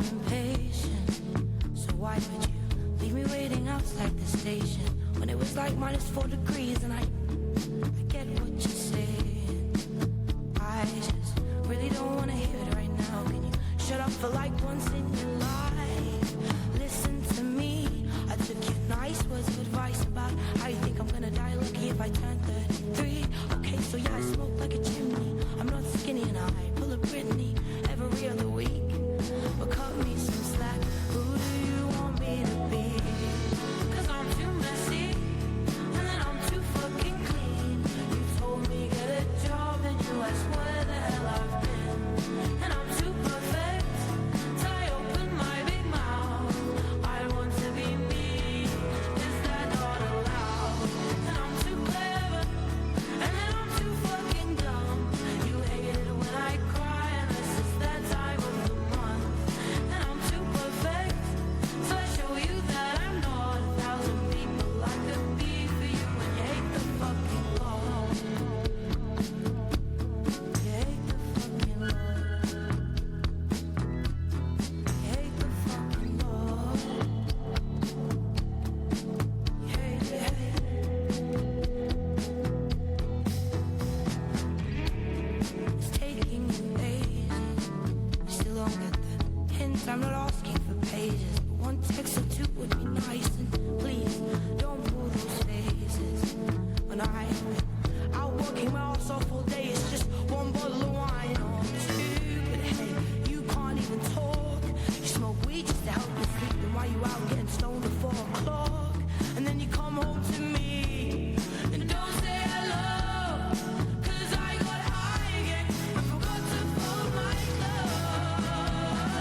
I'm impatient. So why would you leave me waiting outside the station when it was like -4 degrees? And I get what you're saying. I just really don't want to hear it right now. Can you shut up for like once in your life? Listen to me. I took your nice words of advice about how you think I'm gonna die lucky if I turn 33. Okay, so yeah, I smoke like a chimney. I'm not skinny and I pull a Britney every other week. But cut me some slack. Who do you want me to be? 'Cause I'm too messy and then I'm too fucking clean. You told me get a job and you asked where the hell I've been. And I'm too perfect till I open my big mouth. I want to be me. Is that not allowed? And I'm too clever and then I'm too fucking dumb. You hate it when I cry unless it's that time of the month. And I'm too perfect so I show you that I'm not 1,000 people I could be for you. And you hate the fucking law. You hate the fucking law. You hate the fucking law. You hate it. It's taking you ages. I still don't get the hint. I'm not asking for pages, but one text or two would be nice. And please don't pull those faces. When I've been out working my ass off all day, it's just one bottle of wine or two. But hey, you can't even talk. You smoke weed just to help you sleep. Then why you out getting stoned at 4 o'clock? And then you come home to me and don't say hello. 'Cause I got high again. I forgot to fold my clothes.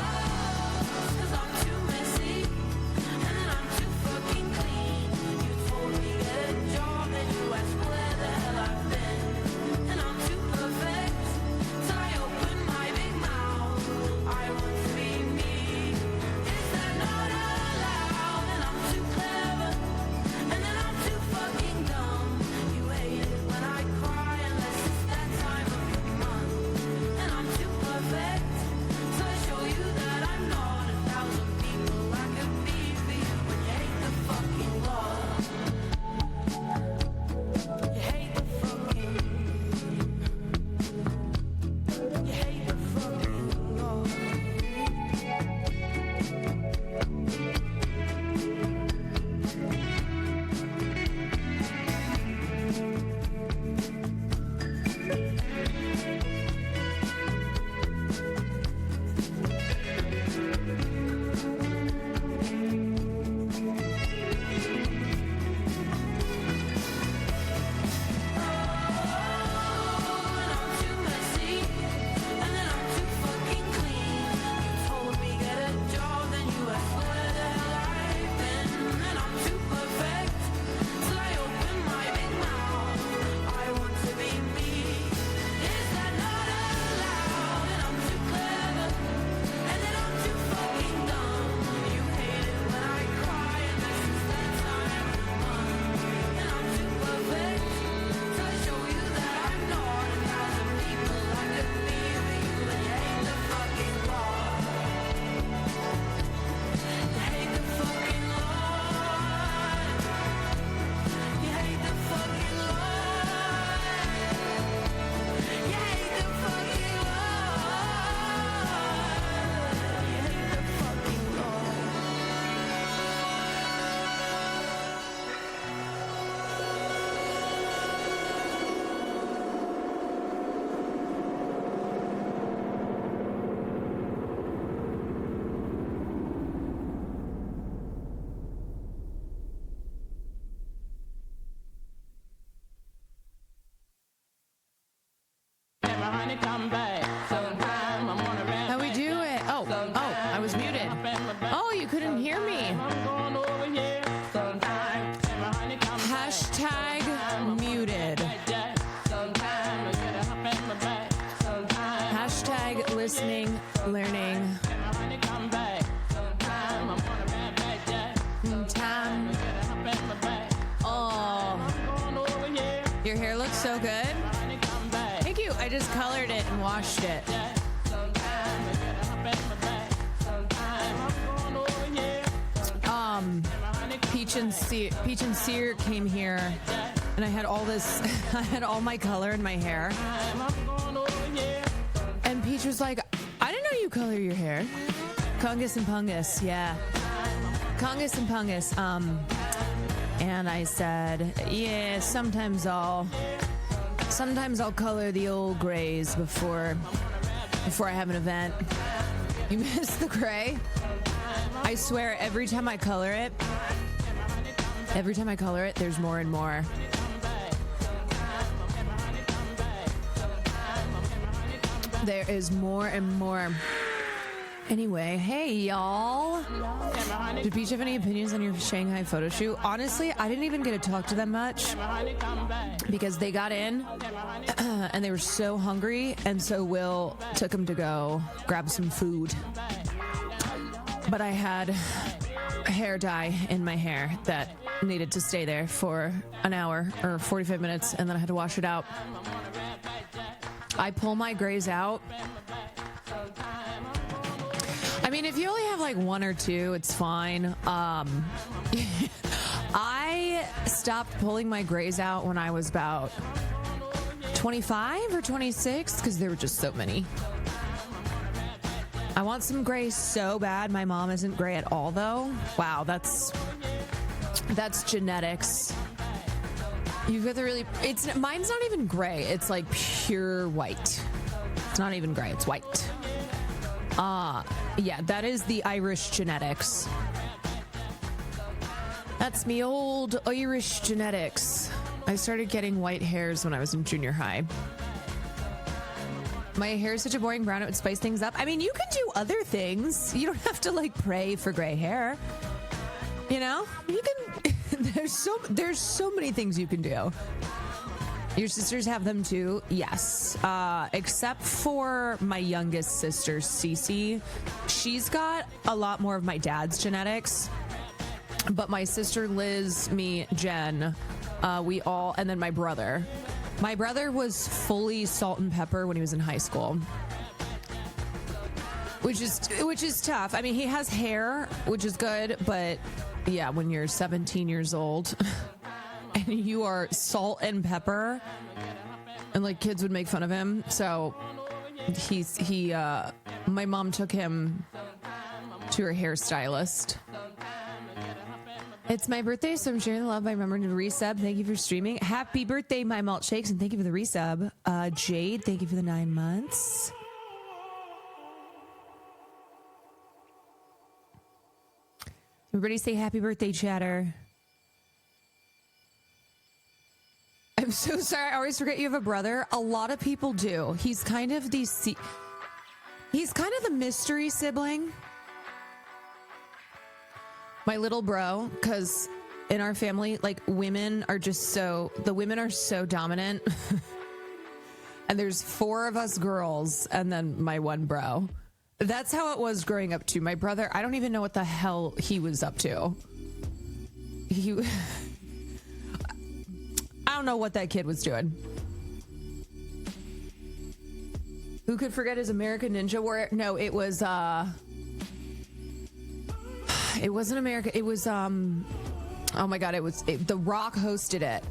'Cause I'm too messy and then I'm too fucking clean. You told me get a job and you asked where the hell I've been. And I'm too perfect till I open my big mouth. I want to be me. Is that not allowed? And I'm too clever and then I'm too fucking dumb. You hate it when I cry unless it's that time of the month. And I'm too perfect so I show you that I'm not 1,000 people I could be for you. When you hate the fucking law. You hate the fucking. You hate the fucking law. And I'm too messy and then I'm too fucking clean. You told me get a job then you asked where the hell I've been. And I'm too perfect till I open my big mouth. I want to be me. Is that not allowed? And I'm too clever and then I'm too fucking dumb. You hate it when I cry unless it's that time of the month. And I'm too perfect so I show you that I'm not 1,000 people I could be for you. And you hate the fucking law. You hate the fucking law. You hate the fucking law. You hate the fucking law. You hate the fucking law. How we do it? Oh, I was muted. Oh, you couldn't hear me. Hashtag muted. Hashtag listening, learning. Time. Oh, your hair looks so good. Thank you. I just colored it and washed it. Peach and Sear came here, and I had all this, I had all my color in my hair. And Peach was like, I didn't know you color your hair. Congus and Pungus, yeah. Congus and Pungus. And I said, yeah, sometimes I'll color the old grays before I have an event. You miss the gray? I swear, every time I color it, there's more and more. There is more and more. Anyway, hey, y'all. Did Peach have any opinions on your Shanghai photo shoot? Honestly, I didn't even get to talk to them much because they got in and they were so hungry, and so Will took them to go grab some food. But I had hair dye in my hair that needed to stay there for an hour or 45 minutes, and then I had to wash it out. I pull my grays out. I mean, if you only have like one or two, it's fine. I stopped pulling my grays out when I was about 25 or 26 because there were just so many. I want some gray so bad. My mom isn't gray at all, though. Wow, that's genetics. You've got the really. Mine's not even gray. It's like pure white. It's not even gray. It's white. Yeah, that is the Irish genetics. That's me old Irish genetics. I started getting white hairs when I was in junior high. My hair is such a boring brown, it would spice things up. I mean, you can do other things. You don't have to like pray for gray hair. You know? You can there's so many things you can do. Your sisters have them too? Yes. Except for my youngest sister, Cece. She's got a lot more of my dad's genetics. But my sister Liz, me, Jen, we all, and then my brother. My brother was fully salt and pepper when he was in high school. Which is tough. I mean, he has hair, which is good, but yeah, when you're 17 years old and you are salt and pepper, and like kids would make fun of him. So my mom took him to her hairstylist. It's my birthday, so I'm sharing the love by remembering to resub. Thank you for streaming. Happy birthday, my malt shakes, and thank you for the resub. Jade, thank you for the 9 months. Everybody say happy birthday, chatter. I'm so sorry. I always forget you have a brother. A lot of people do. He's kind of the mystery sibling. My little bro, because in our family, like the women are so dominant. And there's 4 of us girls and then my one bro. That's how it was growing up too. My brother, I don't even know what the hell he was up to. I don't know what that kid was doing. Who could forget his American Ninja Warrior? No, it was, it wasn't America. It was, oh my God, The Rock hosted it.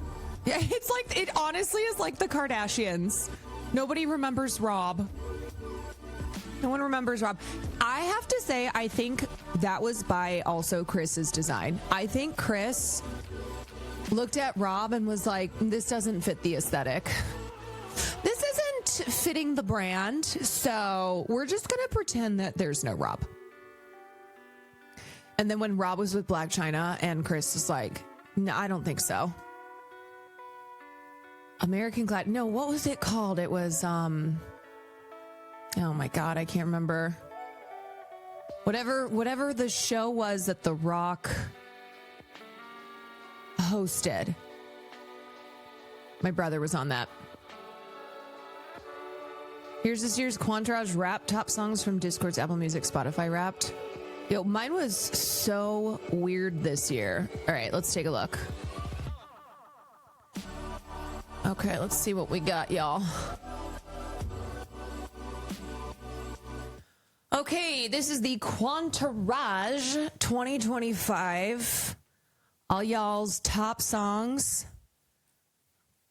Yeah, it honestly is like the Kardashians. Nobody remembers Rob. No one remembers Rob. I have to say, I think that was by also Chris's design. I think Chris looked at Rob and was like, this doesn't fit the aesthetic. This isn't fitting the brand, so we're just going to pretend that there's no Rob. And then when Rob was with Black China and Chris was like, no, I don't think so. American Glad. No, what was it called? It was, oh my God, I can't remember. Whatever the show was that The Rock hosted. My brother was on that. Here's this year's Quantarage Rap top songs from Discord's Apple Music, Spotify Wrapped. Yo, mine was so weird this year. All right, let's take a look. Okay, let's see what we got, y'all. Okay, this is the Quantarage 2025 All y'all's top songs.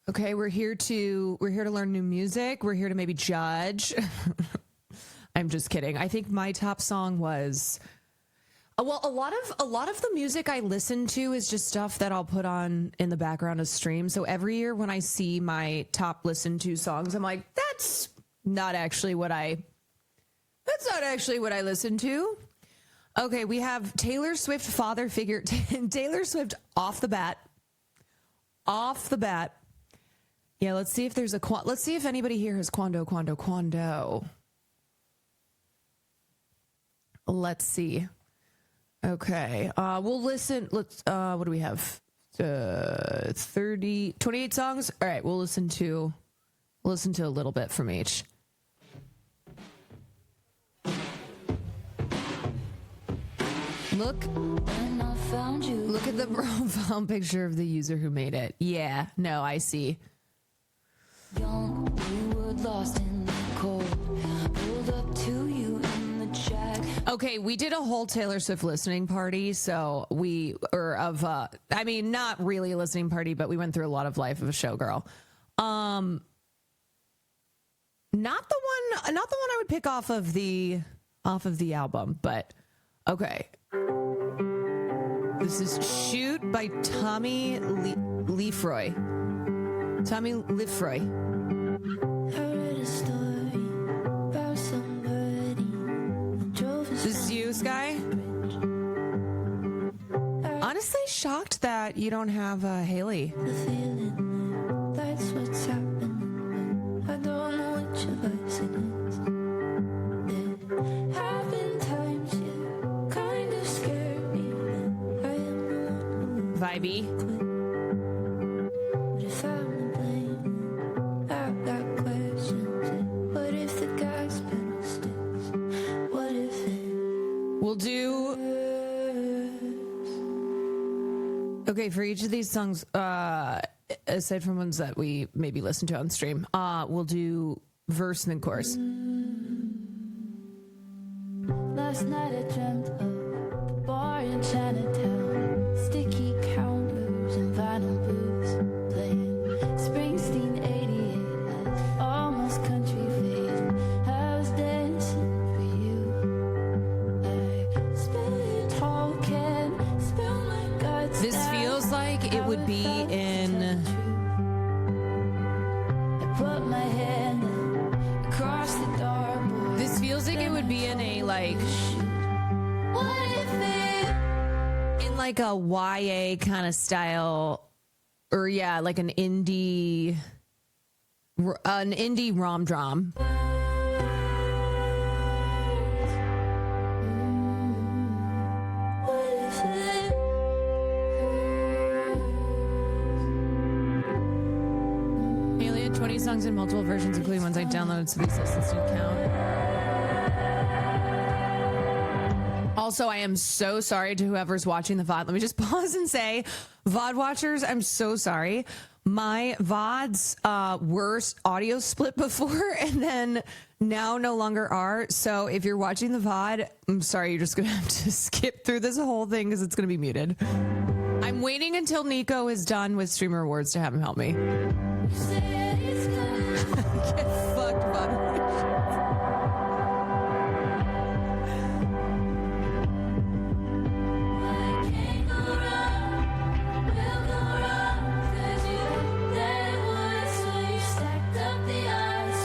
Okay, we're here to learn new music. We're here to maybe judge. I'm just kidding. I think my top song was well, a lot of the music I listen to is just stuff that I'll put on in the background of stream. So every year when I see my top listened to songs, I'm like, that's not actually what I listen to. Okay, we have Taylor Swift father figure. Taylor Swift off the bat. Yeah, let's see if there's let's see if anybody here has Quando. Let's see. Okay, we'll listen. What do we have? 28 songs. All right, we'll listen to a little bit from each. Look at the profile picture of the user who made it. Yeah, no, I see. Young, we were lost in the cold. Pulled up to you in the chat. Okay, we did a whole Taylor Swift listening party, not really a listening party, but we went through a lot of Life of a Showgirl. Not the one I would pick off of the album, but okay. This is Shoot by Tommy Lefroy. Tommy Lefroy. I read a story about somebody that drove his This is you, Sky? Honestly, shocked that you don't have Haley. the feeling that's what's happening. I don't know which of us it is. There have been times you kind of scared me. I am the one who Vibey. quit. But if I'm to blame, I've got questions. What if the gas pedal sticks? What if it We'll do. Okay, for each of these songs, aside from ones that we maybe listen to on stream, we'll do verse and then chorus. Last night I dreamt of the bar in Chinatown, sticky counters and vinyl booths playing Springsteen 88 as almost country fade. I was dancing for you. I spill your tall can, spill my guts. This feels like it would be in. I put my hand across the dartboard. This feels like it would be in a What if it like a YA kind of style, or yeah, like an indie rom-drom. What if it Haley had 20 songs in multiple versions, including ones I downloaded, so these listens don't count. Also, I am so sorry to whoever's watching the VOD. Let me just pause and say, VOD watchers, I'm so sorry. My VODs were audio split before and then now no longer are. So if you're watching the VOD, I'm sorry, you're just going to have to skip through this whole thing because it's going to be muted. I'm waiting until Nico is done with Streamer Awards to have him help me. said it's gonna Get fucked, VOD. can't go wrong, we'll go wrong, 'cause you did it once, so you stacked up the odds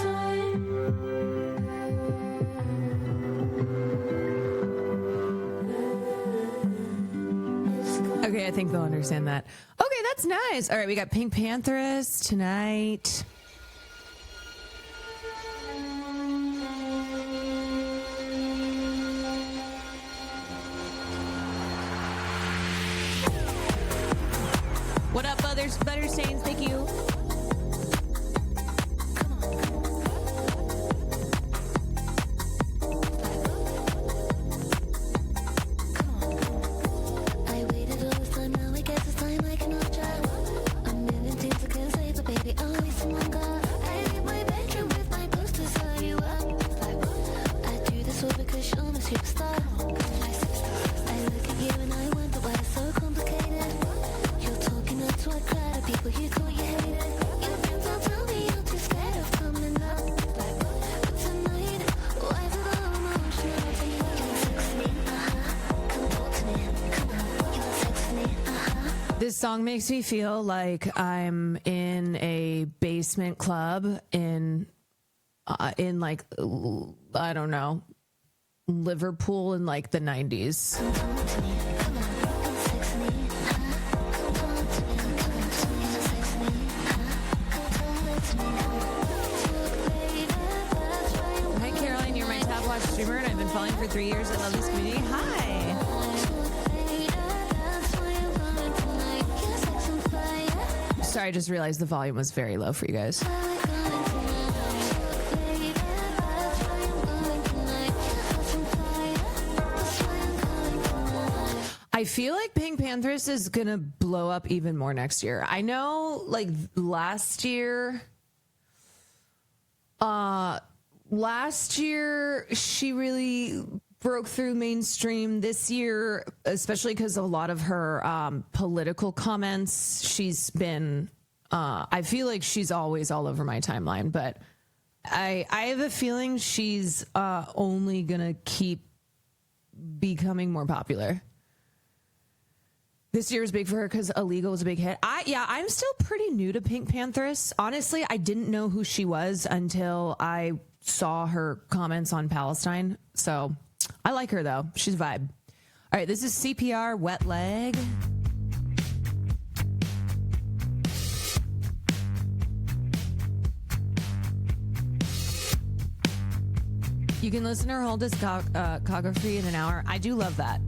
Okay, I think they'll understand that. Okay, that's nice. All right, we got Pink Panthers tonight. What up, Butter Stains? Thank you. I waited all this time, now I guess it's time I cannot try. A million things I can say, but baby, always someone got. I leave my bedroom with my boots to serve you up. I do this all because you're my superstar. I look at you and I wonder why it's so complicated. song makes me feel like I'm in a basement club in like, I don't know, Liverpool in like the 90s. Hi, Caroline. You're my top watch streamer, and I've been following for 3 years. I love this community. Hi. Sorry, I just realized the volume was very low for you guys. I feel like Pink Panthers is gonna blow up even more next year. I know, like last year she really broke through mainstream. This year, especially because a lot of her political comments, she's been I feel like she's always all over my timeline, but I have a feeling she's only gonna keep becoming more popular. This year was big for her because Illegal was a big hit. I'm still pretty new to Pink Panthers. Honestly, I didn't know who she was until I saw her comments on Palestine. So I like her, though. She's a vibe. All right, this is CPR, Wet Leg. You can listen to her whole discography in an hour. I do love that.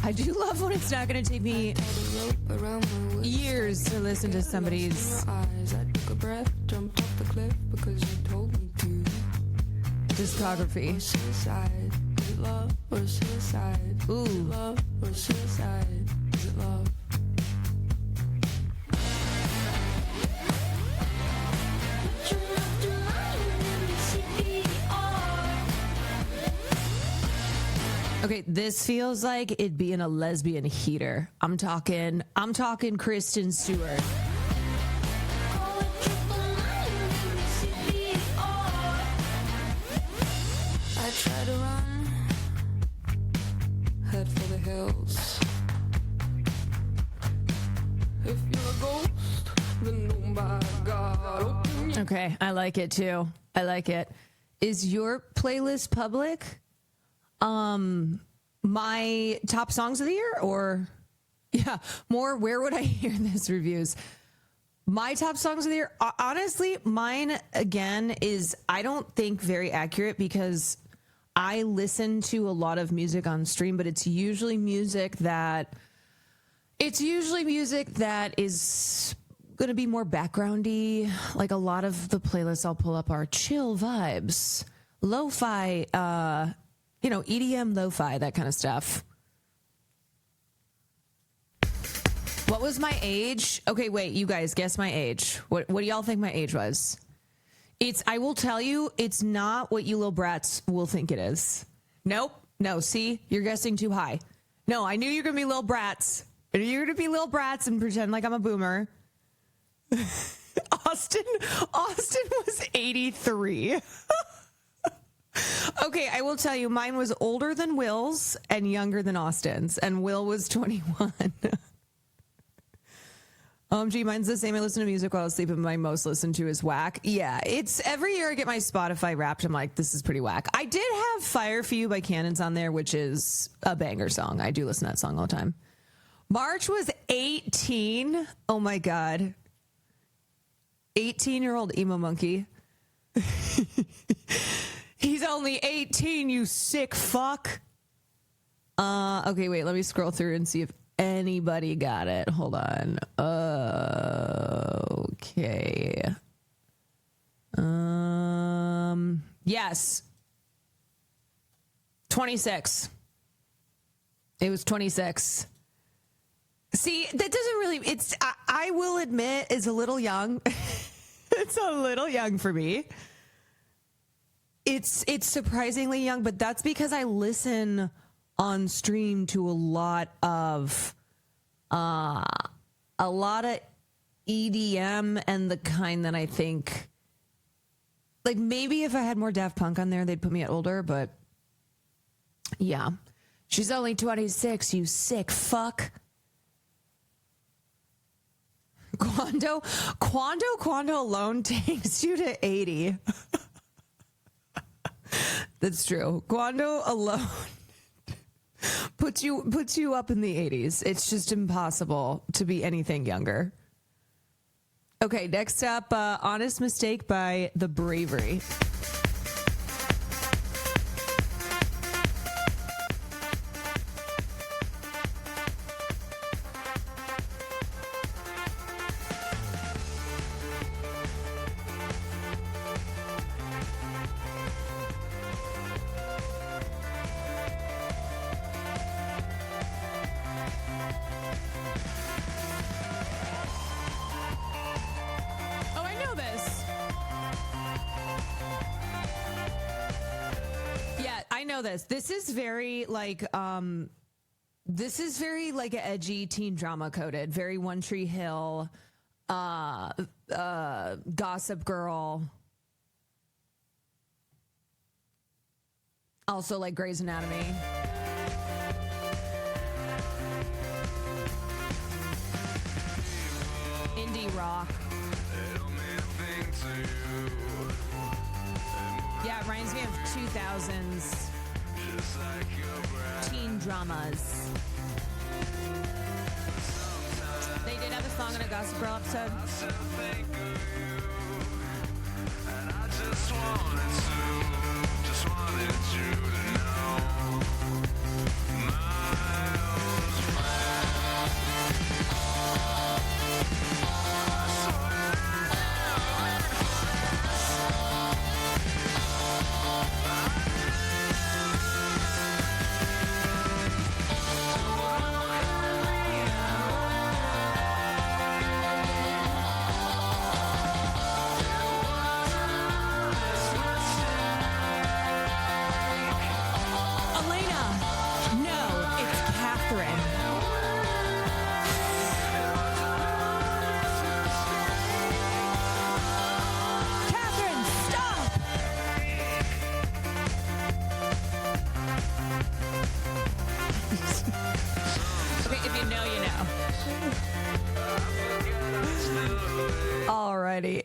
I do love when it's not going to take me years to listen to somebody's discography. Ooh. Okay, this feels like it'd be in a lesbian heater. I'm talking Kristen Stewart. I try to run, head for the hills. If you're a ghost, then oh my God, open your... Okay, I like it too. I like it. Is your playlist public? My top songs of the year, or more where would I hear this reviews? My top songs of the year, honestly, mine again is, I don't think very accurate because I listen to a lot of music on stream, but it's usually music that is going to be more backgroundy. Like a lot of the playlists I'll pull up are chill vibes, lo-fi, EDM, lo-fi, that kind of stuff. What was my age? Okay, wait, you guys, guess my age. What do y'all think my age was? I will tell you, it's not what you little brats will think it is. Nope. No, see? You're guessing too high. No, I knew you were going to be little brats. You're going to be little brats and pretend like I'm a boomer. Austin was 83. Okay, I will tell you, mine was older than Will's and younger than Austin's, and Will was 21. Gee, mine's the same. I listen to music while I sleep, and my most listened to is whack. Yeah, it's every year I get my Spotify Wrapped. I'm like, this is pretty whack. I did have Fire For You by Cannons on there, which is a banger song. I do listen to that song all the time. March was 18. Oh my God. 18-year-old emo monkey. He's only 18, you sick fuck. Okay, wait, let me scroll through and see if anybody got it. Hold on. Okay. Yes. 26. It was 26. See, that doesn't really, I will admit, is a little young. It's a little young for me. It's surprisingly young, but that's because I listen on stream to a lot of EDM and the kind that I think, like, maybe if I had more Daft Punk on there, they'd put me at older, but yeah. She's only 26, you sick fuck. Quando alone takes you to 80. That's true. Quando alone puts you up in the 80s. It's just impossible to be anything younger. Okay, next up, Honest Mistake by The Bravery. Oh, I know this. Yeah, I know this. This is very like edgy teen drama coded. Very One Tree Hill, Gossip Girl. Also like Grey's Anatomy. Indie rock. Yeah, it reminds me of 2000s teen dramas. They did have a song in a Gossip Girl episode. Elena, no, it's Catherine. Catherine, stop! Okay, if you know, you know. Alrighty.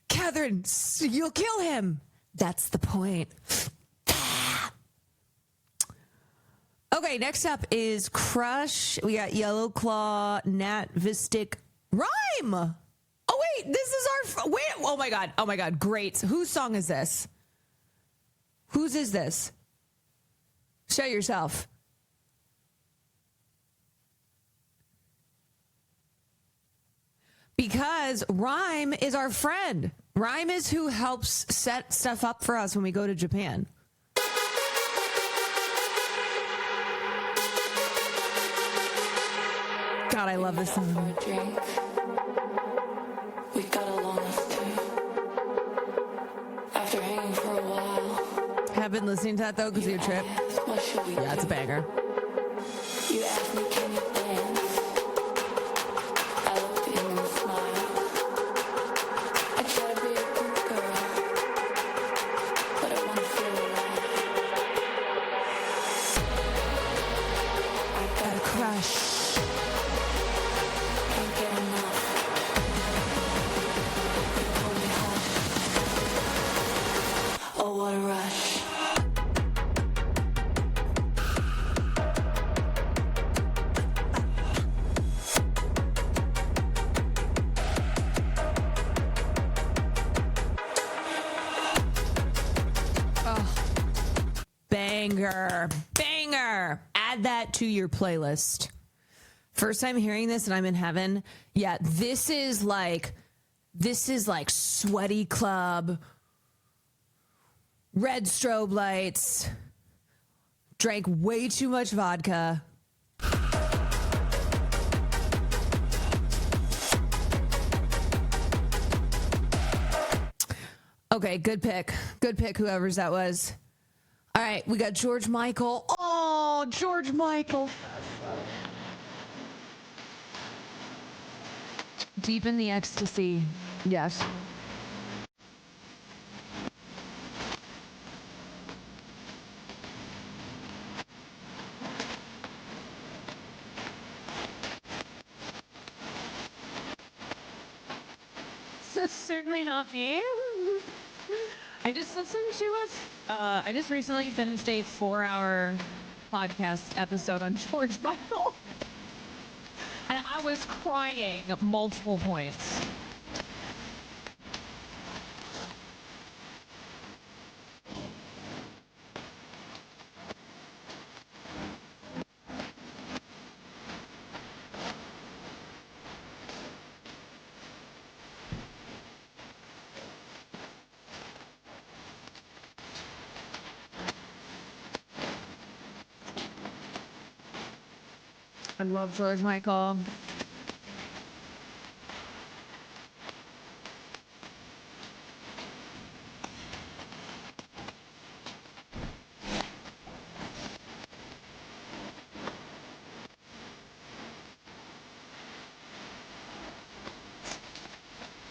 Catherine, you'll kill him. That's the point. Okay, next up is Crush. We got Yellow Claw, Nat Vistic, Rhyme. Oh wait, this is our wait. Oh my god, great. Whose song is this? Whose is this? Show yourself. Because Rhyme is our friend. Rhyme is who helps set stuff up for us when we go to Japan. God, I love this For song. a drink, we got along as two. After hanging for a while, Have been listening to that though because of your trip. asked, what should we do? Yeah, it's a banger. You asked me, can you dance? I looked at him and smiled. I try to be a good girl, but I want to feel alive. I Got a crush. can't get enough. You pull me hush. Oh, what a rush. Banger. Add that to your playlist. First time hearing this and I'm in heaven. Yeah, this is like sweaty club, red strobe lights, drank way too much vodka. Okay, good pick. Good pick, whoever's that was. All right, we got George Michael. Oh, George Michael. Deep in the ecstasy. Yes. Certainly not me. I just listened to us. I just recently finished a 4-hour podcast episode on George Michael. And I was crying at multiple points. I love George Michael.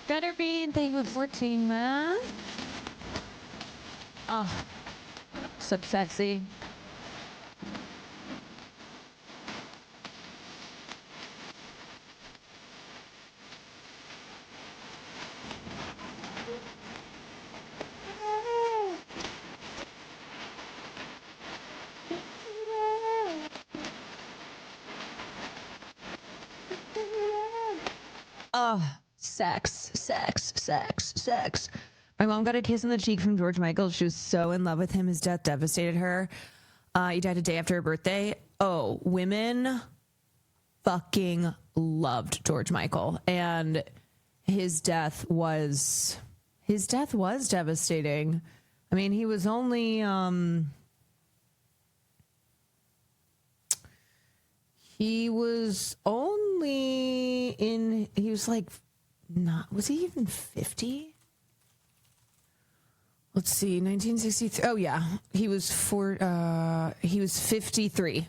Better be, thank you for 14, man. Oh, so sexy. Oh, sex, sex, sex, sex. My mom got a kiss on the cheek from George Michael. She was so in love with him. His death devastated her. He died a day after her birthday. Oh, women fucking loved George Michael. And his death was devastating. I mean, he was only he was like, not, was he even 50? Let's see, 1963. Oh yeah, he was 53. He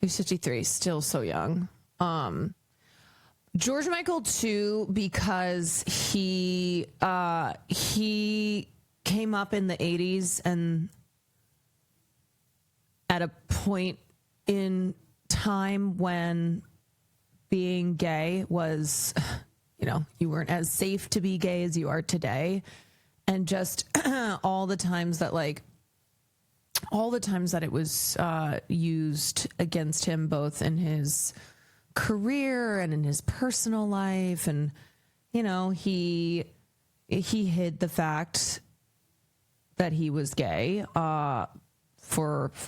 was 53, still so young. George Michael too, because he came up in the 80s and at a point in time when being gay was, you weren't as safe to be gay as you are today. And just all the times that it was used against him, both in his career and in his personal life. And, he hid the fact that he was gay for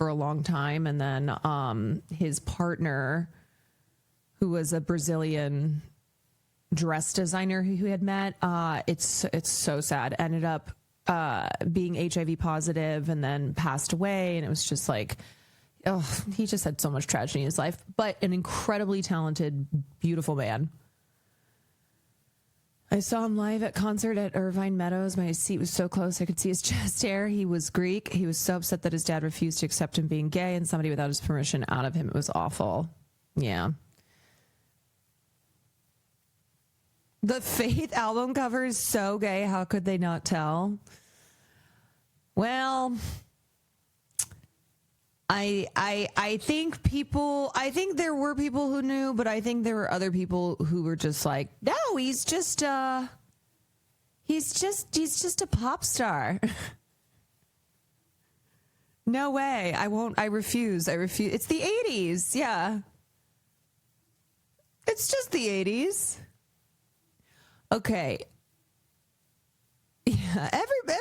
a long time. And then his partner, who was a Brazilian dress designer who he had met, it's so sad, ended up being HIV positive and then passed away. And it was just like, oh, he just had so much tragedy in his life, but an incredibly talented, beautiful man. I saw him live at concert at Irvine Meadows. My seat was so close I could see his chest hair. He was Greek. He was so upset that his dad refused to accept him being gay and somebody without his permission out of him. It was awful. Yeah. The Faith album cover is so gay. How could they not tell? Well, I think there were people who knew, but I think there were other people who were just like, no, he's just a pop star. No way. I refuse. It's the 80s. Yeah. It's just the 80s. Okay. Yeah, everybody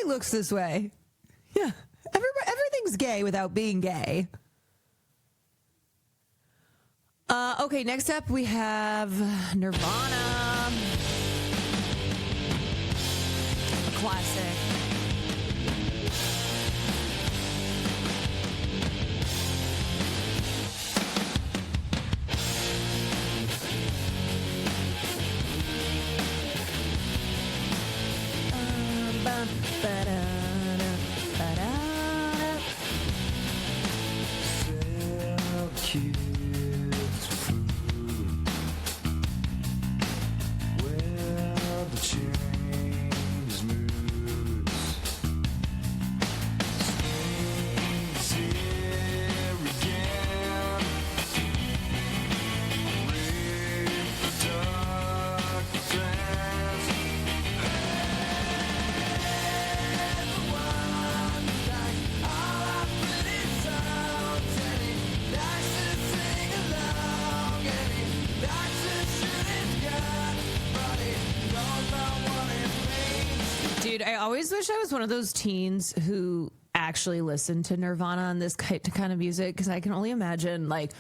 looks this way. Yeah. Everything's gay without being gay. Okay, next up we have Nirvana. A classic. Dude, I always wish I was one of those teens who actually listened to Nirvana and this kind of music, because I can only imagine like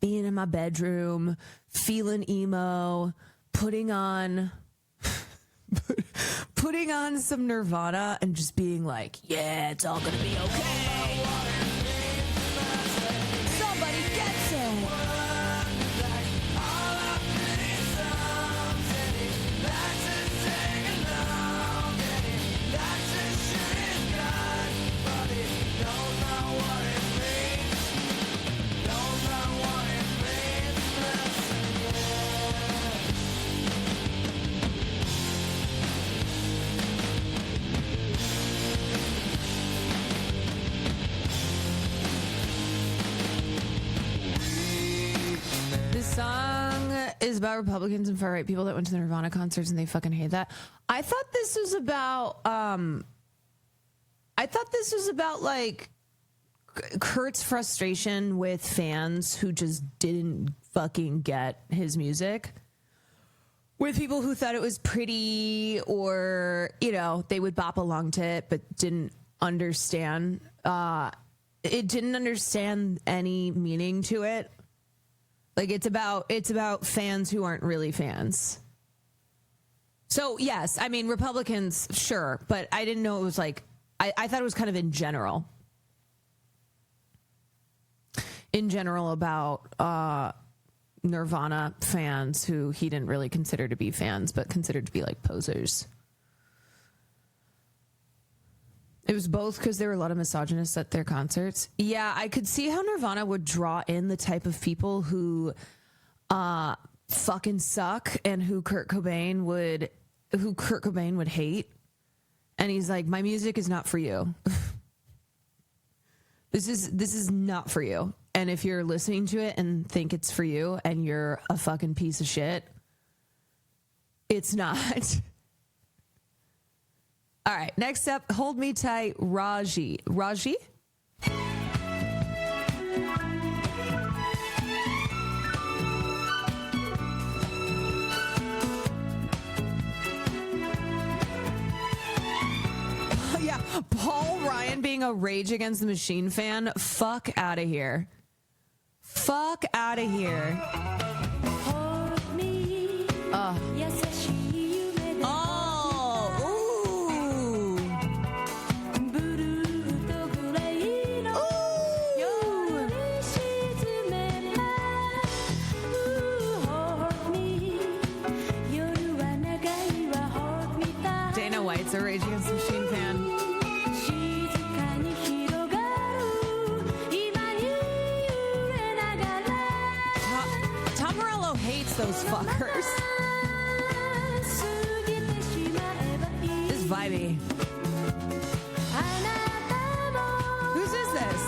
being in my bedroom, feeling emo, putting on some Nirvana and just being like, yeah, it's all gonna be okay. Somebody gets it. Song is about Republicans and far right people that went to the Nirvana concerts and they fucking hate that. I thought this was about like Kurt's frustration with fans who just didn't fucking get his music, with people who thought it was pretty, or you know, they would bop along to it but didn't understand any meaning to it. Like it's about fans who aren't really fans. So yes, I mean Republicans, sure, but I didn't know it was like I thought it was kind of in general about Nirvana fans who he didn't really consider to be fans, but considered to be like posers. It was both because there were a lot of misogynists at their concerts. Yeah, I could see how Nirvana would draw in the type of people who fucking suck and who Kurt Cobain would hate. And he's like, my music is not for you. This is not for you. And if you're listening to it and think it's for you and you're a fucking piece of shit, it's not. All right, next up, Hold Me Tight, Raji. Raji? Yeah, Paul Ryan being a Rage Against the Machine fan. Fuck out of here. Fuck out of here. Hold me. Dana White's a Rage Against the Machine fan. Tom Morello hates those fuckers. This is vibey. Whose is this?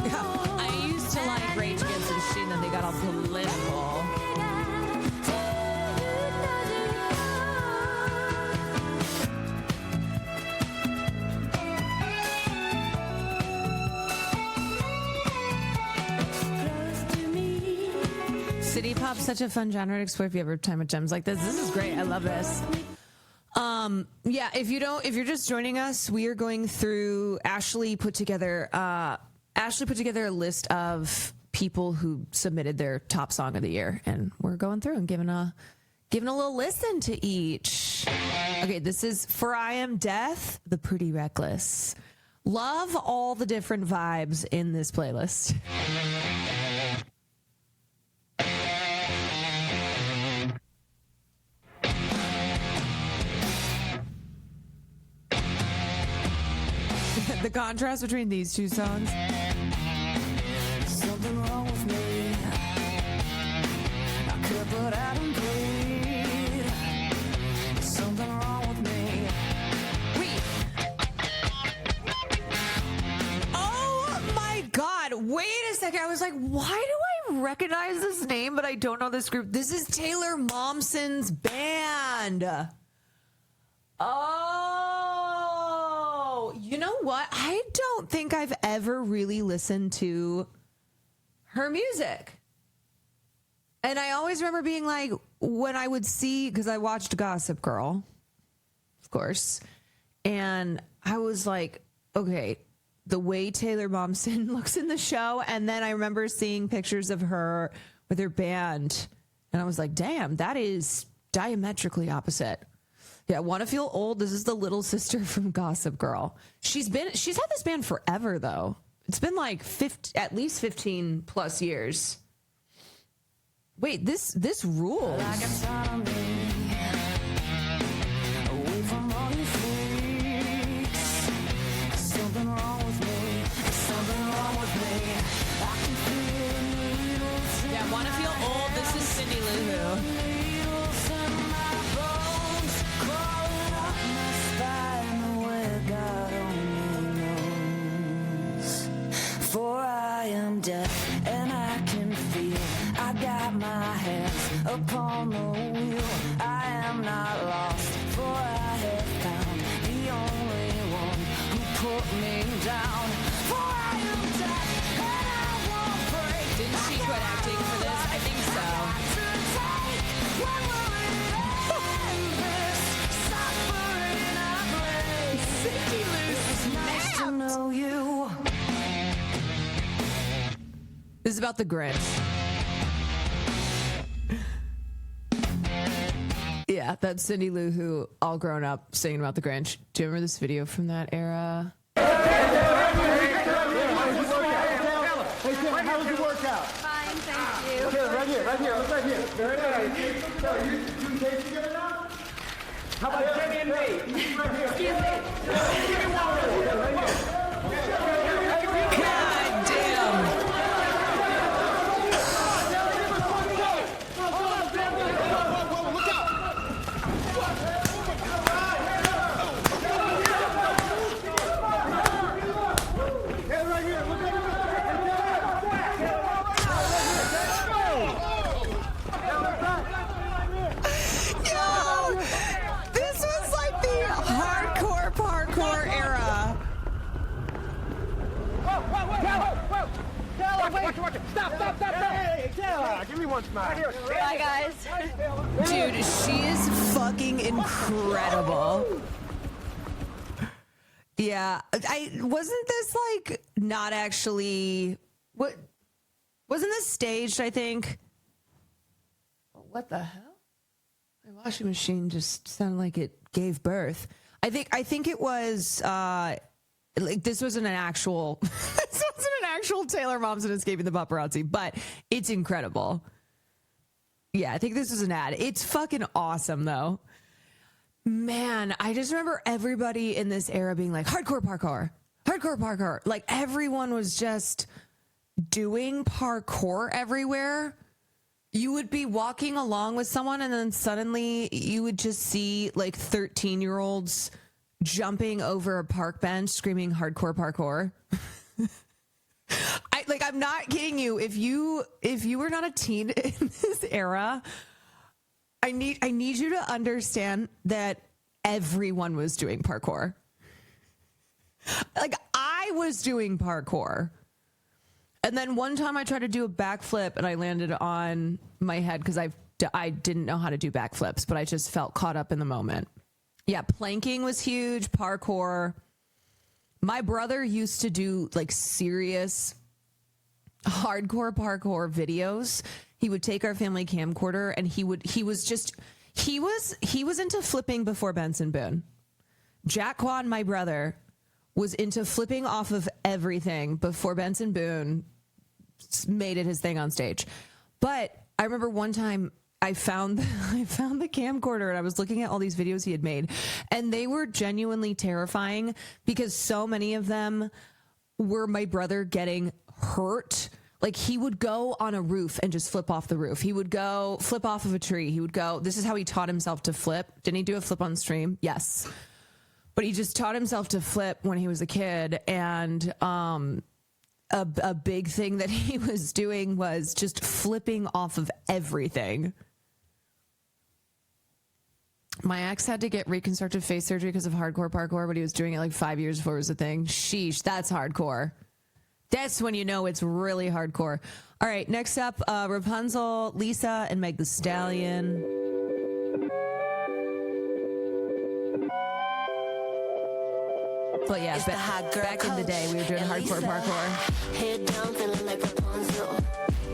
Yeah, I used to like Rage Against the Machine, then they got all political. City pop's such a fun genre to explore if you ever have time with gems like this. This is great. I love this. Yeah, if you're just joining us, we are going through. Ashley put together a list of people who submitted their top song of the year, and we're going through and giving a little listen to each. Okay, this is For I Am Death, The Pretty Reckless. Love all the different vibes in this playlist. The contrast between these two songs. Something wrong with me. I could, but I don't bleed. Something wrong with me. Wait. Oh my God. Wait a second. I was like, why do I recognize this name, but I don't know this group? This is Taylor Momsen's band. Oh, you know what? I don't think I've ever really listened to her music. And I always remember being like, when I would see, because I watched Gossip Girl, of course, and I was like, okay, the way Taylor Momsen looks in the show, and then I remember seeing pictures of her with her band, and I was like, damn, that is diametrically opposite. Yeah, Want to Feel Old. This is the little sister from Gossip Girl. She's had this band forever, though. It's been like at least 15 plus years. Wait, this rules. Like a zombie, away from all your freaks. Something wrong with me, something wrong with me. I can feel needles in Yeah, Want to Feel Old. This is Cindy Lou Who. needles in my bones, crawling up my spine, where God only knows. For I am deaf and I can feel. I got my hands upon the wheel. I am not lost, for I have found the only one who put me down. For I am deaf and I won't break. Didn't she quit acting for this? I think so. When will it end, this suffering I break? Cindy Lou It's nice to know you. This is about the Grinch. Yeah, that's Cindy Lou Who, all grown up, singing about the Grinch. Do you remember this video from that era? Hey, Taylor, how was your workout? Fine, thank you. Taylor, right here, look right here. Very nice. Taylor, you two tapes together now? How about Jimmy and me? Right here. Excuse me. Give me one more. Right here. God damn. Look out. Taylor, right here. Look at Yo, this was like the hardcore parkour era. Watch it. Stop. Hey, Taylor, give me one smile. Bye, guys. Dude, she is fucking incredible. Yeah, I wasn't this like not actually what wasn't this staged, I think. What the hell? My washing machine just sounded like it gave birth. I think it was like this wasn't an actual Taylor Momsen escaping the paparazzi, but it's incredible. Yeah, I think this was an ad. It's fucking awesome though. Man, I just remember everybody in this era being like, hardcore parkour. Like everyone was just doing parkour everywhere. You would be walking along with someone and then suddenly you would just see like 13-year-olds jumping over a park bench screaming hardcore parkour. I'm not kidding you. If you were not a teen in this era, I need you to understand that everyone was doing parkour. Like I was doing parkour. And then one time I tried to do a backflip and I landed on my head because I didn't know how to do backflips, but I just felt caught up in the moment. Yeah, planking was huge, parkour. My brother used to do like serious hardcore parkour videos. He would take our family camcorder and he was into flipping before Benson Boone. Jack Quan, my brother, was into flipping off of everything before Benson Boone made it his thing on stage. But I remember one time I found the camcorder and I was looking at all these videos he had made, and they were genuinely terrifying because so many of them were my brother getting hurt. Like he would go on a roof and just flip off the roof. He would go flip off of a tree. He would go, this is how he taught himself to flip. Didn't he do a flip on stream? Yes. But he just taught himself to flip when he was a kid. And a big thing that he was doing was just flipping off of everything. My ex had to get reconstructive face surgery because of hardcore parkour, but he was doing it like 5 years before it was a thing. Sheesh, that's hardcore. That's when you know it's really hardcore. All right, next up, Rapunzel, Lisa, and Meg the Stallion. But yeah, It's the hot girl back in the day, we were doing coach, hardcore Elisa. parkour. Head down, feeling like Rapunzel.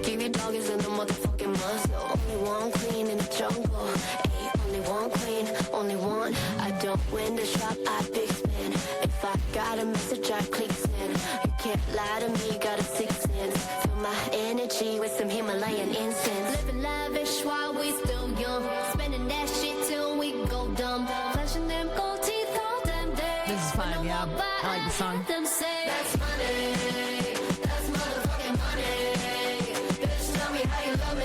Give your doggies in the motherfucking muzzle. Only one queen in the jungle. Ay, only one queen, only one. I don't win the shop, I big spin. If I got a message, I click send. You can't lie to me, got a sixth sense. Feel my energy with some Himalayan incense. Living lavish while we still young. Spending that shit till we go dumb. Flashing them gold teeth all damn day. This is fun, yeah. I like the song. Them say that's money. That's motherfucking money. Bitch, tell me how you love me.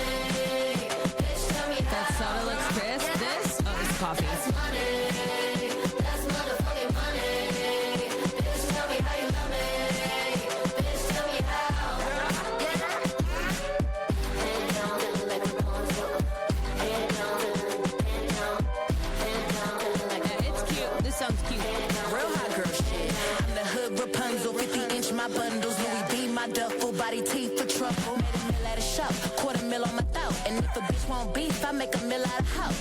Bitch, tell me That how soda looks pissed. This? Oh, this is coffee. that's money. That's motherfucking money. Bitch, tell me how you love me. Bitch, tell me how. Yeah. Head down, feeling like Rapunzel. Head down, head down, feeling like Yeah, it's cute. This sounds cute. Real hot girl shit. I'm the hood Rapunzel, 50-inch my bundles. Louis V my duffel, body teeth for trouble. Made a meal at a shop, $250,000 on my throat. And if a bitch want beef, I make a meal out of hoe.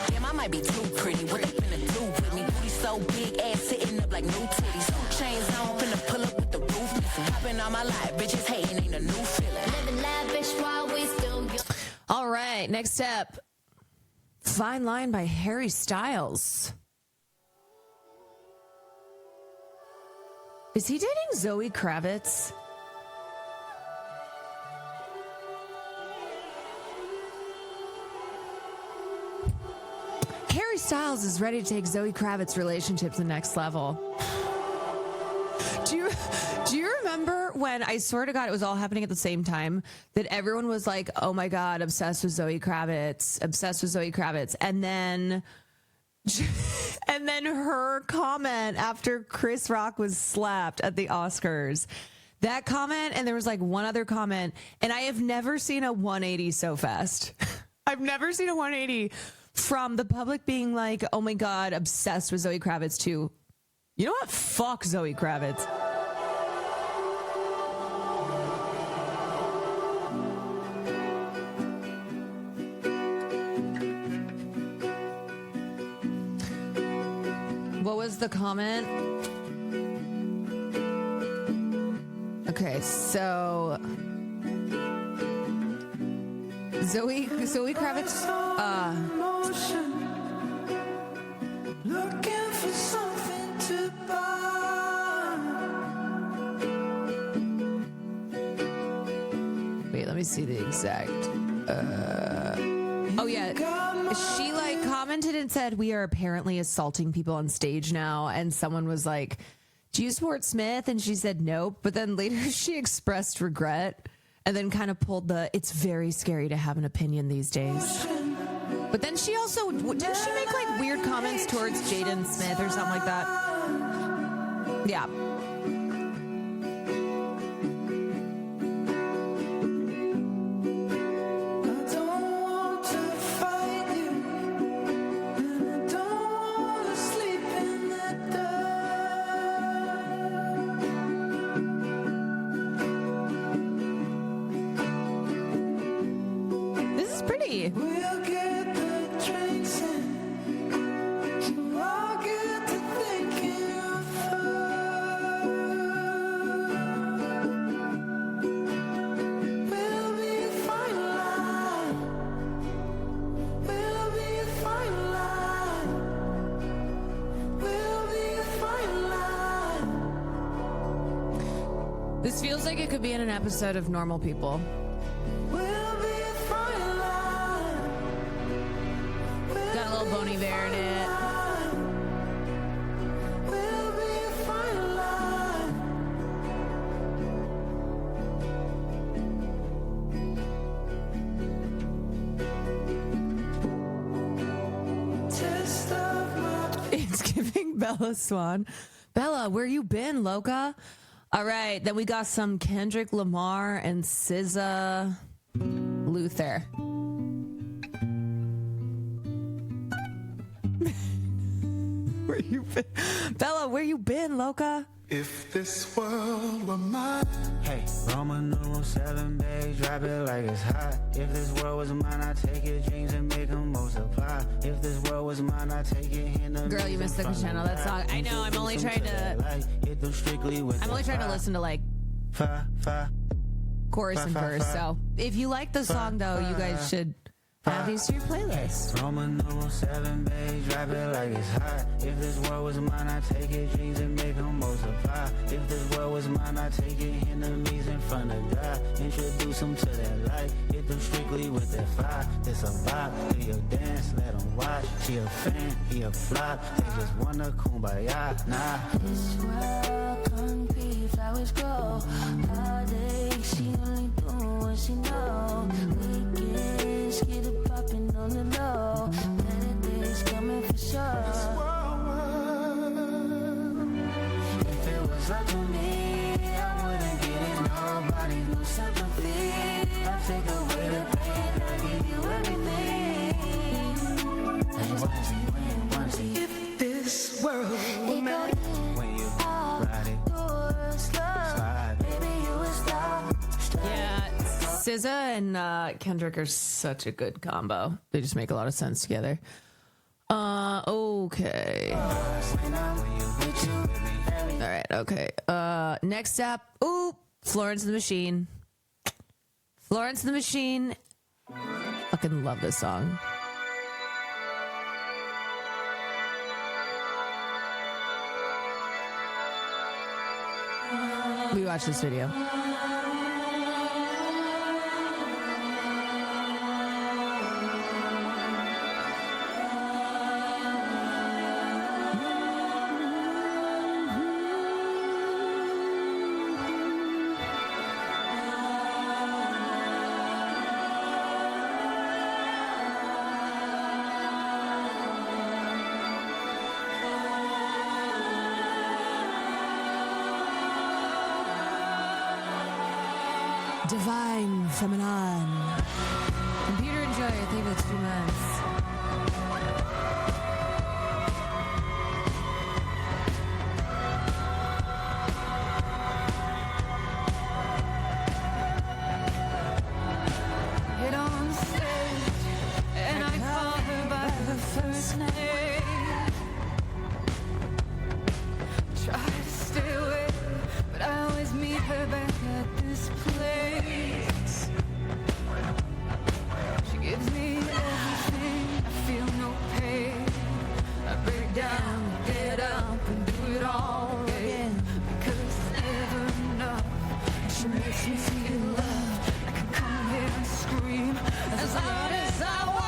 Damn, I might be too pretty. What they finna do with me? Booty so big, ass sitting up like new titties. Chains on, finna pull up with the roof missing. Hopping all my life, bitches hating ain't a new feeling. living lavish while we still young. All right, next up, Fine Line by Harry Styles. Is he dating Zoe Kravitz? Harry Styles is ready to take Zoe Kravitz's relationship to the next level. Do you remember when, I swear to God, it was all happening at the same time, that everyone was like, oh my God, obsessed with Zoe Kravitz, and then her comment after Chris Rock was slapped at the Oscars, that comment, and there was like one other comment, and I have never seen a 180 so fast. I've never seen a 180 from the public being like, oh my God, obsessed with Zoe Kravitz to, you know what? Fuck Zoe Kravitz. What was the comment? Okay, so Zoe Kravitz, Looking for something to buy. wait, let me see the exact. Oh yeah, she like commented and said, "We are apparently assaulting people on stage now," and someone was like, "Do you support Smith?" And she said nope, but then later she expressed regret and then kind of pulled the, "It's very scary to have an opinion these days." But then she also, didn't she make like weird comments towards Jaden Smith or something like that? Yeah. This is pretty. This feels like it could be in an episode of Normal People. Got a little Bon Iver in it. It's giving Bella Swan. Bella, where you been, Loca? All right, then we got some Kendrick Lamar and SZA Luther. Where you been? Bella, where you been, Loca? If this world were mine. Hey, Roman numeral 7, babe, drop it like it's hot. If this world was mine, I'd take your dreams and make them multiply. If this world was mine, I'd take your hand. Girl, you missed the channel. That song. I know. I'm only trying to. I'm only trying to listen to like chorus and verse. So if you like the song, though, you guys should add these to your playlist. Roman numeral 7, babe, drop it like it's hot. If this world was mine, I'd take your dreams and make them multiply. If this world was mine, I'd take your enemies in front of God. Introduce them to that light. Hit them strictly with that fire. This a vibe, do your dance, let them watch. She a fan, he a flop. They just wanna kumbaya, nah. This world concrete, flowers grow. Heartache, she only doing what she know. Weekends, get it popping on the low. Better days coming for sure. If it was up to me, I wouldn't get it. Nobody, no sympathy. I take away the pain, I give you everything. I just wanna see. If this world were It mine. When you ride it, slide. Yeah, SZA and Kendrick are such a good combo. They just make a lot of sense together. Okay. All right, okay. Next up, Florence and the Machine. Florence and the Machine. Fucking love this song. We watched this video. Divine Feminine. Computer and Joy, I think that's 2 months. Get on stage, and I call her by her first name. Try to stay away, but I always meet her back at this place. She gives me everything, I feel no pain. I break down, get up, and do it all again. Because it's never enough. She makes me feel love. I can come here and scream as loud as I want.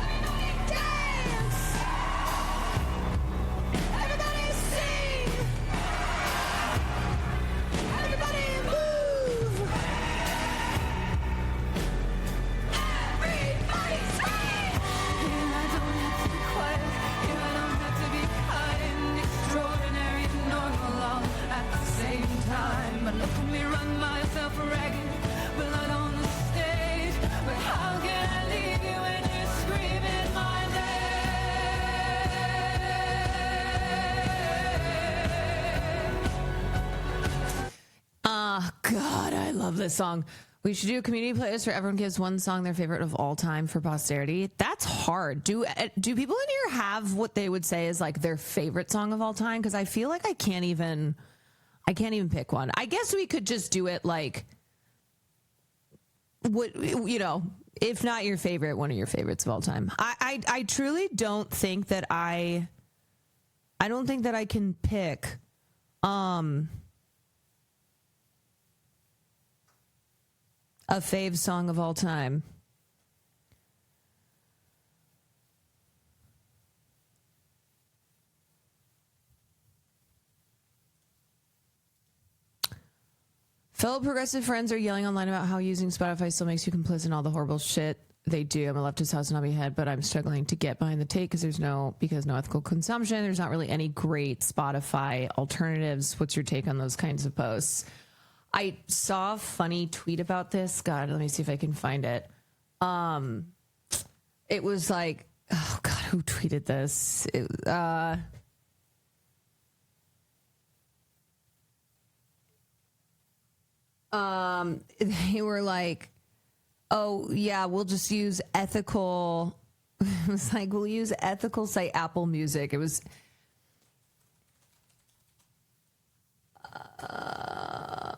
Everybody dance. Everybody sing. Everybody move. Everybody sing. Here I don't have to be quiet. Here I don't have to be kind, extraordinary, normal all at the same time. But look at me run myself ragged, blood on the stage. But how can I leave you when you're screaming my name? God, I love this song. We should do a community playlist where everyone gives one song their favorite of all time for posterity. That's hard. Do people in here have what they would say is like their favorite song of all time? Because I feel like I can't even pick one. I guess we could just do it like, what, you know, if not your favorite, one of your favorites of all time. I truly don't think that I don't think that I can pick a fave song of all time. Fellow progressive friends are yelling online about how using Spotify still makes you complicit in all the horrible shit they do. I'm a leftist house nobby head, but I'm struggling to get behind the take because no ethical consumption. There's not really any great Spotify alternatives. What's your take on those kinds of posts? I saw a funny tweet about this. God, let me see if I can find it. It was like, oh God, who tweeted this? They were like, oh yeah, we'll just use ethical. It was like, we'll use ethical site Apple Music. It was let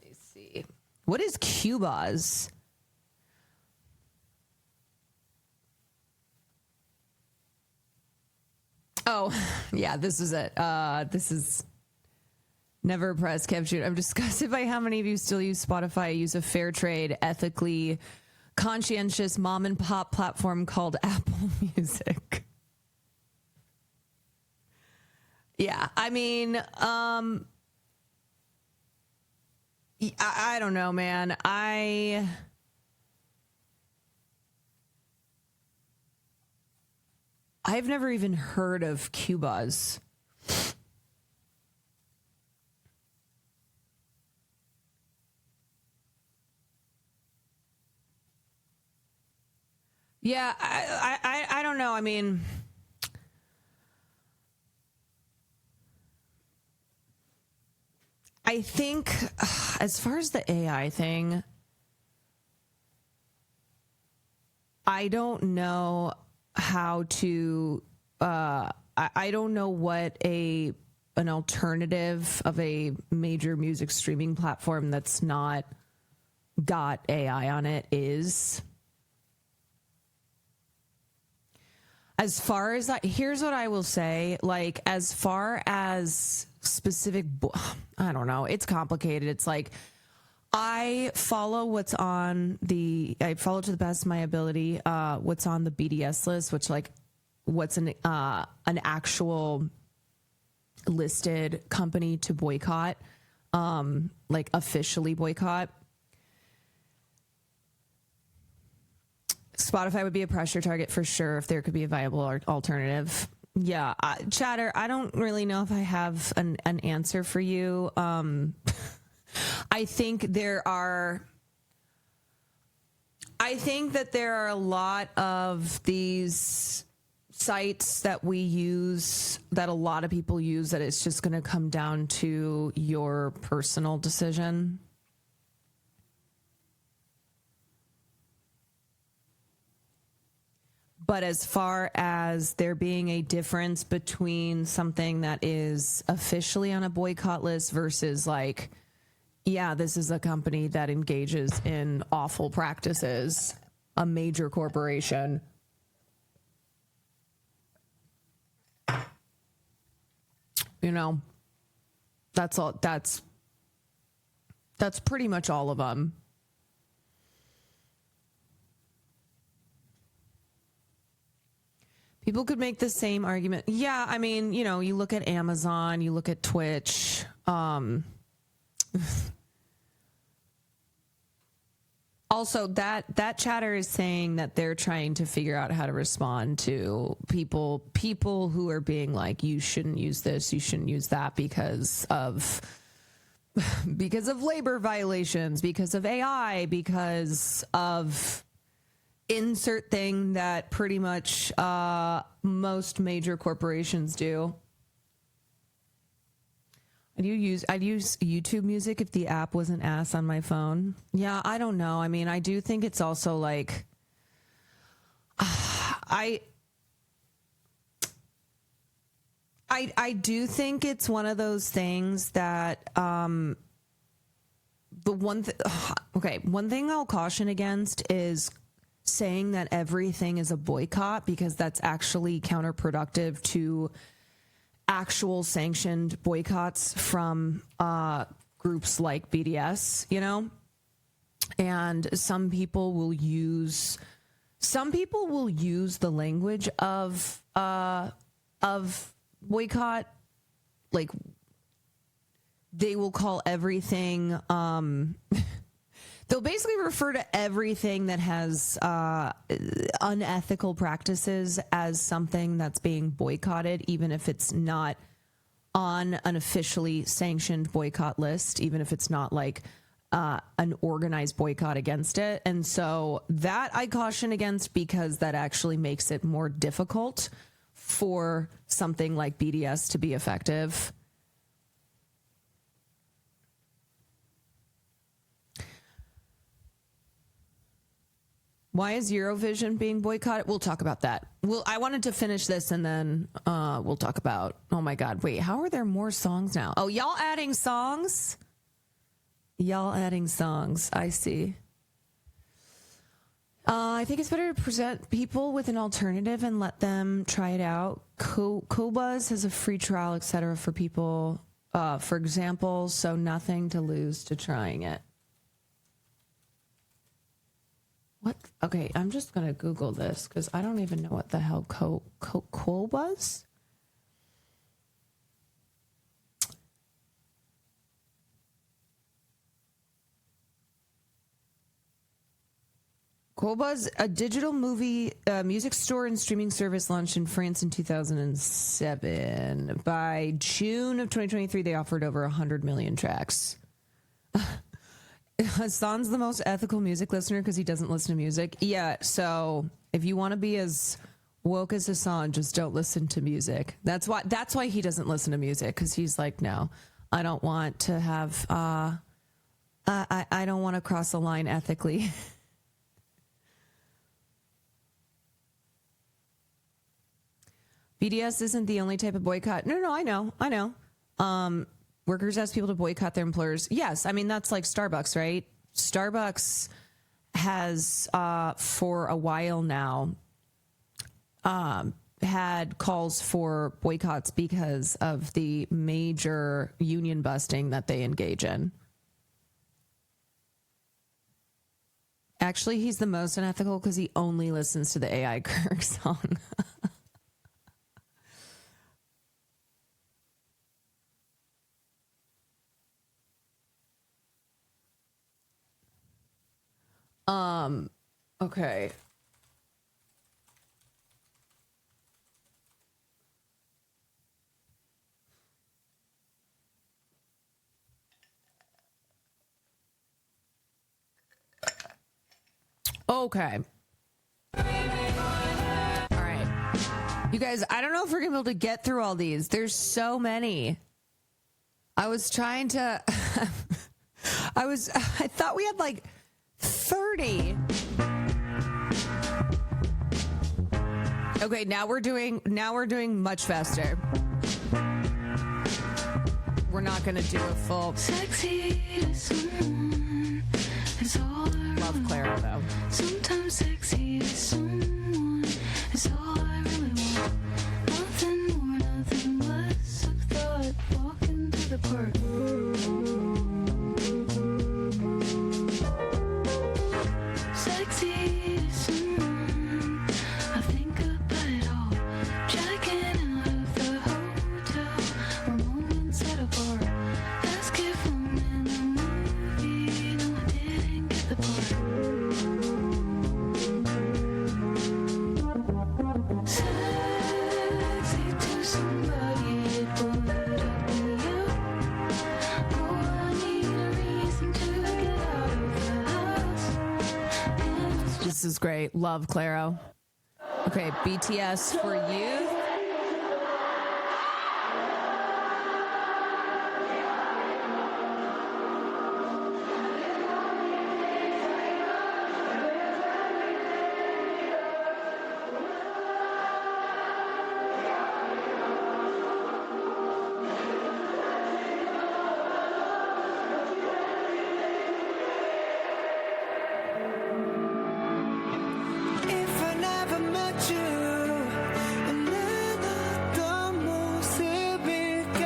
me see. What is Qbuzz? Oh, yeah, this is it. This is never press capture. I'm disgusted by how many of you still use Spotify. Use a fair trade, ethically conscientious mom and pop platform called Apple Music. Yeah, I mean, I don't know, man. I've never even heard of Qbuzz. Yeah, I don't know. I mean, I think as far as the AI thing, I don't know how to I don't know what an alternative of a major music streaming platform that's not got AI on it is. As far as that, here's what I will say, like, as far as specific, I don't know, it's complicated. It's like, I follow I follow to the best of my ability, what's on the BDS list, which, like, what's an actual listed company to boycott, like officially boycott. Spotify would be a pressure target for sure if there could be a viable alternative. Yeah, Chatter, I don't really know if I have an answer for you. I think that there are a lot of these sites that we use, that a lot of people use, that it's just going to come down to your personal decision. But as far as there being a difference between something that is officially on a boycott list versus, like, yeah, this is a company that engages in awful practices, a major corporation. You know, that's all. That's pretty much all of them. People could make the same argument. Yeah, I mean, you know, you look at Amazon, you look at Twitch. Also, that chatter is saying that they're trying to figure out how to respond to people who are being like, you shouldn't use this, you shouldn't use that because of labor violations, because of AI, because of insert thing that pretty much most major corporations do. I'd use YouTube Music if the app wasn't ass on my phone. Yeah, I don't know. I mean, I do think it's also like I do think it's one of those things that one thing I'll caution against is saying that everything is a boycott, because that's actually counterproductive to actual sanctioned boycotts from groups like BDS, you know? And some people will use the language of boycott, like they will call everything they'll basically refer to everything that has unethical practices as something that's being boycotted, even if it's not on an officially sanctioned boycott list, even if it's not like an organized boycott against it. And so that I caution against, because that actually makes it more difficult for something like BDS to be effective. Why is Eurovision being boycotted? We'll talk about that. I wanted to finish this and then we'll talk about, oh my God, wait, how are there more songs now? Oh, y'all adding songs? Y'all adding songs. I see. I think it's better to present people with an alternative and let them try it out. Qobuz has a free trial, etc. for people, for example, so nothing to lose to trying it. What? Okay, I'm just going to Google this because I don't even know what the hell Qobuz? Qobuz, a digital music store and streaming service launched in France in 2007. By June of 2023, they offered over 100 million tracks. Hassan's the most ethical music listener because he doesn't listen to music. Yeah, so if you want to be as woke as Hassan, just don't listen to music. That's why he doesn't listen to music, because he's like, no, I don't want to have, I don't want to cross a line ethically. BDS isn't the only type of boycott. No, I know. Workers ask people to boycott their employers. Yes, I mean, that's like Starbucks, right? Starbucks has, for a while now, had calls for boycotts because of the major union busting that they engage in. Actually, he's the most unethical because he only listens to the AI Kirk song. Okay. Okay. All right. You guys, I don't know if we're going to be able to get through all these. There's so many. I was trying to I thought we had like 30. Okay, now we're doing much faster. We're not gonna do a full. Sexy to someone is all I love Clara though. Sometimes sexy to someone is all I really want. Nothing more, nothing less of thought. Walking through the park. Sexy to someone, I think about it all. Checking out of the hotel, or moments at a bar. Ask if I'm in a movie, no I didn't get the part. Sexy to somebody, it would up me up. Oh, I need a reason to get out of the house. This is great. Love Claro. Okay, BTS for you. If I never met you, 어떤 모습일까?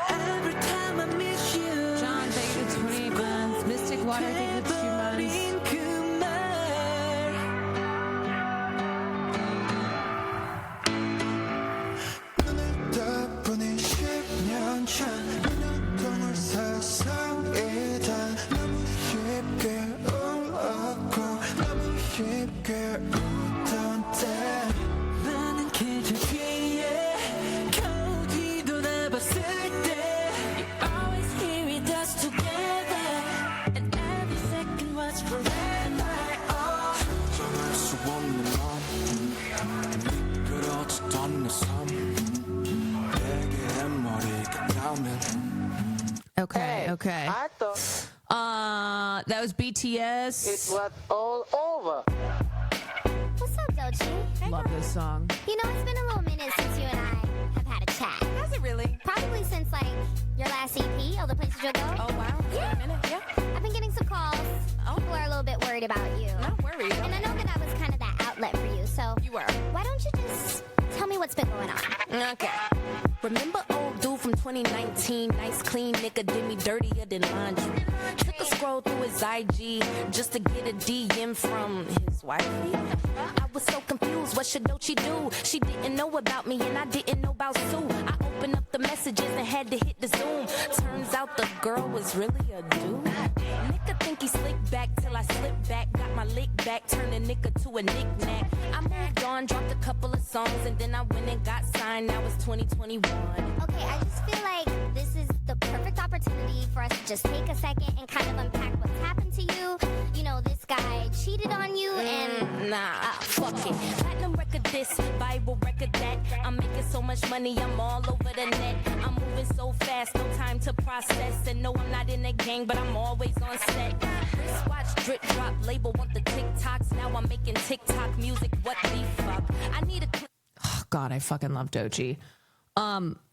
Every time I miss you, John, thank you for 28 months. Mystic Water, thank you for 2 months. 그 말. 눈을 떠보니 10년 전 눈을 세상이다. 너무 쉽게 울었고 너무 쉽게 웃던 때 나는 기적 위에 겨우 뒤돌아봤을 때 You always hear it us together And every second was forever 전할 수 없는 맘 미끄러지던 내 삶 베개에 머리가 닿으면 Okay. Okay. I thought that was BTS. it was all over. What's up, Doechii? Love this song. You know, it's been a little minute since you and I have had a chat. Has it really? Probably since, like, your last EP, All the Places You'll Go. Oh, wow. It's been a minute. Yeah. I've been getting some calls. Oh. People are a little bit worried about you. Not worried. And I know that I was kind of that outlet for you, so You were. why don't you just tell me what's been going on? Okay. Remember old dude from 2019? Nice, clean nigga did me dirtier than laundry. Took a scroll through his IG just to get a DM from his wifey. I was so confused. What should Doechii do? She didn't know about me and I didn't know about Sue. I opened up the messages and had to hit the Zoom. Turns out the girl was really a dude. Nigga think he slick back till I slip back. Got my lick back, turned a nigga to a knick-knack. I moved on, dropped a couple of songs, and then I went and got signed. Now it's 2021. Okay, I just feel like this is the perfect opportunity for us to just take a second and kind of unpack what's happened to you. You know, this guy cheated on you and... Fuck it. Platinum record this, Bible record that. I'm making so much money, I'm all over the net. I'm moving so fast, no time to process. And no, I'm not in a gang, but I'm always on set. Wristwatch, drip drop, label want the TikToks. Now I'm making TikTok music, what the fuck? I need a... Oh, God, I fucking love Doechii.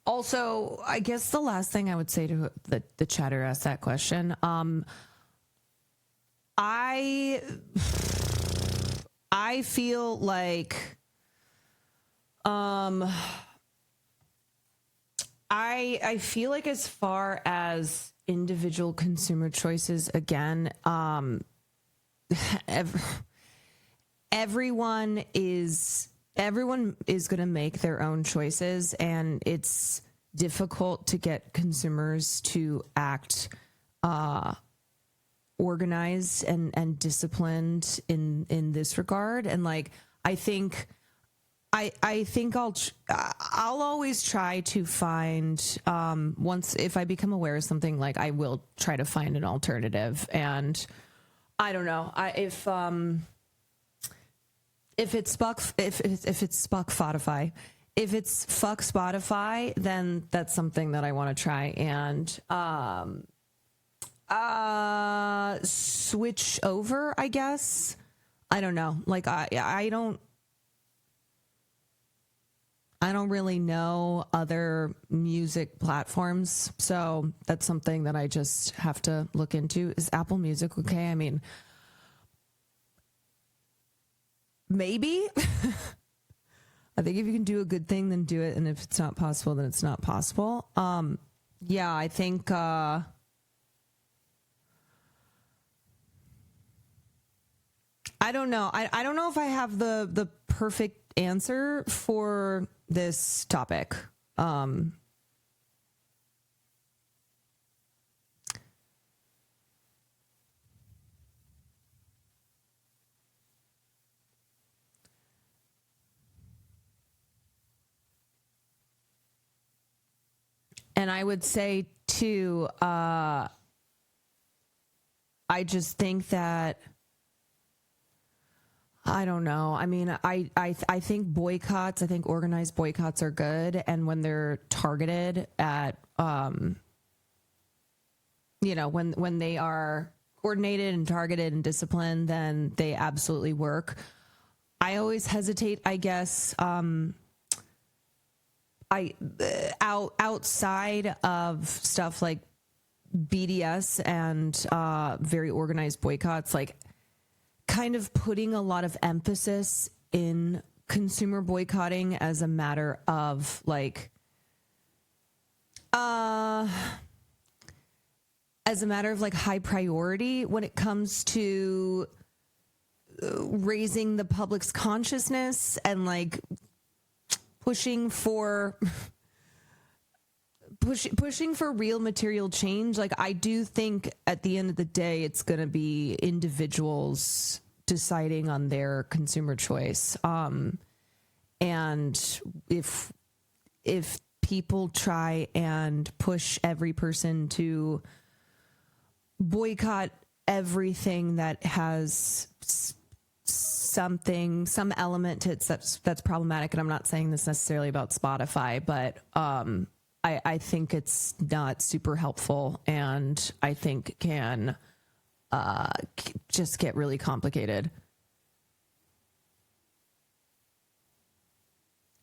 Also, I guess the last thing I would say to the chatter asked that question. I feel like I feel like as far as individual consumer choices, again, everyone is going to make their own choices, and it's difficult to get consumers to act organized and disciplined in this regard. And like, I think I'll always try to find, once, if I become aware of something, like I will try to find an alternative. And I don't know, if it's fuck Spotify, then that's something that I want to try and switch over, I guess. I don't know. Like I don't really know other music platforms, so that's something that I just have to look into. Is Apple Music okay? I mean, maybe. I think if you can do a good thing, then do it, and if it's not possible, then it's not possible. Yeah, I think I don't know. I don't know if I have the perfect answer for this topic. And I would say too, I just think that, I don't know. I mean, I think boycotts, I think organized boycotts are good. And when they're targeted at, you know, when they are coordinated and targeted and disciplined, then they absolutely work. I always hesitate, I guess, outside of stuff like BDS and very organized boycotts, like kind of putting a lot of emphasis in consumer boycotting as a matter of like high priority when it comes to raising the public's consciousness and like pushing for real material change. Like, I do think at the end of the day, it's going to be individuals deciding on their consumer choice. And if people try and push every person to boycott everything that has some element to it that's problematic, and I'm not saying this necessarily about Spotify, but I think it's not super helpful, and I think can just get really complicated.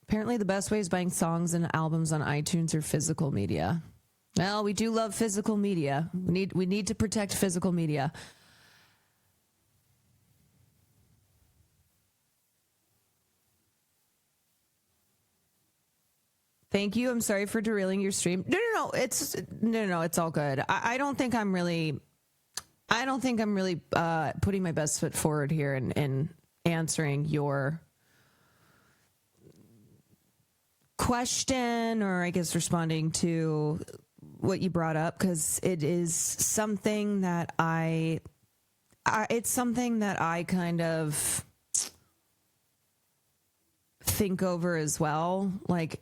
Apparently the best way is buying songs and albums on iTunes or physical media. Well, we do love physical media. We need to protect physical media. Thank you. I'm sorry for derailing your stream. No. It's all good. I don't think I'm really putting my best foot forward here and answering your question, or I guess responding to what you brought up, because it is something that it's something that I kind of think over as well. Like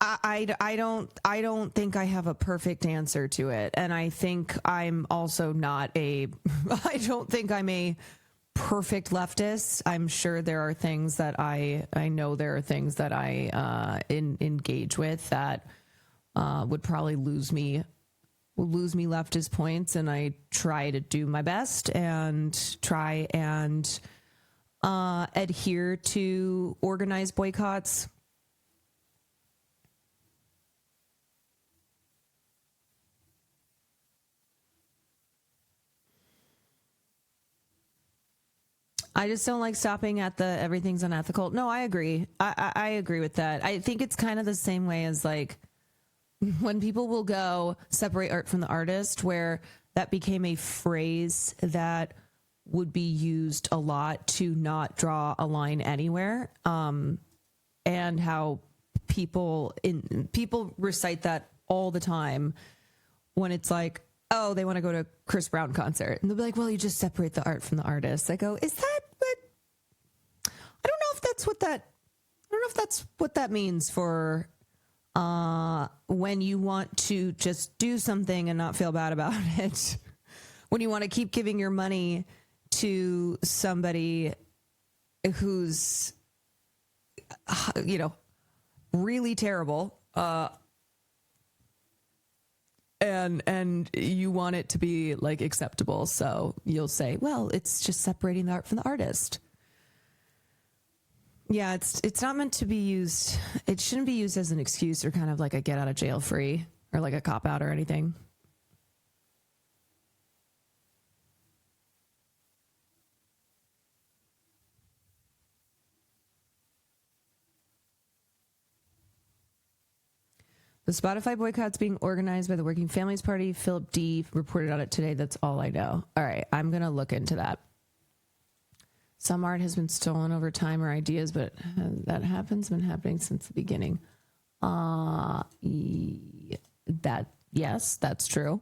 I don't think I have a perfect answer to it, and I think I'm also not I don't think I'm a perfect leftist. I'm sure there are things that I know there are things that I engage with that would probably lose me leftist points, and I try to do my best and try and adhere to organized boycotts. I just don't like stopping at the everything's unethical. No, I agree. I agree with that. I think it's kind of the same way as like when people will go separate art from the artist, where that became a phrase that would be used a lot to not draw a line anywhere. And how people recite that all the time when it's like, oh, they want to go to a Chris Brown concert. And they'll be like, well, you just separate the art from the artist. I go, is that what? I don't know if that's what that means for when you want to just do something and not feel bad about it. When you want to keep giving your money to somebody who's, really terrible, and you want it to be like acceptable, so you'll say, well, it's just separating the art from the artist. Yeah, it's not meant to be used. It shouldn't be used as an excuse or kind of like a get out of jail free or like a cop out or anything. The Spotify boycott's being organized by the Working Families Party. Philip D. reported on it today. That's all I know. All right, I'm going to look into that. Some art has been stolen over time or ideas, but that happens, been happening since the beginning. Yes, that's true.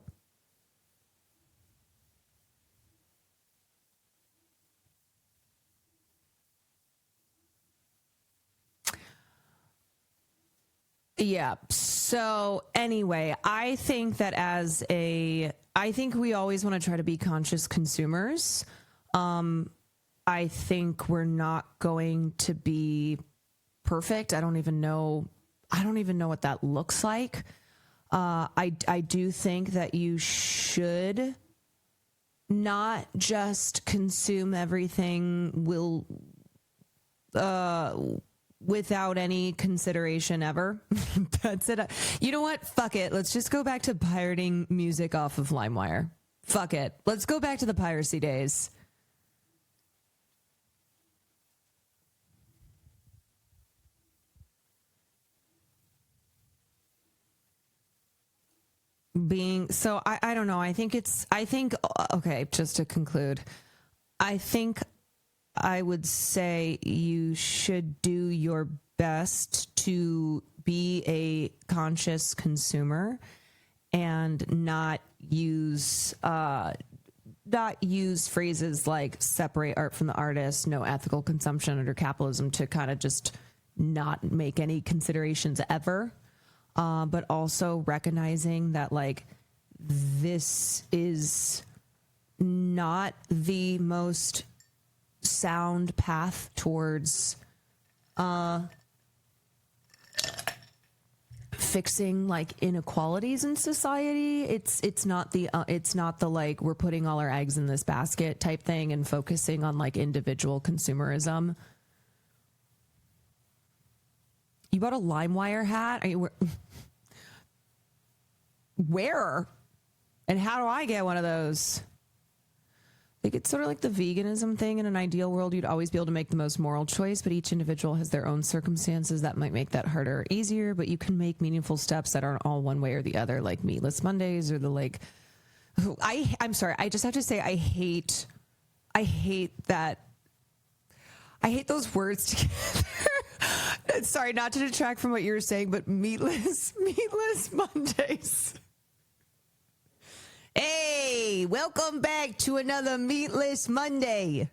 Yeah. So anyway, I think that I think we always want to try to be conscious consumers. I think we're not going to be perfect. I don't even know what that looks like. I do think that you should not just consume everything without any consideration ever. That's it. You know what? Fuck it. Let's just go back to pirating music off of LimeWire. Fuck it. Let's go back to the piracy days. I don't know. Okay, just to conclude, I think I would say you should do your best to be a conscious consumer and not use phrases like separate art from the artist, no ethical consumption under capitalism to kind of just not make any considerations ever. But also recognizing that like this is not the most sound path towards fixing like inequalities in society. It's not the like we're putting all our eggs in this basket type thing and focusing on like individual consumerism. You bought a LimeWire hat? Are you where? And how do I get one of those? I think it's sort of like the veganism thing. In an ideal world, you'd always be able to make the most moral choice, but each individual has their own circumstances that might make that harder or easier, but you can make meaningful steps that aren't all one way or the other, like Meatless Mondays or the like. I'm sorry. I just have to say I hate those words together. Sorry, not to detract from what you were saying, but meatless Mondays. Hey, welcome back to another Meatless Monday.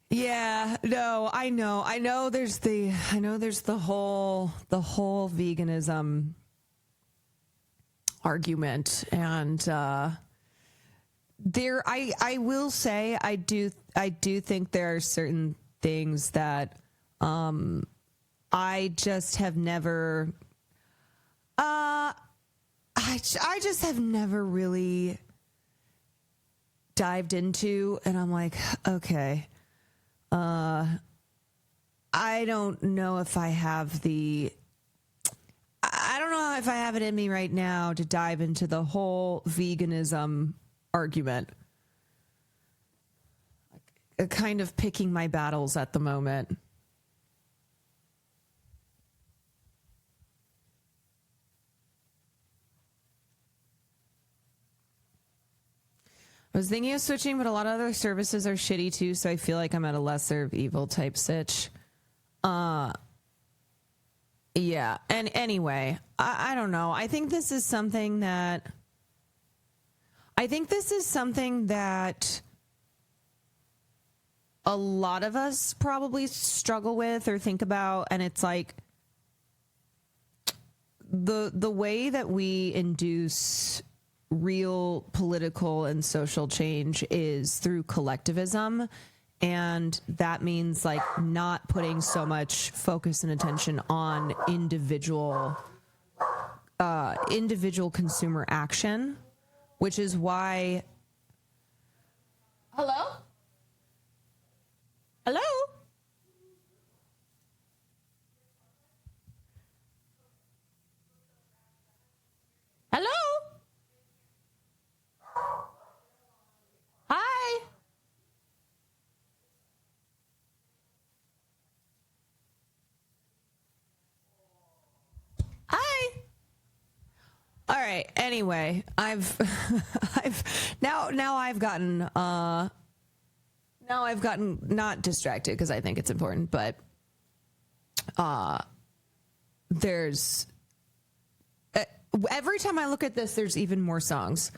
Yeah, no, I know there's the whole veganism argument, and I will say I do think there are certain things that I just have never I just have never really dived into, and I'm like, okay, I don't know if I have it in me right now to dive into the whole veganism argument. Kind of picking my battles at the moment. I was thinking of switching, but a lot of other services are shitty too, so I feel like I'm at a lesser of evil type sitch. Yeah, and anyway, I don't know. I think this is something that a lot of us probably struggle with or think about, and it's like the way that we induce real political and social change is through collectivism, and that means like not putting so much focus and attention on individual consumer action, which is why hello hi. All right. Anyway, I've gotten not distracted because I think it's important, but there's every time I look at this, there's even more songs.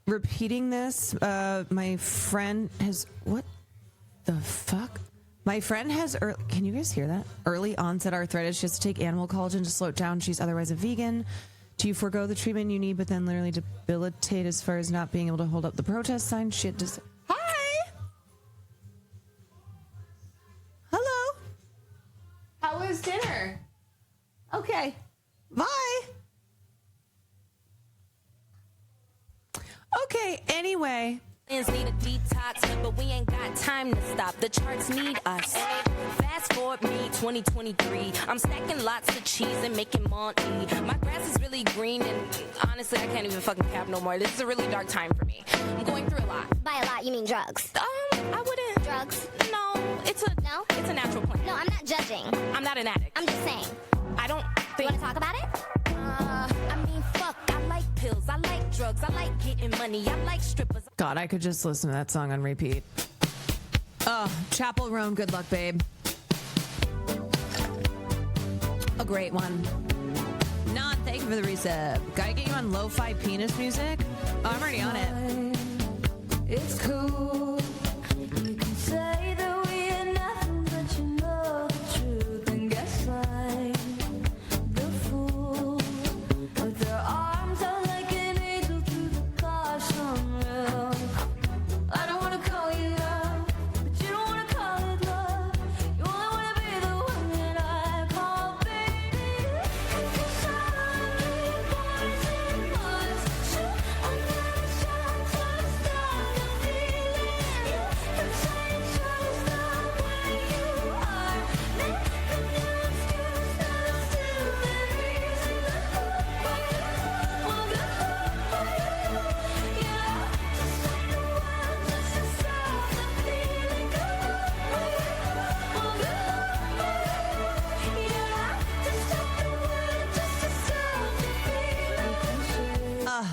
Repeating this, my friend has what the fuck? My friend has, can you guys hear that? Early onset arthritis. She has to take animal collagen to slow it down. She's otherwise a vegan. Do you forego the treatment you need, but then literally debilitate as far as not being able to hold up the protest sign? Shit, just... Hi! Hello? How was dinner? Okay. Bye! Okay, anyway... Need a detox, but we ain't got time to stop. The charts need us. Fast forward me, 2023. I'm stacking lots of cheese and making Monty. My grass is really green, and honestly, I can't even fucking cap no more. This is a really dark time for me. I'm going through a lot. By a lot, you mean drugs? I wouldn't. Drugs? No, it's a natural plant. No, I'm not judging. I'm not an addict. I'm just saying. I don't think. You want to talk about it? I mean, fuck. I like pills. I like drugs. I like getting money. I like strippers. God, I could just listen to that song on repeat. Oh, Chapel Roan, good luck, babe. A great one. Non, thank you for the resub. Gotta get you on lo-fi penis music? Oh, I'm already on it. It's cool. You can say that we are nothing, but you know the truth. And guess I'm the fool. With their arms out like an eagle through the caution rail. I don't wanna call you love, but you don't wanna call it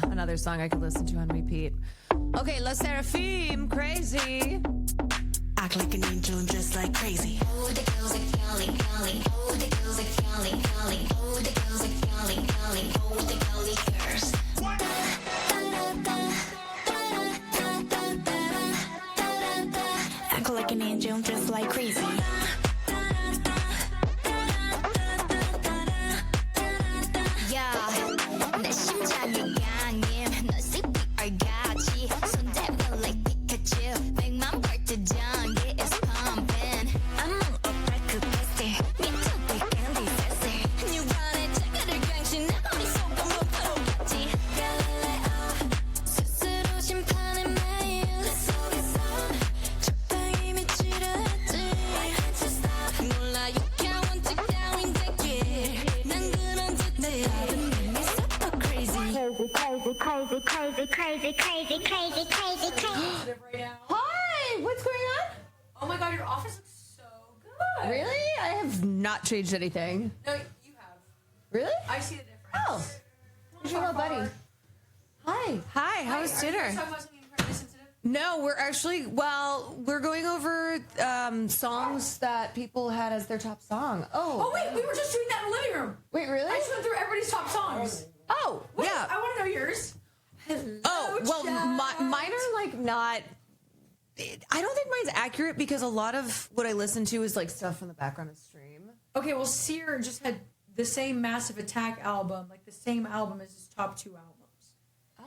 Another song I could listen to on repeat. Okay, La Seraphim, Crazy. Act like an angel and dress like crazy. Oh, the girls are calling, calling. Oh, the girls are calling, calling. Oh, the girls are calling, calling. Oh, the girly girls. Act like an angel and dress like crazy. Yeah, 내 심장이 강해. 너 CPR 같이 손대면 like Pikachu. 100만 발트 전개 is pumping. I'm on a break bestie. 미쳤대 candy sassy. 뉴런의 자가를 강신해. 머릿속은 못하겠지. 갈릴레오 스스로 심판의 매일 내 속에서 적당히 미치려 했지. Why can't you stop? 몰라 you can't want to down in the gear. 난 그런 짓들 Crazy, crazy, crazy, crazy, crazy, crazy, crazy. Hi, what's going on? Oh my god, your office looks so good. Really? I have not changed anything. No, you have. Really? I see the difference. Oh. Where's your little buddy? Hi. Hi, how was dinner? Are you talking about something incredibly sensitive? No, we're actually, we're going over songs that people had as their top song. Oh wait, we were just doing that in the living room. Wait, really? I just went through everybody's top songs. Oh, Wait, yeah. I want to know yours. Oh, well, mine are like not. I don't think mine's accurate because a lot of what I listen to is like stuff from the background of stream. Okay, well, Sear just had the same Massive Attack album, like the same album as his top 2 albums.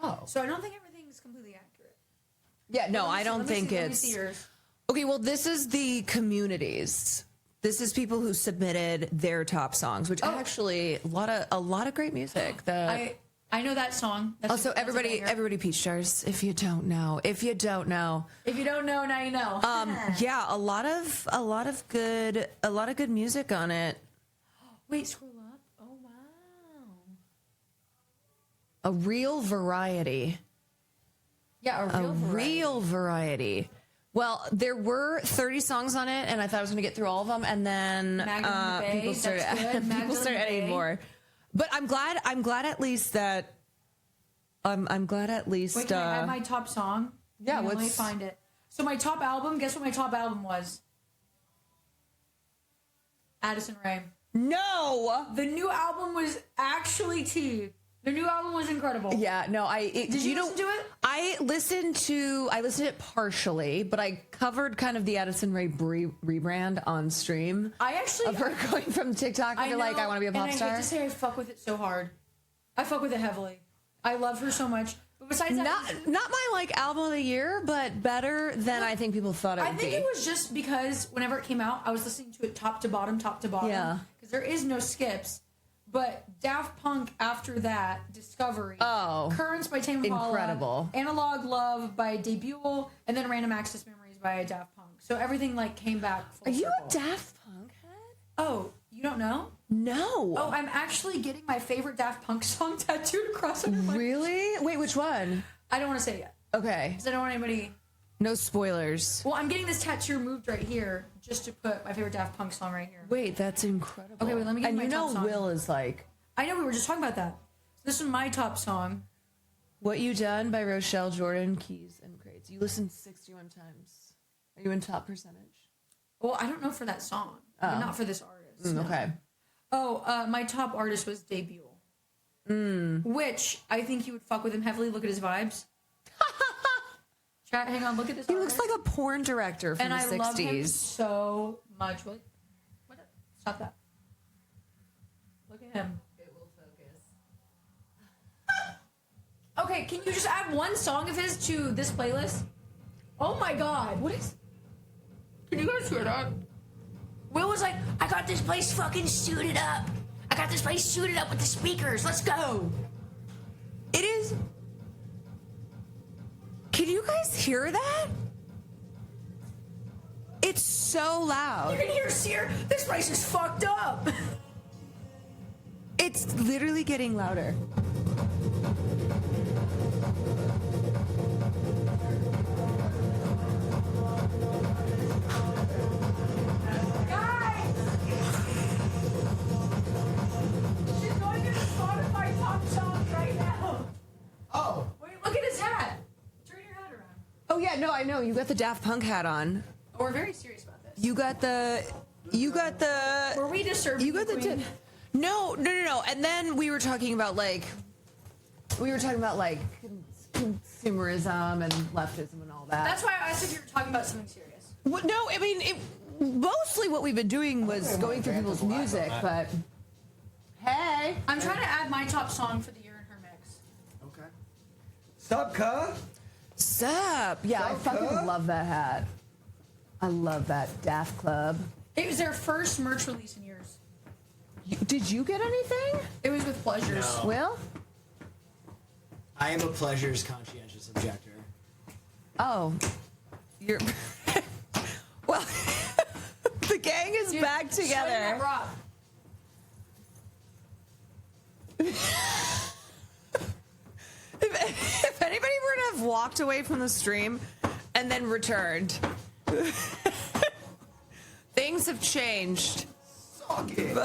Oh. So I don't think everything's completely accurate. Yeah, no, I don't think Let me it's. see yours. Okay, well, this is the communities. This is people who submitted their top songs, which actually a lot of great music. I know that song. Also, everybody peach jars. If you don't know, If you don't know, now you know. yeah, a lot of good music on it. Wait, scroll up. Oh wow. A real variety. Yeah, a real variety. Well, there were 30 songs on it, and I thought I was going to get through all of them, and then people started adding more. But I'm glad at least that. I'm glad at least. Wait, can I have my top song? Yeah, let me find it. So my top album. Guess what my top album was? Addison Rae. No, the new album was actually T. The new album was incredible. Yeah, no, Did you listen to it? I listened to it partially, but I covered kind of the Addison Rae rebrand on stream. I actually of her going from TikTok to like I want to be a pop star. I hate to say I fuck with it so hard. I fuck with it heavily. I love her so much. But besides that, not my like album of the year, but better than I think people thought it would be. I think it was just because whenever it came out, I was listening to it top to bottom. Yeah. Because there is no skips. But Daft Punk after that, Discovery. Oh. Currents by Tame Impala. Incredible. Analog Love by Debut. And then Random Access Memories by Daft Punk. So everything like came back full Are you circle. a Daft Punk head? Oh, you don't know? No. Oh, I'm actually getting my favorite Daft Punk song tattooed across under my... Really? Wait, which one? I don't want to say it yet. Okay. Because I don't want anybody... No spoilers. Well, I'm getting this tattoo moved right here just to put my favorite Daft Punk song right here. Wait, that's incredible. Okay, wait, let me get and my you top know song. Will is like... I know, we were just talking about that. So this is my top song. What You Done by Rochelle Jordan, Keys and Crates. You listened 61 times. Are you in top percentage? Well, I don't know for that song. But not for this artist. No. Okay. Oh, my top artist was Debut. Which I think you would fuck with him heavily. Look at his vibes. Chat, hang on, look at this. He looks like a porn director from and the 60s. I love him so much. What? Stop that. Look at him. It will focus. Okay, can you just add one song of his to this playlist? Oh my god. What is... Can you guys hear that? Will was like, I got this place fucking suited up. I got this place suited up with the speakers. Let's go. It is... Can you guys hear that? It's so loud. You can hear Sear. This place is fucked up. It's literally getting louder. Guys! She's going to Spotify top songs right now. no, I know. You got the Daft Punk hat on. We're very serious about this. You got the. Were we disturbing? You got the. Queen? No. And then we were talking about like consumerism and leftism and all that. That's why I asked if you were talking about something serious. Well, no, I mean, mostly what we've been doing was going through people's music, but hey, I'm trying to add my top song for the year in her mix. Okay. Sup, cuh? Sup? Yeah, I fucking love that hat. I love that Daft Club. It was their first merch release in years. Did you get anything? It was with Pleasures. No. Will? I am a Pleasures conscientious objector. Oh, you're. Well, the gang is back together. If anybody were to have walked away from the stream and then returned, things have changed. Suck it.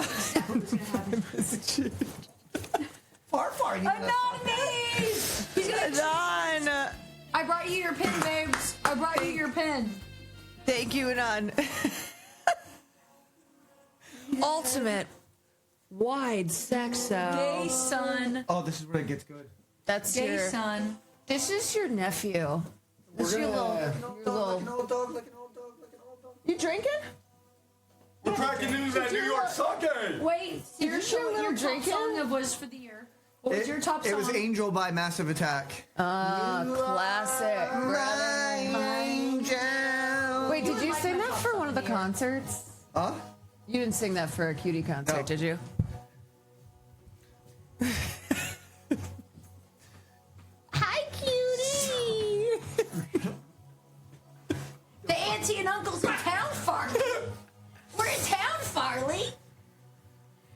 Far. Anonymous! He's gonna Anon. I brought you your pin, babes. I brought you your pin. Thank you, Anon. Ultimate wide sexo. Gay son. Oh, this is where it gets good. That's Gay your son. This is your nephew. This is your little. Like an old dog. You drinking? We're cracking news at New York Sake. Wait, seriously, you what your top drinking? song was for the year? What was your top song? It was Angel by Massive Attack. Classic. Wait, did you sing that for one of the concerts? Huh? You didn't sing that for a cutie concert, No. did you? Hi, cutie. The auntie and uncle's in town, Farley. We're in town, Farley.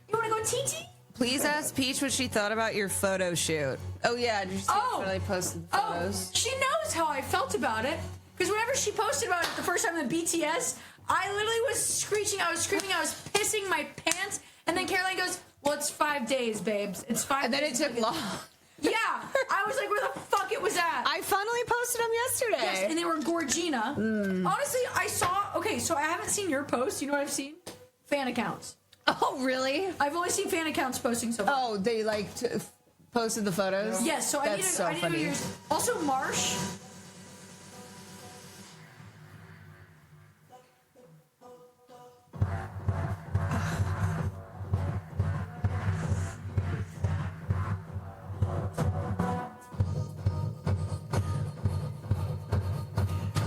You want to go TT? Please ask Peach what she thought about your photo shoot. Oh yeah, did you see Farley posted the photos? She knows how I felt about it. Because whenever she posted about it the first time in the BTS, I literally was screeching, I was screaming, I was pissing my pants. And then Caroline goes, well, it's 5 days, babes. It's 5 days. And then it took long. Yeah. I was like, where the fuck it was at? I finally posted them yesterday. Yes, and they were Gorgina. Honestly, I saw, okay, so I haven't seen your posts. You know what I've seen? Fan accounts. Oh, really? I've only seen fan accounts posting so far. Oh, they posted the photos? Yes, so I need to know yours. Also, Marsh.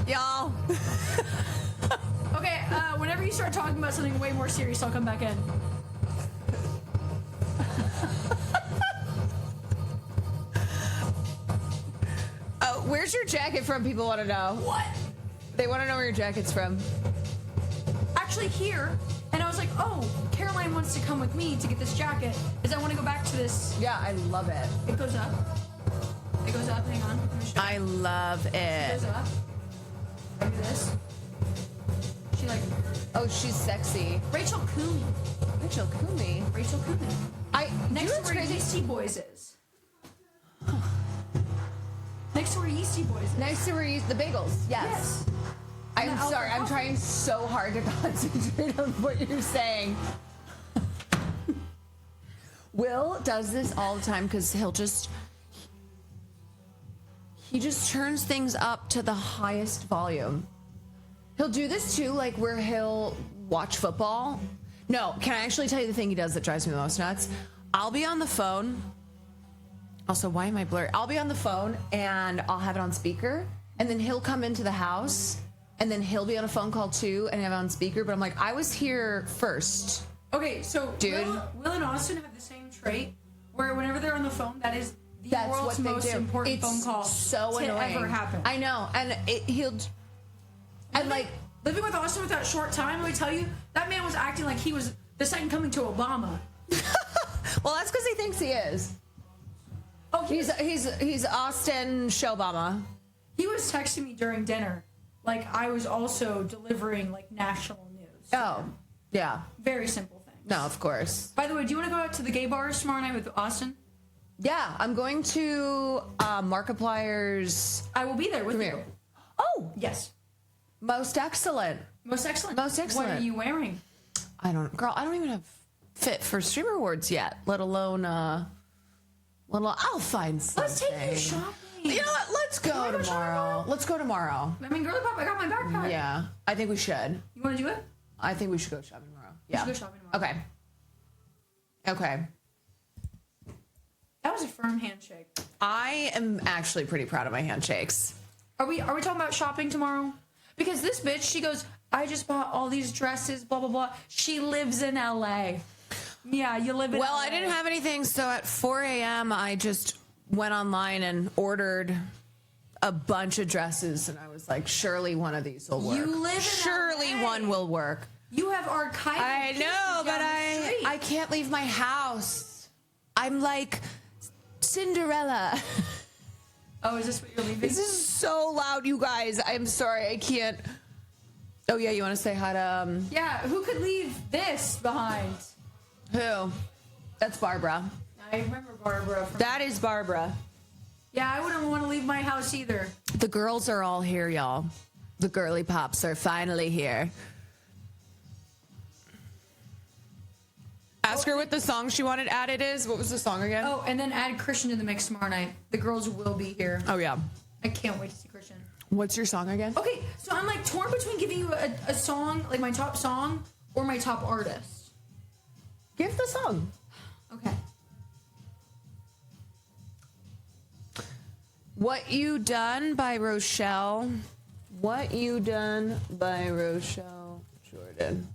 Y'all. Okay, whenever you start talking about something way more serious, I'll come back in. Oh, where's your jacket from? People want to know. What? They want to know where your jacket's from. Actually, here. And I was like, oh, Caroline wants to come with me to get this jacket. Because I want to go back to this. Yeah, I love it. It goes up. It goes up. Hang on. I love It it. goes up. Like this. She like. Oh, she's sexy. Rachel Cooney. Rachel Cooney. Rachel Cooney. Next to where crazy. Yeasty Boys is. Next to where Yeasty Boys is. Next to where you the bagels. Yes. I'm And the sorry. I'm Alpha trying so hard to concentrate on what you're saying. Will does this all the time because he just turns things up to the highest volume. He'll do this too, like where he'll watch football. No, can I actually tell you the thing he does that drives me the most nuts? I'll be on the phone. Also, why am I blurry? I'll be on the phone and I'll have it on speaker, and then he'll come into the house, and then he'll be on a phone call too and have it on speaker. But I'm like, I was here first. Okay, so Dude. Will and Austin have the same trait where whenever they're on the phone, that is the That's world's what they most do. important It's phone call so to annoying. ever happen. I know, and he'll. And like living with Austin with that short time, let me tell you, that man was acting like he was the second coming to Obama. Well, that's because he thinks he is. Oh, He's Austin Showbama. He was texting me during dinner, like I was also delivering like national news. Oh, yeah. Very simple thing. No, of course. By the way, do you want to go out to the gay bars tomorrow night with Austin? Yeah, I'm going to Markiplier's. I will be there with Come you. here. Oh, Yes. most excellent. Most excellent. Most excellent. What are you wearing? I don't even have fit for Streamer Awards yet, let alone, I'll find something. Let's take you shopping. You know what? Let's go wanna go tomorrow. Let's go tomorrow. I mean, girly pop, I got my backpack. Yeah, I think we should. You want to do it? I think we should go shopping tomorrow. Yeah. We should go shopping tomorrow. Okay. That was a firm handshake. I am actually pretty proud of my handshakes. Are we talking about shopping tomorrow? Because this bitch, she goes, I just bought all these dresses, blah, blah, blah. She lives in LA. Yeah, you live in LA. Well, I didn't have anything, so at 4 a.m. I just went online and ordered a bunch of dresses, and I was like, surely one of these will work. You live in surely LA. one will work. You have archival I pieces know, but down the street. I can't leave my house. I'm like Cinderella. Oh, is this what you're leaving? This is so loud, you guys. I'm sorry, I can't. Oh yeah, you want to say hi to? Yeah, who could leave this behind? Who? That's Barbara. I remember Barbara. That is Barbara. Yeah, I wouldn't want to leave my house either. The girls are all here, y'all. The girly pops are finally here. Ask her what the song she wanted added is. What was the song again? Oh, and then add Christian to the mix tomorrow night. The girls will be here. Oh, yeah. I can't wait to see Christian. What's your song again? Okay, so I'm like torn between giving you a song, like my top song, or my top artist. Give the song. Okay. What You Done by Rochelle. What You Done by Rochelle Jordan.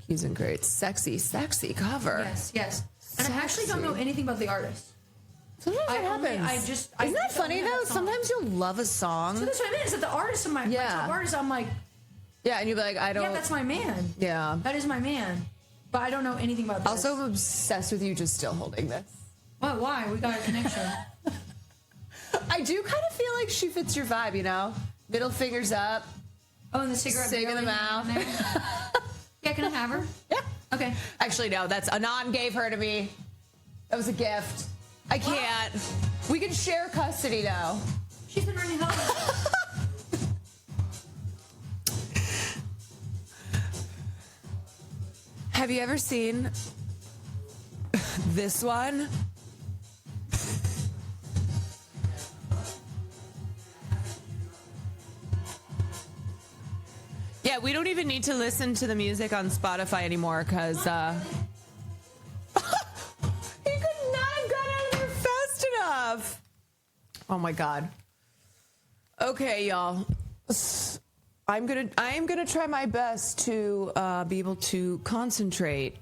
Keys and Crates. Sexy, sexy cover. Yes, yes. And I actually don't know anything about the artist. Sometimes it happens. Isn't that funny though? Sometimes you'll love a song. So that's what I mean. Is that the artist of my top artist? I'm like, yeah, and you'll be like, I don't. yeah, that's my man. Yeah. That is my man. But I don't know anything about this. Also, I'm obsessed with you just still holding this. What? Why? We got a connection. I do kind of feel like she fits your vibe, you know? Middle fingers up. Oh, and the cigarette Cig in the mouth. Yeah, can I have her? Yeah. Okay. Actually, no, that's Anon gave her to me. That was a gift. I can't. We can share custody though. She's been running home. Have you ever seen this one? Yeah, we don't even need to listen to the music on Spotify anymore because he could not have gotten out of there fast enough. Oh my god. Okay, y'all. I am gonna try my best to be able to concentrate,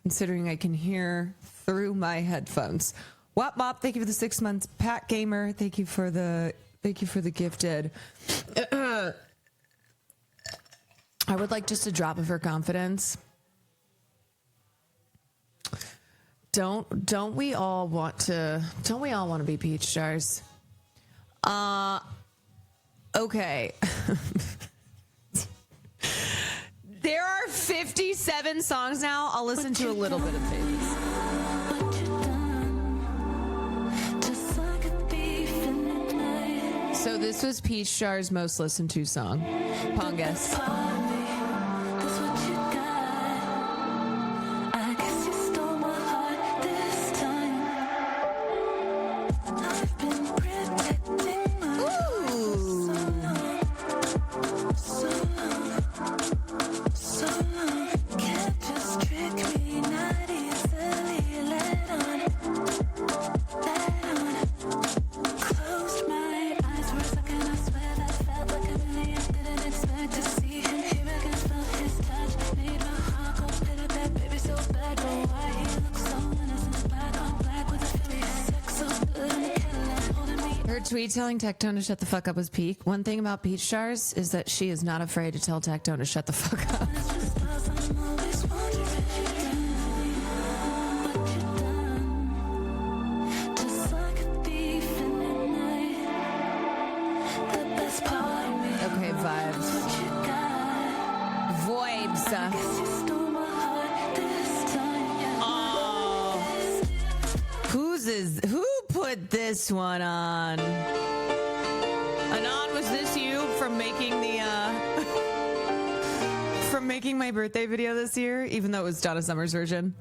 considering I can hear through my headphones. Wop Mop, thank you for the 6 months. Pat Gamer, thank you for the gifted. I would like just a drop of her confidence. Don't we all want to be Peach Stars? Okay. There are 57 songs now. I'll listen to a little bit of these. So this was Peach Star's most listened to song. Pongus. Tweet telling Tectone to shut the fuck up was peak. One thing about Peach Stars is that she is not afraid to tell Tectone to shut the fuck up. Okay, vibes. Voibs. Who put this one on? Anon, was this you? from making my birthday video this year, even though it was Donna Summer's version.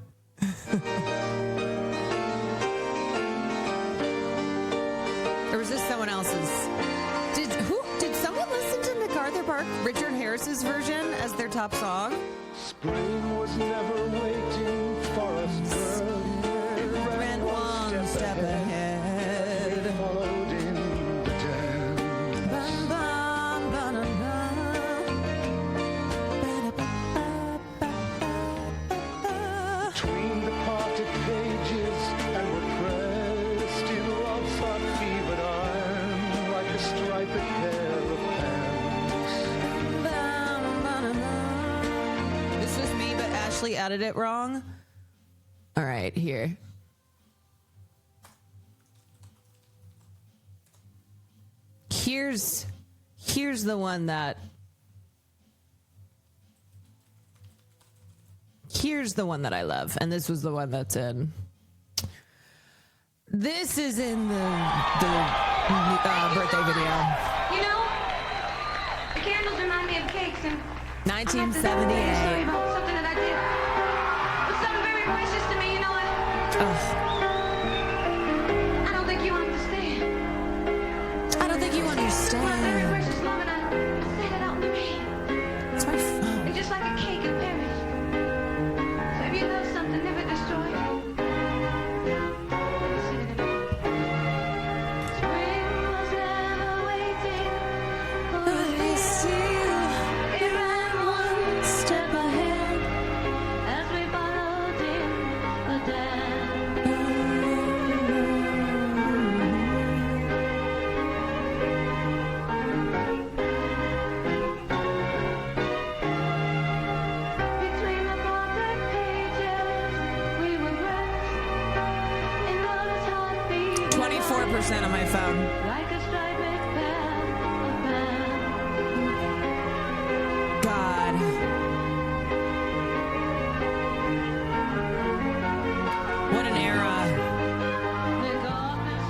Or was this someone else's? Did someone listen to MacArthur Park, Richard Harris's version as their top song? Spring was never waiting for us, girl. Ran one step ahead. Followed in the dance. Bum, bum, ba-da-da. Between the parted pages and were pressed in love's hot fevered iron like a striped pair of pants. This was me, but Ashley added it wrong. All right, here. Here's the one that. Here's the one that I love, and this was the one that's in. This is in the birthday video. You know, the candles remind me of cakes, and 1978. Sorry about something that I did. It was something very precious to me, you know. I don't think you understand. I don't think you My very understand. precious love, and I set it out in the rain. It's my phone. It's just like a cake in Paris. So if you love something, never destroy it. Spring was never waiting for us. It ran one step ahead as we followed in the Between the parted pages, we were pressed in love's heartbeat. 24% on my phone. Like a striped pair of pants. God. What an era. The darkness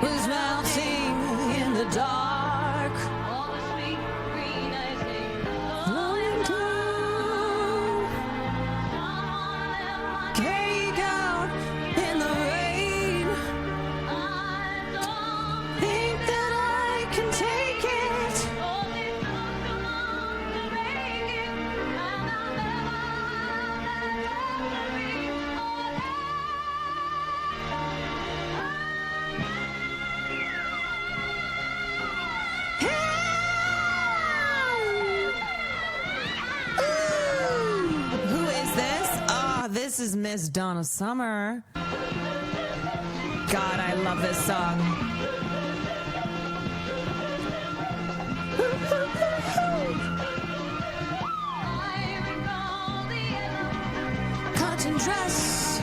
Was melting in the dark. all the sweet green icing. Flowing down. Cake out in the rain. Think that I can take it. Who is this? Oh, this is Miss Donna Summer. God, I love this song. Cotton dress.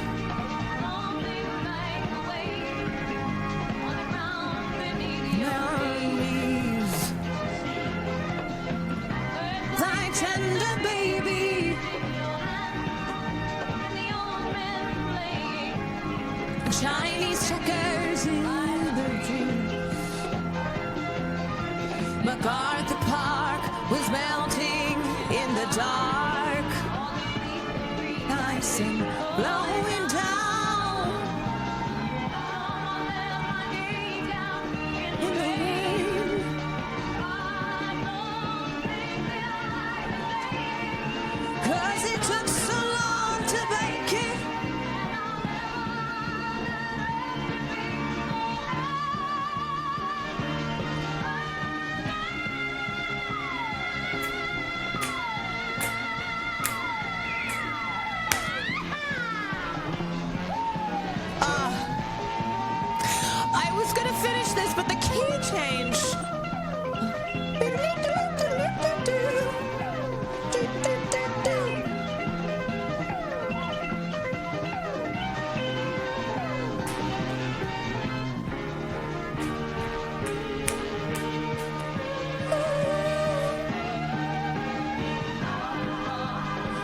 Memories. Thy tender baby. Chinese checkers in the dream. MacArthur Park was melting in the dark. Ice and blowing down in the rain. Cause it took so long to bake it. I was gonna finish this, but the key changed.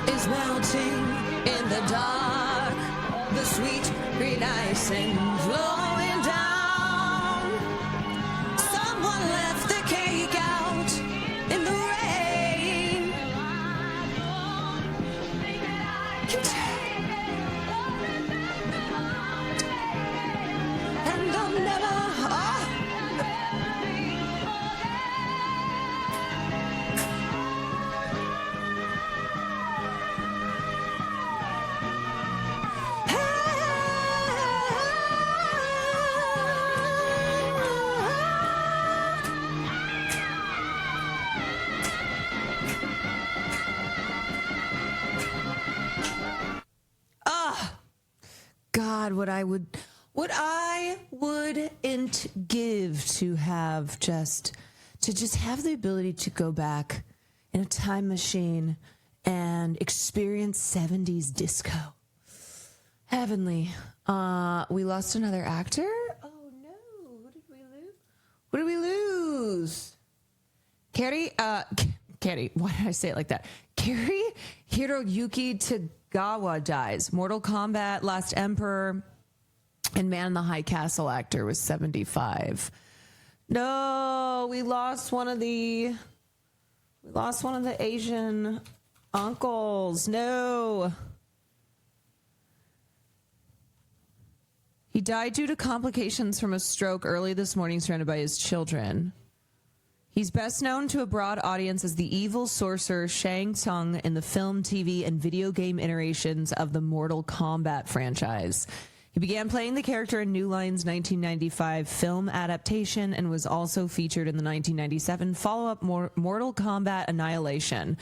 Is melting in the dark, the sweet green ice and flowing down. Someone left the cake out God, what I wouldn't give to just have the ability to go back in a time machine and experience 70s disco. Heavenly. We lost another actor? Oh no, who did we lose? What did we lose? Carrie, why did I say it like that? Carrie Hiroyuki Tagawa dies. Mortal Kombat, Last Emperor, and Man in the High Castle actor was 75. No, we lost one of the Asian uncles. No. He died due to complications from a stroke early this morning, surrounded by his children. He's best known to a broad audience as the evil sorcerer Shang Tsung in the film, TV, and video game iterations of the Mortal Kombat franchise. He began playing the character in New Line's 1995 film adaptation and was also featured in the 1997 follow-up Mortal Kombat Annihilation.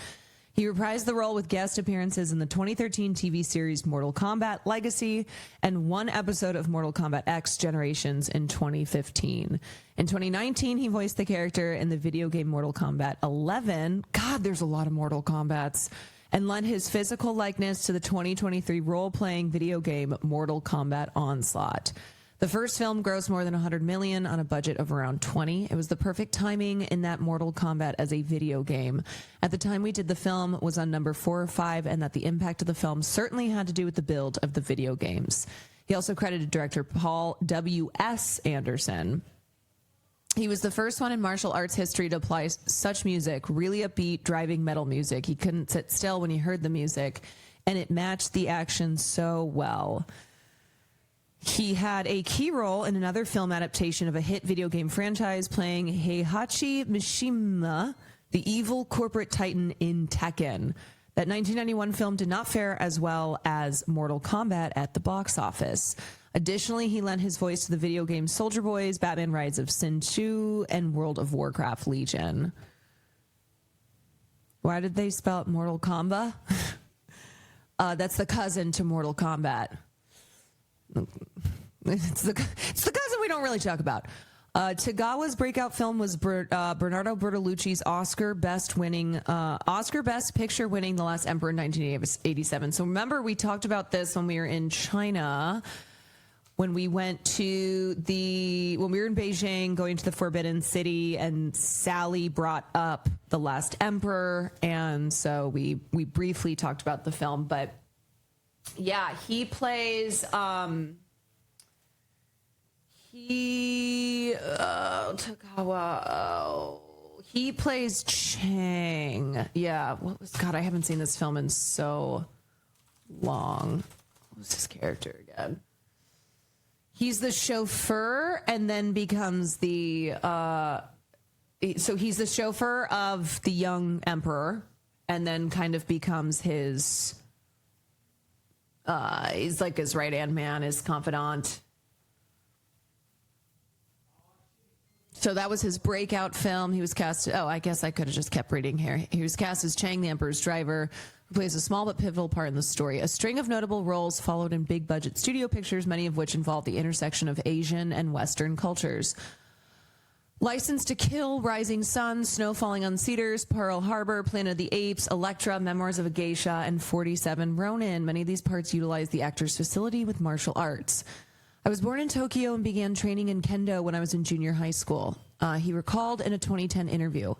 He reprised the role with guest appearances in the 2013 TV series Mortal Kombat Legacy and one episode of Mortal Kombat X Generations in 2015. In 2019, he voiced the character in the video game Mortal Kombat 11. God, there's a lot of Mortal Kombats. And lent his physical likeness to the 2023 role-playing video game Mortal Kombat Onslaught. The first film grossed more than $100 million on a budget of around $20. It was the perfect timing in that Mortal Kombat as a video game. At the time we did the film was on number 4 or 5, and that the impact of the film certainly had to do with the build of the video games. He also credited director Paul W.S. Anderson. He was the first one in martial arts history to apply such music, really upbeat, driving metal music. He couldn't sit still when he heard the music, and it matched the action so well. He had a key role in another film adaptation of a hit video game franchise, playing Heihachi Mishima, the evil corporate titan in Tekken. That 1991 film did not fare as well as Mortal Kombat at the box office. Additionally, he lent his voice to the video game Soldier Boys, Batman Rise of Sin 2, and World of Warcraft Legion. Why did they spell it Mortal Kombat? That's the cousin to Mortal Kombat. It's the cousin we don't really talk about. Tagawa's breakout film was Bernardo Bertolucci's Oscar Best Picture winning The Last Emperor in 1987. So remember, we talked about this when we were in China, when we were in Beijing going to the Forbidden City, and Sally brought up The Last Emperor, and so we briefly talked about the film. But yeah, he plays Tagawa. He plays Chang. Yeah, God, I haven't seen this film in so long. What was his character again? He's the chauffeur and then becomes so he's the chauffeur of the young emperor and then kind of becomes his he's like his right-hand man, his confidant. So that was his breakout film. He was cast... Oh, I guess I could have just kept reading here. He was cast as Chang, the Emperor's driver, who plays a small but pivotal part in the story. A string of notable roles followed in big-budget studio pictures, many of which involved the intersection of Asian and Western cultures. License to Kill, Rising Sun, Snow Falling on Cedars, Pearl Harbor, Planet of the Apes, Elektra, Memoirs of a Geisha, and 47 Ronin. Many of these parts utilized the actor's facility with martial arts. I was born in Tokyo and began training in Kendo when I was in junior high school. He recalled in a 2010 interview.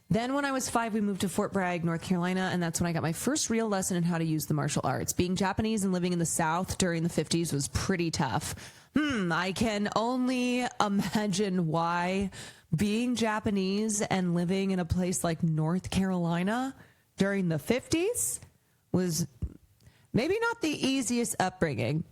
Then when I was 5, we moved to Fort Bragg, North Carolina, and that's when I got my first real lesson in how to use the martial arts. Being Japanese and living in the South during the 50s was pretty tough. I can only imagine why being Japanese and living in a place like North Carolina during the 50s was maybe not the easiest upbringing.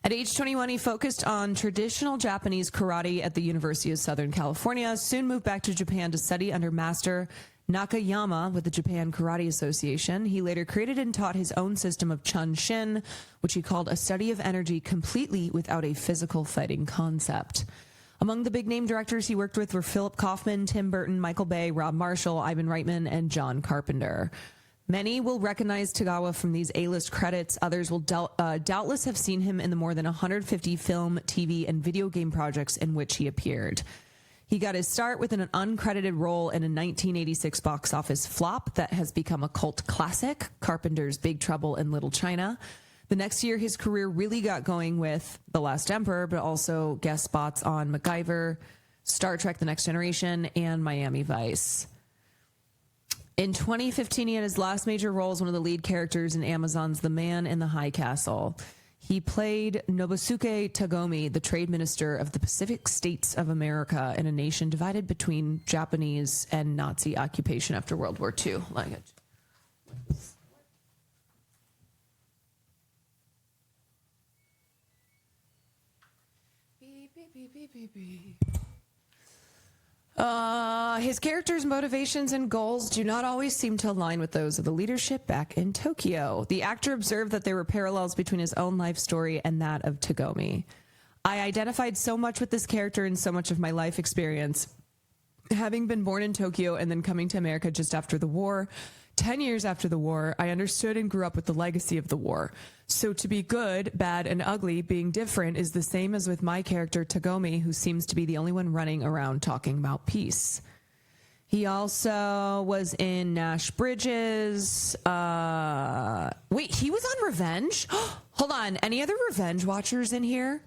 At age 21, he focused on traditional Japanese karate at the University of Southern California, soon moved back to Japan to study under Master Nakayama with the Japan Karate Association. He later created and taught his own system of Chun-Shin, which he called a study of energy completely without a physical fighting concept. Among the big-name directors he worked with were Philip Kaufman, Tim Burton, Michael Bay, Rob Marshall, Ivan Reitman, and John Carpenter. Many will recognize Tagawa from these A-list credits. Others will doubtless have seen him in the more than 150 film, TV, and video game projects in which he appeared. He got his start with an uncredited role in a 1986 box office flop that has become a cult classic, Carpenter's Big Trouble in Little China. The next year, his career really got going with The Last Emperor, but also guest spots on MacGyver, Star Trek The Next Generation, and Miami Vice. In 2015, he had his last major role as one of the lead characters in Amazon's The Man in the High Castle. He played Nobusuke Tagomi, the trade minister of the Pacific States of America in a nation divided between Japanese and Nazi occupation after World War II. Like it. Beep, beep, beep, beep, beep, beep. His character's motivations and goals do not always seem to align with those of the leadership back in Tokyo. The actor observed that there were parallels between his own life story and that of Tagomi. I identified so much with this character in so much of my life experience. Having been born in Tokyo and then coming to America just after the war, 10 years after the war, I understood and grew up with the legacy of the war. So to be good, bad, and ugly, being different, is the same as with my character Tagomi, who seems to be the only one running around talking about peace. He also was in Nash Bridges. Wait, he was on Revenge? Hold on, any other Revenge watchers in here?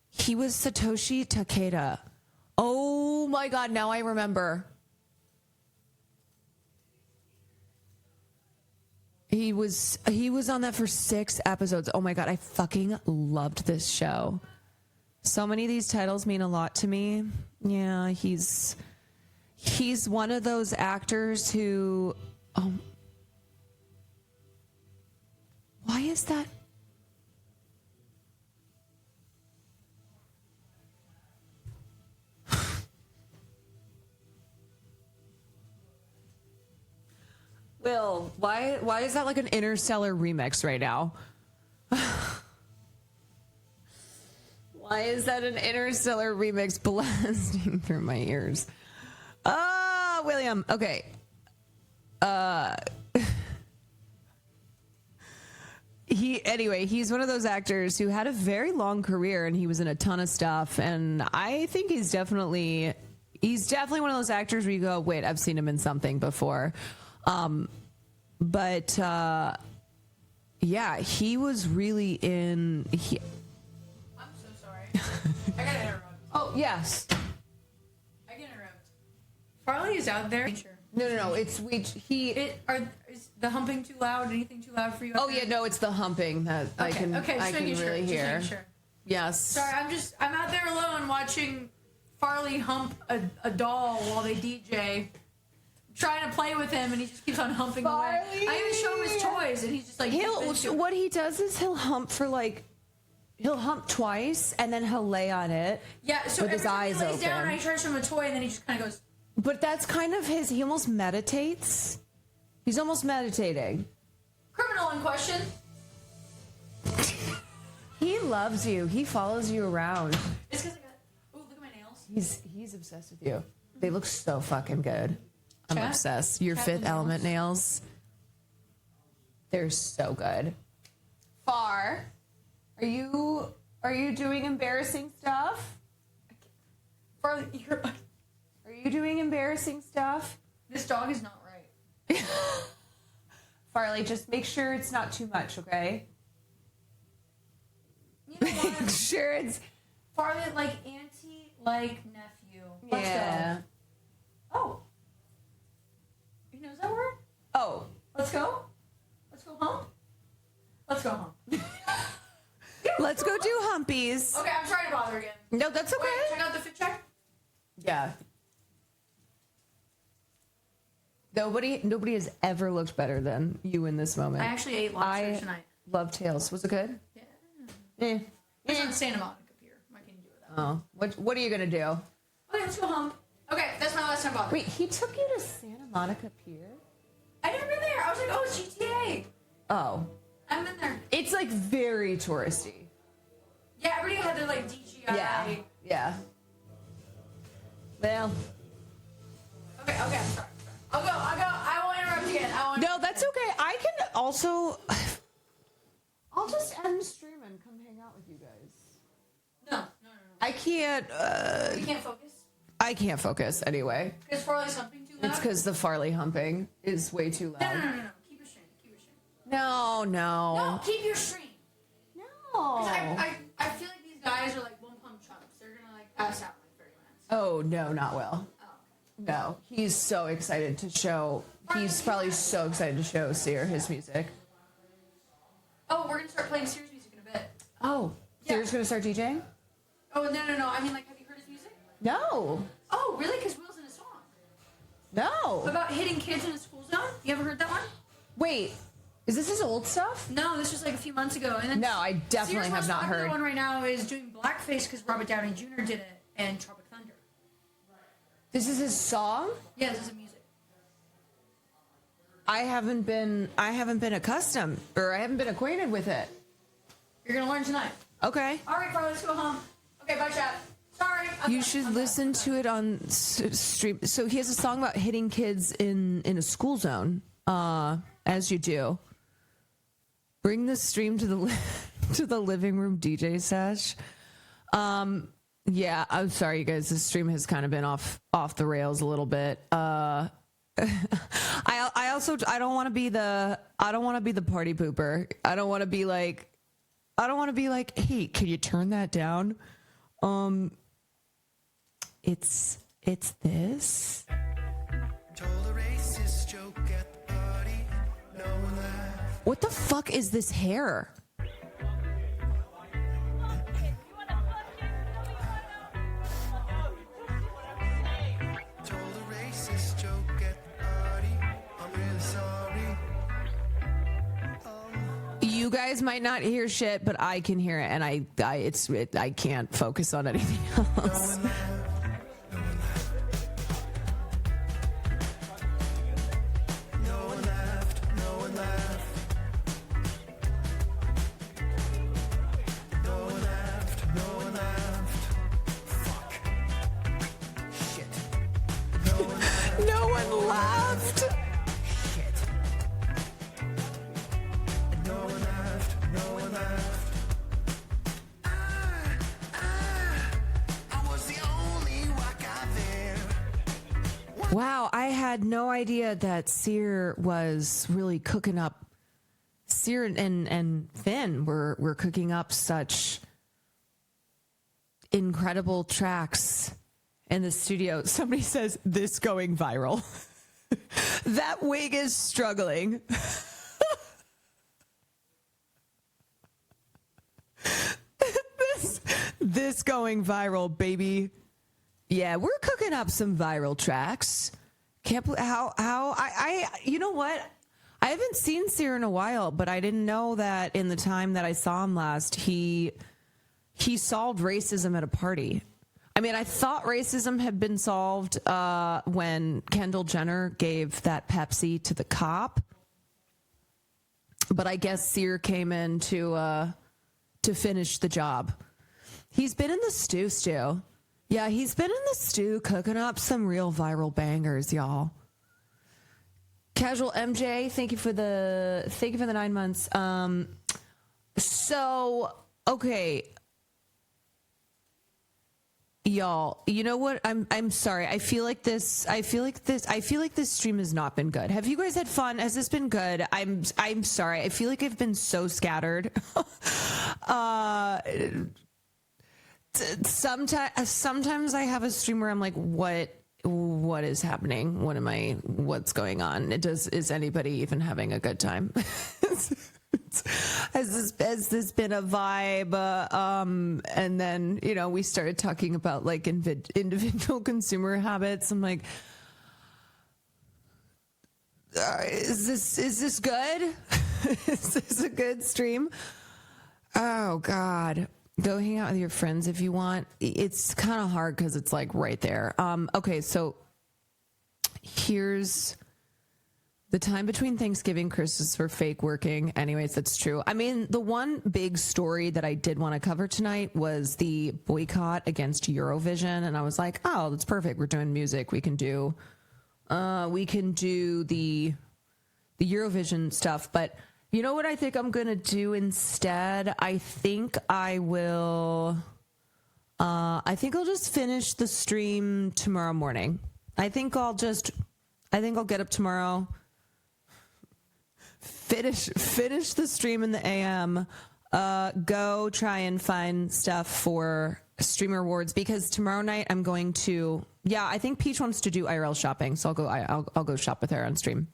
He was Satoshi Takeda. Oh my God, now I remember. He was on that for 6 episodes. Oh my God, I fucking loved this show. So many of these titles mean a lot to me. Yeah, he's one of those actors who why is that? Will, why is that like an Interstellar remix right now? Why is that an Interstellar remix blasting through my ears? William, okay. He's one of those actors who had a very long career and he was in a ton of stuff, and I think he's definitely one of those actors where you go, wait, I've seen him in something before. Yeah, he was really in. I'm so sorry. I gotta interrupt. Oh yes. I can interrupt. Farley is out there. No. It's is the humping too loud? Anything too loud for you? Oh yeah, no, it's the humping that I can really hear. Sure. Yes. Sorry, I'm out there alone watching Farley hump a doll while they DJ. Trying to play with him, and he just keeps on humping away. I even show him his toys, and he's just like... What he does is he'll hump twice, and then he'll lay on it with his eyes he lays open. down, and I try to show him a toy, and then he just kind of goes... But that's kind of he almost meditates. He's almost meditating. Criminal in question. He loves you. He follows you around. It's because I got... Oh, look at my nails. He's obsessed with you. They look so fucking good. I'm obsessed. Your Fifth Element nails. They're so good. Far, are you doing embarrassing stuff? Farley, are you doing embarrassing stuff? This dog is not right. Farley, just make sure it's not too much, okay? You know what? Make sure it's... Farley, like auntie, like nephew. Let's Yeah. go. Oh. You know that word? Oh. Let's go? Let's go home? Let's go home. Let's go do humpies. Okay, I'm sorry to bother again. No, that's okay. Wait, check out the fit check. Yeah. Nobody has ever looked better than you in this moment. I actually ate lobster tonight. Love Tails. Was it good? Yeah. It's on Santa Monica Pier. What can you do with that? Oh. What are you gonna do? Okay, let's go home. Okay, that's my last time bothering. Wait, he took you to Santa Monica Pier? I never been there. I was like, oh, it's GTA. Oh. I haven't been there. It's like very touristy. Yeah, everybody had their like DGI. Yeah. Well. Okay, I'm sorry. I'll go. I won't interrupt again. No, that's okay. I can also. I'll just end stream and come hang out with you guys. No. I can't. We can't focus. I can't focus anyway. Because Farley's humping too loud? It's because the Farley humping is way too loud. No. Keep your stream. No. No, keep your stream. No. 'Cause I feel like these guys are like one pump chumps. They're gonna like pass out in like 30 minutes. Oh, no, not Will. No, he's so excited to show. He's probably so excited to show Seer his music. Oh, we're gonna start playing Sears music in a bit. Oh, Seer's gonna start DJing? Oh, no. I mean, like, have you heard his music? No. Oh, really? Because Will's in a song. No. About hitting kids in a school zone? You ever heard that one? Wait, is this his old stuff? No, this was like a few months ago. And then No, I definitely Sears' have not most popular heard. one right now is doing blackface because Robert Downey Jr. did it and Tropic Thunder. This is his song? Yeah, this is music. I haven't been accustomed, or I haven't been acquainted with it. You're gonna learn tonight. Okay. All right, Carl, let's go home. Okay, bye, chat. Sorry. You should listen to it on stream. So he has a song about hitting kids in a school zone, as you do. Bring the stream to the to the living room DJ sesh. Yeah, I'm sorry, you guys. This stream has kind of been off the rails a little bit. I don't want to be the party pooper. I don't want to be like, hey, can you turn that down? It's this. What the fuck is this hair? You guys might not hear shit, but I can hear it, and I can't focus on anything else. No one laughed. Wow, I had no idea that Seer was really cooking up. Seer and Finn were cooking up such incredible tracks in the studio. Somebody says this going viral. That wig is struggling. this going viral, baby. Yeah, we're cooking up some viral tracks. Can't believe how I you know what? I haven't seen Seer in a while, but I didn't know that in the time that I saw him last, he solved racism at a party. I mean, I thought racism had been solved when Kendall Jenner gave that Pepsi to the cop, but I guess Seer came in to finish the job. He's been in the stew. Yeah, he's been in the stew cooking up some real viral bangers, y'all. Casual MJ, thank you for the 9 months. So okay, y'all. You know what? I'm sorry. I feel like this stream has not been good. Have you guys had fun? Has this been good? I'm sorry. I feel like I've been so scattered. Sometimes I have a stream where I'm like, what is happening? What's going on? Is anybody even having a good time? Has this been a vibe? And then, we started talking about like individual consumer habits. I'm like, is this good? Is this a good stream? Oh God. Go hang out with your friends if you want. It's kind of hard because it's like right there. Okay, so here's the time between Thanksgiving, Christmas for fake working. Anyways, that's true. I mean, the one big story that I did want to cover tonight was the boycott against Eurovision, and I was like, oh, that's perfect. We're doing music. We can do the the Eurovision stuff. But you know what I think I'm going to do instead? I think I'll just finish the stream tomorrow morning. I think I'll get up tomorrow, finish the stream in the AM, go try and find stuff for Streamer Awards, because tomorrow night I'm going to, I think Peach wants to do IRL shopping, so I'll go shop with her on stream.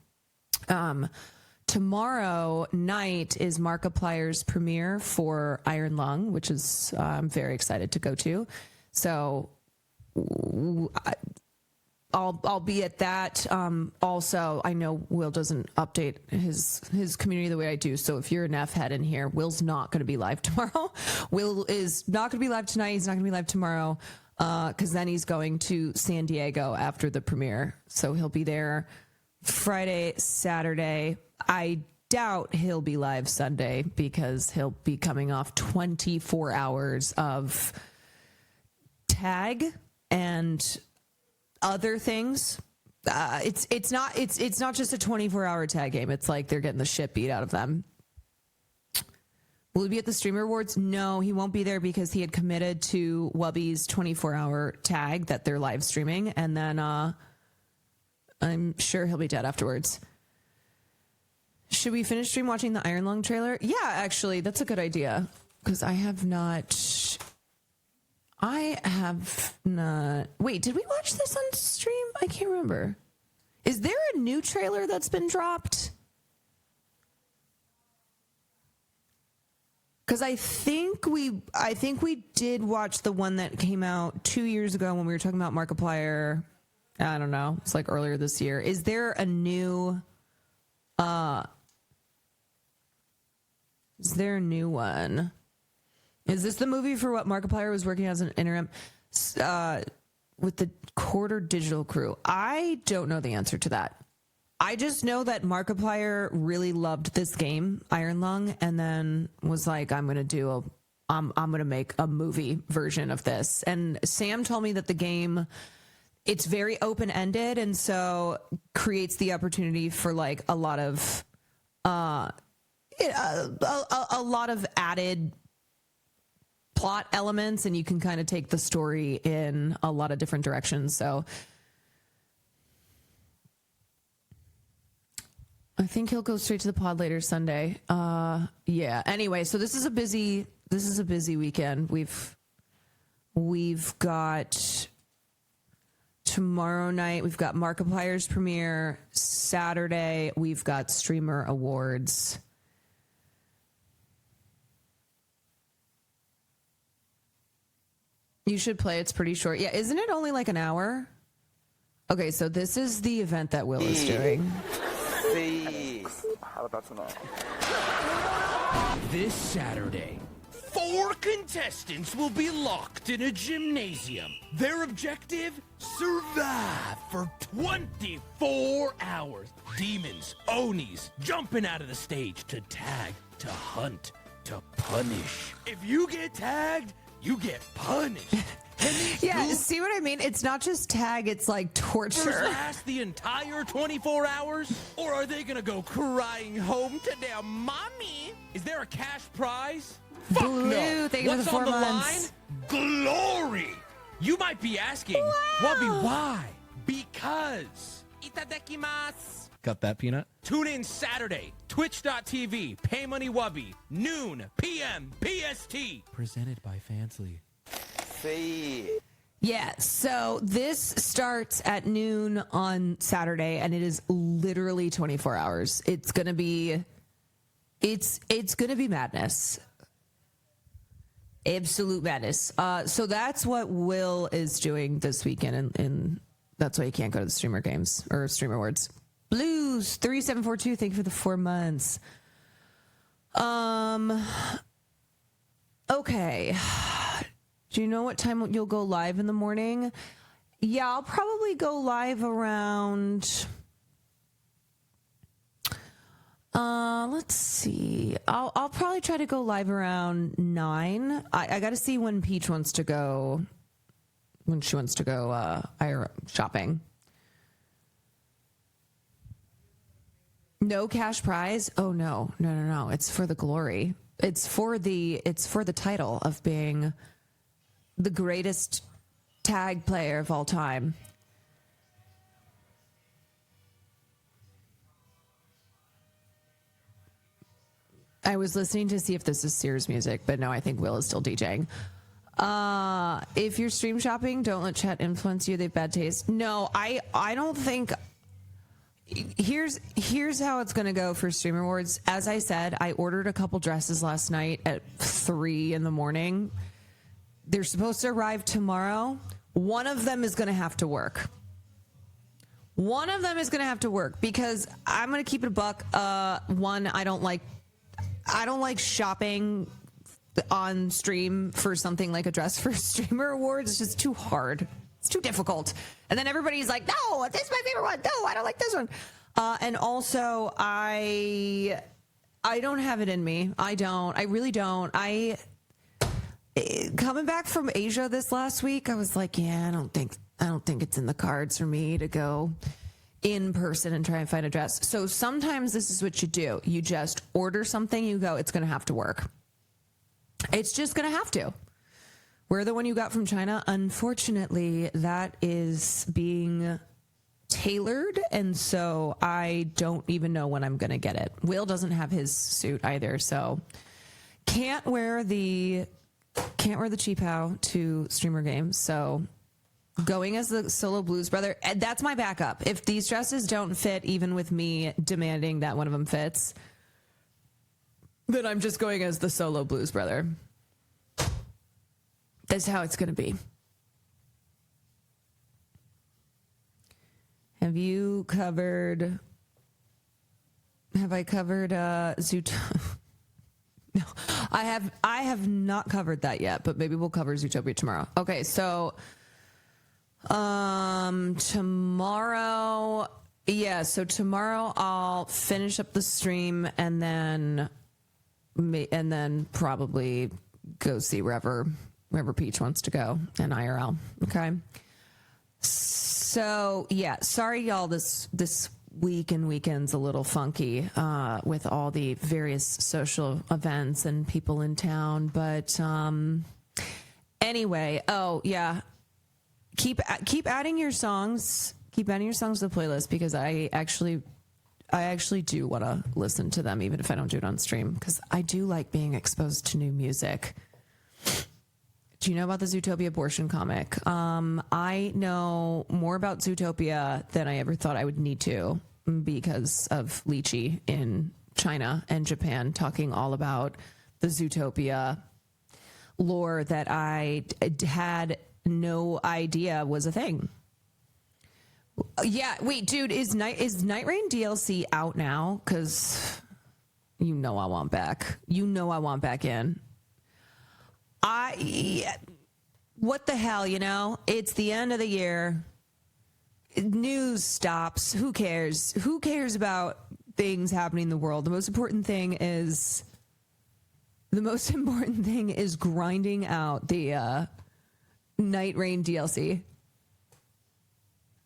Tomorrow night is Markiplier's premiere for Iron Lung, which is I'm very excited to go to. So I'll be at that. Also, I know Will doesn't update his community the way I do. So if you're an F head in here, Will's not going to be live tomorrow. Will is not going to be live tonight. He's not going to be live tomorrow because then he's going to San Diego after the premiere. So he'll be there Friday, Saturday. I doubt he'll be live Sunday because he'll be coming off 24 hours of tag and other things. It's not just a 24-hour tag game. It's like they're getting the shit beat out of them. Will he be at the Streamer Awards? No, he won't be there because he had committed to Wubby's 24-hour tag that they're live streaming, and then I'm sure he'll be dead afterwards. Should we finish stream watching the Iron Lung trailer? Yeah, actually, that's a good idea because I have not. Wait, did we watch this on stream? I can't remember. Is there a new trailer that's been dropped? Because I think we did watch the one that came out 2 years ago when we were talking about Markiplier. I don't know. It's like earlier this year. Is there a new one? Is this the movie for what Markiplier was working as an interim with the Quarter Digital crew? I don't know the answer to that. I just know that Markiplier really loved this game, Iron Lung, and then was like, I'm going to make a movie version of this. And Sam told me that the game, it's very open-ended, and so creates the opportunity for like a lot of added plot elements, and you can kind of take the story in a lot of different directions. So I think he'll go straight to the pod later Sunday. Anyway, so this is a busy weekend. We've got tomorrow night, we've got Markiplier's premiere. Saturday, we've got Streamer Awards. You should play. It's pretty short. Yeah, isn't it only like an hour? Okay, so this is the event that Will is doing. This Saturday, 4 contestants will be locked in a gymnasium. Their objective? Survive for 24 hours. Demons, Onis, jumping out of the stage to tag, to hunt, to punish. If you get tagged, you get punished. Yeah, see what I mean? It's not just tag, it's like torture. Last the entire 24 hours? Or are they gonna go crying home to their mommy? Is there a cash prize? Fuck Blue, no. thank you for What's the 4 on the months. line? Glory! You might be asking, Wubby, why? Because. Itadakimasu. Got that, Peanut? Tune in Saturday, twitch.tv, PayMoneyWubby, noon p.m. PST. Presented by Fansly. Yeah, so this starts at noon on Saturday, and it is literally 24 hours. It's gonna be madness. Absolute madness. So that's what Will is doing this weekend, and that's why he can't go to the Streamer Games or Streamer Awards. Blues 3742, thank you for the 4 months. Okay. Do you know what time you'll go live in the morning? Yeah, I'll probably go live around. Let's see. I'll probably try to go live around 9. I got to see when Peach wants to go. When she wants to go shopping. No cash prize? Oh no. It's for the glory. It's for the title of being the greatest tag player of all time. I was listening to see if this is Sears music, but no, I think Will is still DJing. If you're stream shopping, don't let chat influence you. They have bad taste. No, I don't think. Here's how it's going to go for Stream Awards. As I said, I ordered a couple dresses last night at 3 a.m. They're supposed to arrive tomorrow. One of them is going to have to work. Because I'm going to keep it a buck. One, I don't like shopping on stream for something like a dress for Streamer Awards. It's just too hard. It's too difficult. And then everybody's like, no, this is my favorite one. No, I don't like this one. And also, I don't have it in me. I really don't. Coming back from Asia this last week, I was like, yeah, I don't think it's in the cards for me to go in person and try and find a dress. So sometimes this is what you do. You just order something, you go, it's going to have to work. It's just going to have to. Where the one you got from China, unfortunately, that is being tailored, and so I don't even know when I'm going to get it. Will doesn't have his suit either, so can't wear the cheap how to streamer games. So going as the solo blues brother, that's my backup. If these dresses don't fit, even with me demanding that one of them fits, then I'm just going as the solo blues brother. That's how it's going to be. Have I covered Zootopia? No, I have not covered that yet, but maybe we'll cover Zootopia tomorrow. Okay, so tomorrow I'll finish up the stream and then probably go see wherever Peach wants to go in IRL. Okay. So yeah, sorry y'all, this week and weekend's a little funky with all the various social events and people in town, but anyway, oh yeah, keep adding your songs to the playlist, because I actually do want to listen to them even if I don't do it on stream, because I do like being exposed to new music. Do you know about the Zootopia abortion comic? I know more about Zootopia than I ever thought I would need to, because of Lychee in China and Japan talking all about the Zootopia lore that I had no idea was a thing. Yeah, wait, dude, is Night Rain DLC out now? Because I want back. I want back in. What the hell, it's the end of the year. News stops. Who cares? Who cares about things happening in the world? The most important thing is grinding out the Night Rain DLC.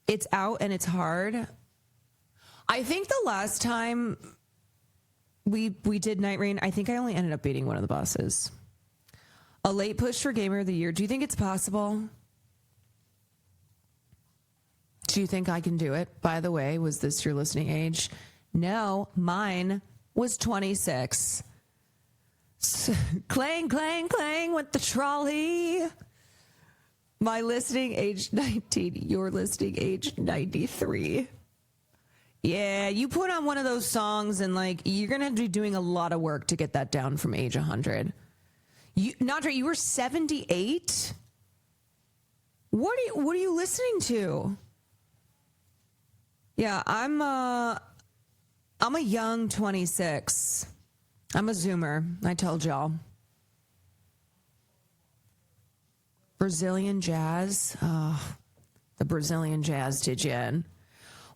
It's out and it's hard. I think the last time we did Night Rain, I think I only ended up beating one of the bosses. A late push for Gamer of the Year. Do you think it's possible? Do you think I can do it? By the way, was this your listening age? No, mine was 26. Clang, clang, clang with the trolley. My listening age 19. Your listening age 93. Yeah, you put on one of those songs and you're going to have to be doing a lot of work to get that down from age 100. Nadra, you were 78? What are you listening to? Yeah, I'm a young 26. I'm a Zoomer. I told y'all. Brazilian jazz. Oh, the Brazilian jazz did you in.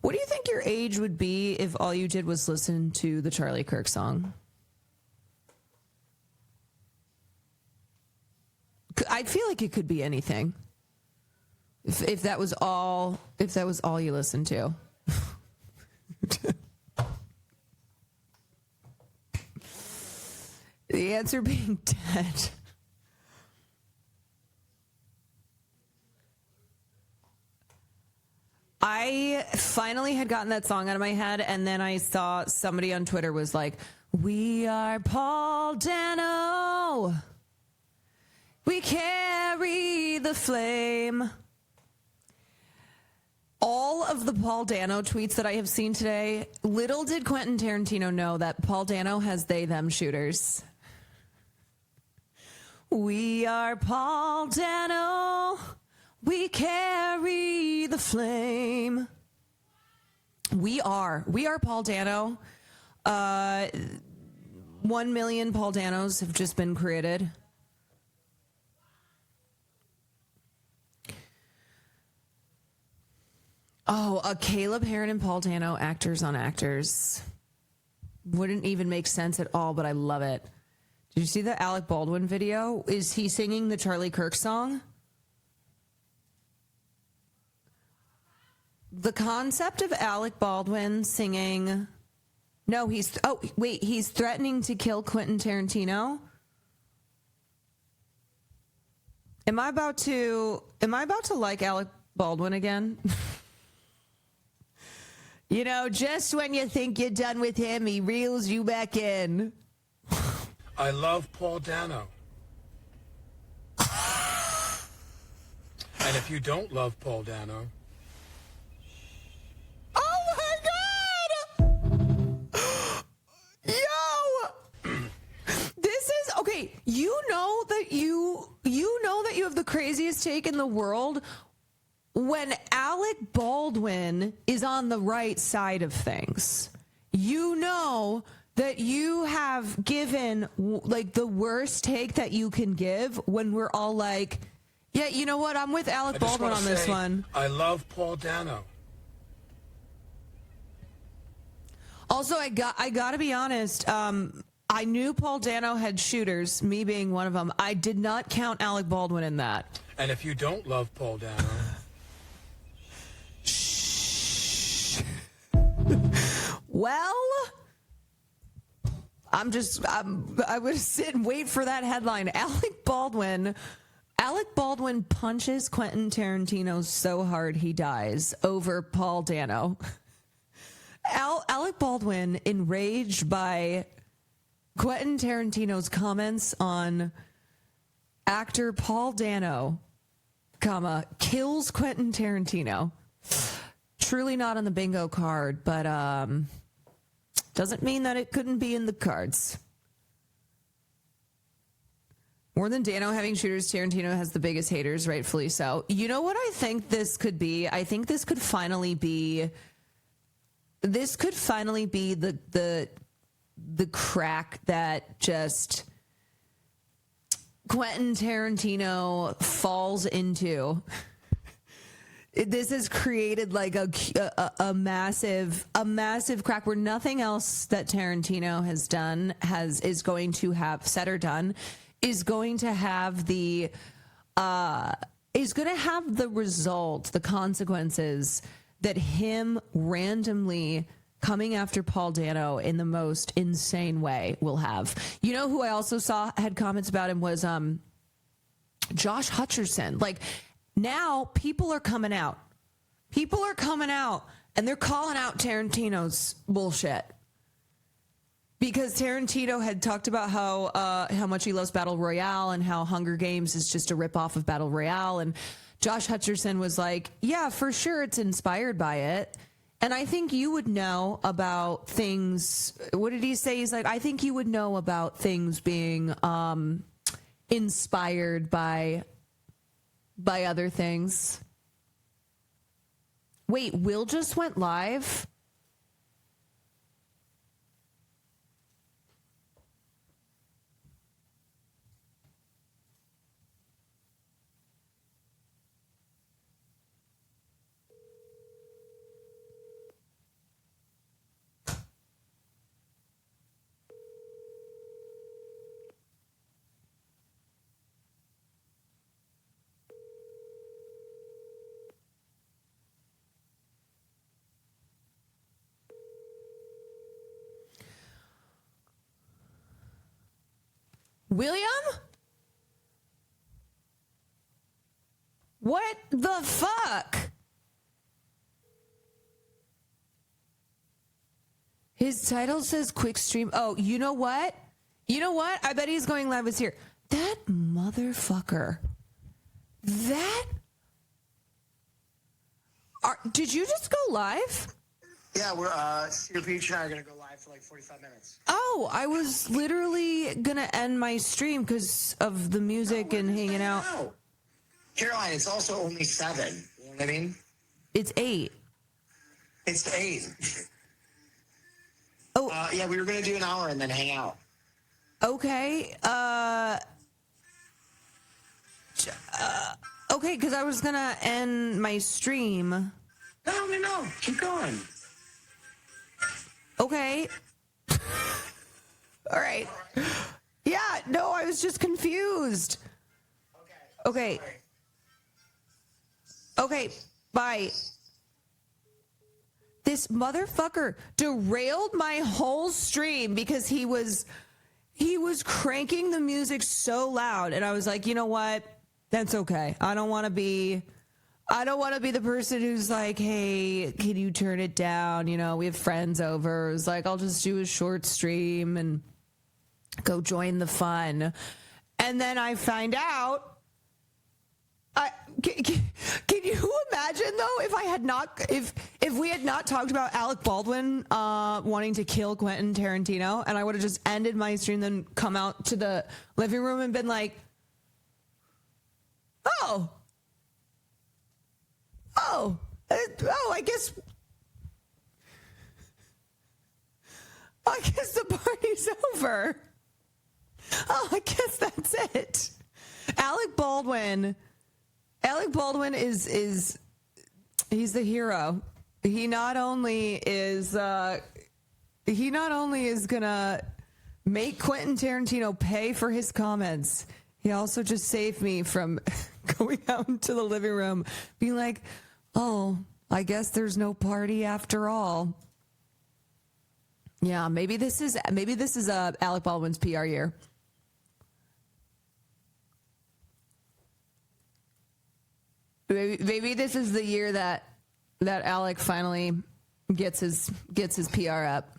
What do you think your age would be if all you did was listen to the Charlie Kirk song? I feel like it could be anything. If that was all you listened to. The answer being dead. I finally had gotten that song out of my head, and then I saw somebody on Twitter was like, "We are Paul Dano. We carry the flame." All of the Paul Dano tweets that I have seen today, little did Quentin Tarantino know that Paul Dano has they-them shooters. We are Paul Dano. We carry the flame. We are Paul Dano. 1 million Paul Danos have just been created. Oh, a Caleb Heron and Paul Dano, actors on actors. Wouldn't even make sense at all, but I love it. Did you see the Alec Baldwin video? Is he singing the Charlie Kirk song? The concept of Alec Baldwin singing... No, he's threatening to kill Quentin Tarantino. Am I about to like Alec Baldwin again? You know, just when you think you're done with him, he reels you back in. I love Paul Dano. And if you don't love Paul Dano... Oh my God! Yo! This is... Okay, you know that you have the craziest take in the world when Alec Baldwin is on the right side of things. You know that you have given like the worst take that you can give when we're all like, yeah, you know what? I'm with Alec Baldwin on this one. I love Paul Dano. Also, I got to be honest. I knew Paul Dano had shooters, me being one of them. I did not count Alec Baldwin in that. And if you don't love Paul Dano... Well, I would sit and wait for that headline. Alec Baldwin punches Quentin Tarantino so hard he dies over Paul Dano. Alec Baldwin, enraged by Quentin Tarantino's comments on actor Paul Dano, kills Quentin Tarantino. Truly not on the bingo card, but doesn't mean that it couldn't be in the cards. More than Dano having shooters, Tarantino has the biggest haters, rightfully so. You know what I think this could be? I think this could finally be the crack that just Quentin Tarantino falls into. This has created like a massive crack where nothing else that Tarantino has done is going to have said or done is going to have the result, the consequences that him randomly coming after Paul Dano in the most insane way will have. You know who I also saw had comments about him was Josh Hutcherson. Like, now people are coming out. People are coming out and they're calling out Tarantino's bullshit. Because Tarantino had talked about how much he loves Battle Royale and how Hunger Games is just a ripoff of Battle Royale. And Josh Hutcherson was like, yeah, for sure it's inspired by it. And I think you would know about things. What did he say? He's like, I think you would know about things being inspired by other things. Wait, Will just went live? William? What the fuck? His title says quick stream. Oh, you know what? You know what? I bet he's going live with here. That motherfucker. Did you just go live? Yeah, we're Cedar Peach and I are gonna go live for like 45 minutes. Oh, I was literally gonna end my stream because of the music and hanging out. No. Caroline, it's also only 7. You know what I mean? It's 8. It's 8. Oh. Yeah, we were gonna do an hour and then hang out. Okay. Okay, because I was gonna end my stream. No. Keep going. Okay. All right. Yeah, no, I was just confused. Okay. Okay, bye. This motherfucker derailed my whole stream because he was cranking the music so loud, and I was like, you know what? That's okay. I don't want to be the person who's like, hey, can you turn it down? You know, we have friends over. It's like, I'll just do a short stream and go join the fun. And then I find out, can you imagine though, if we had not talked about Alec Baldwin wanting to kill Quentin Tarantino, and I would have just ended my stream, then come out to the living room and been like, I guess the party's over. Oh, I guess that's it. Alec Baldwin is he's the hero. He not only is gonna make Quentin Tarantino pay for his comments, he also just saved me from going out into the living room being like, oh, I guess there's no party after all. Yeah, maybe this is Alec Baldwin's PR year. Maybe this is the year that Alec finally gets his PR up.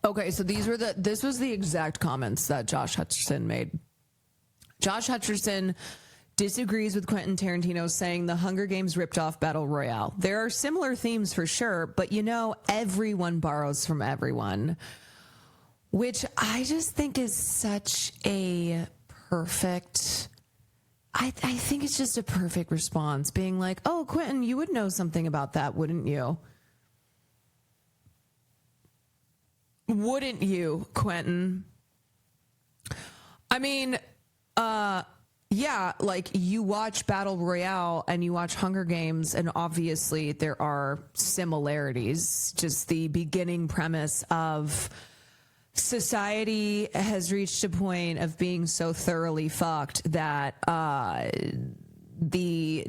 Okay, so this was the exact comments that Josh Hutcherson made. Josh Hutcherson disagrees with Quentin Tarantino, saying the Hunger Games ripped off Battle Royale. There are similar themes for sure, but everyone borrows from everyone, which I just think is such a perfect, I think it's just a perfect response, being like, oh, Quentin, you would know something about that, wouldn't you? Wouldn't you, Quentin? I mean, yeah, like you watch Battle Royale and you watch Hunger Games, and obviously there are similarities. Just the beginning premise of society has reached a point of being so thoroughly fucked that the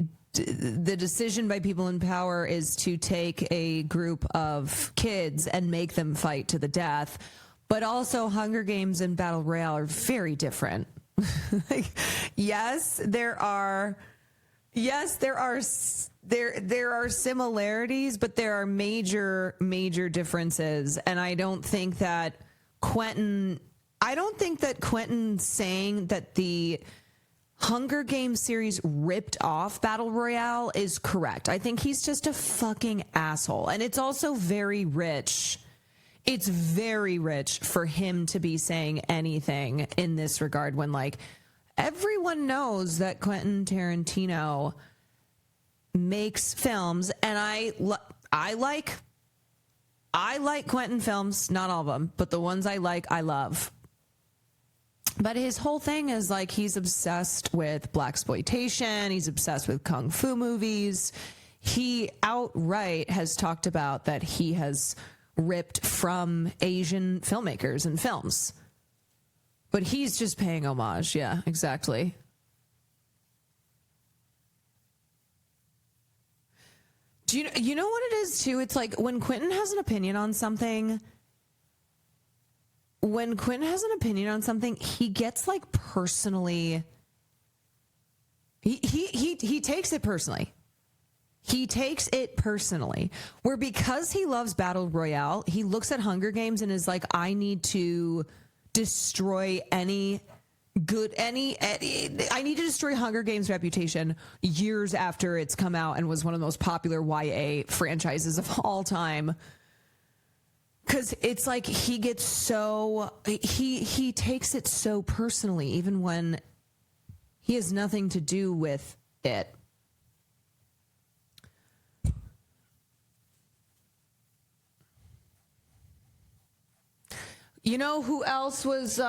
decision by people in power is to take a group of kids and make them fight to the death. But also Hunger Games and Battle Royale are very different. Like, yes, there are similarities, but there are major differences. And I don't think that Quentin saying that the Hunger Games series ripped off Battle Royale is correct. I think he's just a fucking asshole. And it's also very rich. It's very rich for him to be saying anything in this regard when, like, everyone knows that Quentin Tarantino makes films, and I like Quentin films, not all of them, but the ones I like, I love. But his whole thing is like he's obsessed with blaxploitation. He's obsessed with kung fu movies. He outright has talked about that he has ripped from Asian filmmakers and films. But he's just paying homage. Yeah, exactly. Do you know what it is too? It's like when Quentin has an opinion on something, when Quentin has an opinion on something, he gets like personally. He takes it personally. He takes it personally. Where because he loves Battle Royale, he looks at Hunger Games and is like, I need to destroy I need to destroy Hunger Games' reputation years after it's come out and was one of the most popular YA franchises of all time. Because it's like he gets so he takes it so personally, even when he has nothing to do with it. You know who else was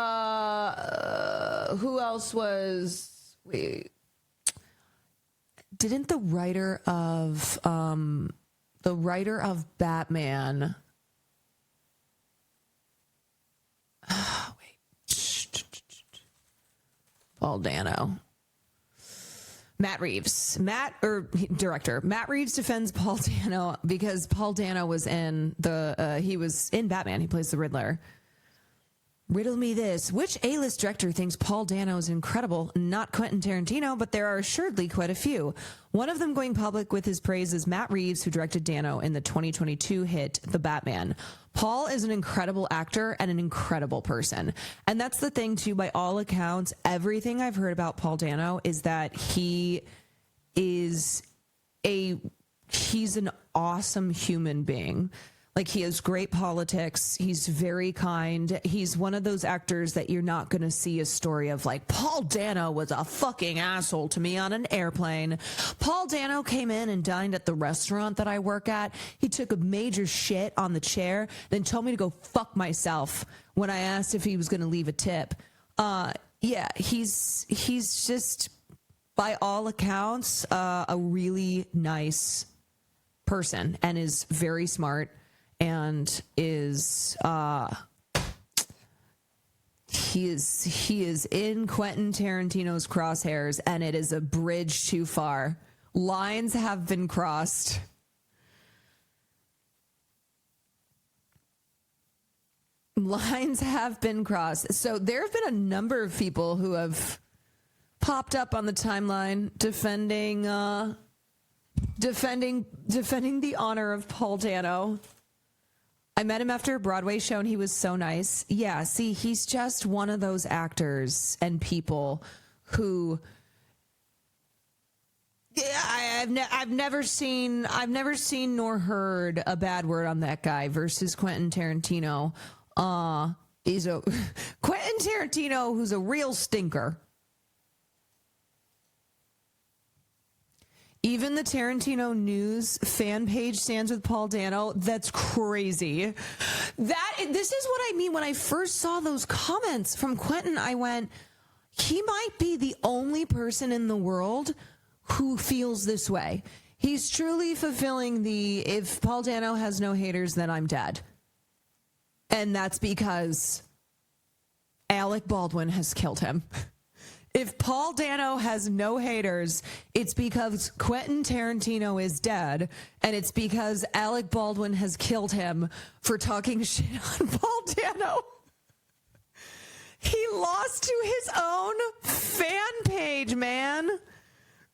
wait, didn't the writer of Batman Paul Dano. Matt Reeves. Director. Matt Reeves defends Paul Dano because Paul Dano was in he was in Batman. He plays the Riddler. Riddle me this. Which A-list director thinks Paul Dano is incredible? Not Quentin Tarantino, but there are assuredly quite a few. One of them going public with his praise is Matt Reeves, who directed Dano in the 2022 hit The Batman. Paul is an incredible actor and an incredible person. And that's the thing, too. By all accounts, everything I've heard about Paul Dano is that he's an awesome human being. Like, he has great politics. He's very kind. He's one of those actors that you're not going to see a story of like, Paul Dano was a fucking asshole to me on an airplane. Paul Dano came in and dined at the restaurant that I work at. He took a major shit on the chair, then told me to go fuck myself when I asked if he was going to leave a tip. Yeah, he's just, by all accounts, a really nice person and is very smart. And is he is in Quentin Tarantino's crosshairs, and it is a bridge too far. Lines have been crossed. Lines have been crossed. So there have been a number of people who have popped up on the timeline defending the honor of Paul Dano. I met him after a Broadway show and he was so nice. Yeah, see, he's just one of those actors and people who I've never seen nor heard a bad word on that guy versus Quentin Tarantino. He's a Quentin Tarantino who's a real stinker. Even the Tarantino News fan page stands with Paul Dano. That's crazy. This is what I mean. When I first saw those comments from Quentin, I went, he might be the only person in the world who feels this way. He's truly fulfilling if Paul Dano has no haters, then I'm dead. And that's because Alec Baldwin has killed him. If Paul Dano has no haters, it's because Quentin Tarantino is dead, and it's because Alec Baldwin has killed him for talking shit on Paul Dano. He lost to his own fan page, man.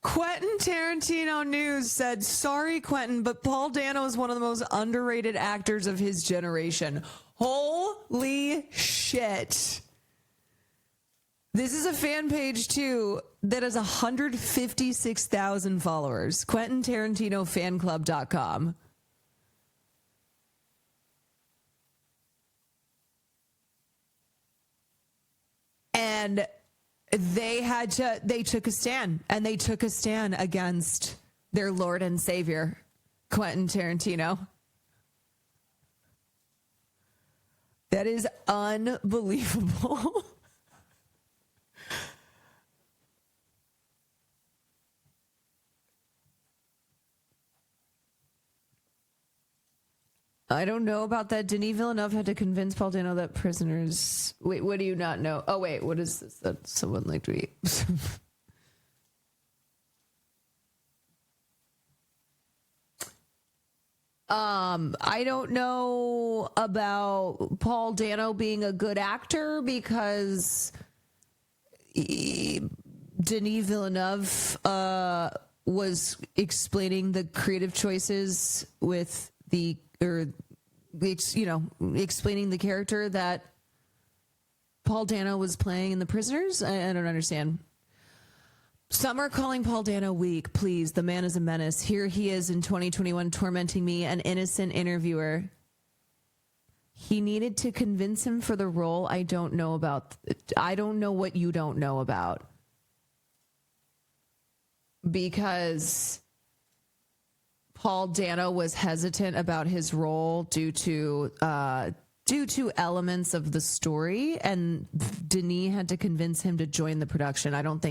Quentin Tarantino News said, sorry, Quentin, but Paul Dano is one of the most underrated actors of his generation. Holy shit. This is a fan page, too, that has 156,000 followers. QuentinTarantinoFanClub.com. And they took a stand. And they took a stand against their Lord and Savior, Quentin Tarantino. That is unbelievable. I don't know about that. Denis Villeneuve had to convince Paul Dano that prisoners... Wait, what do you not know? Oh, wait, what is this that someone like to eat? I don't know about Paul Dano being a good actor because Denis Villeneuve was explaining the creative choices with explaining the character that Paul Dano was playing in The Prisoners. I don't understand. Some are calling Paul Dano weak. Please, the man is a menace. Here he is in 2021 tormenting me, an innocent interviewer. He needed to convince him for the role. I don't know what you don't know about. Because Paul Dano was hesitant about his role due to elements of the story, and Denis had to convince him to join the production. I don't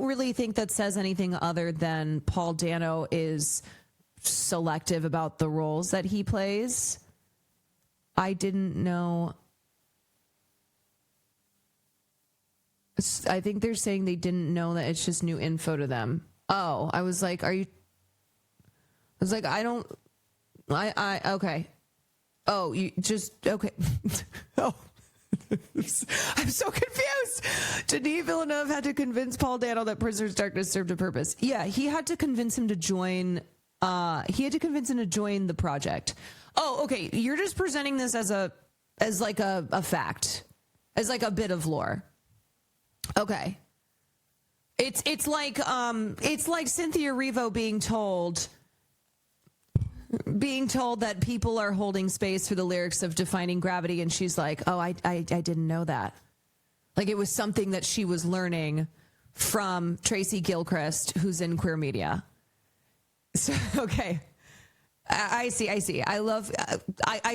really think that says anything other than Paul Dano is selective about the roles that he plays. I didn't know. I think they're saying they didn't know that it's just new info to them. Oh, I was like, okay. Oh, you just, okay. Oh. I'm so confused. Denis Villeneuve had to convince Paul Dano that Prisoner's Darkness served a purpose. Yeah, he had to convince him to join. He had to convince him to join the project. Oh, okay. You're just presenting this as like a fact, as like a bit of lore. Okay. It's like Cynthia Erivo being told that people are holding space for the lyrics of Defying Gravity, and she's like, oh, I didn't know that. Like it was something that she was learning from Tracy Gilchrist, who's in queer media. So, okay. I see. I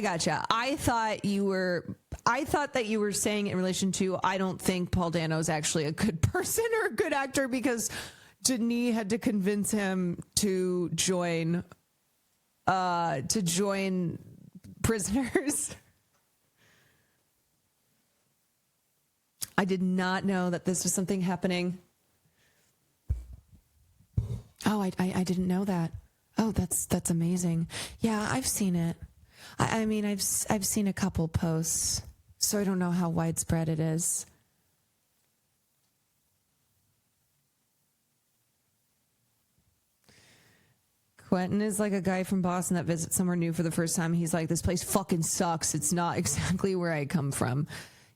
gotcha. I thought that you were saying in relation to, I don't think Paul Dano is actually a good person or a good actor because Denis had to convince him to join Prisoners. I did not know that this was something happening. Oh, I didn't know that. Oh, that's amazing. Yeah, I've seen it. I mean, I've seen a couple posts, so I don't know how widespread it is. Quentin is like a guy from Boston that visits somewhere new for the first time. He's like, this place fucking sucks. It's not exactly where I come from.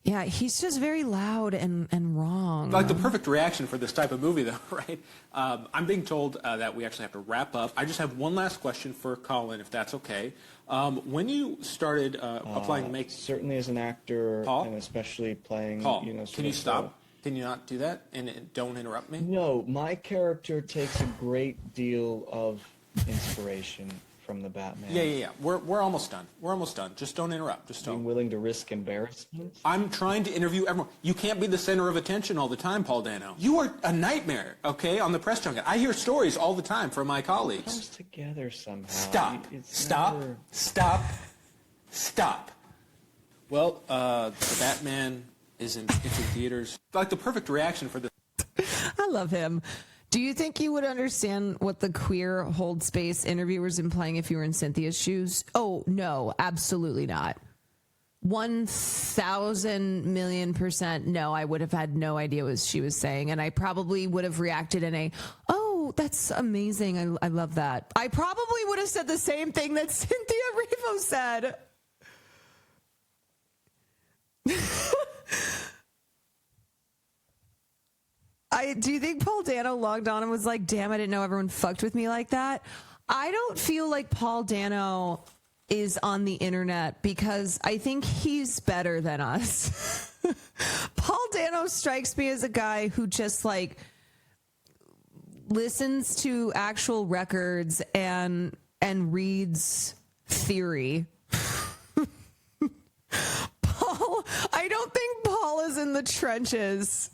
Yeah, he's just very loud and wrong. Like the perfect reaction for this type of movie, though, right? I'm being told that we actually have to wrap up. I just have one last question for Colin, if that's okay. When you started applying to make... Certainly as an actor, Paul? and especially playing... Paul, can you stop? Can you not do that? And don't interrupt me? No, my character takes a great deal of inspiration from the Batman. Yeah. We're almost done. Just don't interrupt. Just don't. Being willing to risk embarrassment? I'm trying to interview everyone. You can't be the center of attention all the time, Paul Dano. You are a nightmare, okay, on the press junket. I hear stories all the time from my colleagues. It comes together somehow. Stop. Well, the Batman it's in theaters. Like the perfect reaction for this. I love him. Do you think you would understand what the queer hold space interviewers implying if you were in Cynthia's shoes? Oh, no, absolutely not. 1,000,000,000% no, I would have had no idea what she was saying. And I probably would have reacted in oh, that's amazing. I love that. I probably would have said the same thing that Cynthia Erivo said. Do you think Paul Dano logged on and was like, damn, I didn't know everyone fucked with me like that? I don't feel like Paul Dano is on the internet because I think he's better than us. Paul Dano strikes me as a guy who just like listens to actual records and reads theory. I don't think Paul is in the trenches.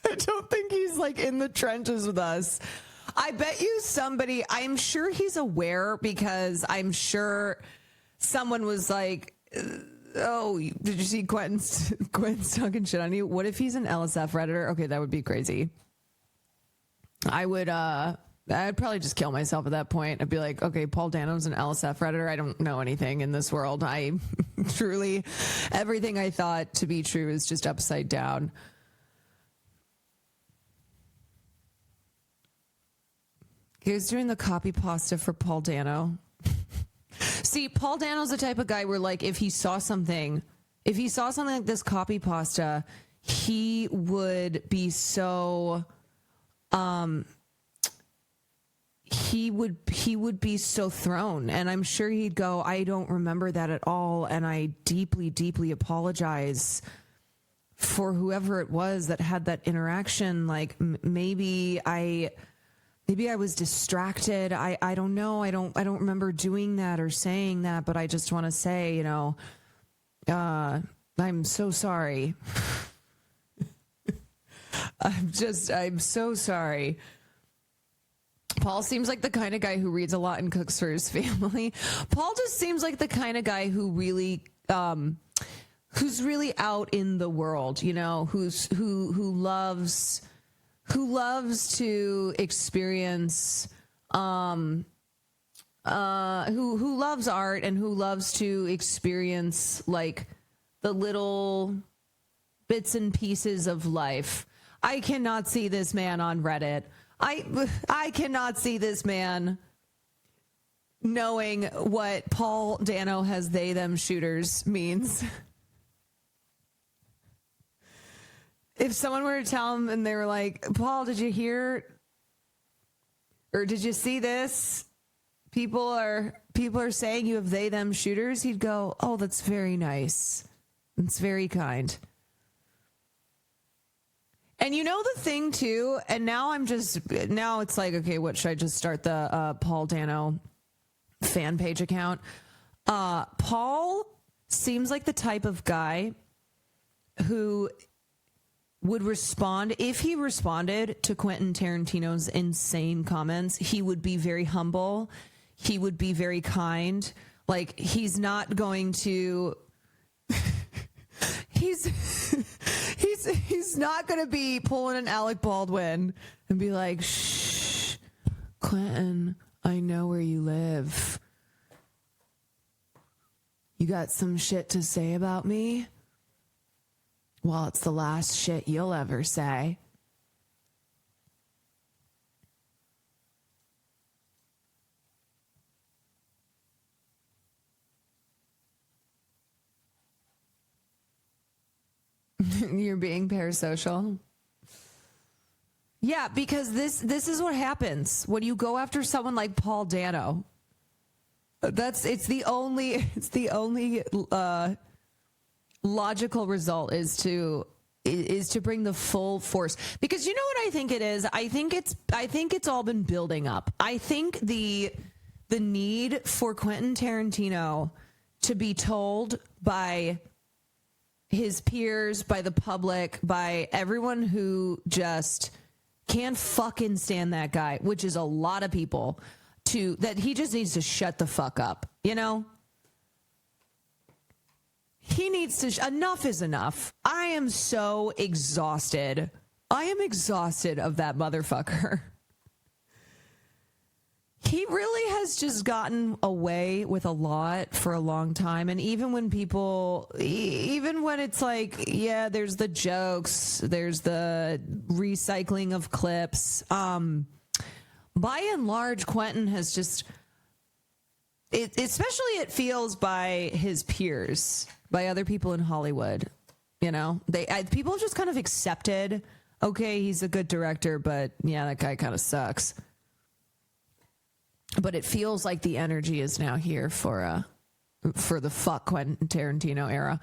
I don't think he's like in the trenches with us. I bet you I'm sure he's aware because I'm sure someone was like, oh, did you see Quentin's talking shit on you? What if he's an LSF Redditor? Okay, that would be crazy. I would I'd probably just kill myself at that point. I'd be like, okay, Paul Dano's an LSF Redditor. I don't know anything in this world. I truly, everything I thought to be true is just upside down. He was doing the copy pasta for Paul Dano. See, Paul Dano's the type of guy where, like, if he saw something like this copy pasta, he would be so, he would be so thrown, and I'm sure he'd go, I don't remember that at all, and I deeply, deeply apologize for whoever it was that had that interaction. Like, maybe I was distracted. I don't know. I don't remember doing that or saying that, but I just want to say, you know, I'm so sorry. I'm so sorry. Paul seems like the kind of guy who reads a lot and cooks for his family. Paul just seems like the kind of guy who really, who's really out in the world, you know, who loves to experience, who loves art and who loves to experience, like, the little bits and pieces of life. I cannot see this man on Reddit. I cannot see this man knowing what Paul Dano has they them shooters means. If someone were to tell him and they were like, Paul, did you hear or did you see this? People are saying you have they them shooters. He'd go, oh, that's very nice. It's very kind. And you know the thing too, and now it's like, okay, what should I just start the Paul Dano fan page account? Paul seems like the type of guy who would respond, if he responded to Quentin Tarantino's insane comments, he would be very humble. He would be very kind. Like, he's not going to He's not going to be pulling an Alec Baldwin and be like, shh, Quentin, I know where you live. You got some shit to say about me? Well, it's the last shit you'll ever say. You're being parasocial. Yeah, because this is what happens when you go after someone like Paul Dano. It's the only logical result is to bring the full force, because you know what I think it is. I think it's all been building up. I think the need for Quentin Tarantino to be told by his peers, by the public, by everyone who just can't fucking stand that guy, which is a lot of people, that he just needs to shut the fuck up, you know? He needs to, enough is enough. I am so exhausted. I am exhausted of that motherfucker. He really has just gotten away with a lot for a long time. And even when it's like, yeah, there's the jokes, there's the recycling of clips. By and large, Quentin has just, especially it feels by his peers, by other people in Hollywood, you know, people have just kind of accepted, okay, he's a good director, but yeah, that guy kind of sucks. But it feels like the energy is now here for the fuck Quentin Tarantino era.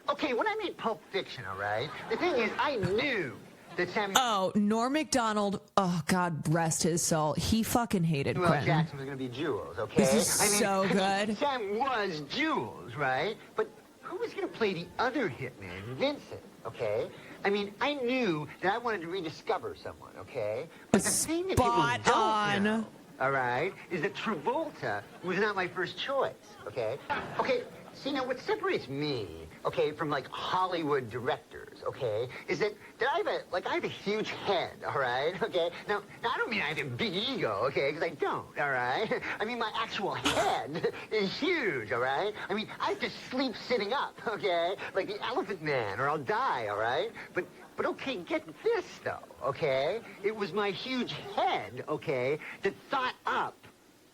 Okay, when I made Pulp Fiction, all right, the thing is, I knew that Samuel... Oh, Norm Macdonald, oh, God rest his soul. He fucking hated Quentin. Jackson was going to be Jules, okay? This is so good. Sam was Jules, right? But who was going to play the other hitman, Vincent, okay? I mean, I knew that I wanted to rediscover someone, okay? But the thing that people don't know, all right, is that Travolta was not my first choice, okay? Okay, see, now what separates me okay, from like Hollywood directors, okay, is that I have a huge head, all right, okay? Now I don't mean I have a big ego, okay, because I don't, all right? I mean my actual head is huge, all right? I mean I have to sleep sitting up, okay, like the Elephant Man, or I'll die, all right? But okay, get this though, okay? It was my huge head, okay, that thought up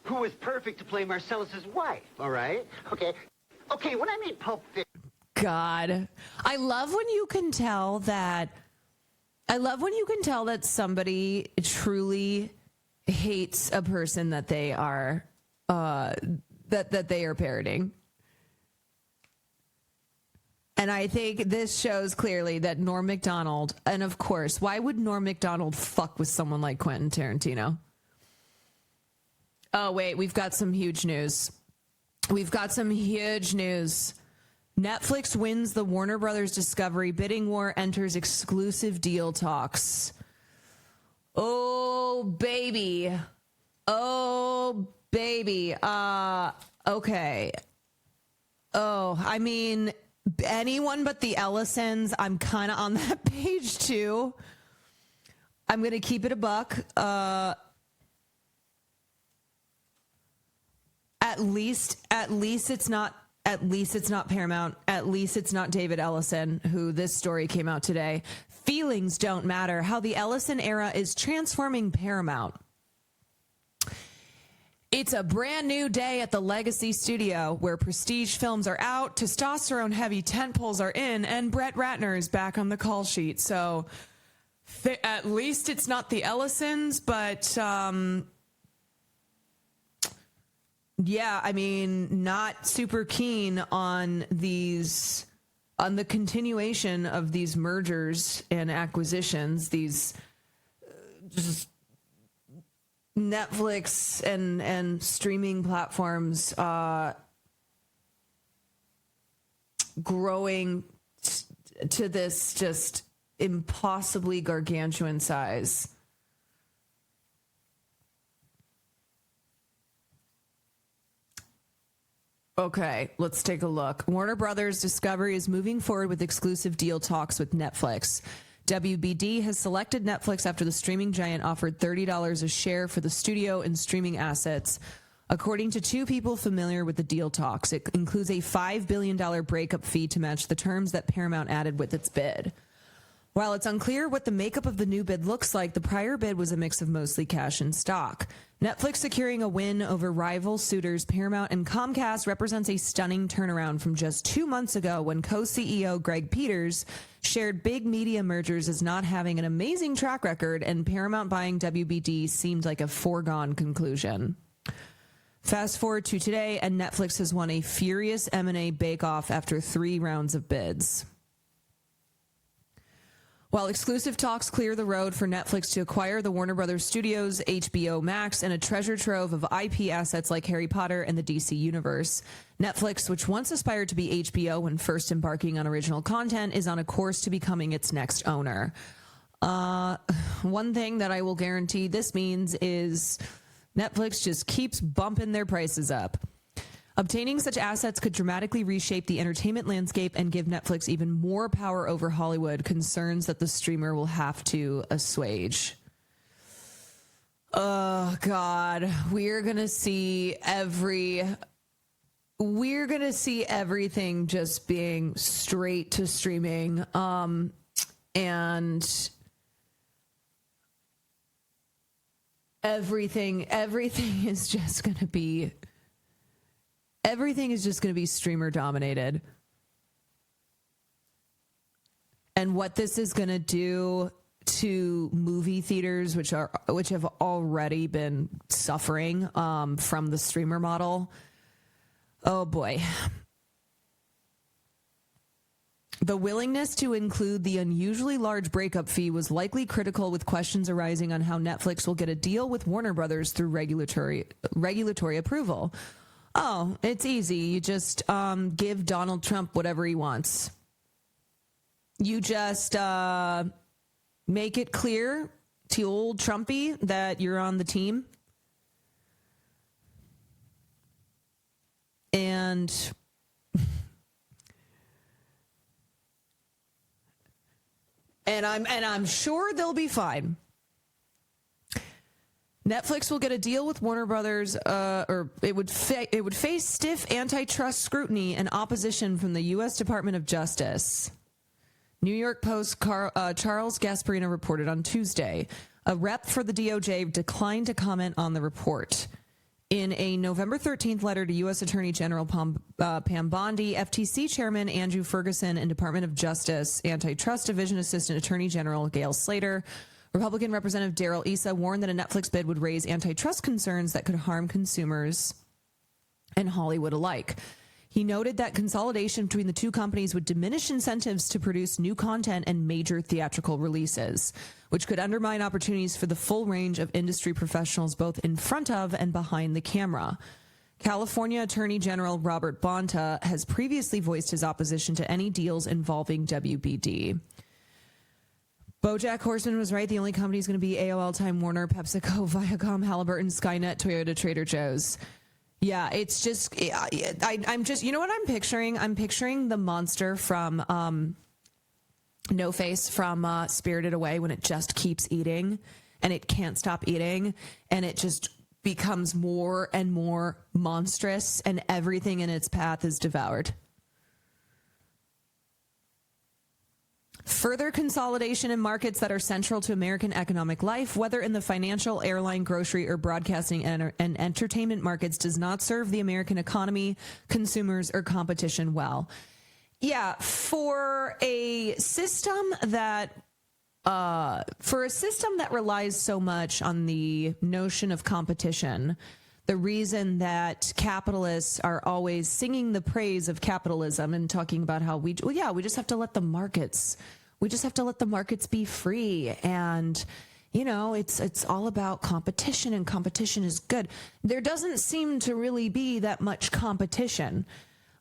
who was perfect to play Marcellus's wife, all right? Okay, when I made Pulp Fiction. God, I love when you can tell that somebody truly hates a person that they are that they are parroting. And I think this shows clearly that Norm Macdonald, and of course, why would Norm Macdonald fuck with someone like Quentin Tarantino? Oh, wait, we've got some huge news. Netflix wins the Warner Brothers Discovery bidding war, enters exclusive deal talks. Oh, baby. Okay. Oh, I mean, anyone but the Ellisons, I'm kind of on that page too. I'm going to keep it a buck. At least it's not Paramount. At least it's not David Ellison, who this story came out today. Feelings don't matter. How the Ellison era is transforming Paramount. It's a brand new day at the Legacy Studio, where prestige films are out, testosterone-heavy tentpoles are in, and Brett Ratner is back on the call sheet. So at least it's not the Ellisons, but yeah, I mean, not super keen on the continuation of these mergers and acquisitions, these just Netflix and streaming platforms growing to this just impossibly gargantuan size. Okay, let's take a look. Warner Brothers Discovery is moving forward with exclusive deal talks with Netflix. WBD has selected Netflix after the streaming giant offered $30 a share for the studio and streaming assets. According to two people familiar with the deal talks, it includes a $5 billion breakup fee to match the terms that Paramount added with its bid. While it's unclear what the makeup of the new bid looks like, the prior bid was a mix of mostly cash and stock. Netflix securing a win over rival suitors Paramount and Comcast represents a stunning turnaround from just 2 months ago, when co-CEO Greg Peters shared big media mergers as not having an amazing track record, and Paramount buying WBD seemed like a foregone conclusion. Fast forward to today, and Netflix has won a furious M&A bake-off after 3 rounds of bids. While exclusive talks clear the road for Netflix to acquire the Warner Brothers Studios, HBO Max, and a treasure trove of IP assets like Harry Potter and the DC Universe, Netflix, which once aspired to be HBO when first embarking on original content, is on a course to becoming its next owner. One thing that I will guarantee this means is Netflix just keeps bumping their prices up. Obtaining such assets could dramatically reshape the entertainment landscape and give Netflix even more power over Hollywood, concerns that the streamer will have to assuage. Oh, God. We're going to see everything just being straight to streaming. And everything is just going to be... Everything is just going to be streamer dominated. And what this is going to do to movie theaters, which have already been suffering from the streamer model. Oh boy. The willingness to include the unusually large breakup fee was likely critical, with questions arising on how Netflix will get a deal with Warner Brothers through regulatory approval. Oh, it's easy. You just give Donald Trump whatever he wants. You just make it clear to old Trumpy that you're on the team. And And I'm sure they'll be fine. Netflix will get a deal with Warner Brothers, or it would face stiff antitrust scrutiny and opposition from the U.S. Department of Justice. New York Post Charles Gasparino reported on Tuesday. A rep for the DOJ declined to comment on the report. In a November 13th letter to U.S. Attorney General Pam Bondi, FTC Chairman Andrew Ferguson, and Department of Justice Antitrust Division Assistant Attorney General Gail Slater, Republican Representative Darrell Issa warned that a Netflix bid would raise antitrust concerns that could harm consumers and Hollywood alike. He noted that consolidation between the two companies would diminish incentives to produce new content and major theatrical releases, which could undermine opportunities for the full range of industry professionals both in front of and behind the camera. California Attorney General Robert Bonta has previously voiced his opposition to any deals involving WBD. BoJack Horseman was right. The only company is going to be AOL, Time Warner, PepsiCo, Viacom, Halliburton, Skynet, Toyota, Trader Joe's. Yeah, it's just, I'm just, you know what I'm picturing? I'm picturing the monster from No Face from Spirited Away, when it just keeps eating and it can't stop eating and it just becomes more and more monstrous and everything in its path is devoured. Further consolidation in markets that are central to American economic life, whether in the financial, airline, grocery, or broadcasting and entertainment markets, does not serve the American economy, consumers, or competition well. Yeah, for a system that relies so much on the notion of competition, the reason that capitalists are always singing the praise of capitalism and talking about how we just have to let the markets be free. And, you know, it's all about competition, and competition is good. There doesn't seem to really be that much competition.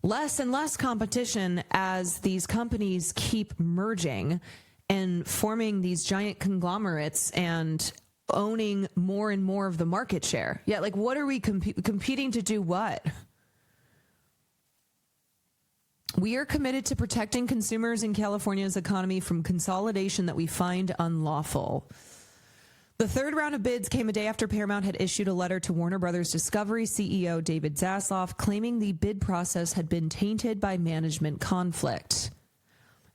Less and less competition as these companies keep merging and forming these giant conglomerates and owning more and more of the market share. Yeah, like, what are we competing to do what? We are committed to protecting consumers in California's economy from consolidation that we find unlawful. The third round of bids came a day after Paramount had issued a letter to Warner Brothers Discovery CEO David Zaslav claiming the bid process had been tainted by management conflict.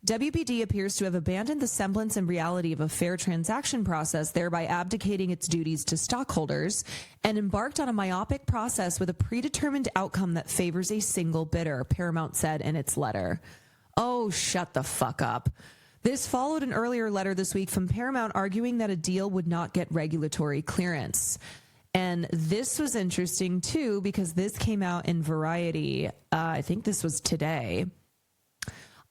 WBD appears to have abandoned the semblance and reality of a fair transaction process, thereby abdicating its duties to stockholders, and embarked on a myopic process with a predetermined outcome that favors a single bidder, Paramount said in its letter. Oh, shut the fuck up. This followed an earlier letter this week from Paramount arguing that a deal would not get regulatory clearance. And this was interesting, too, because this came out in Variety. I think this was today.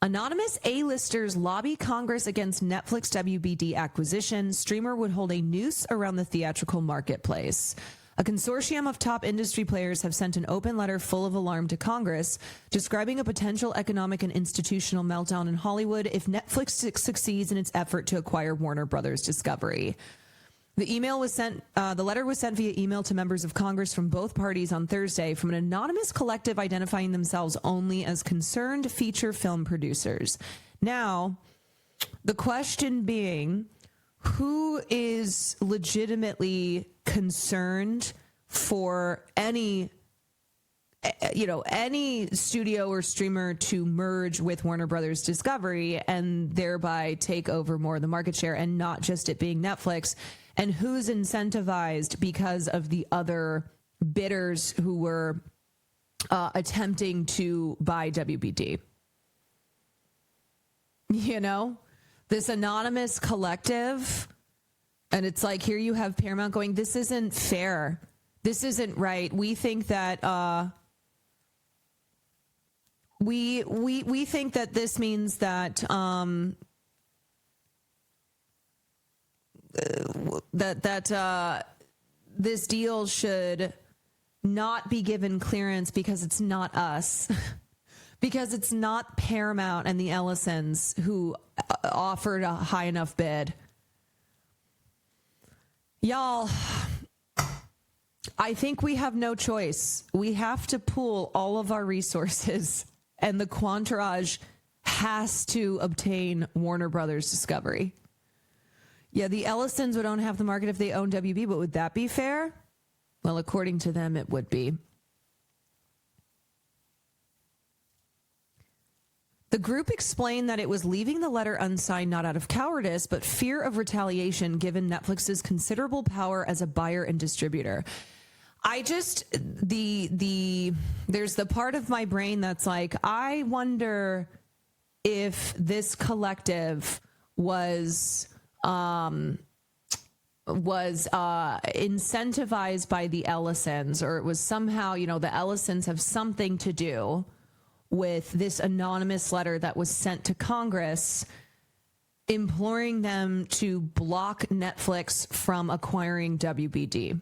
Anonymous A-listers lobby Congress against Netflix WBD acquisition. Streamer would hold a noose around the theatrical marketplace. A consortium of top industry players have sent an open letter full of alarm to Congress, describing a potential economic and institutional meltdown in Hollywood if Netflix succeeds in its effort to acquire Warner Brothers Discovery. The letter was sent via email to members of Congress from both parties on Thursday from an anonymous collective identifying themselves only as concerned feature film producers. Now, the question being, who is legitimately concerned for any studio or streamer to merge with Warner Brothers Discovery and thereby take over more of the market share, and not just it being Netflix? And who's incentivized because of the other bidders who were attempting to buy WBD? You know, this anonymous collective. And it's like, here you have Paramount going, this isn't fair. This isn't right. We think that we think that this means that this deal should not be given clearance because it's not us, because it's not Paramount and the Ellisons who offered a high enough bid. Y'all, I think we have no choice. We have to pool all of our resources, and the Quantarage has to obtain Warner Brothers Discovery. Yeah, the Ellisons would own half the market if they own WB, but would that be fair? Well, according to them, it would be. The group explained that it was leaving the letter unsigned not out of cowardice, but fear of retaliation given Netflix's considerable power as a buyer and distributor. There's the part of my brain that's like, I wonder if this collective was incentivized by the Ellisons, or it was somehow, the Ellisons have something to do with this anonymous letter that was sent to Congress imploring them to block Netflix from acquiring WBD.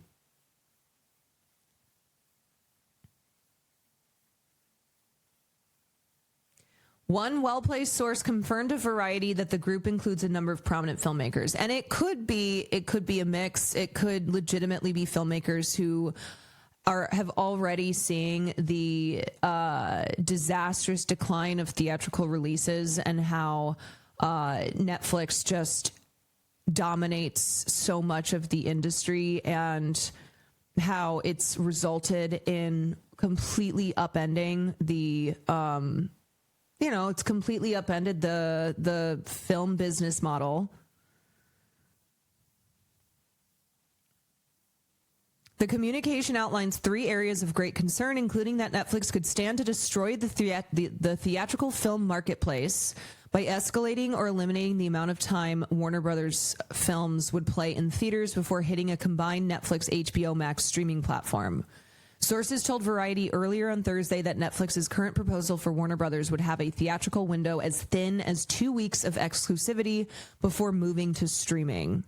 One well-placed source confirmed to Variety that the group includes a number of prominent filmmakers. And it could be a mix. It could legitimately be filmmakers who have already seeing the disastrous decline of theatrical releases and how Netflix just dominates so much of the industry, and how it's resulted in completely upending the it's completely upended the film business model. The communication outlines 3 areas of great concern, including that Netflix could stand to destroy the theatrical film marketplace by escalating or eliminating the amount of time Warner Brothers films would play in theaters before hitting a combined Netflix HBO Max streaming platform. Sources told Variety earlier on Thursday that Netflix's current proposal for Warner Brothers would have a theatrical window as thin as 2 weeks of exclusivity before moving to streaming.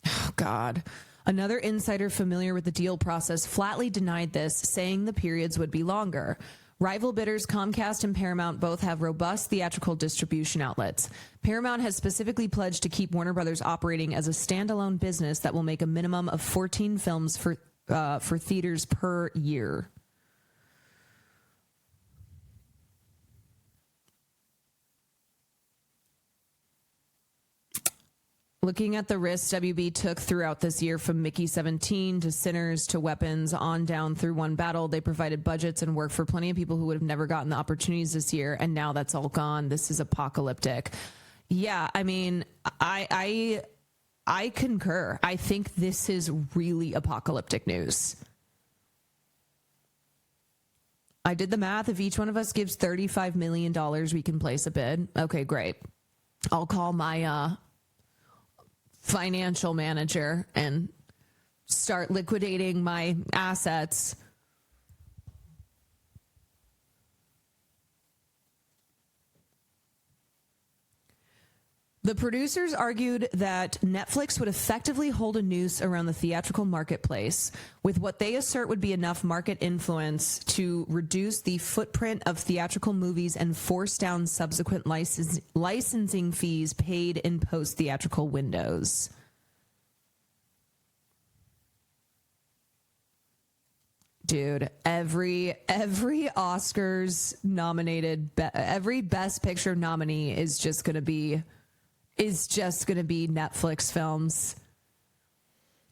Oh, God. Another insider familiar with the deal process flatly denied this, saying the periods would be longer. Rival bidders Comcast and Paramount both have robust theatrical distribution outlets. Paramount has specifically pledged to keep Warner Brothers operating as a standalone business that will make a minimum of 14 films for theaters per year. Looking at the risks WB took throughout this year, from Mickey 17 to Sinners to Weapons, on down through One Battle, they provided budgets and work for plenty of people who would have never gotten the opportunities this year, and now that's all gone. This is apocalyptic. Yeah, I mean, I concur. I think this is really apocalyptic news. I did the math. If each one of us gives $35 million, we can place a bid. Okay, great. I'll call my financial manager and start liquidating my assets. The producers argued that Netflix would effectively hold a noose around the theatrical marketplace with what they assert would be enough market influence to reduce the footprint of theatrical movies and force down subsequent licensing fees paid in post-theatrical windows. Dude, every Oscars nominated, every Best Picture nominee is just going to be Netflix films.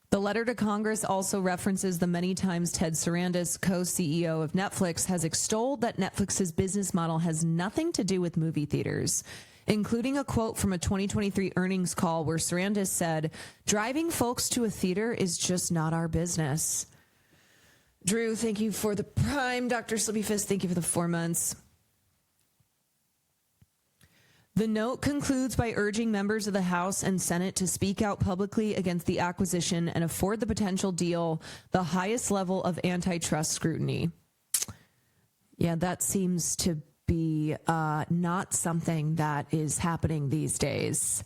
The letter to Congress also references the many times Ted Sarandos, co-CEO of Netflix, has extolled that Netflix's business model has nothing to do with movie theaters, including a quote from a 2023 earnings call where Sarandos said, "Driving folks to a theater is just not our business." Drew, thank you for the Prime. Dr. Slippy Fist, thank you for the 4 months. The note concludes by urging members of the House and Senate to speak out publicly against the acquisition and afford the potential deal the highest level of antitrust scrutiny. Yeah, that seems to be not something that is happening these days.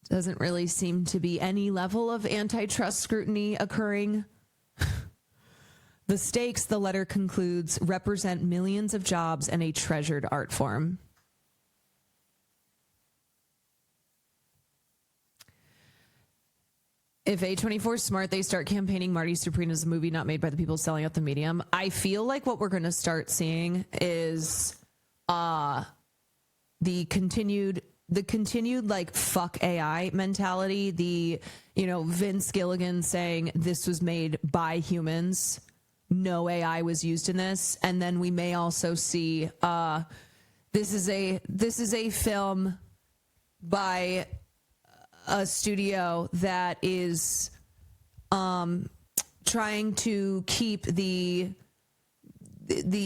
Doesn't really seem to be any level of antitrust scrutiny occurring. The stakes, the letter concludes, represent millions of jobs and a treasured art form. If A24 is smart, they start campaigning Marty Supreme as a movie not made by the people selling out the medium. I feel like what we're going to start seeing is the continued like fuck AI mentality. The, Vince Gilligan saying this was made by humans. No AI was used in this. And then we may also see this is a film by a studio that is trying to keep the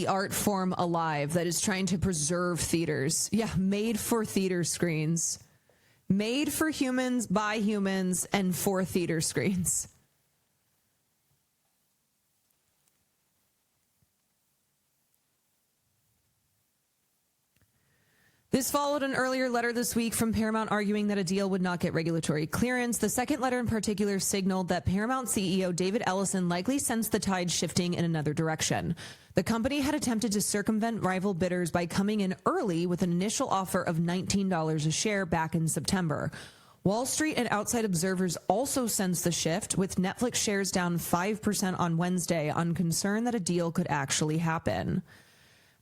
art form alive, that is trying to preserve theaters. Yeah, made for theater screens. Made for humans, by humans, and for theater screens. This followed an earlier letter this week from Paramount arguing that a deal would not get regulatory clearance. The second letter in particular signaled that Paramount CEO David Ellison likely sensed the tide shifting in another direction. The company had attempted to circumvent rival bidders by coming in early with an initial offer of $19 a share back in September. Wall Street and outside observers also sensed the shift, with Netflix shares down 5% on Wednesday on concern that a deal could actually happen.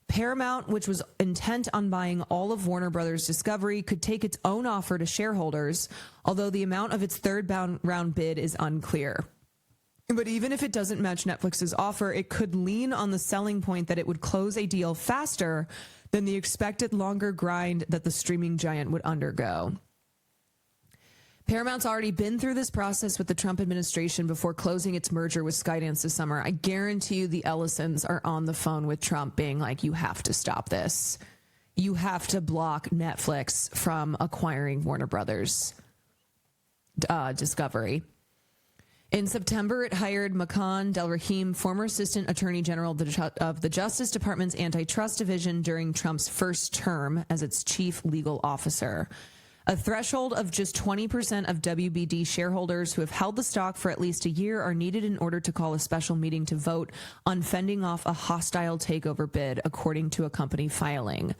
Paramount, which was intent on buying all of Warner Brothers Discovery, could take its own offer to shareholders, although the amount of its third round bid is unclear. But even if it doesn't match Netflix's offer, it could lean on the selling point that it would close a deal faster than the expected longer grind that the streaming giant would undergo. Paramount's already been through this process with the Trump administration before closing its merger with Skydance this summer. I guarantee you the Ellisons are on the phone with Trump being like, you have to stop this. You have to block Netflix from acquiring Warner Brothers Discovery. In September, it hired Makan Delrahim, former Assistant Attorney General of the Justice Department's Antitrust Division during Trump's first term as its chief legal officer. A threshold of just 20% of WBD shareholders who have held the stock for at least a year are needed in order to call a special meeting to vote on fending off a hostile takeover bid, according to a company filing.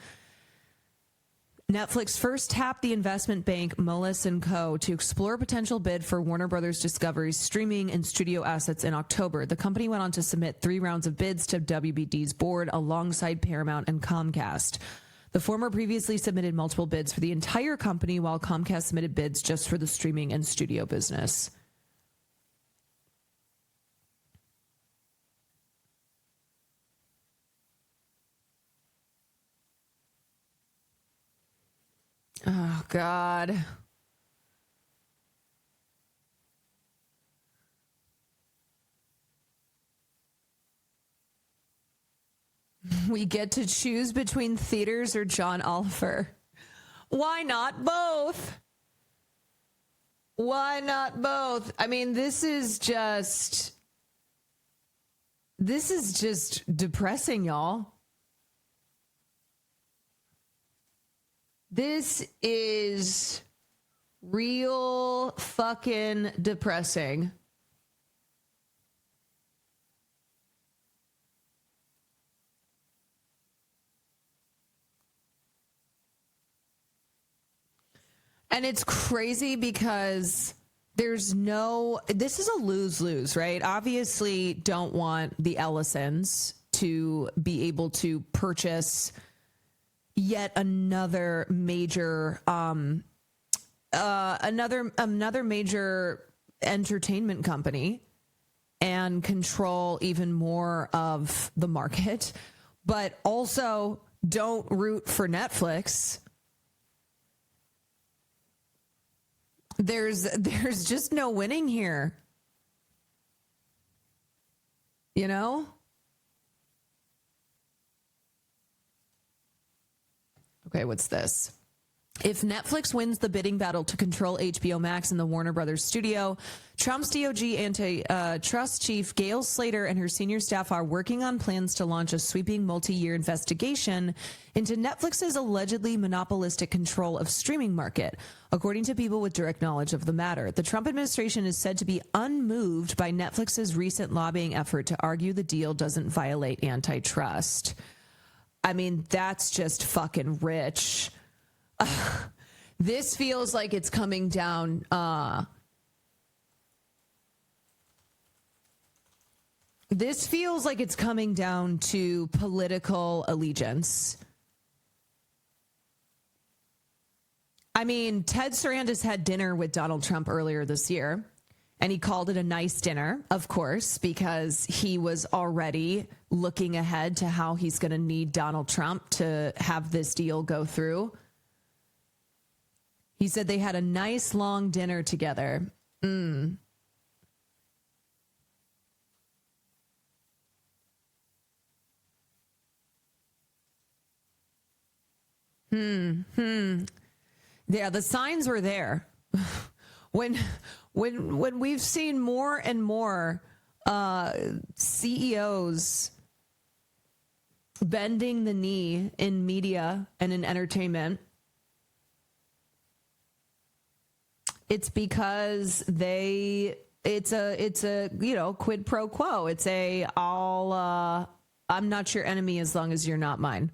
Netflix first tapped the investment bank Moelis & Co. to explore a potential bid for Warner Brothers Discovery's streaming and studio assets in October. The company went on to submit 3 rounds of bids to WBD's board alongside Paramount and Comcast. The former previously submitted multiple bids for the entire company, while Comcast submitted bids just for the streaming and studio business. Oh, God. We get to choose between theaters or John Oliver. Why not both? Why not both? I mean, this is just depressing, y'all. This is real fucking depressing. And it's crazy because this is a lose-lose, right? Obviously don't want the Ellisons to be able to purchase yet another major, another major entertainment company and control even more of the market, but also don't root for Netflix. There's just no winning here. You know? Okay, what's this? If Netflix wins the bidding battle to control HBO Max and the Warner Brothers studio, Trump's DOJ antitrust chief Gail Slater and her senior staff are working on plans to launch a sweeping multi-year investigation into Netflix's allegedly monopolistic control of streaming market. According to people with direct knowledge of the matter, the Trump administration is said to be unmoved by Netflix's recent lobbying effort to argue the deal doesn't violate antitrust. I mean, that's just fucking rich. This feels like it's coming down This feels like it's coming down to political allegiance. I mean, Ted Sarandis had dinner with Donald Trump earlier this year, and he called it a nice dinner, of course, because he was already looking ahead to how he's going to need Donald Trump to have this deal go through. He said they had a nice long dinner together. Yeah, the signs were there. When we've seen more and more CEOs bending the knee in media and in entertainment, it's because it's a quid pro quo. It's I'm not your enemy as long as you're not mine.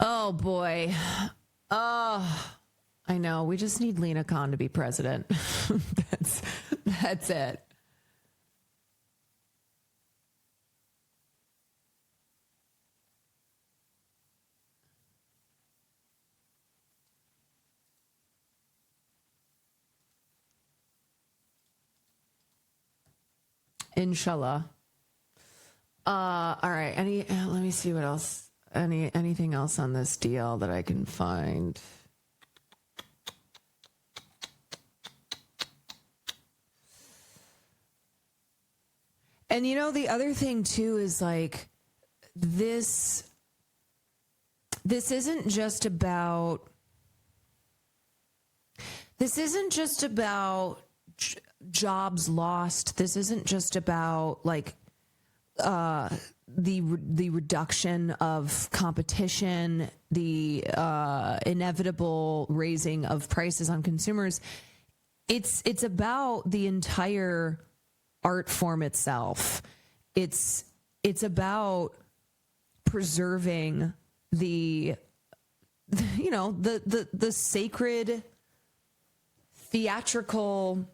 Oh, boy. Oh, I know. We just need Lena Khan to be president. That's it. Inshallah. All right. Let me see what else. Anything else on this deal that I can find? And the other thing too is like this isn't just about jobs lost. This isn't just about like the reduction of competition, the inevitable raising of prices on consumers. It's about the entire art form itself. It's about preserving the sacred theatrical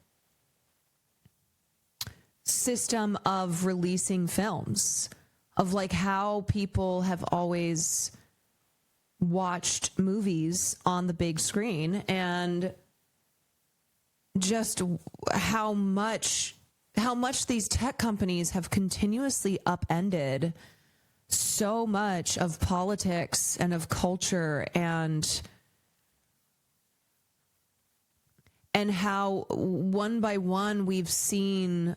system of releasing films, of like how people have always watched movies on the big screen, and just how much these tech companies have continuously upended so much of politics and of culture, and how one by one we've seen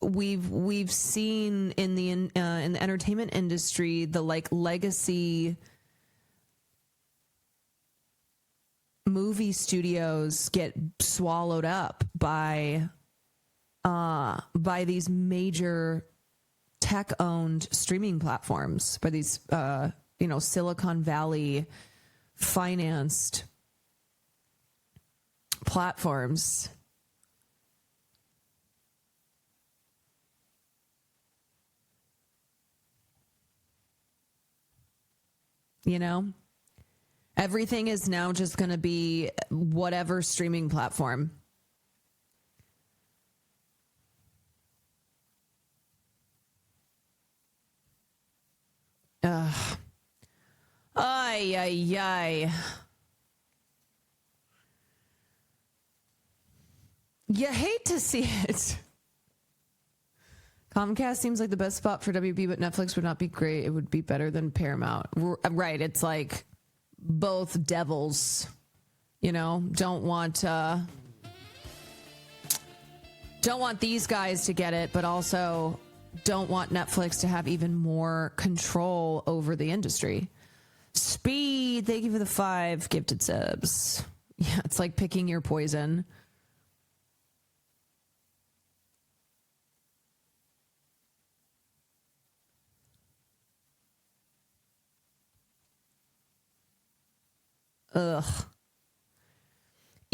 we've seen in the entertainment industry the like legacy movie studios get swallowed up by these major tech-owned streaming platforms, by these Silicon Valley financed platforms. Everything is now just going to be whatever streaming platform. Ay, ay, ay. You hate to see it. Comcast seems like the best spot for WB, but Netflix would not be great. It would be better than Paramount. Right. It's like both devils, don't want these guys to get it, but also don't want Netflix to have even more control over the industry. Speed, thank you for the 5 gifted subs. Yeah, it's like picking your poison. Ugh.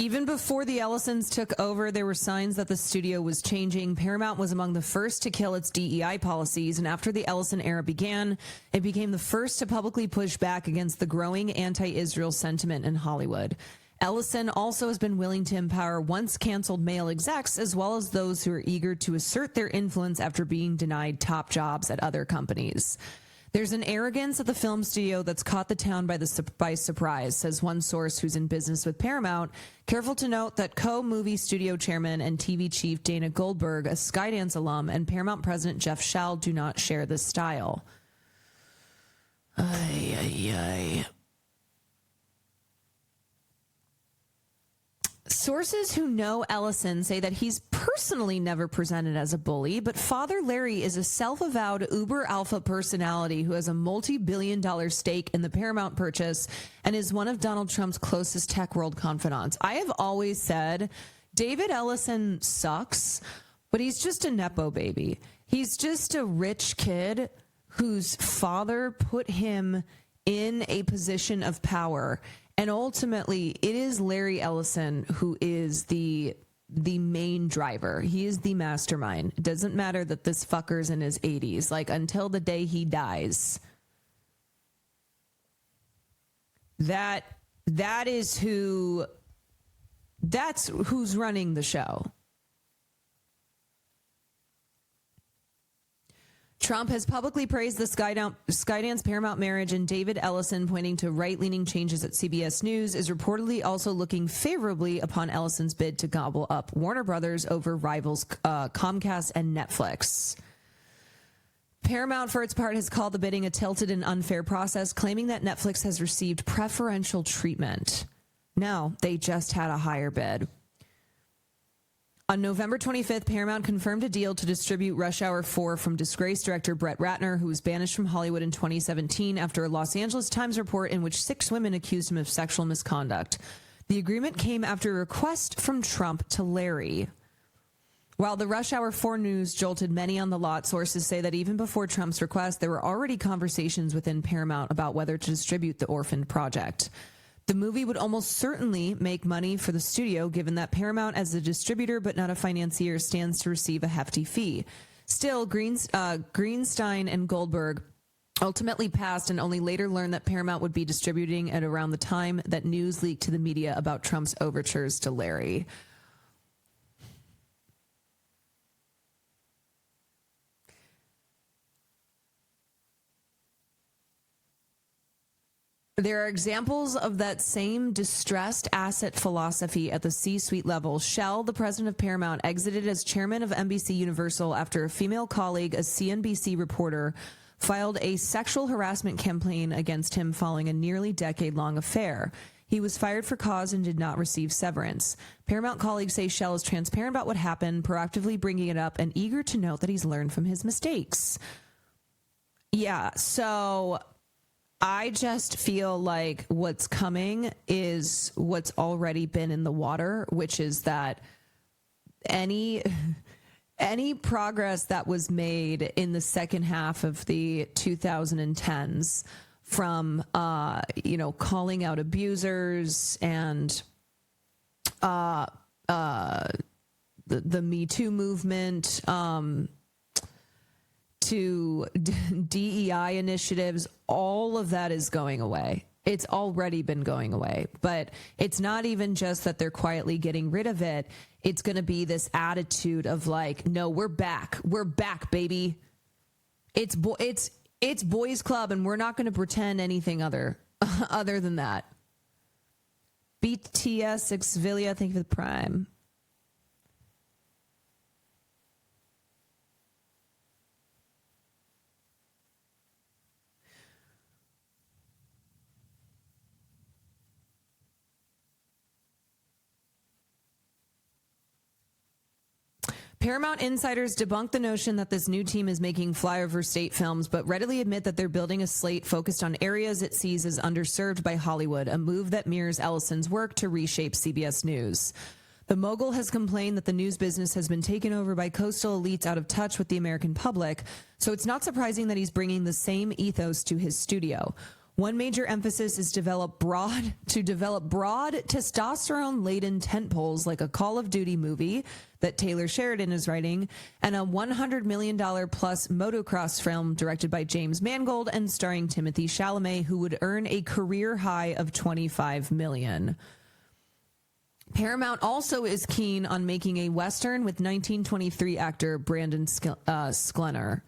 Even before the Ellisons took over, there were signs that the studio was changing. Paramount was among the first to kill its DEI policies, and after the Ellison era began, it became the first to publicly push back against the growing anti-Israel sentiment in Hollywood. Ellison also has been willing to empower once-canceled male execs, as well as those who are eager to assert their influence after being denied top jobs at other companies. There's an arrogance at the film studio that's caught the town by surprise, says one source who's in business with Paramount. Careful to note that co-movie studio chairman and TV chief Dana Goldberg, a Skydance alum, and Paramount president Jeff Shell do not share this style. Ay, ay, ay. Sources who know Ellison say that he's personally never presented as a bully, but Father Larry is a self-avowed uber alpha personality who has a multi-billion-dollar stake in the Paramount purchase and is one of Donald Trump's closest tech world confidants. I have always said David Ellison sucks, but he's just a Nepo baby. He's just a rich kid whose father put him in a position of power. And ultimately, it is Larry Ellison who is the main driver. He is the mastermind. It doesn't matter that this fucker's in his 80s. Like, until the day he dies. That's who's running the show. Trump has publicly praised the Skydance Paramount marriage, and David Ellison, pointing to right-leaning changes at CBS News, is reportedly also looking favorably upon Ellison's bid to gobble up Warner Brothers over rivals Comcast and Netflix. Paramount, for its part, has called the bidding a tilted and unfair process, claiming that Netflix has received preferential treatment. No, they just had a higher bid. On November 25th, Paramount confirmed a deal to distribute Rush Hour 4 from disgraced director Brett Ratner, who was banished from Hollywood in 2017 after a Los Angeles Times report in which 6 women accused him of sexual misconduct. The agreement came after a request from Trump to Larry. While the Rush Hour 4 news jolted many on the lot, sources say that even before Trump's request, there were already conversations within Paramount about whether to distribute the orphaned project. The movie would almost certainly make money for the studio, given that Paramount, as a distributor but not a financier, stands to receive a hefty fee. Still, Greenstein and Goldberg ultimately passed, and only later learned that Paramount would be distributing at around the time that news leaked to the media about Trump's overtures to Larry. There are examples of that same distressed asset philosophy at the C-suite level. Shell, the president of Paramount, exited as chairman of NBC Universal after a female colleague, a CNBC reporter, filed a sexual harassment campaign against him following a nearly decade-long affair. He was fired for cause and did not receive severance. Paramount colleagues say Shell is transparent about what happened, proactively bringing it up, and eager to note that he's learned from his mistakes. Yeah, so I just feel like what's coming is what's already been in the water, which is that any progress that was made in the second half of the 2010s from, calling out abusers and the Me Too movement, to DEI initiatives, all of that is going away. It's already been going away. But it's not even just that they're quietly getting rid of it. It's going to be this attitude of like, no, we're back. We're back, baby. It's boys club, and we're not going to pretend anything other than that. BTS Xvilia, thank you for the prime. Paramount insiders debunk the notion that this new team is making flyover state films, but readily admit that they're building a slate focused on areas it sees as underserved by Hollywood, a move that mirrors Ellison's work to reshape CBS News. The mogul has complained that the news business has been taken over by coastal elites out of touch with the American public, so it's not surprising that he's bringing the same ethos to his studio. One major emphasis is to develop broad testosterone-laden tentpoles like a Call of Duty movie that Taylor Sheridan is writing, and a $100 million plus motocross film directed by James Mangold and starring Timothée Chalamet, who would earn a career high of $25 million. Paramount also is keen on making a Western with 1923 actor Brandon Sklenar.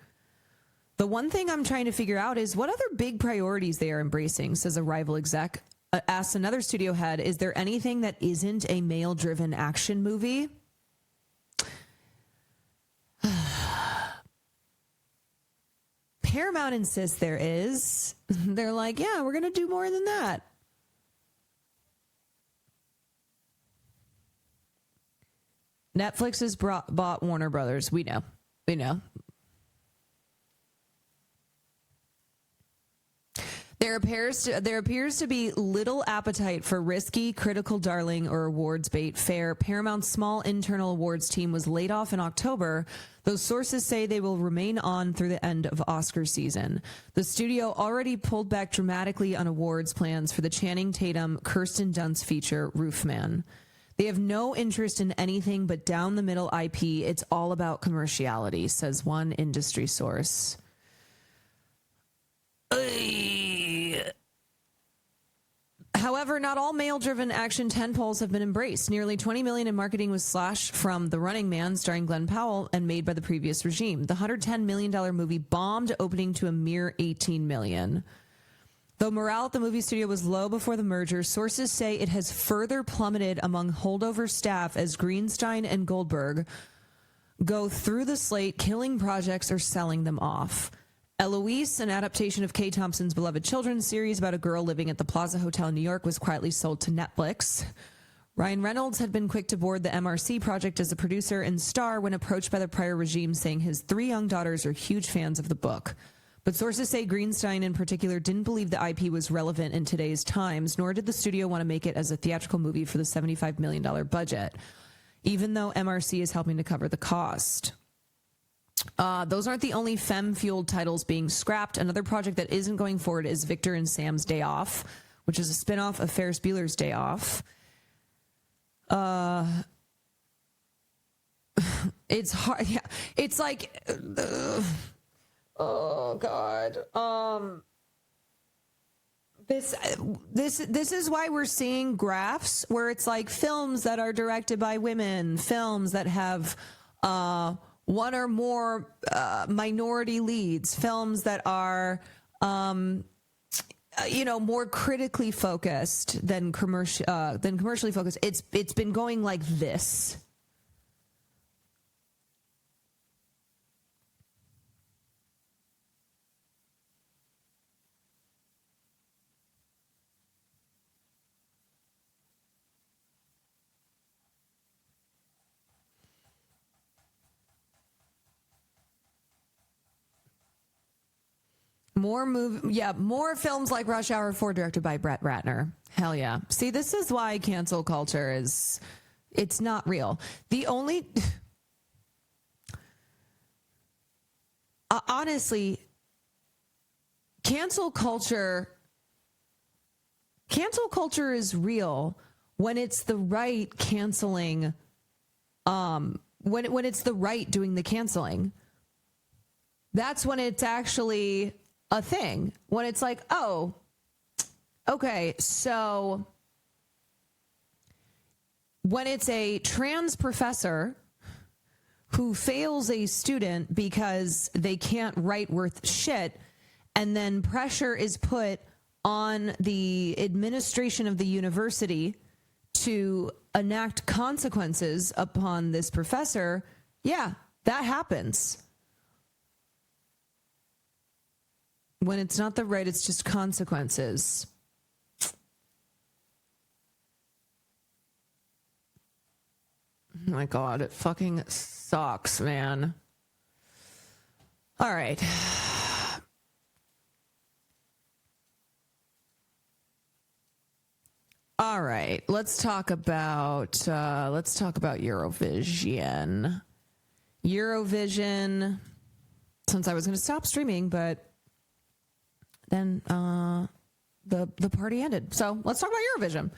The one thing I'm trying to figure out is what other big priorities they are embracing, says a rival exec. Asks another studio head, is there anything that isn't a male-driven action movie? Paramount insists there is. They're like, yeah, we're going to do more than that. Netflix has bought Warner Brothers. We know. There appears to be little appetite for risky, critical darling, or awards bait fare. Paramount's small internal awards team was laid off in October. Those sources say they will remain on through the end of Oscar season. The studio already pulled back dramatically on awards plans for the Channing Tatum, Kirsten Dunst feature, Roofman. They have no interest in anything but down-the-middle IP. It's all about commerciality, says one industry source. However, not all male-driven action tentpoles have been embraced. Nearly $20 million in marketing was slashed from The Running Man, starring Glenn Powell, and made by the previous regime. The $110 million movie bombed, opening to a mere $18 million. Though morale at the movie studio was low before the merger, sources say it has further plummeted among holdover staff as Greenstein and Goldberg go through the slate, killing projects or selling them off. Eloise, an adaptation of Kay Thompson's beloved children's series about a girl living at the Plaza Hotel in New York, was quietly sold to Netflix. Ryan Reynolds had been quick to board the MRC project as a producer and star when approached by the prior regime, saying his 3 young daughters are huge fans of the book. But sources say Greenstein in particular didn't believe the IP was relevant in today's times, nor did the studio want to make it as a theatrical movie for the $75 million budget, even though MRC is helping to cover the cost. Those aren't the only femme-fueled titles being scrapped. Another project that isn't going forward is Victor and Sam's Day Off, which is a spin-off of Ferris Bueller's Day Off. It's hard. Yeah, it's like, oh God. This is why we're seeing graphs where it's like films that are directed by women, films that have one or more minority leads, films that are more critically focused than commercially focused. It's been going like this. More films like Rush Hour 4 directed by Brett Ratner. Hell yeah. See, this is why cancel culture it's not real. The only... honestly, cancel culture is real when it's the right canceling, when it's the right doing the canceling. That's when it's actually a thing. When it's like, oh, okay, so when it's a trans professor who fails a student because they can't write worth shit, and then pressure is put on the administration of the university to enact consequences upon this professor, yeah, that happens. When it's not the right, it's just consequences. Oh my God, it fucking sucks, man. All right. All right, let's talk about Eurovision. Since I was going to stop streaming, but then the party ended. So let's talk about Eurovision.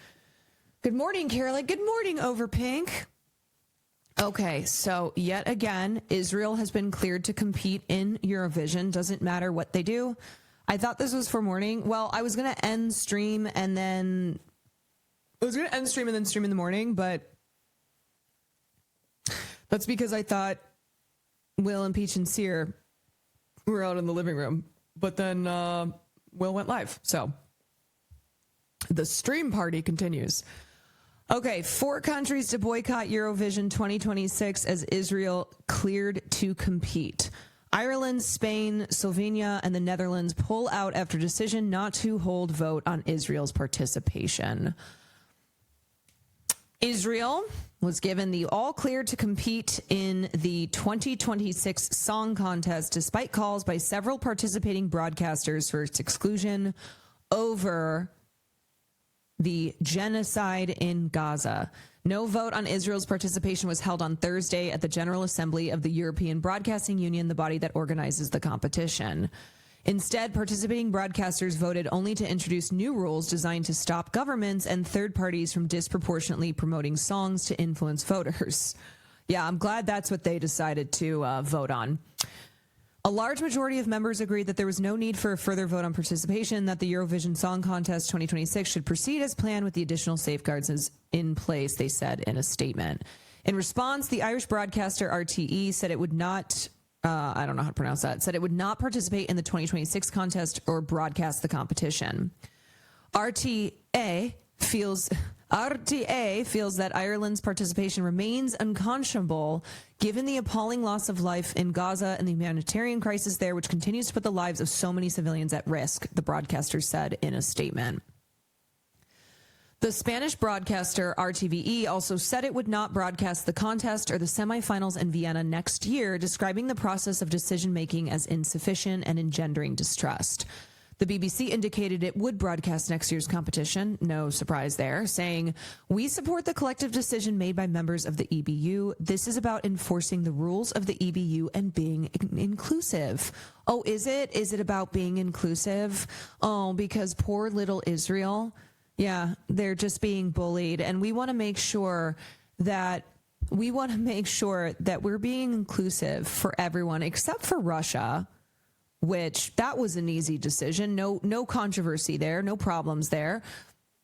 Good morning, Caroline. Good morning, Overpink. Okay, so yet again, Israel has been cleared to compete in Eurovision. Doesn't matter what they do. I thought this was for morning. Well, I was going to end stream and then stream in the morning, but that's because I thought Will and Peach and Sear were out in the living room. But then Will went live. So the stream party continues. Okay, 4 countries to boycott Eurovision 2026 as Israel cleared to compete. Ireland, Spain, Slovenia, and the Netherlands pull out after decision not to hold vote on Israel's participation. Israel was given the all clear to compete in the 2026 song contest despite calls by several participating broadcasters for its exclusion over the genocide in Gaza. No vote on Israel's participation was held on Thursday at the General Assembly of the European Broadcasting Union, the body that organizes the competition. Instead, participating broadcasters voted only to introduce new rules designed to stop governments and third parties from disproportionately promoting songs to influence voters. Yeah, I'm glad that's what they decided to vote on. A large majority of members agreed that there was no need for a further vote on participation, that the Eurovision Song Contest 2026 should proceed as planned with the additional safeguards in place, they said in a statement. In response, the Irish broadcaster RTE said it would not, I don't know how to pronounce that, said it would not participate in the 2026 contest or broadcast the competition. RTA feels that Ireland's participation remains unconscionable given the appalling loss of life in Gaza and the humanitarian crisis there, which continues to put the lives of so many civilians at risk, the broadcaster said in a statement. The Spanish broadcaster RTVE also said it would not broadcast the contest or the semifinals in Vienna next year, describing the process of decision-making as insufficient and engendering distrust. The BBC indicated it would broadcast next year's competition, no surprise there, saying, "We support the collective decision made by members of the EBU. This is about enforcing the rules of the EBU and being inclusive." Oh, is it? Is it about being inclusive? Oh, because poor little Israel. Yeah, they're just being bullied. And we want to make sure that we're being inclusive for everyone except for Russia. Which that was an easy decision. No controversy there, no problems there.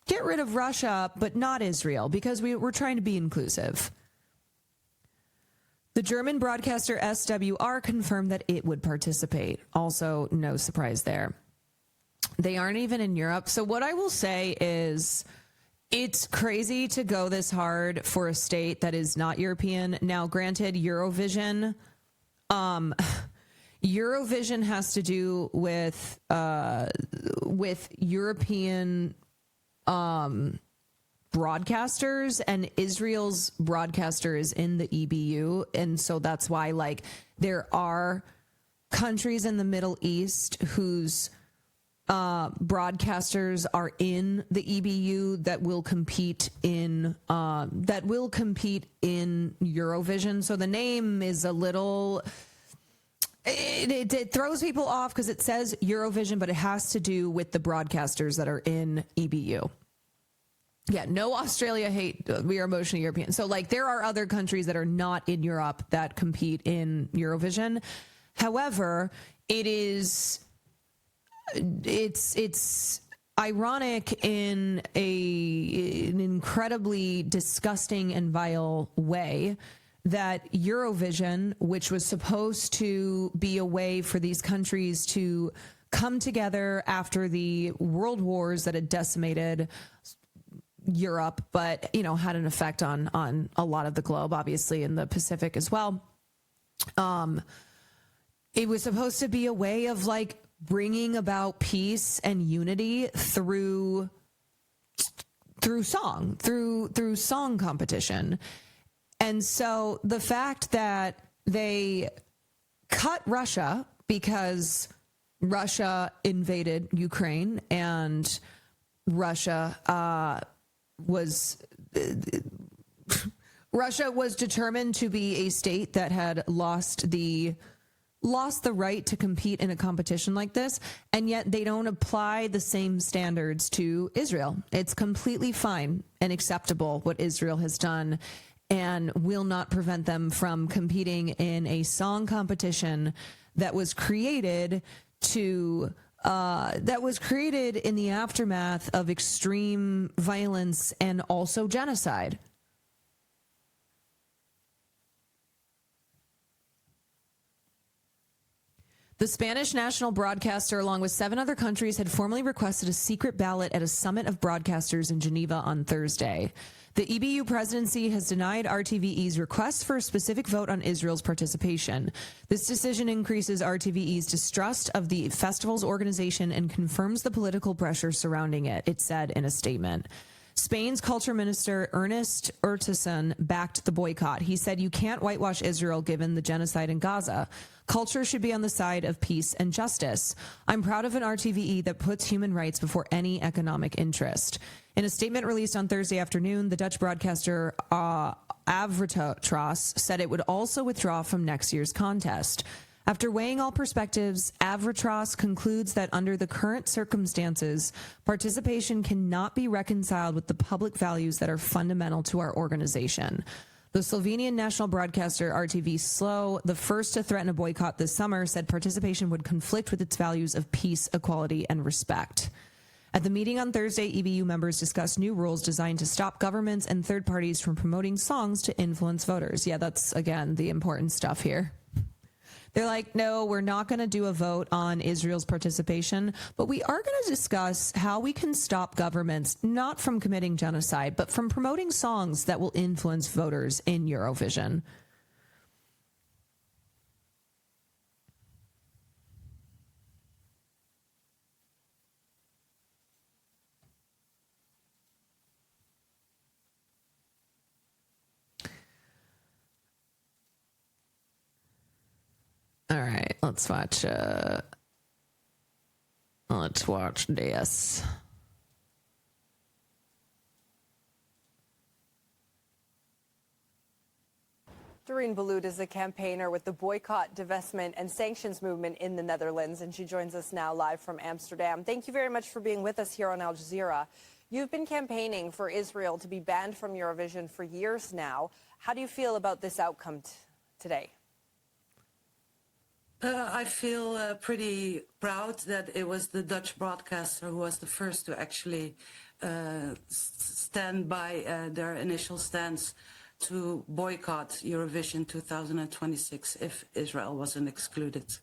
Get rid of Russia, but not Israel, because we're trying to be inclusive. The German broadcaster SWR confirmed that it would participate. Also, no surprise there. They aren't even in Europe. So what I will say is it's crazy to go this hard for a state that is not European. Now, granted, Eurovision has to do with European broadcasters, and Israel's broadcaster is in the EBU, and so that's why there are countries in the Middle East whose broadcasters are in the EBU that will compete in Eurovision. So the name is a little. It throws people off because it says Eurovision, but it has to do with the broadcasters that are in EBU. Yeah, no Australia hate. We are emotionally European. So there are other countries that are not in Europe that compete in Eurovision. However, it's ironic in an incredibly disgusting and vile way that Eurovision, which was supposed to be a way for these countries to come together after the world wars that had decimated Europe, but, had an effect on a lot of the globe, obviously in the Pacific as well. It was supposed to be a way of bringing about peace and unity through song competition. And so the fact that they cut Russia because Russia invaded Ukraine and Russia was determined to be a state that had lost the lost the right to compete in a competition like this, and yet they don't apply the same standards to Israel. It's completely fine and acceptable what Israel has done, and will not prevent them from competing in a song competition that was created in the aftermath of extreme violence and also genocide. The Spanish national broadcaster, along with 7 other countries, had formally requested a secret ballot at a summit of broadcasters in Geneva on Thursday. The EBU presidency has denied RTVE's request for a specific vote on Israel's participation. This decision increases RTVE's distrust of the festival's organization and confirms the political pressure surrounding it, it said in a statement. Spain's culture minister Ernest Urtasun backed the boycott. He said, "You can't whitewash Israel given the genocide in Gaza. Culture should be on the side of peace and justice. I'm proud of an RTVE that puts human rights before any economic interest." In a statement released on Thursday afternoon, the Dutch broadcaster Avrotros said it would also withdraw from next year's contest. After weighing all perspectives, Avrotros concludes that under the current circumstances, participation cannot be reconciled with the public values that are fundamental to our organization. The Slovenian national broadcaster RTV Slo, the first to threaten a boycott this summer, said participation would conflict with its values of peace, equality, and respect. At the meeting on Thursday, EBU members discussed new rules designed to stop governments and third parties from promoting songs to influence voters. Yeah, that's, again, the important stuff here. They're like, no, we're not going to do a vote on Israel's participation, but we are going to discuss how we can stop governments not from committing genocide, but from promoting songs that will influence voters in Eurovision. All right, let's watch this. Doreen Baloot is a campaigner with the boycott, divestment, and sanctions movement in the Netherlands, and she joins us now live from Amsterdam. Thank you very much for being with us here on Al Jazeera. You've been campaigning for Israel to be banned from Eurovision for years now. How do you feel about this outcome today? I feel pretty proud that it was the Dutch broadcaster who was the first to actually stand by their initial stance to boycott Eurovision 2026 if Israel wasn't excluded.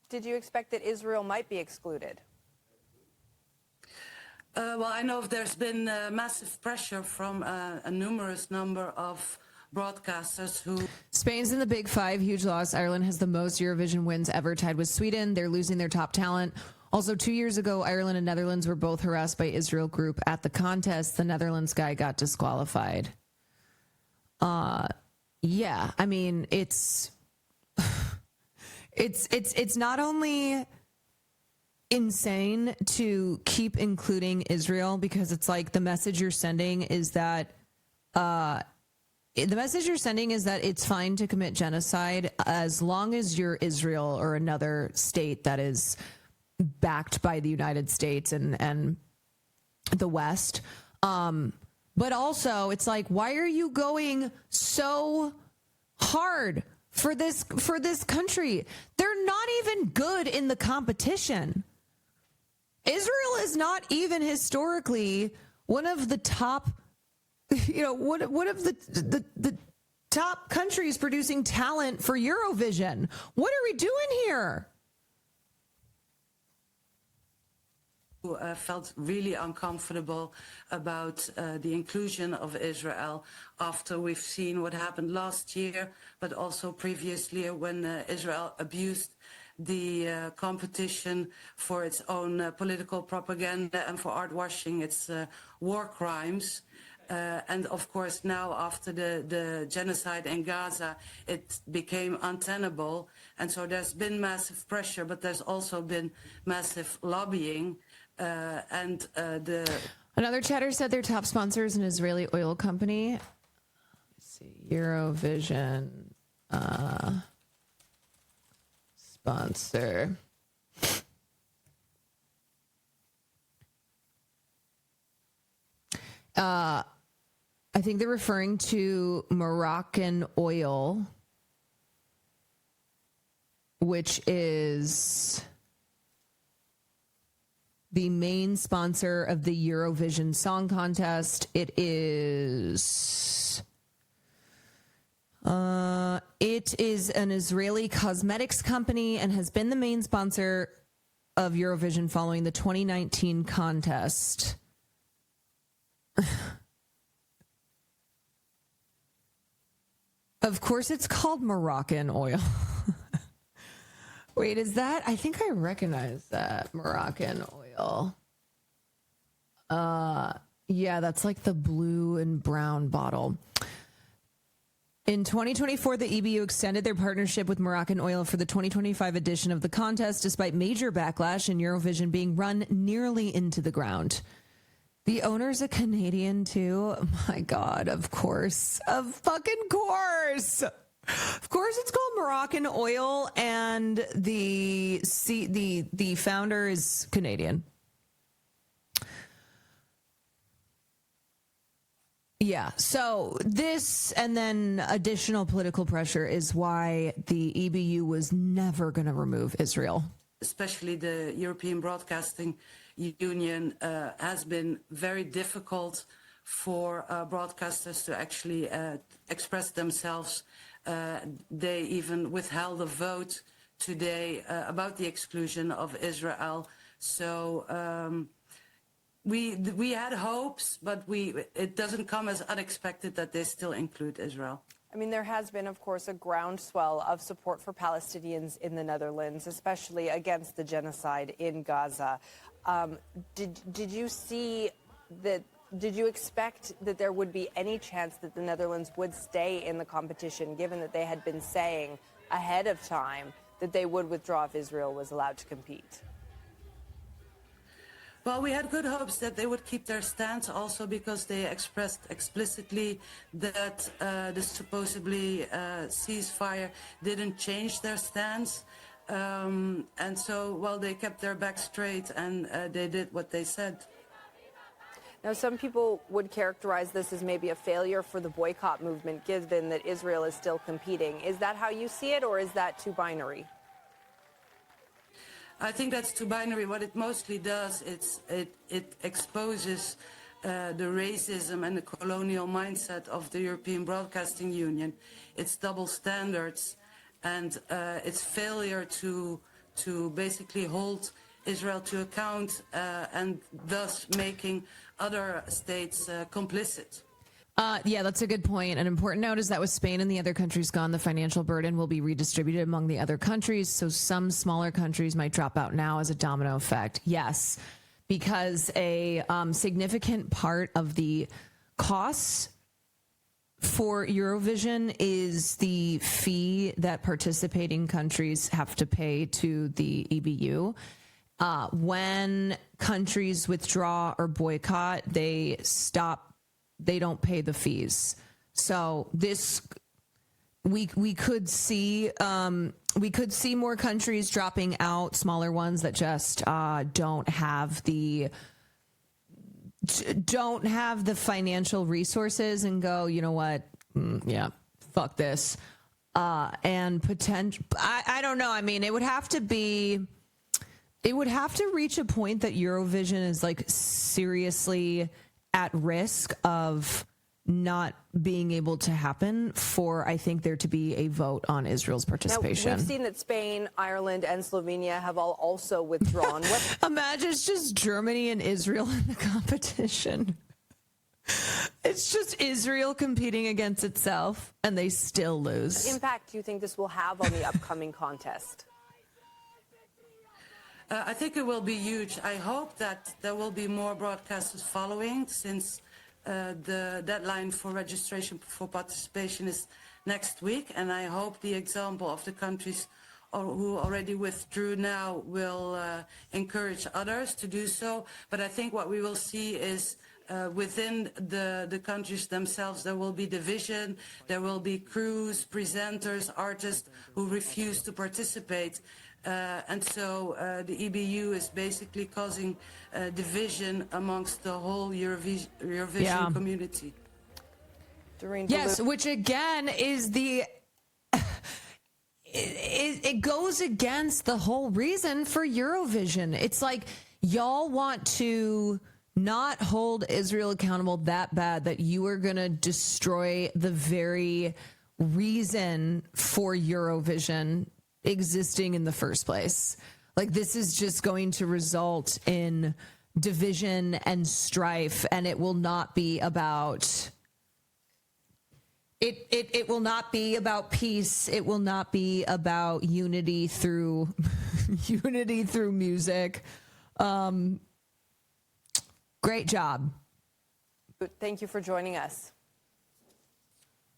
Did you expect that Israel might be excluded? Well, I know there's been massive pressure from a numerous number of broadcasters who... Spain's in the Big Five, huge loss. Ireland has the most Eurovision wins ever, tied with Sweden. They're losing their top talent. Also, 2 years ago, Ireland and Netherlands were both harassed by Israel Group at the contest. The Netherlands guy got disqualified. Yeah, I mean, it's not only insane to keep including Israel, because it's like the message you're sending is that it's fine to commit genocide as long as you're Israel or another state that is backed by the United States and the West. But also, it's like, why are you going so hard for this country? They're not even good in the competition. Israel is not even historically one of the top, one of the top countries producing talent for Eurovision. What are we doing here? Who felt really uncomfortable about the inclusion of Israel after we've seen what happened last year, but also previously when Israel abused the competition for its own political propaganda and for art washing its war crimes. And of course, now after the genocide in Gaza, it became untenable. And so there's been massive pressure, but there's also been massive lobbying. Another chatter said their top sponsor is an Israeli oil company. Let's see, Eurovision. sponsor. I think they're referring to Moroccan Oil, which is the main sponsor of the Eurovision Song Contest. It is an Israeli cosmetics company and has been the main sponsor of Eurovision following the 2019 contest. Of course, it's called Moroccan Oil. Wait, is that? I think I recognize that Moroccan Oil. Yeah, that's like the blue and brown bottle. In 2024, the EBU extended their partnership with Moroccan Oil for the 2025 edition of the contest, despite major backlash and Eurovision being run nearly into the ground. The owner's a Canadian, too. Oh my God, of course. Of fucking course. Of course it's called Moroccan Oil, and the founder is Canadian. Yeah, so this and then additional political pressure is why the EBU was never going to remove Israel. Especially the European Broadcasting Union has been very difficult for broadcasters to actually express themselves. They even withheld a vote today about the exclusion of Israel. So we had hopes, but it doesn't come as unexpected that they still include Israel. I mean, there has been, of course, a groundswell of support for Palestinians in the Netherlands, especially against the genocide in Gaza. Did you see that? Did you expect that there would be any chance that the Netherlands would stay in the competition, given that they had been saying ahead of time that they would withdraw if Israel was allowed to compete? Well, we had good hopes that they would keep their stance, also because they expressed explicitly that the supposedly ceasefire didn't change their stance. And so, well, they kept their back straight and they did what they said. Now, some people would characterize this as maybe a failure for the boycott movement, given that Israel is still competing. Is that how you see it, or is that too binary? I think that's too binary. What it mostly does, it exposes the racism and the colonial mindset of the European Broadcasting Union, its double standards, and its failure to basically hold Israel to account and thus making other states complicit. Yeah, that's a good point. An important note is that with Spain and the other countries gone, the financial burden will be redistributed among the other countries. So some smaller countries might drop out now as a domino effect. Yes, because a significant part of the costs for Eurovision is the fee that participating countries have to pay to the EBU. When countries withdraw or boycott, they don't pay the fees. So this, we could see more countries dropping out, smaller ones that just don't have the financial resources and go, you know what, yeah, fuck this, and potential. I don't know. I mean, it would have to reach a point that Eurovision is like seriously at risk of not being able to happen for, I think, there to be a vote on Israel's participation. Now, we've seen that Spain, Ireland, and Slovenia have all also withdrawn. Imagine it's just Germany and Israel in the competition. It's just Israel competing against itself, and they still lose. What impact do you think this will have on the upcoming contest? I think it will be huge. I hope that there will be more broadcasters following, since the deadline for registration for participation is next week. And I hope the example of the countries who already withdrew now will encourage others to do so. But I think what we will see is within the countries themselves, there will be division. There will be crews, presenters, artists who refuse to participate. And so the EBU is basically causing division amongst the whole Eurovision community. Yes, which again is the... It goes against the whole reason for Eurovision. It's like y'all want to not hold Israel accountable that bad that you are going to destroy the very reason for Eurovision existing in the first place. Like, this is just going to result in division and strife, and it will not be about... It will not be about peace. It will not be about unity through unity through music. Great job. Thank you for joining us.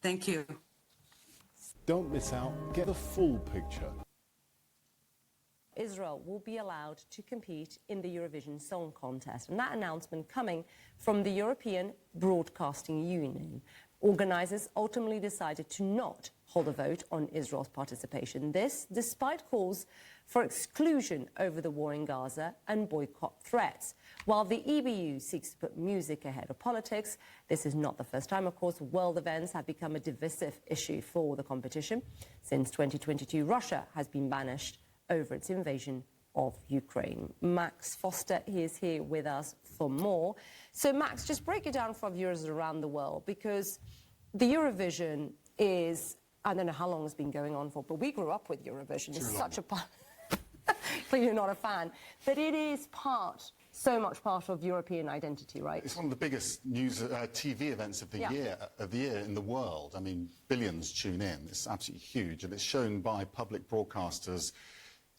Thank you. Don't miss out. Get the full picture. Israel will be allowed to compete in the Eurovision Song Contest. And that announcement coming from the European Broadcasting Union. Organisers ultimately decided to not hold a vote on Israel's participation. This, despite calls for exclusion over the war in Gaza and boycott threats. While the EBU seeks to put music ahead of politics, this is not the first time, of course, world events have become a divisive issue for the competition. Since 2022, Russia has been banished over its invasion of Ukraine. Max Foster, he is here with us for more. So Max, just break it down for viewers around the world, because the Eurovision is, I don't know how long it's been going on for, but we grew up with Eurovision. It's such a part, clearly not a fan, but it is so much part of European identity, right? It's one of the biggest news TV events of the year in the world. I mean, billions tune in. It's absolutely huge, and it's shown by public broadcasters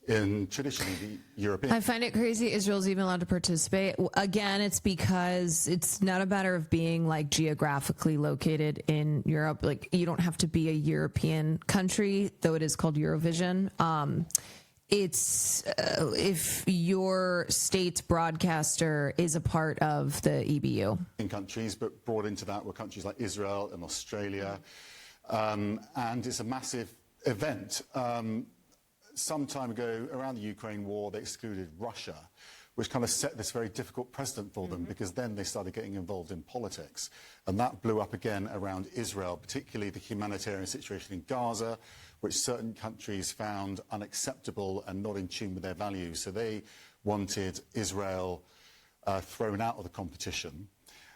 in traditionally the European. I find it crazy Israel's even allowed to participate. Again, it's because it's not a matter of being like geographically located in Europe. Like, you don't have to be a European country, though it is called Eurovision. It's if your state's broadcaster is a part of the EBU. In countries, but brought into that were countries like Israel and Australia. And it's a massive event. Some time ago, around the Ukraine war, they excluded Russia, which kind of set this very difficult precedent for them, because then they started getting involved in politics. And that blew up again around Israel, particularly the humanitarian situation in Gaza, which certain countries found unacceptable and not in tune with their values. So they wanted Israel thrown out of the competition.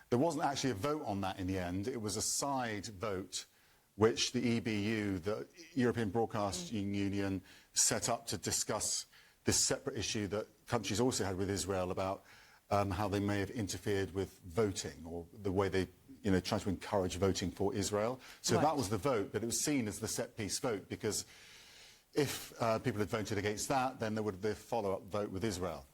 There wasn't actually a vote on that in the end. It was a side vote, which the EBU, the European Broadcasting Union, set up to discuss this separate issue that countries also had with Israel about how they may have interfered with voting, or the way they try to encourage voting for Israel. So that was the vote, but it was seen as the set-piece vote, because if people had voted against that, then there would be a follow-up vote with Israel.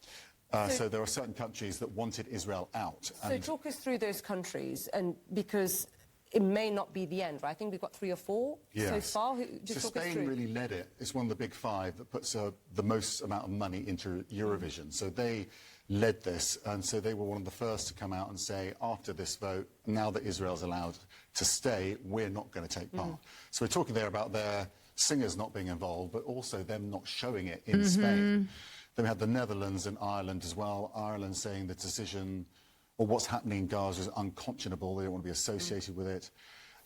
So there are certain countries that wanted Israel out. So talk us through those countries, and because it may not be the end, right? I think we've got 3 or 4 so far. So Spain really led it. It's one of the big 5 that puts the most amount of money into Eurovision. So they led this, and so they were one of the first to come out and say, after this vote, now that Israel's allowed to stay, we're not going to take part. So we're talking there about their singers not being involved, but also them not showing it in Spain. Then we had the Netherlands and Ireland as well. Ireland saying the decision, or what's happening in Gaza, is unconscionable. They don't want to be associated with it.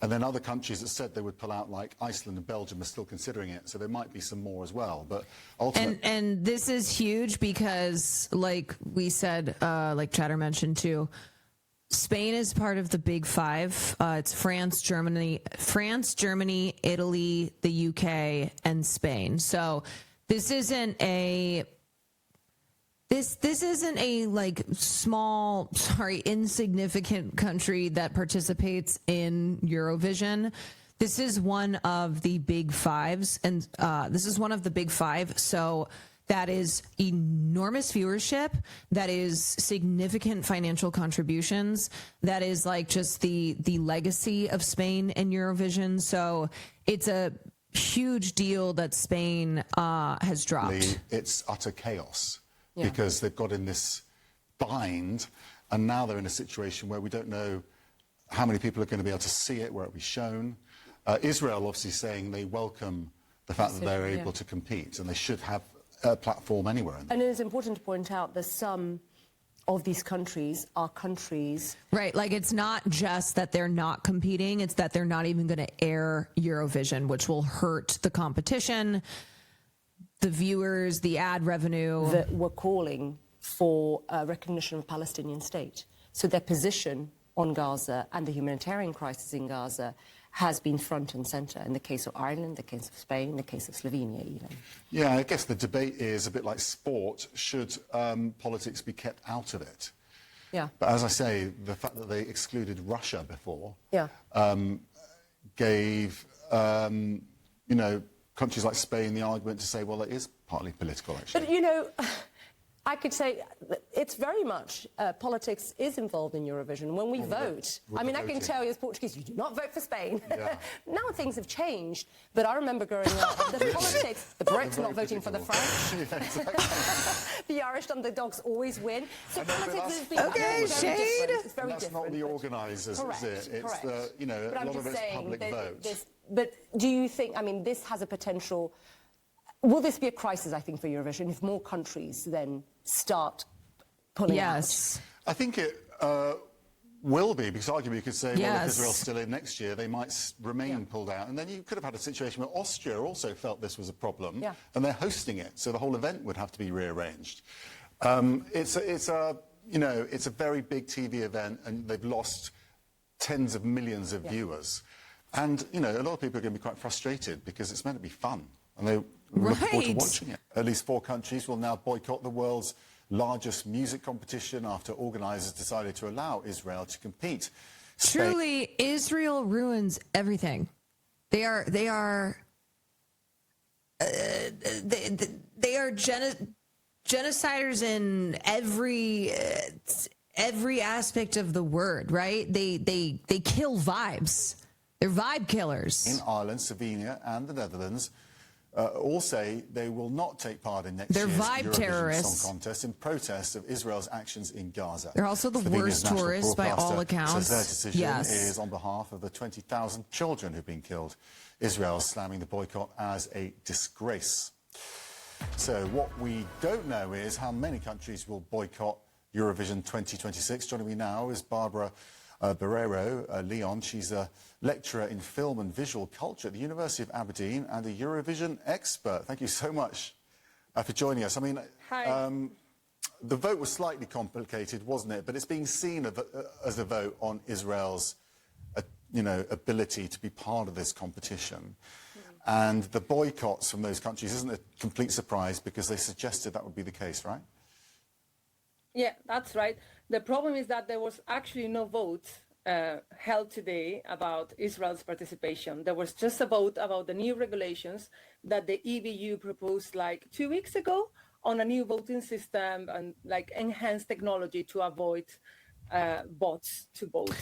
And then other countries that said they would pull out, like Iceland and Belgium, are still considering it. So there might be some more as well. But ultimately, and this is huge because, like we said, like Chatter mentioned too, Spain is part of the Big 5. It's France, Germany, Italy, the UK, and Spain. So this isn't a This isn't a insignificant country that participates in Eurovision. This is one of the Big 5s, and this is one of the Big 5. So that is enormous viewership. That is significant financial contributions. That is just the legacy of Spain in Eurovision. So it's a huge deal that Spain has dropped. It's utter chaos. Because they've got in this bind, and now they're in a situation where we don't know how many people are going to be able to see it, where it'll be shown. Israel obviously saying they welcome the fact that they're able to compete, and they should have platform anywhere. And it is important to point out that some of these countries are countries. Right, like it's not just that they're not competing, it's that they're not even going to air Eurovision, which will hurt the competition, the viewers, the ad revenue. That were calling for recognition of a Palestinian state. So their position on Gaza and the humanitarian crisis in Gaza has been front and centre in the case of Ireland, the case of Spain, the case of Slovenia even. Yeah, I guess the debate is a bit like sport. Should politics be kept out of it? Yeah. But as I say, the fact that they excluded Russia before Yeah. Gave, you know, countries like Spain the argument to say, well, it is partly political, actually. But, you know, I could say it's very much politics is involved in Eurovision. When we vote, I mean, I can tell you as Portuguese, you do not vote for Spain. Yeah. Now things have changed, but I remember growing up, the politics, the Brits not voting for the French, Yeah, exactly. the Irish underdogs always win. So I know, but politics has been that's- very different. It's very That's different. not the organisers, Correct, is it? It's correct. the, you know, But a I'm lot of just it's saying public that vote. but do you think, I mean, this has a potential, will this be a crisis, I think, for Eurovision if more countries then start pulling Yes. I think it will be, because arguably you could say, well, if Yes. Israel's still in next year, they might remain pulled out. And then you could have had a situation where Austria also felt this was a problem, Yeah. and they're hosting it, so the whole event would have to be rearranged. It's a you know, it's a very big TV event, and they've lost tens of millions of viewers. And, you know, a lot of people are going to be quite frustrated because it's meant to be fun, and they look forward to Right. watching it. At least 4 countries will now boycott the world's largest music competition after organisers decided to allow Israel to compete. Spain- Truly, Israel ruins everything. They are genociders in every aspect of the word, right? They kill vibes. They're vibe killers. In Ireland, Slovenia and the Netherlands all say they will not take part in next They're year's vibe Eurovision terrorists. Song Contest in protest of Israel's actions in Gaza. They're also the Slovenia's worst national tourists by all broadcaster accounts. says their decision Yes. is on behalf of the 20,000 children who've been killed. Israel is slamming the boycott as a disgrace. So what we don't know is how many countries will boycott Eurovision 2026. Joining me now is Barbara Barrero Leon. She's a lecturer in film and visual culture at the University of Aberdeen and a Eurovision expert. Thank you so much for joining us. I mean, the vote was slightly complicated, wasn't it? But it's being seen as a vote on Israel's you know, ability to be part of this competition. And the boycotts from those countries isn't a complete surprise because they suggested that would be the case, right? Yeah, that's right. The problem is that there was actually no vote held today about Israel's participation. There was just a vote about the new regulations that the EBU proposed like 2 weeks ago on a new voting system and like enhanced technology to avoid bots to vote.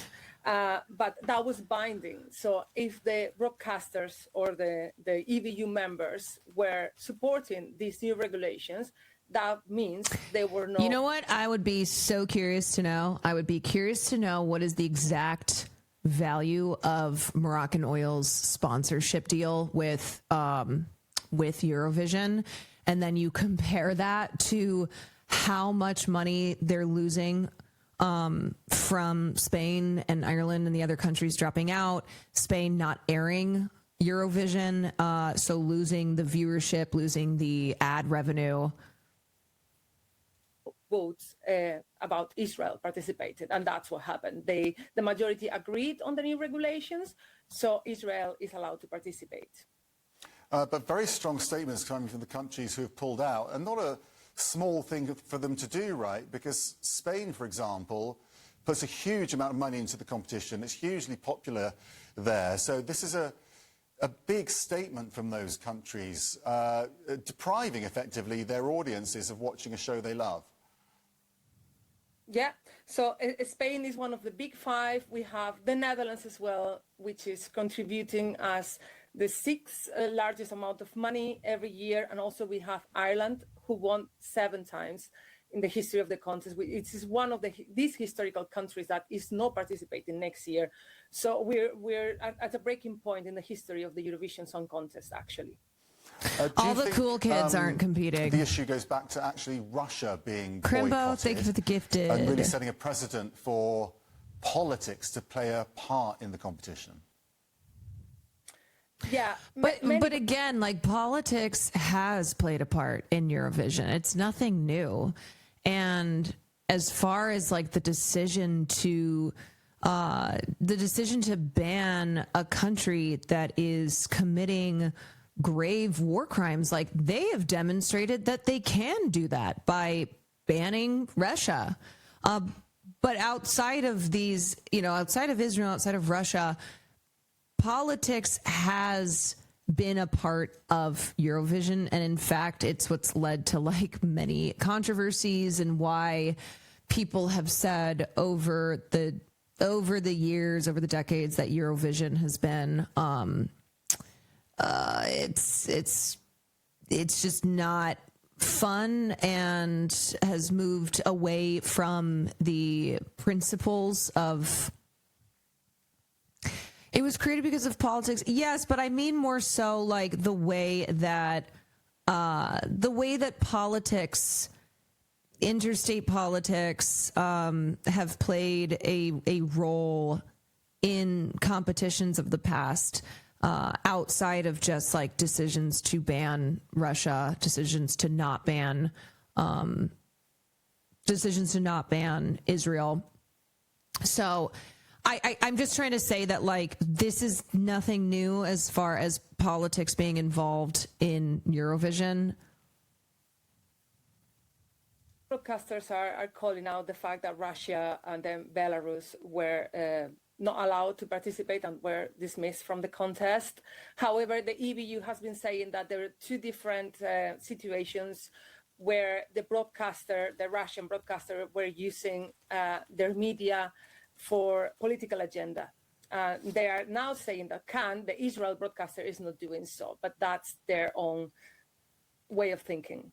But that was binding. So if the broadcasters or the EBU members were supporting these new regulations, that means they were not. You know what? I would be so curious to know. I would be curious to know what is the exact value of Moroccan Oil's sponsorship deal with Eurovision, and then you compare that to how much money they're losing from Spain and Ireland and the other countries dropping out, Spain not airing Eurovision, so losing the viewership, losing the ad revenue. Votes about Israel participated, and that's what happened. The majority agreed on the new regulations, so Israel is allowed to participate. But very strong statements coming from the countries who have pulled out, and not a small thing for them to do, right? Because Spain, for example, puts a huge amount of money into the competition. It's hugely popular there. So this is a big statement from those countries, depriving effectively their audiences of watching a show they love. Yeah, so Spain is one of the big 5. We have the Netherlands as well, which is contributing as the 6th largest amount of money every year. And also we have Ireland, who won 7 times in the history of the contest. It is one of these historical countries that is not participating next year. So we're at a breaking point in the history of the Eurovision Song Contest, actually. Do All you the think, cool kids aren't competing. The issue goes back to actually Russia being Crimbo, boycotted thank you for the gifted. and really setting a precedent for politics to play a part in the competition. Yeah, but again, like politics has played a part in Eurovision. It's nothing new. And as far as like the decision to ban a country that is committing grave war crimes, like they have demonstrated that they can do that by banning Russia. But outside of these, outside of Israel, outside of Russia, politics has been a part of Eurovision, and in fact, it's what's led to like many controversies and why people have said over the years, over the decades, that Eurovision has been it's just not fun and has moved away from the principles of. It was created because of politics, yes, but I mean more so like the way that politics, interstate politics, have played a role in competitions of the past, outside of just like decisions to ban Russia, decisions to not ban Israel. So. I'm just trying to say that, like, this is nothing new as far as politics being involved in Eurovision. Broadcasters are calling out the fact that Russia and then Belarus were not allowed to participate and were dismissed from the contest. However, the EBU has been saying that there are two different situations where the Russian broadcaster, were using their media for political agenda. They are now saying that the Israel broadcaster is not doing so, but that's their own way of thinking.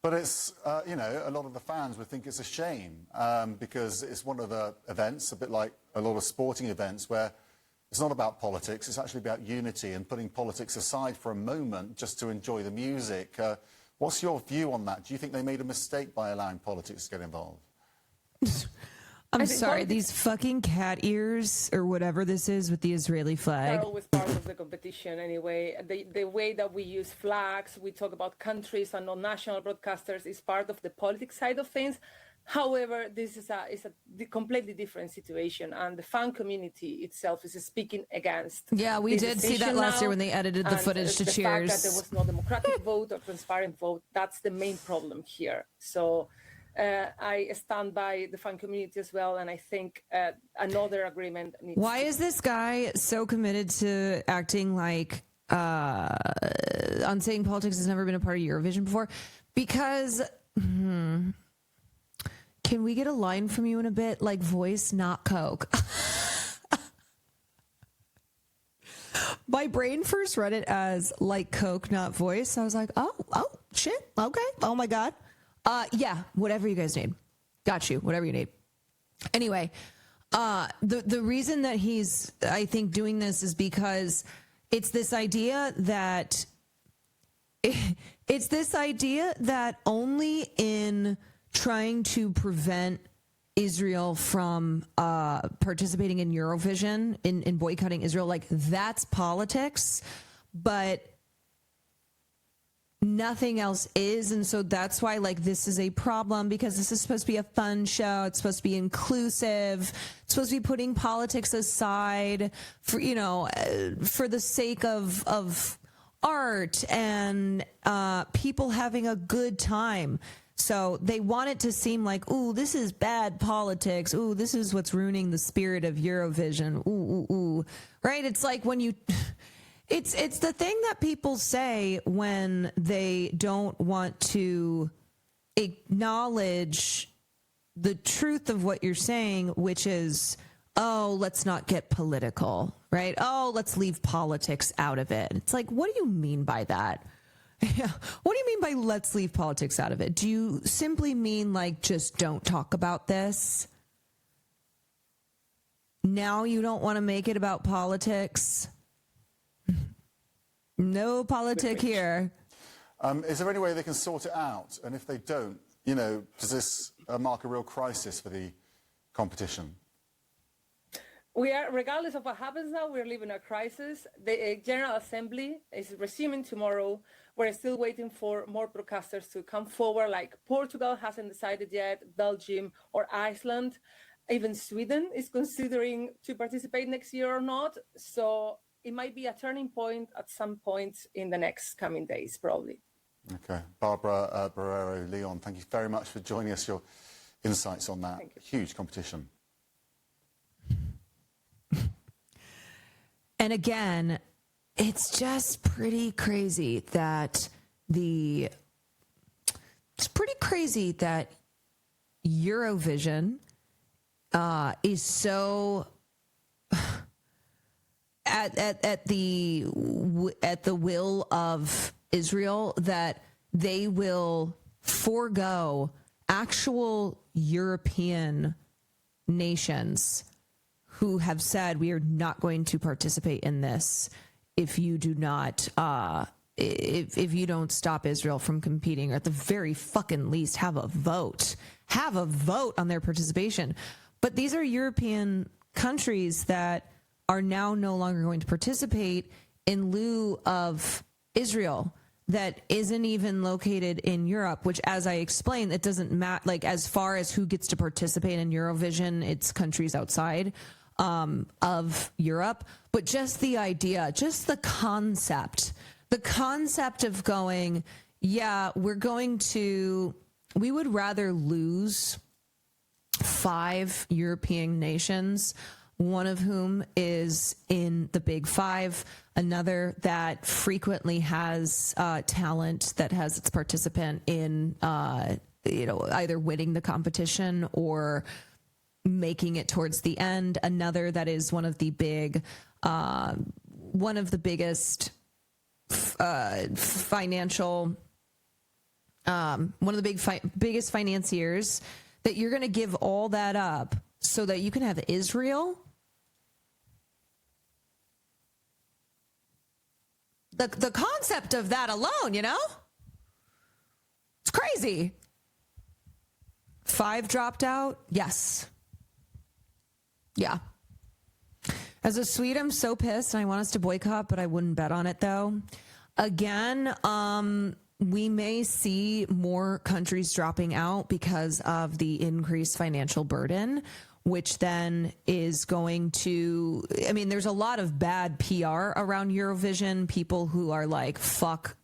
But it's, a lot of the fans would think it's a shame because it's one of the events, a bit like a lot of sporting events, where it's not about politics, it's actually about unity and putting politics aside for a moment just to enjoy the music. What's your view on that? Do you think they made a mistake by allowing politics to get involved? I'm sorry, these fucking cat ears or whatever this is with the Israeli flag. They're always part of the competition anyway. The way that we use flags, we talk about countries and non-national broadcasters is part of the politics side of things. However, this is a completely different situation, and the fan community itself is speaking against. Yeah, we did see that last year when they edited the footage to the Cheers. Fact that there was no democratic vote or transparent vote, that's the main problem here. So I stand by the fan community as well, and I think another agreement needs. Why is this guy so committed to acting like on saying politics has never been a part of Eurovision before? Because can we get a line from you in a bit, like voice, not Coke? My brain first read it as like Coke, not voice. I was like, oh shit, okay, oh my god. Yeah, whatever you guys need. Got you, whatever you need. Anyway, the reason that he's, I think, doing this is because it's this idea that only in trying to prevent Israel from participating in Eurovision, in boycotting Israel, like that's politics, but nothing else is. And so that's why, like, this is a problem, because this is supposed to be a fun show. It's supposed to be inclusive. It's supposed to be putting politics aside for, for the sake of art and people having a good time. So they want it to seem like, ooh, this is bad politics. Ooh, this is what's ruining the spirit of Eurovision. Ooh. Right? It's like when you... It's the thing that people say when they don't want to acknowledge the truth of what you're saying, which is, oh, let's not get political, right? Oh, let's leave politics out of it. It's like, what do you mean by that? What do you mean by let's leave politics out of it? Do you simply mean like just don't talk about this? Now you don't want to make it about politics? No politic here. Is there any way they can sort it out? And if they don't, does this mark a real crisis for the competition? We are, regardless of what happens now, we're living a crisis. The General Assembly is resuming tomorrow. We're still waiting for more broadcasters to come forward, like Portugal hasn't decided yet, Belgium or Iceland. Even Sweden is considering to participate next year or not. So it might be a turning point at some point in the next coming days, probably. Okay. Barbara Barrero Leon, thank you very much for joining us, your insights on that huge competition. And again, it's just pretty crazy that Eurovision is so at the will of Israel that they will forego actual European nations who have said we are not going to participate in this if you do not if you don't stop Israel from competing, or at the very fucking least have a vote on their participation. But these are European countries that are now no longer going to participate in lieu of Israel, that isn't even located in Europe, which, as I explained, it doesn't matter. Like, as far as who gets to participate in Eurovision, it's countries outside of Europe. But just the idea, just the concept of going, yeah, we would rather lose 5 European nations, one of whom is in the Big Five, another that frequently has talent that has its participant in, either winning the competition or making it towards the end, another that is one of the biggest biggest financiers, that you're going to give all that up so that you can have Israel. The concept of that alone, it's crazy. 5 dropped out. Yes. Yeah. As a Swede, I'm so pissed, and I want us to boycott, but I wouldn't bet on it, though. Again, we may see more countries dropping out because of the increased financial burden, which then is going to, there's a lot of bad PR around Eurovision. People who are like, fuck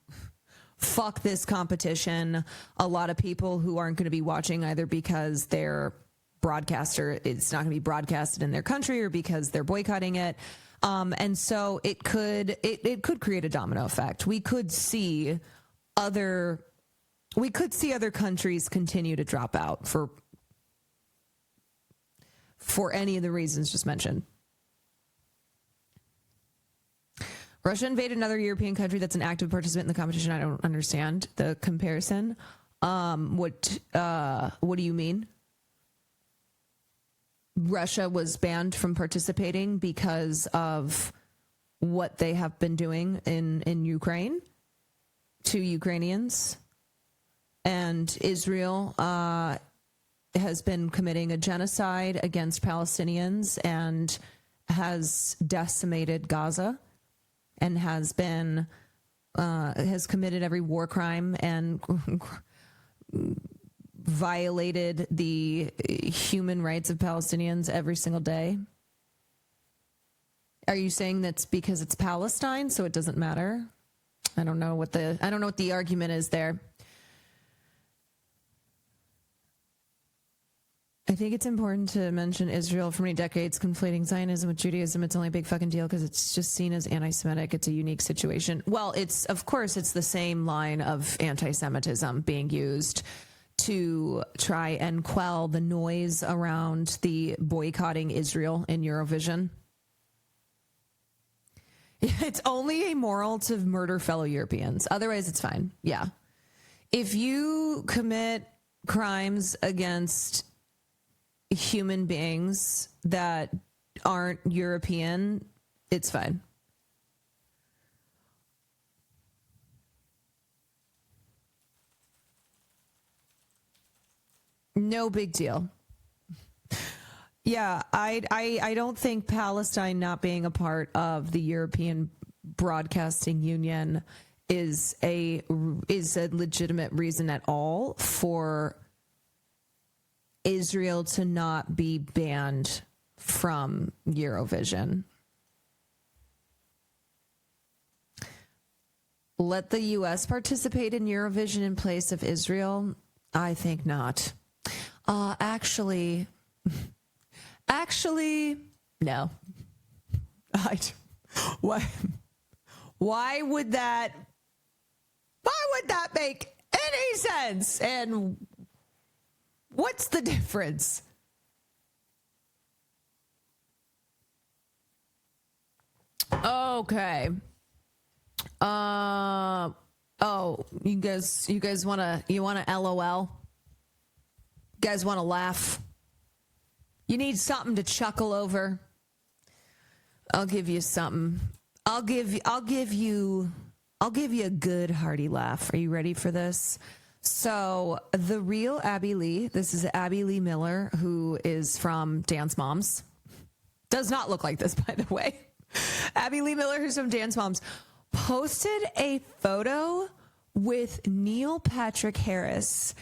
this competition. A lot of people who aren't going to be watching either because their broadcaster, it's not going to be broadcasted in their country, or because they're boycotting it. And so it could create a domino effect. We could see other countries continue to drop out for any of the reasons just mentioned. Russia invaded another European country that's an active participant in the competition. I don't understand the comparison. What do you mean? Russia was banned from participating because of what they have been doing in Ukraine to Ukrainians. And Israel has been committing a genocide against Palestinians and has decimated Gaza and has committed every war crime and violated the human rights of Palestinians every single day. Are you saying that's because it's Palestine, so it doesn't matter? I don't know what the argument is there. I think it's important to mention Israel for many decades conflating Zionism with Judaism. It's only a big fucking deal because it's just seen as anti-Semitic. It's a unique situation. Well, it's the same line of anti-Semitism being used to try and quell the noise around the boycotting Israel in Eurovision. It's only amoral to murder fellow Europeans. Otherwise, it's fine. Yeah. If you commit crimes against human beings that aren't European, it's fine. No big deal. Yeah, I don't think Palestine not being a part of the European Broadcasting Union is a legitimate reason at all for Israel to not be banned from Eurovision. Let the U.S. participate in Eurovision in place of Israel? I think not. Actually, no. Why would that make any sense? And what's the difference? Okay. You guys wanna LOL? You guys wanna laugh? You need something to chuckle over? I'll give you something. I'll give you a good hearty laugh. Are you ready for this? So the real Abby Lee, this is Abby Lee Miller, who is from Dance Moms. Does not look like this, by the way. Abby Lee Miller, who's from Dance Moms, posted a photo with Neil Patrick Harris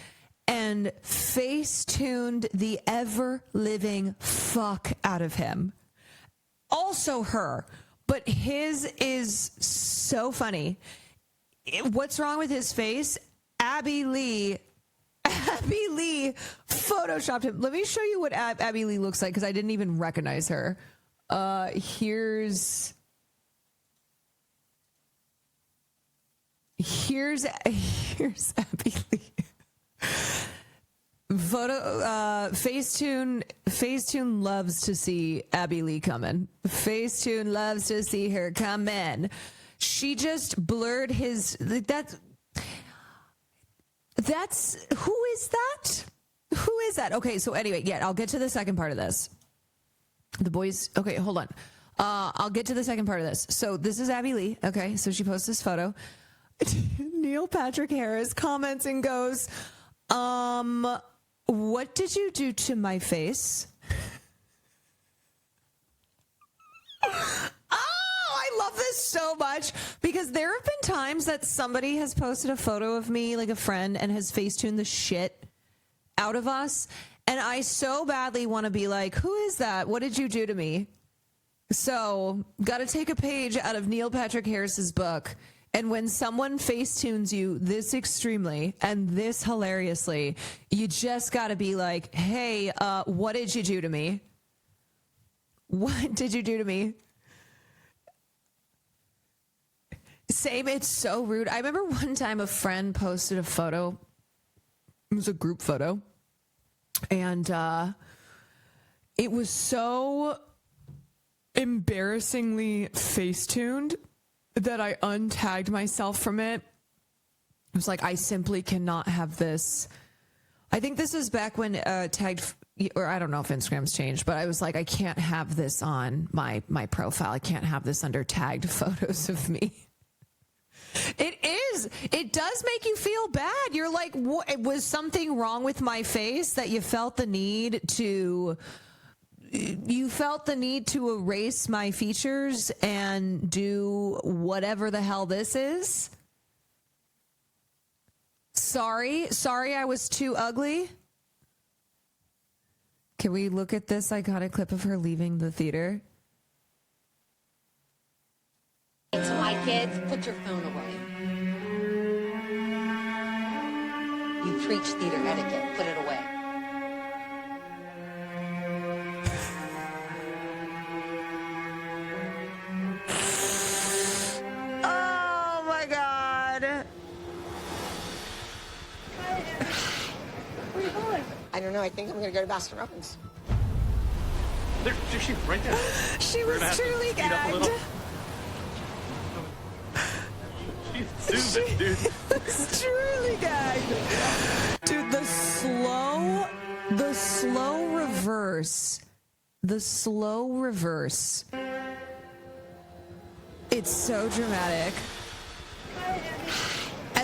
and face-tuned the ever-living fuck out of him. Also her, but his is so funny. What's wrong with his face? Abby Lee photoshopped him. Let me show you what Abby Lee looks like, because I didn't even recognize her. Here's Abby Lee. Facetune loves to see Abby Lee coming. Facetune loves to see her come in. She just blurred his. That's who is that? Who is that? Okay, so anyway, yeah, I'll get to the second part of this. The boys. Okay, hold on. I'll get to the second part of this. So this is Abby Lee. Okay, so she posts this photo. Neil Patrick Harris comments and goes, what did you do to my face? Oh, I love this so much, because there have been times that somebody has posted a photo of me, like a friend, and has facetuned the shit out of us. And I so badly want to be like, who is that? What did you do to me? So, got to take a page out of Neil Patrick Harris's book. And when someone facetunes you this extremely and this hilariously, you just got to be like, hey, what did you do to me? What did you do to me? Same, it's so rude. I remember one time a friend posted a photo. It was a group photo. And it was so embarrassingly facetuned that I untagged myself from it. It was like, I simply cannot have this. I think this was back when tagged, or I don't know if Instagram's changed, but I was like, I can't have this on my profile. I can't have this under tagged photos of me. It is. It does make you feel bad. You're like, what, was something wrong with my face that you felt the need to... You felt the need to erase my features and do whatever the hell this is? Sorry I was too ugly. Can we look at this iconic clip of her leaving the theater? To my kids, put your phone away. You preach theater etiquette, put it away. Oh my God. Where are you going? I don't know. I think I'm going to go to Baskin Robbins. She's right there. She was truly gagged. She's dude. It's truly gagged. Dude, the slow reverse. It's so dramatic.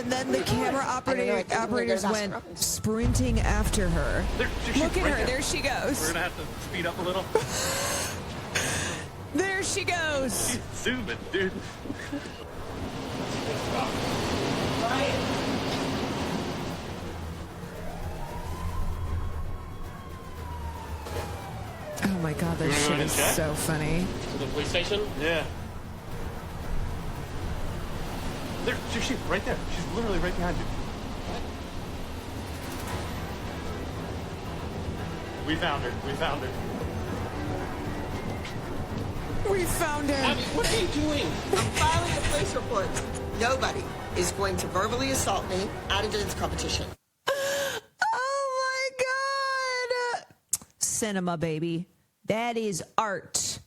And then the camera operators went sprinting after her. She's Look at right her. There she We're goes. gonna have to speed up a little. There she goes. She's zooming, dude. Oh my god, You this wanna go shit and is check? so funny. To the police station? Yeah. There, she's right there. She's literally right behind you. We found her. We found her. We found her. Abby, what are you doing? I'm filing a police report. Nobody is going to verbally assault me at a dance competition. Oh my god! Cinema, baby. That is art.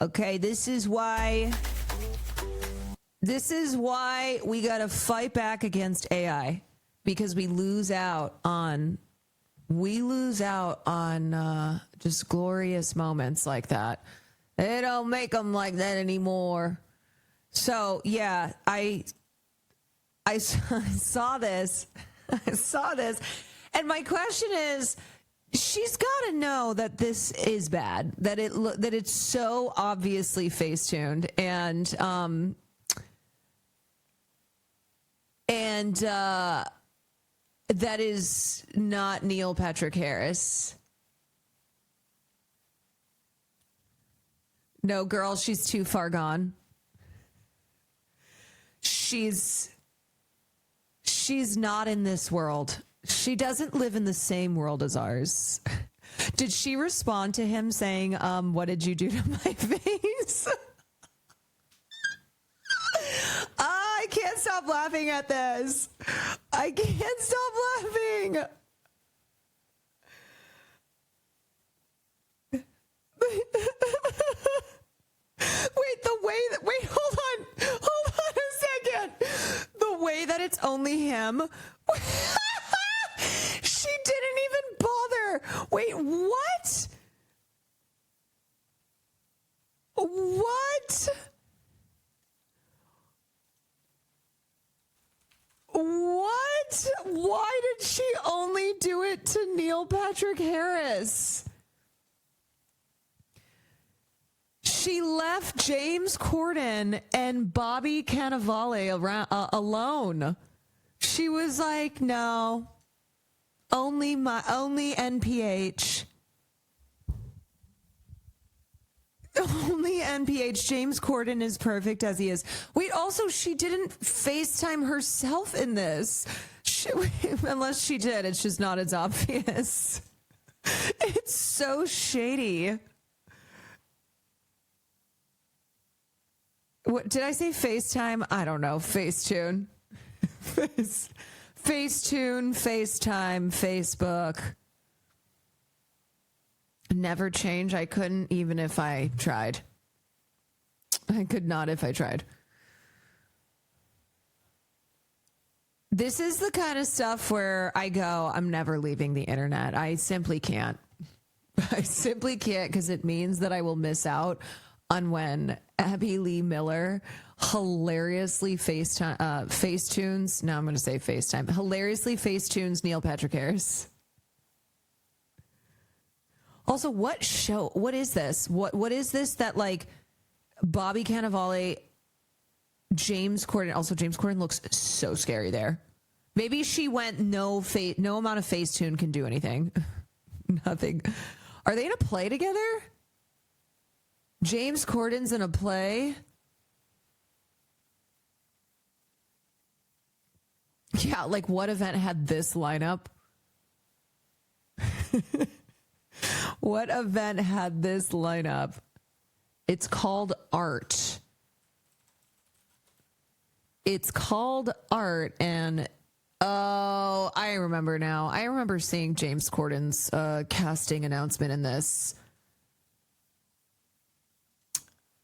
Okay, this is why we gotta fight back against AI, because we lose out on just glorious moments like that. They don't make them like that anymore. So yeah, I saw this. I saw this. And my question is, she's got to know that this is bad, that it's so obviously Facetuned, and that is not Neil Patrick Harris. No, girl, she's too far gone. She's not in this world. She doesn't live in the same world as ours. Did she respond to him saying, what did you do to my face? I can't stop laughing at this. I can't stop laughing. Hold on a second. The way that it's only him. She didn't even bother. Wait, what? What? What? Why did she only do it to Neil Patrick Harris? She left James Corden and Bobby Cannavale alone. She was like, no, only NPH. Only NPH. James Corden is perfect as he is. Wait, also, she didn't FaceTime herself in this. Unless she did, it's just not as obvious. It's so shady. What did I say? FaceTime? I don't know. Facetune. Facetune, FaceTime, Facebook. Never change. I couldn't even if I tried. I could not if I tried. This is the kind of stuff where I go, I'm never leaving the internet. I simply can't. I simply can't, because it means that I will miss out on when Abby Lee Miller hilariously Facetunes. Now I'm going to say FaceTime. Hilariously Facetunes Neil Patrick Harris. Also, what show? What is this? What is this that, like, Bobby Cannavale, James Corden? Also, James Corden looks so scary there. Maybe she went no amount of Facetune can do anything. Nothing. Are they in a play together? James Corden's in a play. Yeah, like what event had this lineup? What event had this lineup? It's called Art. It's called Art, and oh, I remember now. I remember seeing James Corden's casting announcement in this.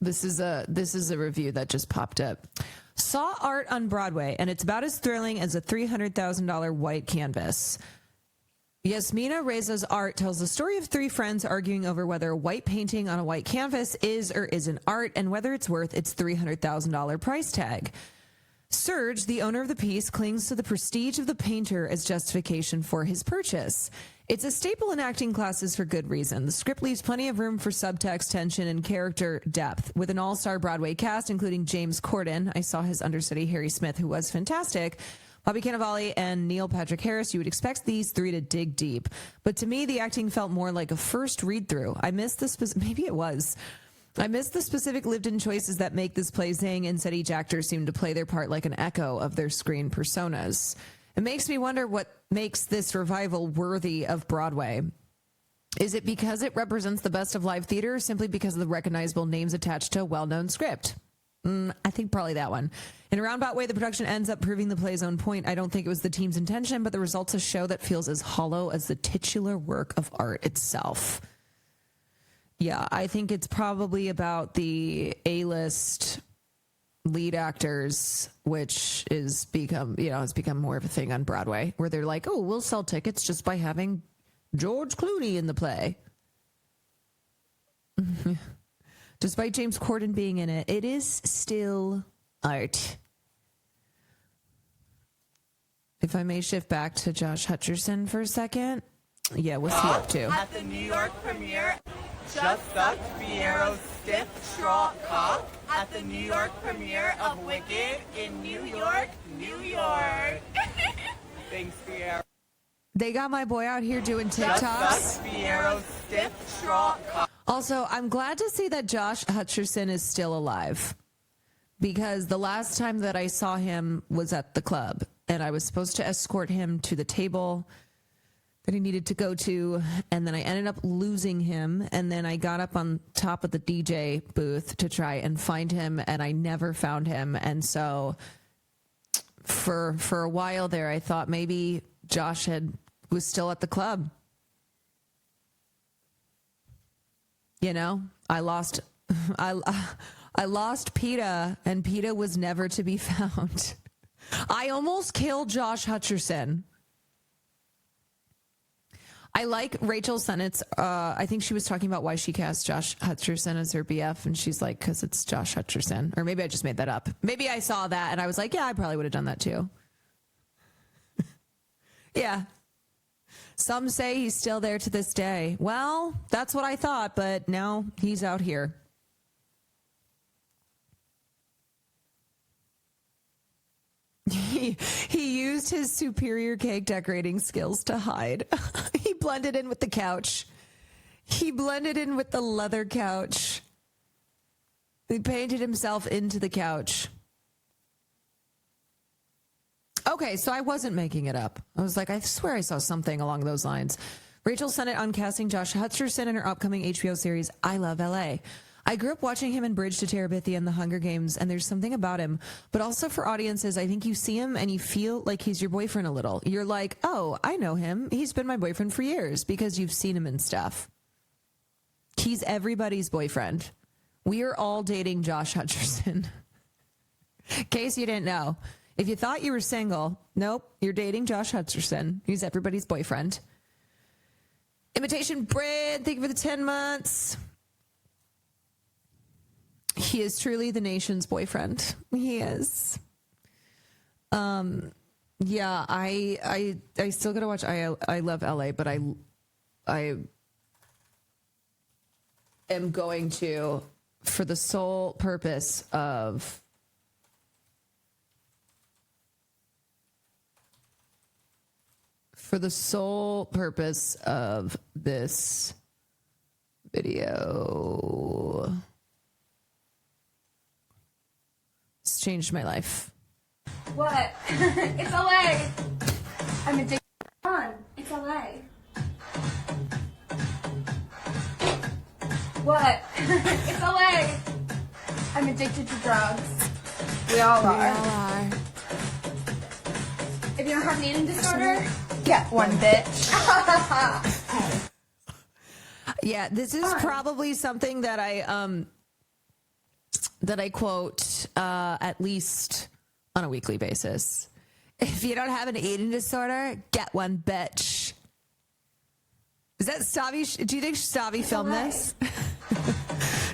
This is a review that just popped up. Saw Art on Broadway, and it's about as thrilling as a $300,000 white canvas. Yasmina Reza's Art tells the story of three friends arguing over whether a white painting on a white canvas is or isn't art, and whether it's worth its $300,000 price tag. Serge, the owner of the piece, clings to the prestige of the painter as justification for his purchase. It's a staple in acting classes for good reason. The script leaves plenty of room for subtext, tension, and character depth. With an all-star Broadway cast, including James Corden, I saw his understudy Harry Smith, who was fantastic, Bobby Cannavale, and Neil Patrick Harris, you would expect these three to dig deep. But to me, the acting felt more like a first read-through. I missed the maybe it was. I missed the specific lived-in choices that make this play zing. Instead, each actor seemed to play their part like an echo of their screen personas. It makes me wonder what makes this revival worthy of Broadway. Is it because it represents the best of live theater, or simply because of the recognizable names attached to a well-known script? I think probably that one. In a roundabout way, the production ends up proving the play's own point. I don't think it was the team's intention, but the result's a show that feels as hollow as the titular work of art itself. Yeah, I think it's probably about the A-list lead actors, which is has become more of a thing on Broadway, where they're like, oh, we'll sell tickets just by having George Clooney in the play. Despite James Corden being in it, it is still art. If I may shift back to Josh Hutcherson for a second. Yeah, what's he up to? At the New York premiere, just sucked Fierro's stiff straw cock at the New York premiere of Wicked in New York, New York. Thanks, Fierro. They got my boy out here doing Just TikToks. sucked Fierro's stiff straw cock. Also, I'm glad to see that Josh Hutcherson is still alive, because the last time that I saw him was at the club, and I was supposed to escort him to the table that he needed to go to, and then I ended up losing him, and then I got up on top of the DJ booth to try and find him, and I never found him. And so for a while there, I thought maybe Josh was still at the club. You know, I lost PETA, and PETA was never to be found. I almost killed Josh Hutcherson. I like Rachel Sennett's, I think she was talking about why she cast Josh Hutcherson as her BF, and she's like, because it's Josh Hutcherson. Or maybe I just made that up. Maybe I saw that, and I was like, yeah, I probably would have done that too. Yeah. Some say he's still there to this day. Well, that's what I thought, but now he's out here. He used his superior cake decorating skills to hide. He blended in with the couch. He blended in with the leather couch. He painted himself into the couch. Okay, so I wasn't making it up. I was like, I swear I saw something along those lines. Rachel Sennett on casting Josh Hutcherson in her upcoming HBO series, I Love L.A. I grew up watching him in Bridge to Terabithia and The Hunger Games, and there's something about him. But also for audiences, I think you see him and you feel like he's your boyfriend a little. You're like, oh, I know him. He's been my boyfriend for years because you've seen him in stuff. He's everybody's boyfriend. We are all dating Josh Hutcherson. In case you didn't know. If you thought you were single, nope, you're dating Josh Hutcherson. He's everybody's boyfriend. Imitation Bread, thank you for the 10 months. He is truly the nation's boyfriend. He is. Yeah, I still gotta watch I Love LA, but I am going to, for the sole purpose of this video. It's changed my life. What? It's LA. I'm addicted. Come on, it's LA. What? It's LA. I'm addicted to drugs. We all are. If you don't have an eating disorder, get one, bitch. Yeah, this is probably something that I quote at least on a weekly basis. If you don't have an eating disorder, get one, bitch. Is that Stavi? Do you think Stavi filmed this?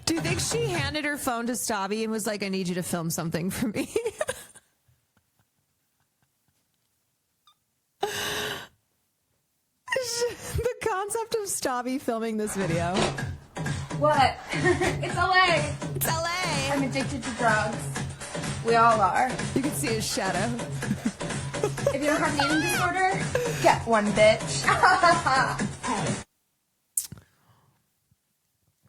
Do you think she handed her phone to Stavi and was like, I need you to film something for me? concept of Stabby filming this video. What? It's LA. It's LA. I'm addicted to drugs. We all are. You can see his shadow. If you don't have an eating disorder, get one, bitch.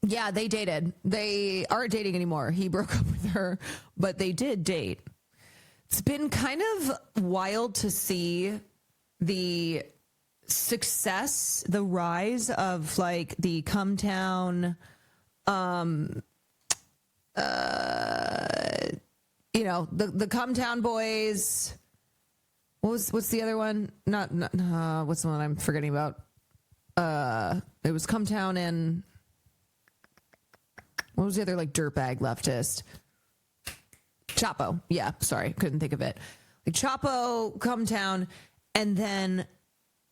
Yeah, they dated. They aren't dating anymore. He broke up with her, but they did date. It's been kind of wild to see the success, the rise of like the Cumtown, you know, the Cumtown boys. What's the other one? Not what's the one I'm forgetting about? It was Cumtown and what was the other like dirtbag leftist? Chapo. Yeah, sorry, couldn't think of it. Like Chapo, Cumtown, and then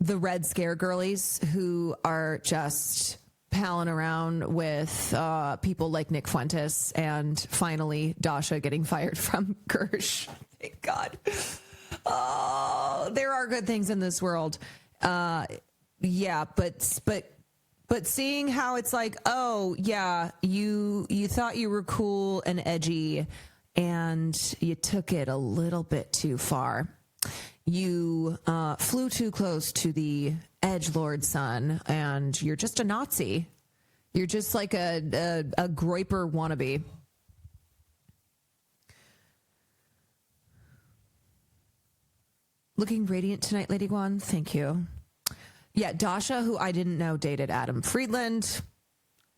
the Red Scare girlies who are just palling around with people like Nick Fuentes, and finally Dasha getting fired from Gersh. Thank God. Oh, there are good things in this world. Yeah, but seeing how it's like, oh yeah, you thought you were cool and edgy, and you took it a little bit too far. You flew too close to the edgelord son, and you're just a Nazi. You're just like a Groyper wannabe. Looking radiant tonight, Lady Guan. Thank you. Yeah, Dasha, who I didn't know dated Adam Friedland.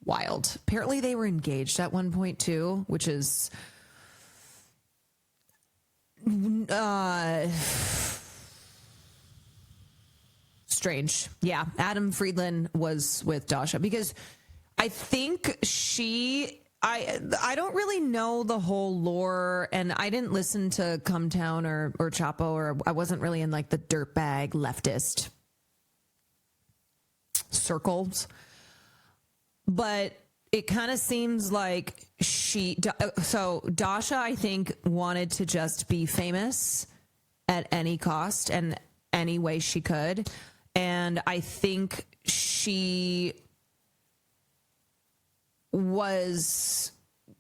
Wild. Apparently they were engaged at one point too, which is strange. Yeah, Adam Friedland was with Dasha because I think I don't really know the whole lore, and I didn't listen to Cumtown or Chapo, or I wasn't really in like the dirtbag leftist circles. But it kind of seems like Dasha, I think, wanted to just be famous at any cost and any way she could. And I think she was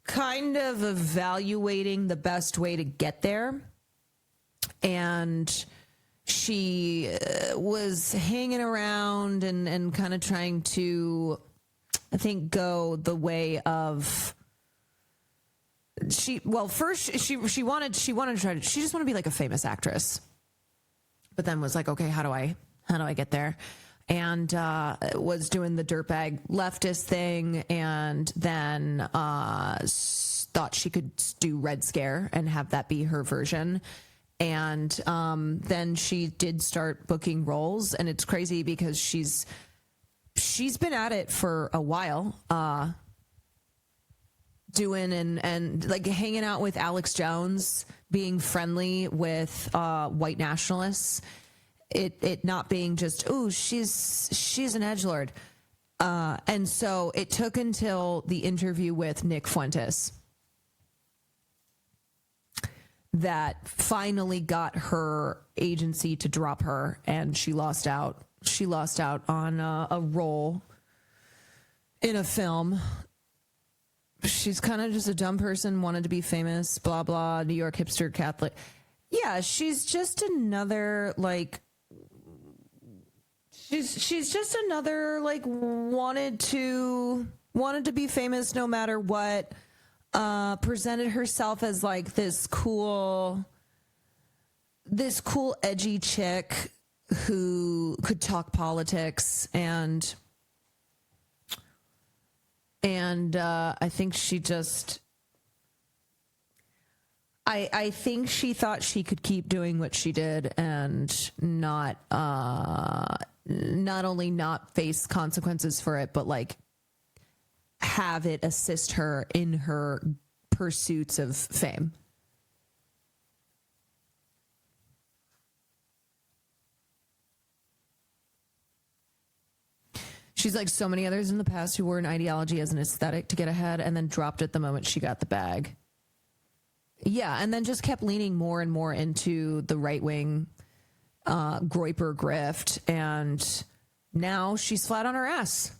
kind of evaluating the best way to get there. And she was hanging around and kind of trying to, I think, go the way of she just wanted to be like a famous actress, but then was like, okay, how do I get there? And was doing the dirtbag leftist thing, and then thought she could do Red Scare and have that be her version. And then she did start booking roles, and it's crazy because she's been at it for a while, doing and like hanging out with Alex Jones, being friendly with white nationalists. It not being just, oh, she's an edgelord. And so it took until the interview with Nick Fuentes that finally got her agency to drop her, and she lost out. She lost out on a role in a film. She's kind of just a dumb person, wanted to be famous, blah, blah, New York hipster Catholic. Yeah, she's just another, like, she's just another, like, wanted to be famous no matter what. Presented herself as like this cool edgy chick who could talk politics, and I think she just I think she thought she could keep doing what she did and not only not face consequences for it, but like have it assist her in her pursuits of fame. She's like so many others in the past who wore an ideology as an aesthetic to get ahead and then dropped it the moment she got the bag. Yeah, and then just kept leaning more and more into the right-wing Groyper grift, and Now she's flat on her ass.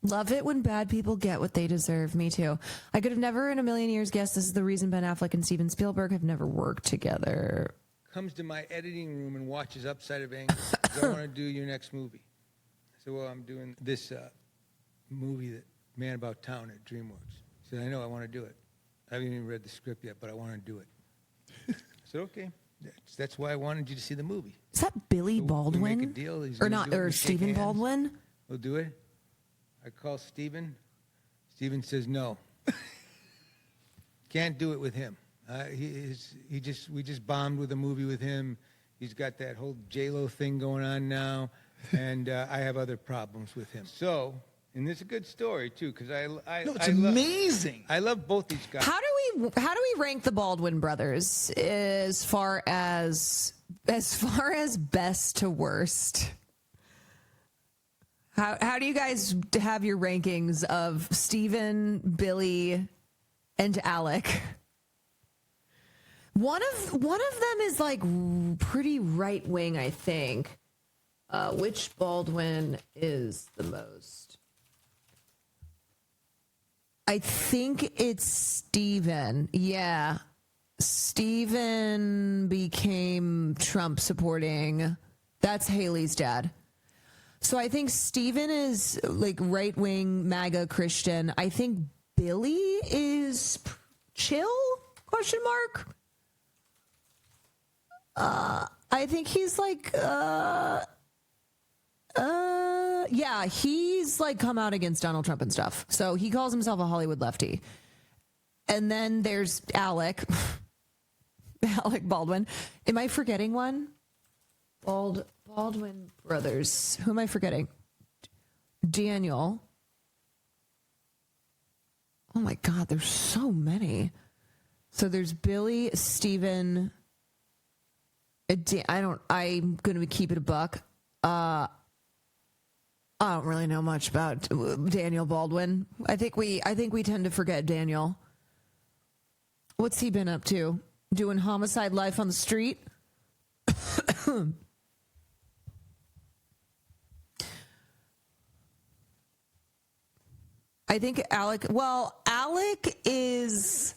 Love it when bad people get what they deserve. Me too. I could have never in a million years guessed this is the reason Ben Affleck and Steven Spielberg have never worked together. Comes to my editing room and watches Upside of Anger. I want to do your next movie. I said, well, I'm doing this movie, that Man About Town at DreamWorks. He said, I know, I want to do it. I haven't even read the script yet, but I want to do it. I said, okay. That's why I wanted you to see the movie. Is that Billy So we Baldwin? make a deal. He's Or gonna not, do it. or We shake Stephen hands. Baldwin? We'll do it. I call Steven. Steven says no. Can't do it with him. We just bombed with a movie with him. He's got that whole J-Lo thing going on now, and I have other problems with him. So, and it's a good story too, because it's amazing. I love both these guys. How do we rank the Baldwin brothers as far as best to worst? How do you guys have your rankings of Steven, Billy, and Alec? One of them is like pretty right wing, I think. Which Baldwin is the most? I think it's Steven. Yeah. Steven became Trump supporting. That's Haley's dad. So I think Steven is like right-wing MAGA Christian. I think Billy is chill? Question mark. I think he's like, yeah, he's like come out against Donald Trump and stuff. So he calls himself a Hollywood lefty. And then there's Alec Baldwin. Am I forgetting one? Baldwin brothers. Who am I forgetting? Daniel. Oh my God, there's so many. So there's Billy, Steven. I'm going to keep it a buck. I don't really know much about Daniel Baldwin. I think we tend to forget Daniel. What's he been up to? Doing homicide life on the street? I think Alec is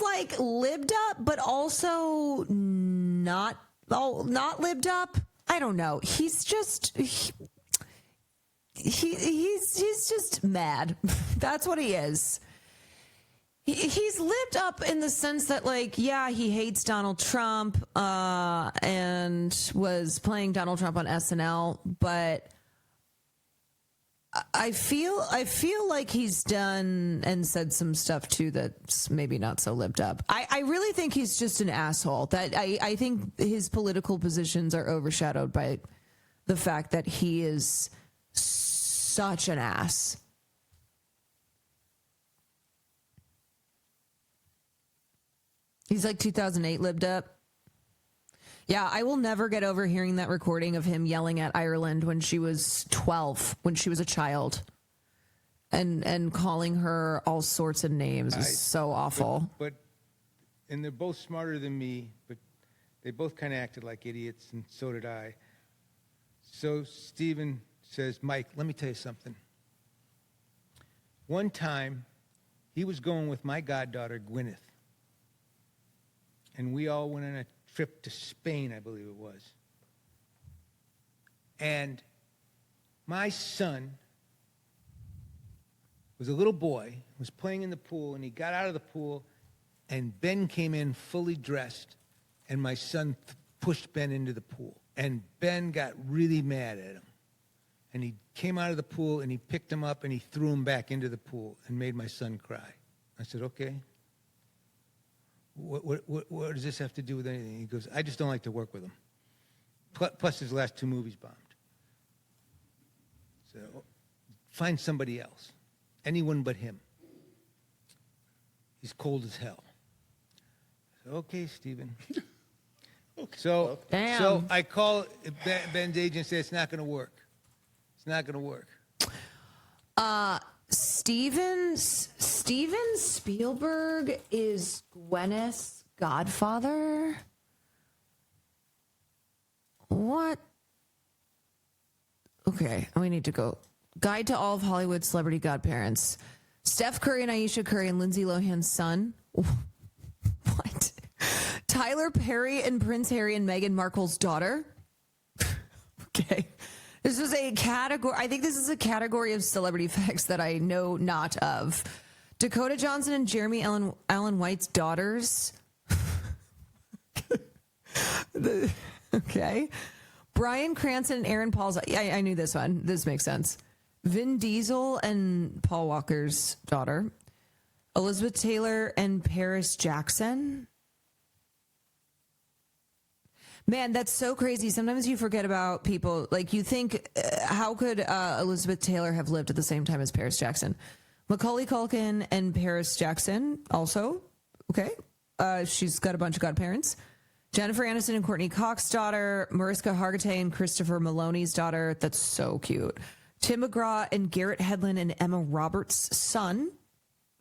like lived up, but also not lived up. I don't know. He's just he's just mad. That's what he is. He's lived up in the sense that, like, yeah, he hates Donald Trump and was playing Donald Trump on SNL, but I feel like he's done and said some stuff too that's maybe not so lived up. I really think he's just an asshole. That I think his political positions are overshadowed by the fact that he is such an ass. He's like 2008 lived up. Yeah, I will never get over hearing that recording of him yelling at Ireland when she was 12, when she was a child, and calling her all sorts of names. It's so awful. And they're both smarter than me, but they both kind of acted like idiots, and so did I. So Steven says, Mike, let me tell you something. One time, he was going with my goddaughter, Gwyneth. And we all went on a trip to Spain, I believe it was. And my son was a little boy, was playing in the pool, and he got out of the pool, and Ben came in fully dressed, and my son pushed Ben into the pool. And Ben got really mad at him. And he came out of the pool, and he picked him up, and he threw him back into the pool and made my son cry. I said, okay. What does this have to do with anything? He goes, I just don't like to work with him. Plus his last two movies bombed. So find somebody else. Anyone but him. He's cold as hell. I said, okay, Steven. Okay. So I call Ben's agent and say it's not going to work. It's not going to work. Steven Spielberg is Gwyneth's godfather? What? Okay, we need to go. Guide to all of Hollywood's celebrity godparents. Steph Curry and Aisha Curry and Lindsay Lohan's son. What? Tyler Perry and Prince Harry and Meghan Markle's daughter. Okay. This is a category. I think this is a category of celebrity facts that I know not of. Dakota Johnson and Jeremy Allen White's daughters. Okay. Bryan Cranston and Aaron Paul's. I knew this one. This makes sense. Vin Diesel and Paul Walker's daughter. Elizabeth Taylor and Paris Jackson. Man, that's so crazy. Sometimes you forget about people. Like, you think, how could Elizabeth Taylor have lived at the same time as Paris Jackson? Macaulay Culkin and Paris Jackson also. Okay. She's got a bunch of godparents. Jennifer Aniston and Courtney Cox's daughter. Mariska Hargitay and Christopher Maloney's daughter. That's so cute. Tim McGraw and Garrett Hedlund and Emma Roberts' son.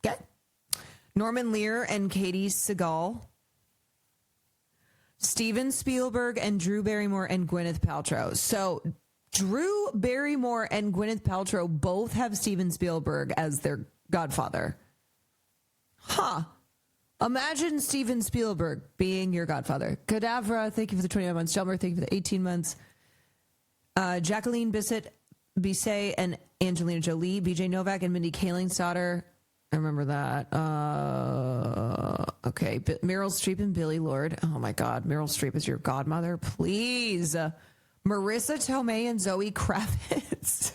Okay. Norman Lear and Katie Seagal. Steven Spielberg and Drew Barrymore and Gwyneth Paltrow. So Drew Barrymore and Gwyneth Paltrow both have Steven Spielberg as their godfather. Huh. Imagine Steven Spielberg being your godfather. Cadavra, thank you for the 29 months. Jelmer, thank you for the 18 months. Jacqueline Bisset and Angelina Jolie. BJ Novak and Mindy Kaling's daughter. I remember that. Okay. Meryl Streep and Billy Lord. Oh, my God. Meryl Streep is your godmother. Please. Marissa Tomei and Zoe Kravitz.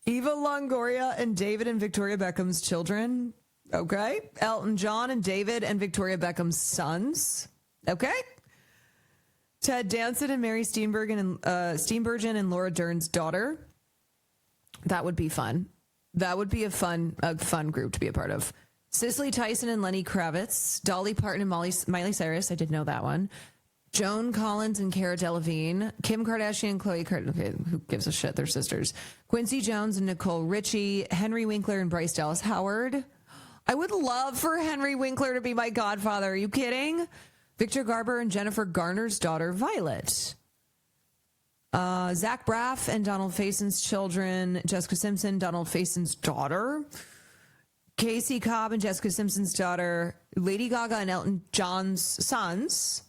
Eva Longoria and David and Victoria Beckham's children. Okay. Elton John and David and Victoria Beckham's sons. Okay. Ted Danson and Mary Steenburgen and Laura Dern's daughter. That would be fun. That would be a fun group to be a part of. Cicely Tyson and Lenny Kravitz. Dolly Parton and Miley Cyrus. I did know that one. Joan Collins and Cara Delevingne. Kim Kardashian and Khloe Kardashian. Okay, who gives a shit? They're sisters. Quincy Jones and Nicole Richie. Henry Winkler and Bryce Dallas Howard. I would love for Henry Winkler to be my godfather. Are you kidding? Victor Garber and Jennifer Garner's daughter, Violet. Zach Braff and Donald Faison's children. Jessica Simpson, Donald Faison's daughter. Casey Cobb and Jessica Simpson's daughter. Lady Gaga and Elton John's sons.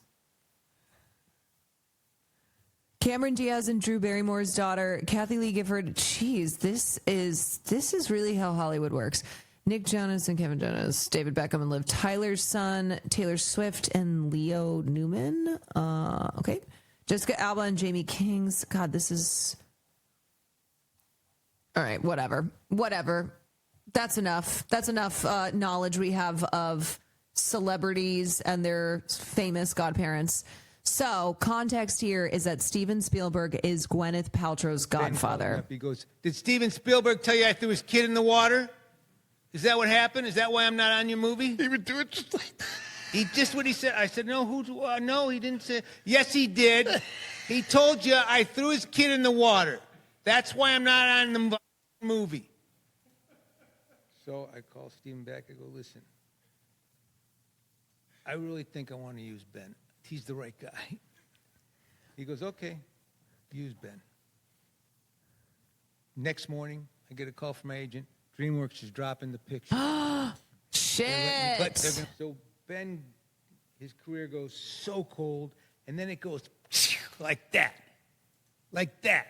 Cameron Diaz and Drew Barrymore's daughter. Kathy Lee Gifford. Jeez, this is really how Hollywood works. Nick Jonas and Kevin Jonas. David Beckham and Liv Tyler's son. Taylor Swift and Leo Newman. Okay. Jessica Alba and Jamie King's. God, this is... All right, whatever. That's enough. That's enough knowledge we have of celebrities and their famous godparents. So, context here is that Steven Spielberg is Gwyneth Paltrow's godfather. He goes, did Steven Spielberg tell you I threw his kid in the water? Is that what happened? Is that why I'm not on your movie? He would do it just like that. He just what he said. I said, no, no, he didn't say. Yes, he did. He told you I threw his kid in the water. That's why I'm not on the movie. So I call Steven back. I go, listen, I really think I want to use Ben. He's the right guy. He goes, okay, use Ben. Next morning, I get a call from my agent. DreamWorks is dropping the picture. Shit. So Ben, his career goes so cold, and then it goes like that. Like that.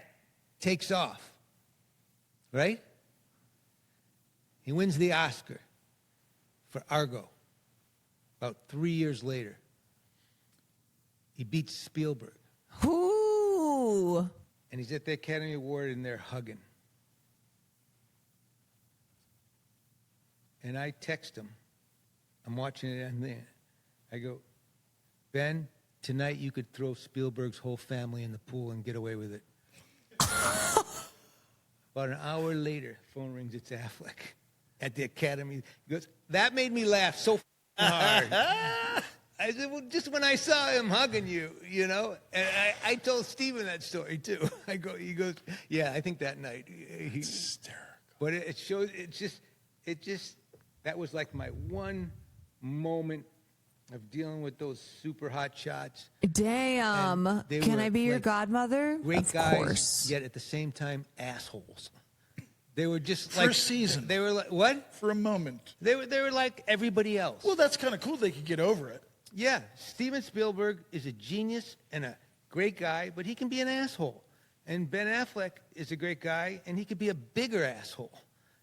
Takes off. Right? He wins the Oscar for Argo. About 3 years later, he beats Spielberg. Ooh. And he's at the Academy Award, and they're hugging. And I text him. I'm watching it on there. I go, Ben, tonight you could throw Spielberg's whole family in the pool and get away with it. About an hour later, phone rings, it's Affleck at the Academy. He goes, that made me laugh so hard. I said, well, just when I saw him hugging you, you know, and I told Steven that story too. He goes, yeah, I think that night. Hysterical. But it shows, it just, that was like my one moment of dealing with those super hot shots. Damn. And they Can were, I be your like, godmother? Great Of guys, course. yet at the same time assholes. They were just For like a season. They were like what? For a moment. They were like everybody else. Well, that's kind of cool. They could get over it. Yeah, Steven Spielberg is a genius and a great guy, but he can be an asshole. And Ben Affleck is a great guy, and he could be a bigger asshole.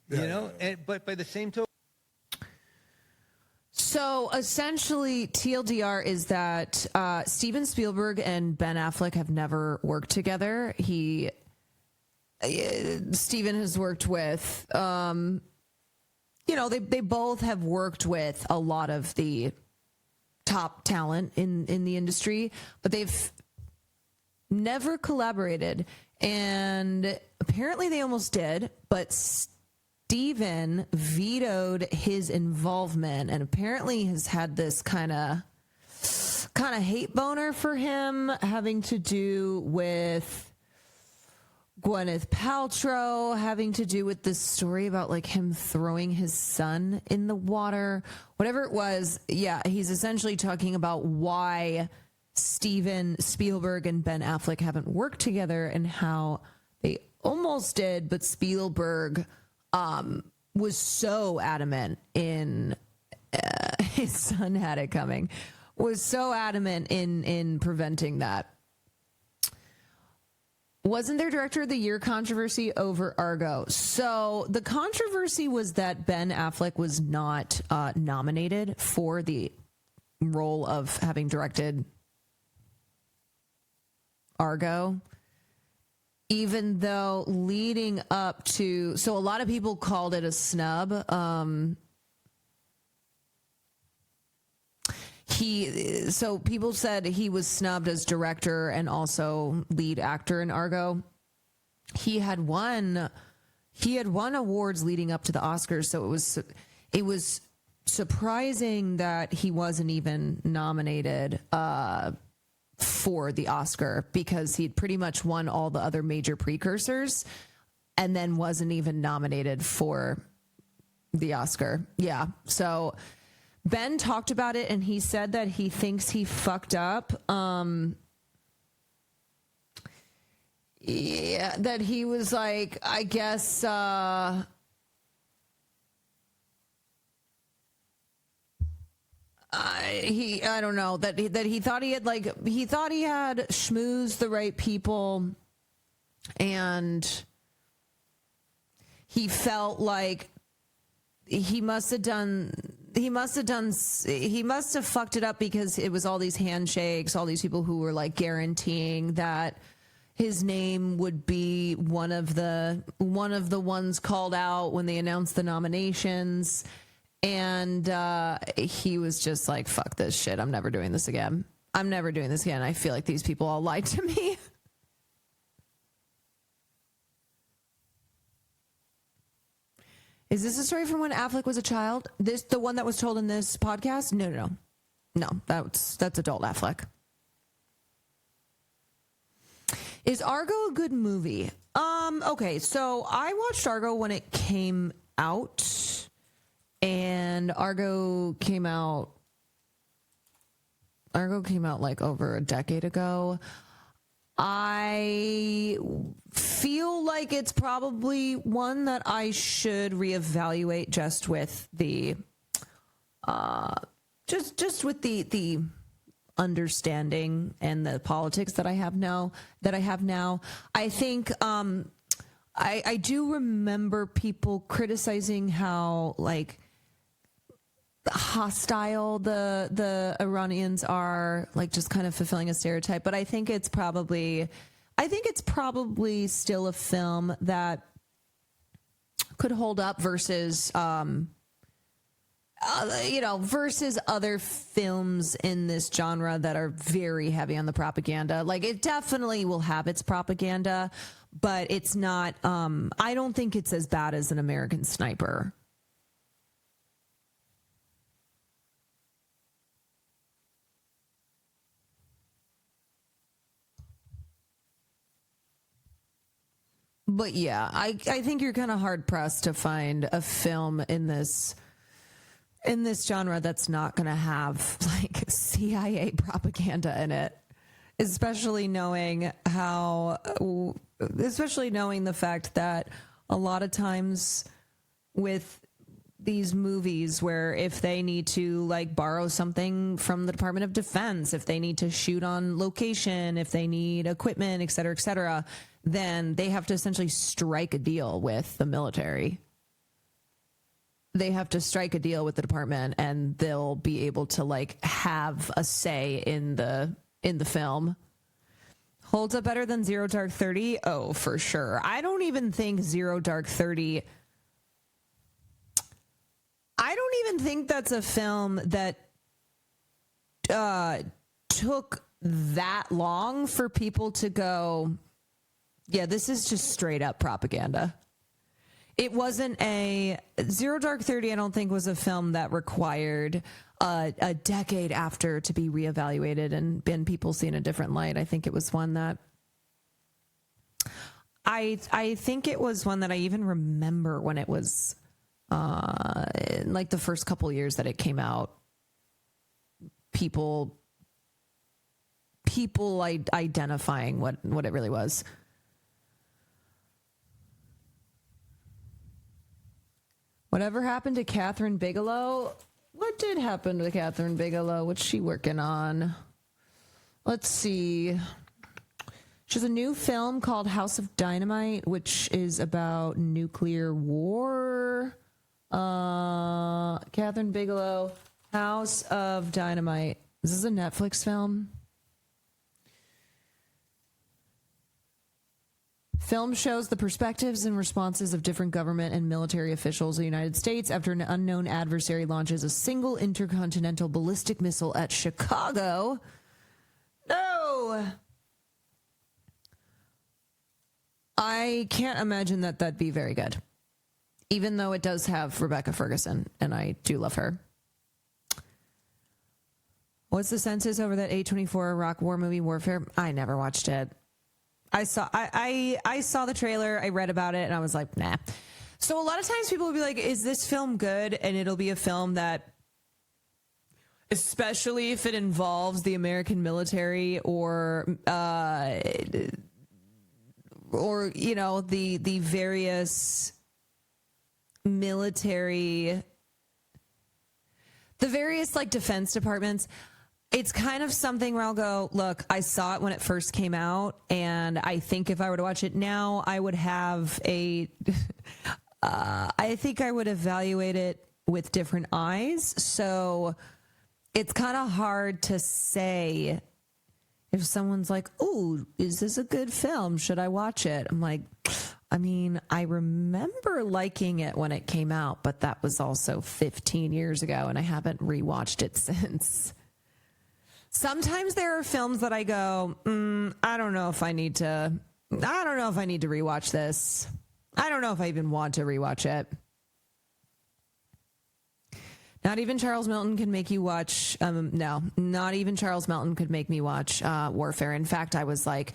You know, but by the same token. So essentially, TLDR is that Steven Spielberg and Ben Affleck have never worked together. Steven has worked with, they both have worked with a lot of the top talent in the industry, but they've never collaborated. And apparently they almost did, but Steven vetoed his involvement and apparently has had this kind of hate boner for him, having to do with Gwyneth Paltrow, having to do with this story about like him throwing his son in the water, whatever it was. Yeah, he's essentially talking about why Steven Spielberg and Ben Affleck haven't worked together and how they almost did, but Spielberg was so adamant in his son had it coming, was so adamant in preventing that. Wasn't there Director of the Year controversy over Argo? So the controversy was that Ben Affleck was not nominated for the role of having directed Argo, even though leading up to, so a lot of people called it a snub. So people said he was snubbed as director and also lead actor in Argo. He had won awards leading up to the Oscars, so it was surprising that he wasn't even nominated for the Oscar, because he'd pretty much won all the other major precursors and then wasn't even nominated for the Oscar. Yeah. So Ben talked about it and he said that he thinks he fucked up. Yeah, that he was like, I guess, I don't know, that he thought he had schmoozed the right people, and he felt like he must have fucked it up because it was all these handshakes, all these people who were like guaranteeing that his name would be one of the ones called out when they announced the nominations. And he was just like, fuck this shit. I'm never doing this again. I feel like these people all lied to me. Is this a story from when Affleck was a child? The one that was told in this podcast? No. That's adult Affleck. Is Argo a good movie? Okay, so I watched Argo when it came out, and Argo came out like over a decade ago. I feel like it's probably one that I should reevaluate just with the just with the understanding and the politics that I have now. I think I do remember people criticizing how like hostile the Iranians are, like just kind of fulfilling a stereotype, but I think it's probably still a film that could hold up versus versus other films in this genre that are very heavy on the propaganda. Like, it definitely will have its propaganda, but it's not I don't think it's as bad as An American Sniper. But yeah, I think you're kind of hard pressed to find a film in this in this genre that's not going to have like CIA propaganda in it, especially knowing the fact that a lot of times with these movies where if they need to like borrow something from the Department of Defense, if they need to shoot on location, if they need equipment, et cetera, then they have to essentially strike a deal with the military. They have to strike a deal with the department and they'll be able to like have a say in the film. Holds up better than Zero Dark 30? Oh, for sure. I don't even think Zero Dark 30... I don't even think that's a film that took that long for people to go, yeah, this is just straight up propaganda. It wasn't Zero Dark 30, I don't think was a film that required a decade after to be reevaluated and been people see in a different light. I think it was one that I think it was one that I even remember when it was like the first couple years that it came out, people identifying what it really was. Whatever happened to Catherine Bigelow? What did happen to Catherine Bigelow? What's she working on? Let's see. She has a new film called House of Dynamite, which is about nuclear war. Catherine Bigelow, House of Dynamite. Is this a Netflix film? Film shows the perspectives and responses of different government and military officials of the United States after an unknown adversary launches a single intercontinental ballistic missile at Chicago. No! I can't imagine that that'd be very good. Even though it does have Rebecca Ferguson, and I do love her. What's the census over that A24 Iraq War movie, Warfare? I never watched it. I saw the trailer, I read about it, and I was like, nah. So a lot of times people will be like, is this film good? And it'll be a film that, especially if it involves the American military or you know, the various military, the various like defense departments, it's kind of something where I'll go, look, I saw it when it first came out, and I think if I were to watch it now, I would have I think I would evaluate it with different eyes. So it's kind of hard to say if someone's like, oh, is this a good film? Should I watch it? I'm like, I mean, I remember liking it when it came out, but that was also 15 years ago, and I haven't rewatched it since. Sometimes there are films that I go, I don't know if I need to rewatch this. I don't know if I even want to rewatch it. Not even Charles Melton can make you watch, no, not even Charles Melton could make me watch Warfare. In fact, I was like,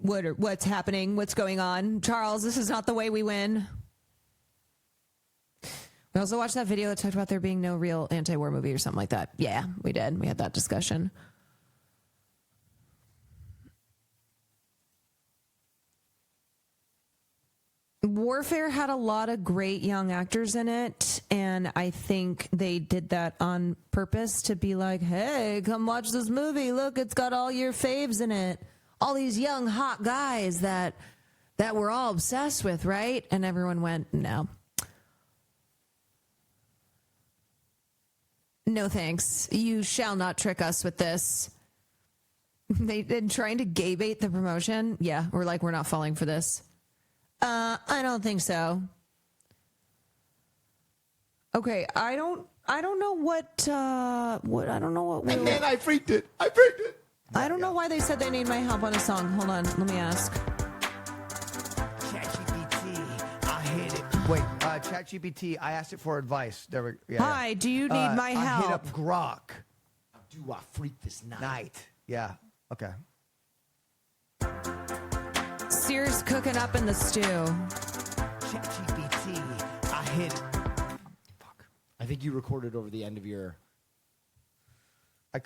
what's happening? What's going on? Charles, this is not the way we win. We also watched that video that talked about there being no real anti-war movie or something like that. Yeah, we did. We had that discussion. Warfare had a lot of great young actors in it, and I think they did that on purpose to be like, hey, come watch this movie. Look, it's got all your faves in it. All these young, hot guys that we're all obsessed with, right? And everyone went, no. No thanks. You shall not trick us with this. They've been trying to gay bait the promotion. Yeah, we're like, we're not falling for this. I don't think so. Okay, I don't know what I don't know what. And then I freaked it. I don't know why they said they need my help on a song. Hold on, let me ask. ChatGPT, I hit it. Wait, ChatGPT, I asked it for advice. There we, yeah, Hi, do you need my help? I hit up Grok. Do I freak this night? Yeah. Okay. Sears cooking up in the stew. ChatGPT, I hit it. I think you recorded over the end of your.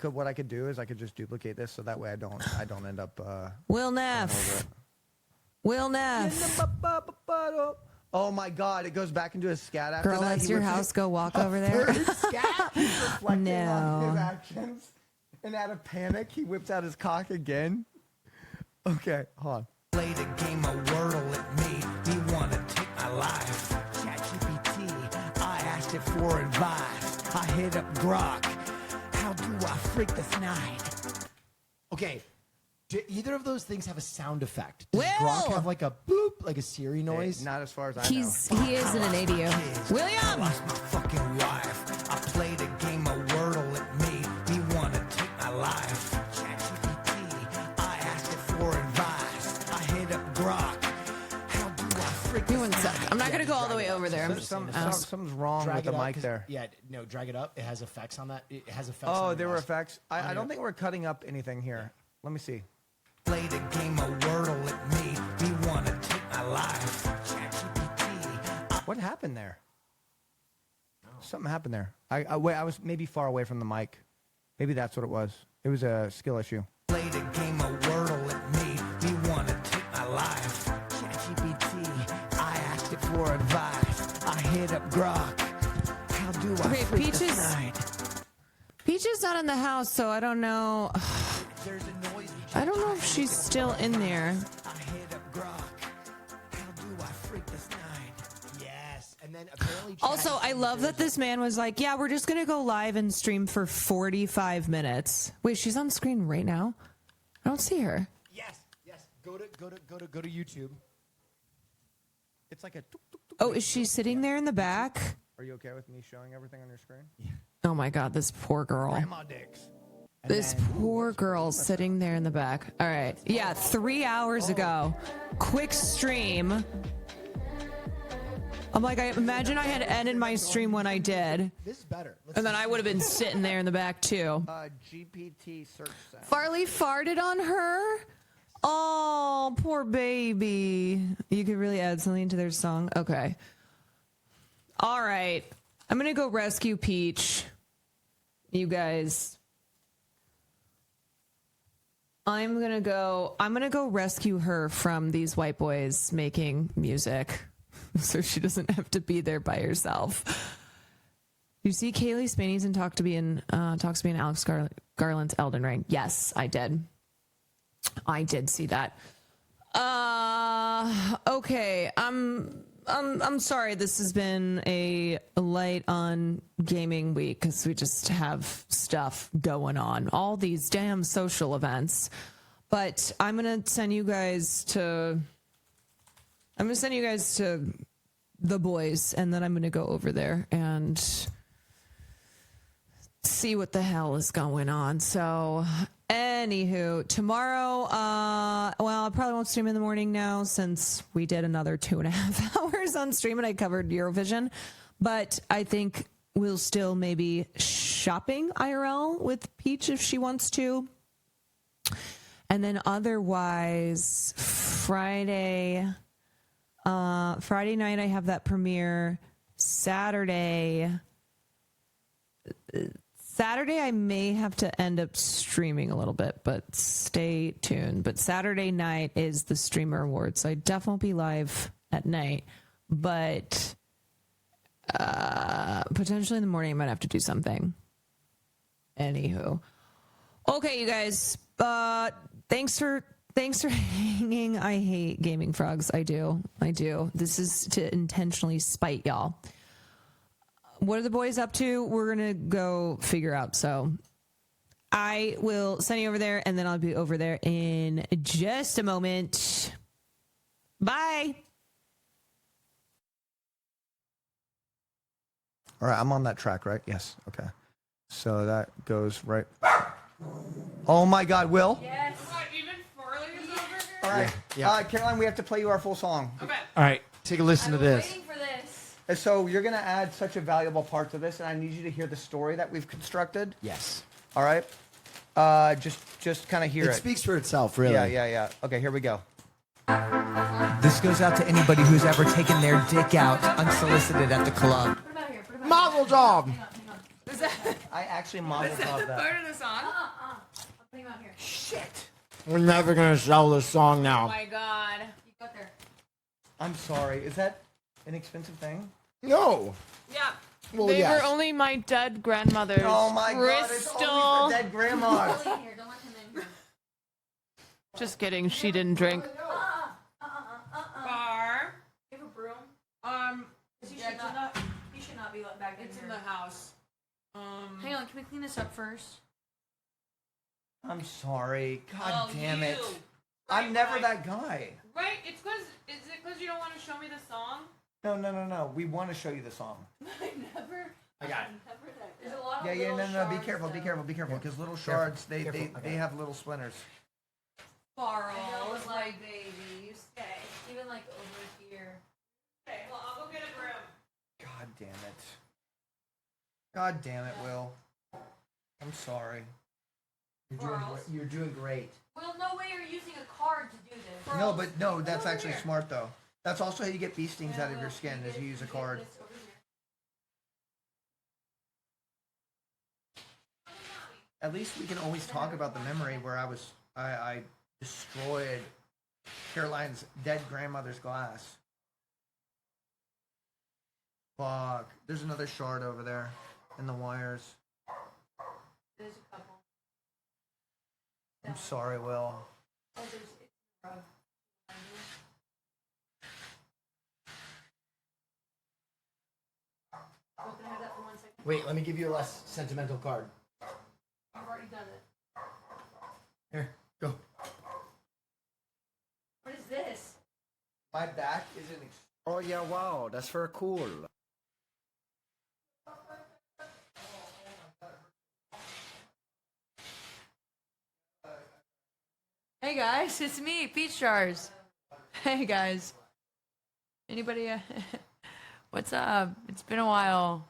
What I could do is I could just duplicate this so that way I don't end up. Will Neff. Will Neff. Oh my God! It goes back into a scat after Girl, that. that's your house. Go walk over there. Scat. He's reflecting on his No. actions, and out of panic, he whips out his cock again. Okay, hold on. Played a game of Wordle at me. He wanna take my life. ChatGPT, I asked it for advice. I hit up Grok. How do I freak this night? Okay. Do either of those things have a sound effect? Does Will! Gronk have like a boop, like a Siri noise? Not as far as I know. He is in an ADU. William! Lost my fucking wife. I played a game of Wordle at me. He wanna take my life. ChatGPT, I asked it for advice. I hit up Grok. How do I freak Give me this one sec. night? I'm not going to go all the way over there. I'm just Something's wrong Drag with the it up, mic 'cause- there. Yeah, no, drag it up. It has effects on that. It has effects. Oh, on there the were last- effects. on I your- don't think we're cutting up anything here. Let me see. Played a game of Wordle at me. He wanna take my life. ChatGPT. What happened there? Something happened there. I was maybe far away from the mic. Maybe that's what it was. It was a skill issue. Played a game of Wordle at me. He wanna take my life. ChatGPT. I asked it for advice. I hit up Grok. How do I Okay, freak this Peaches. night? Peach is not in the house, so I don't know. There's a noise. I don't know if she's still in there. I hit up Grok. How do I freak this night? Yes, and then apparently. Also, I love that this man was like, yeah, we're just going to go live and stream for 45 minutes. Wait, she's on screen right now? I don't see her. Yes. Go to YouTube. It's like a. Oh, is she sitting there in the back? Are you okay with me showing everything on your screen? Oh my God, this poor girl. Grandma dicks. This poor girl sitting there in the back. All right. Yeah, 3 hours ago. Quick stream. I'm like, I imagine I had ended my stream when I did. This is better. And then I would have been sitting there in the back too. GPT search sound. Farley farted on her? Oh, poor baby. You could really add something to their song? Okay. All right. I'm going to go rescue Peach. You guys. I'm going to go rescue her from these white boys making music so she doesn't have to be there by herself. You see Kaylee Spaney's and Talks to be in Alex Garland's Elden Ring. Yes, I did. I did see that. Okay. I'm sorry this has been a light on gaming week because we just have stuff going on. All these damn social events. But I'm going to send you guys to the boys, and then I'm going to go over there and see what the hell is going on. So, anywho, tomorrow, well, I probably won't stream in the morning now since we did another 2.5 hours on stream and I covered Eurovision. But I think we'll still maybe shopping IRL with Peach if she wants to. And then otherwise, Friday night I have that premiere. Saturday I may have to end up streaming a little bit, but stay tuned. But Saturday night is the Streamer Awards, so I definitely won't be live at night. But potentially in the morning I might have to do something. Anywho. Okay, you guys. Thanks for hanging. I hate gaming frogs. I do. This is to intentionally spite y'all. What are the boys up to? We're going to go figure out. So I will send you over there, and then I'll be over there in just a moment. Bye. All right, I'm on that track, right? Yes. Okay. So that goes right. Oh my God, Will. Yes. Even Farley is over here? All right. Yeah. Caroline, we have to play you our full song. Okay. All right, take a listen to this. Waiting for this. And so you're going to add such a valuable part to this, and I need you to hear the story that we've constructed. Yes. All right? Just kind of hear it. It speaks for itself, really. Yeah. Okay, here we go. This goes out to anybody who's ever taken their dick out unsolicited at the club. Put him out here. mazel tov. Is that, I actually is mazel that tov the that. part of the song? I'm putting him out here. Shit. We're never gonna sell this song Oh now. my god. You got there. I'm sorry. Is that an expensive thing? No. Yeah. Well, They yes. were only my dead grandmother's. Oh my god, it's Crystal. always the dead grandmas. Don't let him in here. Just kidding. She didn't drink. Bar. You have a broom? He should not be let back in It's here. in the house. Hang on, can we clean this up first? I'm sorry. God Oh, damn it. you. I'm Right, never right. that guy. Right? It's because. Is it because you don't want to show me the song? No. We want to show you the song. I never. I got it. Never that. There's a lot of Yeah, little no. Be shards, careful. Be though. careful. Be careful. Because little shards, they Careful. have little splinters. Carl, was like, baby, you stay. Even like over here. Okay, well, I'll go get a broom. God damn it. God damn it, Will. I'm sorry. You're doing great. Well, no way you're using a card to do this. No, but no, that's Over actually here. smart though. That's also how you get bee stings out of your skin, is you use a card. This over here. At least we can always talk about the memory where I destroyed Caroline's dead grandmother's glass. Fuck. There's another shard over there in the wires. There's a couple. I'm sorry, Will. Oh, there's a rug. Oh, can I have that for 1 second? Wait, let me give you a less sentimental card. I've already done it. Here, go. What is this? My back isn't. Oh yeah, wow, that's for cool. Hey guys, it's me, Peach Jars. Hey guys. Anybody? What's up? It's been a while.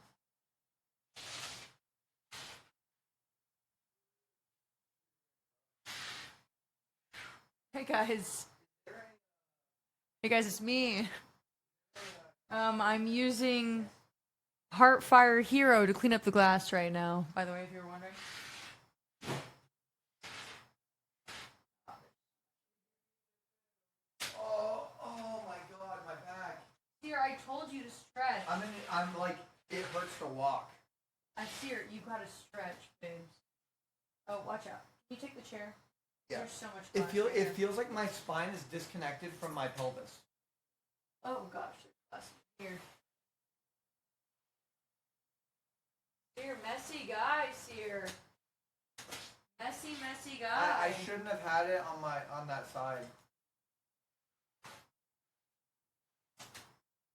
Hey guys. Hey guys, it's me. I'm using Heartfire Hero to clean up the glass right now. By the way, if you were wondering. Oh my god, my back. Seer, I told you to stretch. I'm like, it hurts to walk. Seer, you gotta stretch, babes. Oh, watch out. Can you take the chair? Yeah. There's so much It glass right here. feels like my spine is disconnected from my pelvis. Oh gosh, there's glass here. Seer, messy guy, Seer. Messy guy. I shouldn't have had it on that side.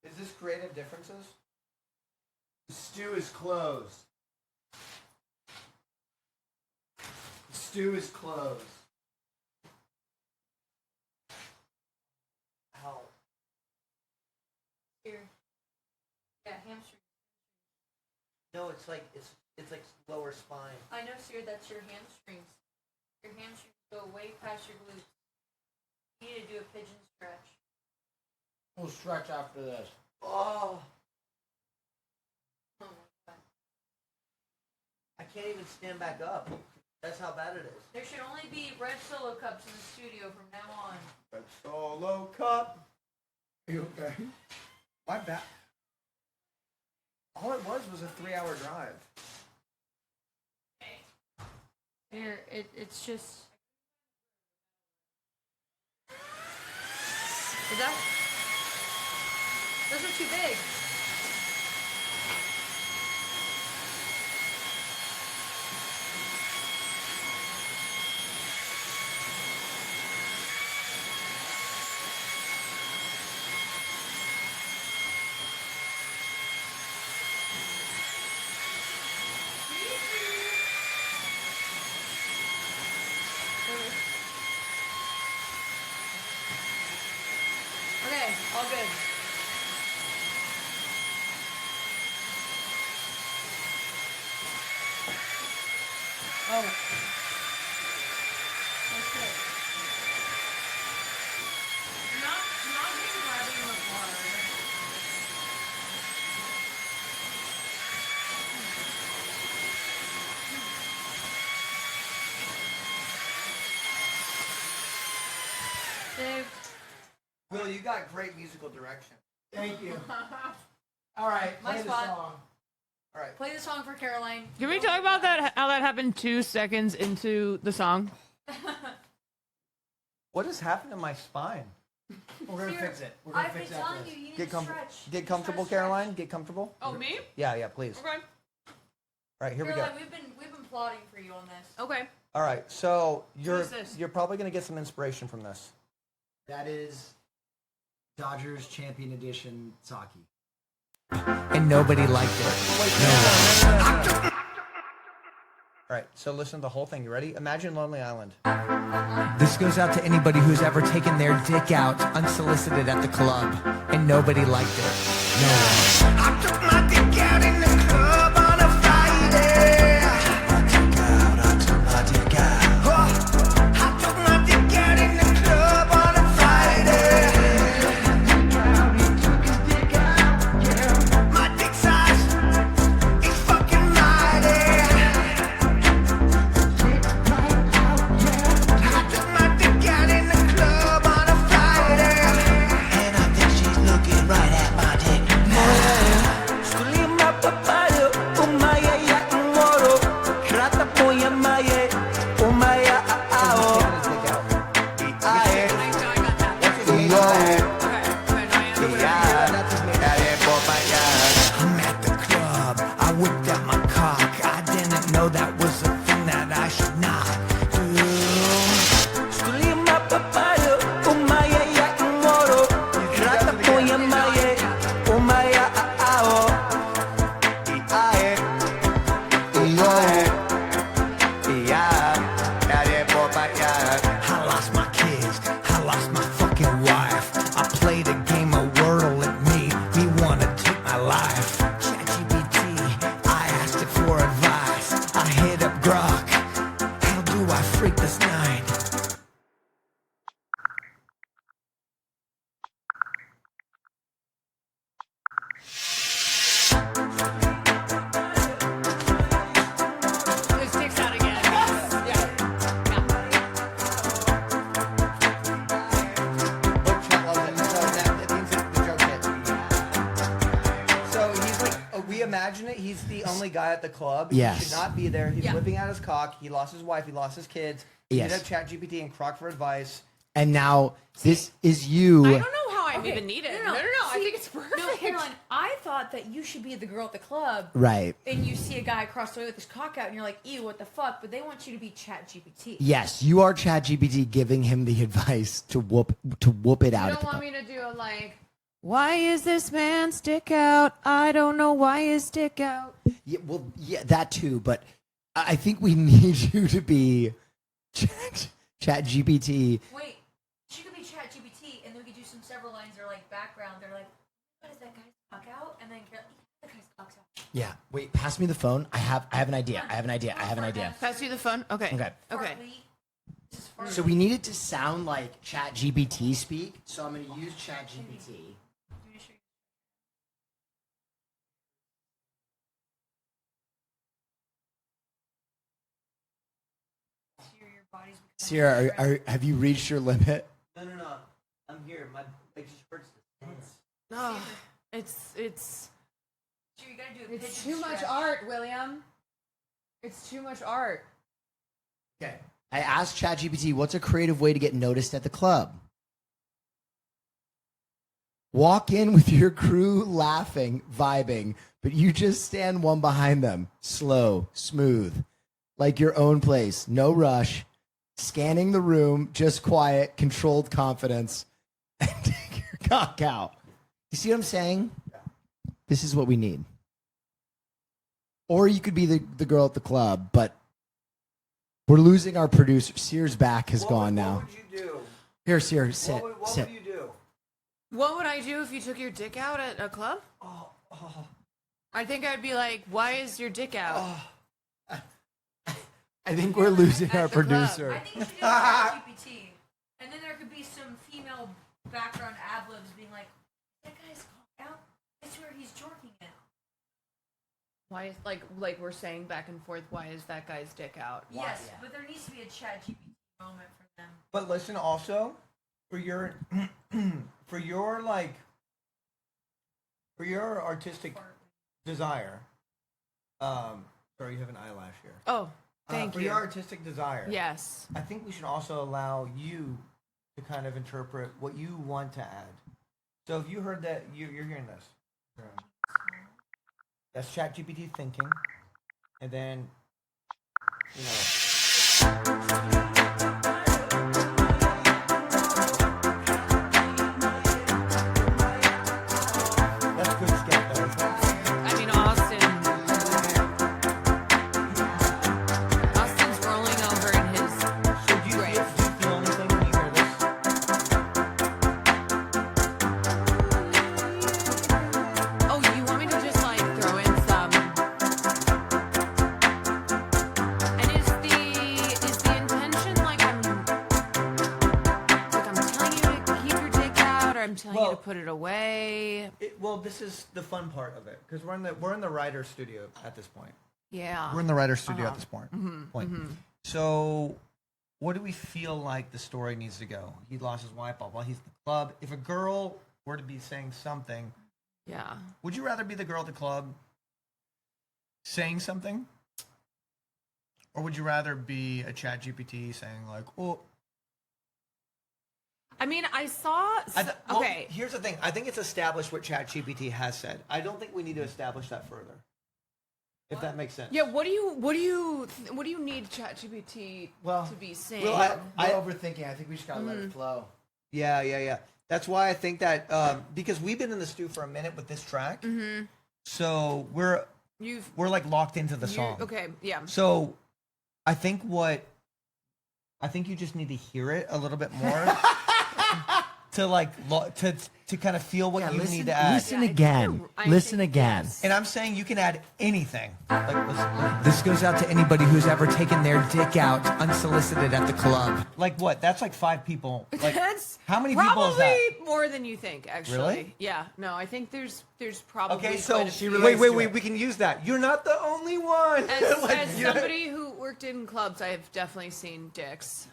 Is this creative differences? The stew is closed. The stew is closed. Ow. Seer. Yeah, hamstring. No, it's like lower spine. I know, Seer, that's your hamstrings. Your hamstrings go way past your glutes. You need to do a pigeon stretch. We'll stretch after this. Oh. Oh my god. I can't even stand back up. That's how bad it is. There should only be red solo cups in the studio from now on. Red Solo Cup. Are you okay? My back. All it was a 3-hour drive. Here, it's just. Is that? Those are too big. Okay, all good. you got great musical direction. Thank you. All right, play My the spot. song. All right. Play the song for Caroline. Can we talk about that? How that happened 2 seconds into the song? What has happened to my spine? We're gonna Here, fix it. We're gonna I've fix been it after telling this. you, you need Get to comfortable. stretch. Get comfortable, Caroline. Get comfortable. Oh, me? Yeah, please. Okay. All right, here we go. Caroline, we've been plotting for you on this. Okay. All right, so is this? you're probably gonna get some inspiration from this. That is Dodgers Champion Edition Saki. And nobody liked it. All right, so listen to the whole thing. You ready? Imagine Lonely Island. This goes out to anybody who's ever taken their dick out unsolicited at the club and nobody liked it. No one. I took my dick out in the club on a Friday. I took my dick out in the club on a Friday. My dick size is fucking mighty. I took my dick out in the club on a Friday. And I think she's looking right at my dick now. Sulima papayo, umaya ya moro. Krata poya maye, umaya ao. I'm at the club. I whipped out my cock. I didn't know that was a thing that I should not do. Sulima papayo, umaya ya moro. Krata poya maye, umaya ao. I lost my kids. I lost my fucking wife. I played a game of Wordle. It made me want to take my life. ChatGPT, I asked it for advice. I hit up Grok. How do I freak this night? His dick's out again. So he's like, we imagine it. He's the only guy at the club. Yes. He should not be there. He's Yeah. whipping out his cock. He lost his wife. He lost his kids. He Yes. hit up ChatGPT and Croc for advice. And now this is you. I don't know how I'm Okay, even needed. no, No, I See, think it's perfect. No, Caroline, I thought that you should be the girl at the club. Right. And you see a guy across the way with his cock out, and you're like, ew, what the fuck? But they want you to be ChatGPT. Yes, you are ChatGPT giving him the advice to whoop it out. You at don't the want me to do a like. Why is this man's dick out? I don't know why his dick out. Yeah, well, yeah, that too. But I think we need you to be ChatGPT. Wait, she could be ChatGPT, and then we could do some several lines that are like background. They're like, what is that guy's cock out? And then the guy's cock's out. Yeah. Wait. Pass me the phone. I have an idea. I have an idea. Pass you the phone. Okay. Okay. Okay. So we need it to sound like ChatGPT speak. So I'm going to use ChatGPT. Sierra, have you reached your limit? No. I'm here. My leg just hurts. No, it's You gotta do a it's pigeon too much stretch. art, William. It's too much art. Okay. I asked ChatGPT, what's a creative way to get noticed at the club? Walk in with your crew laughing, vibing, but you just stand one behind them. Slow, smooth, like your own place. No rush. Scanning the room, just quiet, controlled confidence, and take your cock out. You see what I'm saying? This is what we need. Or you could be the girl at the club, but we're losing our producer. Sear's back has gone now. What would you do? Here, Sear, sit. What sit. would you do? What would I do if you took your dick out at a club? I think I'd be like, why is your dick out? I think we're losing our the club. producer. I think you should do ChatGPT. And then there could be some female background ad-libs being like, that guy's cock out? I swear he's jorking it. Why is like we're saying back and forth? Why is that guy's dick out? Yes, but there needs to be a ChatGPT moment for them. But listen, also for your for your artistic desire. Sorry, you have an eyelash here. Oh, thank for you. your artistic desire. Yes. I think we should also allow you to kind of interpret what you want to add. So if you heard that, you're hearing this. That's ChatGPT thinking, and then, you know. That's good sketch, though, isn't it? I mean, Austin's rolling over in his grave. Do you feel anything when you hear this? Oh, you want me to just like throw in some? And is the intention like I'm telling you to keep your dick out, or I'm telling you to put it away? Well, this is the fun part of it because we're in the writer's studio at this point. Yeah. We're in the writer's studio Uh-huh. at this point. Mhm. So, what do we feel like the story needs to go? He lost his wife, blah blah. He's at the club. If a girl were to be saying something, Yeah. would you rather be the girl at the club saying something, or would you rather be a ChatGPT saying like, "Oh"? I mean, I saw. Okay. Here's the thing. I think it's established what ChatGPT has said. I don't think we need to establish that further. If that makes sense. Yeah. What do you need ChatGPT to be saying? well, We're overthinking. I think we just gotta let it flow. Yeah. That's why I think that because we've been in the stew for a minute with this track, so we're like locked into the song. Okay. Yeah. So I think you just need to hear it a little bit more to like to kind of feel what you need to add. Listen again. Listen again. And I'm saying you can add anything. Like, listen. This goes out to anybody who's ever taken their dick out unsolicited at the club. Like what? That's like 5 people. Like, That's how many people is probably that? more than you think. Actually. Really? Yeah. No, I think there's probably. Okay, so quite a few. wait. We can use that. You're not the only one. As, Like, as you know- somebody who worked in clubs, I have definitely seen dicks.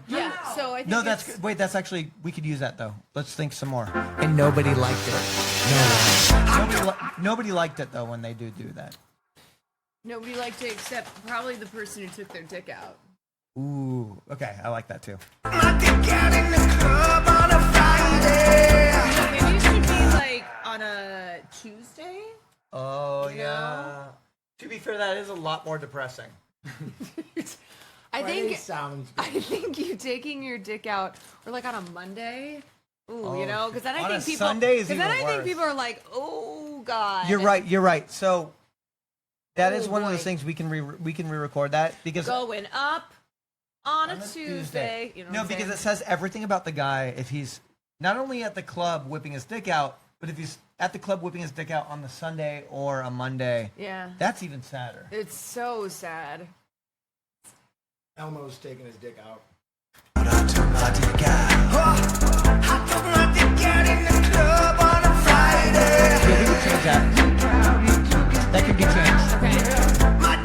Yeah. So I think No, that's it's- good. Wait. That's actually we could use that though. Let's think some more. And nobody liked it. Nobody liked it though when they do that. nobody liked it except probably the person who took their dick out. Ooh. Okay, I like that too. Maybe it should be like on a Tuesday. Oh yeah. To be fair, that is a lot more depressing. I think sounds I think you taking your dick out or like on a Monday. Ooh, Oh, you know, because then I on think a people. Sunday is Because then even I think worse. people are like, oh god. You're right. So that is Oh, one of boy. those things we can re-record that because Going up on a Tuesday. You know no, what I'm because saying? it says everything about the guy if he's not only at the club whipping his dick out, but if he's at the club whipping his dick out on the Sunday or a Monday. Yeah. That's even sadder. It's so sad. Elmo's taking his dick out. Yeah, we could change that. That could be changed.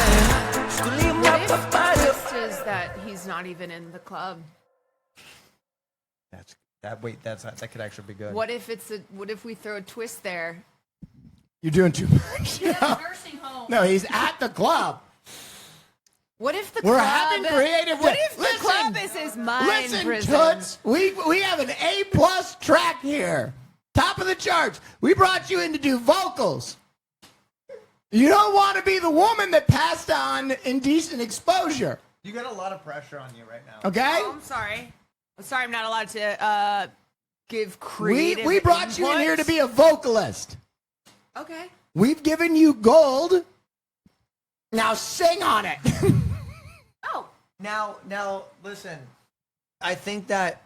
What if the twist is that he's not even in the club? That could actually be good. What if we throw a twist there? You're doing too much. Nursing home. No, he's at the club. What if the We're club? having creative. What if the Listen, club is his mind Listen, prison? Toots, we have an A+ track here, top of the charts. We brought you in to do vocals. You don't want to be the woman that passed on indecent exposure. You got a lot of pressure on you right now. Okay? Oh, I'm sorry. I'm sorry. I'm not allowed to give creative. We brought you in here to be a vocalist. Okay. We've given you gold. Now sing on it. Oh. Now, listen. I think that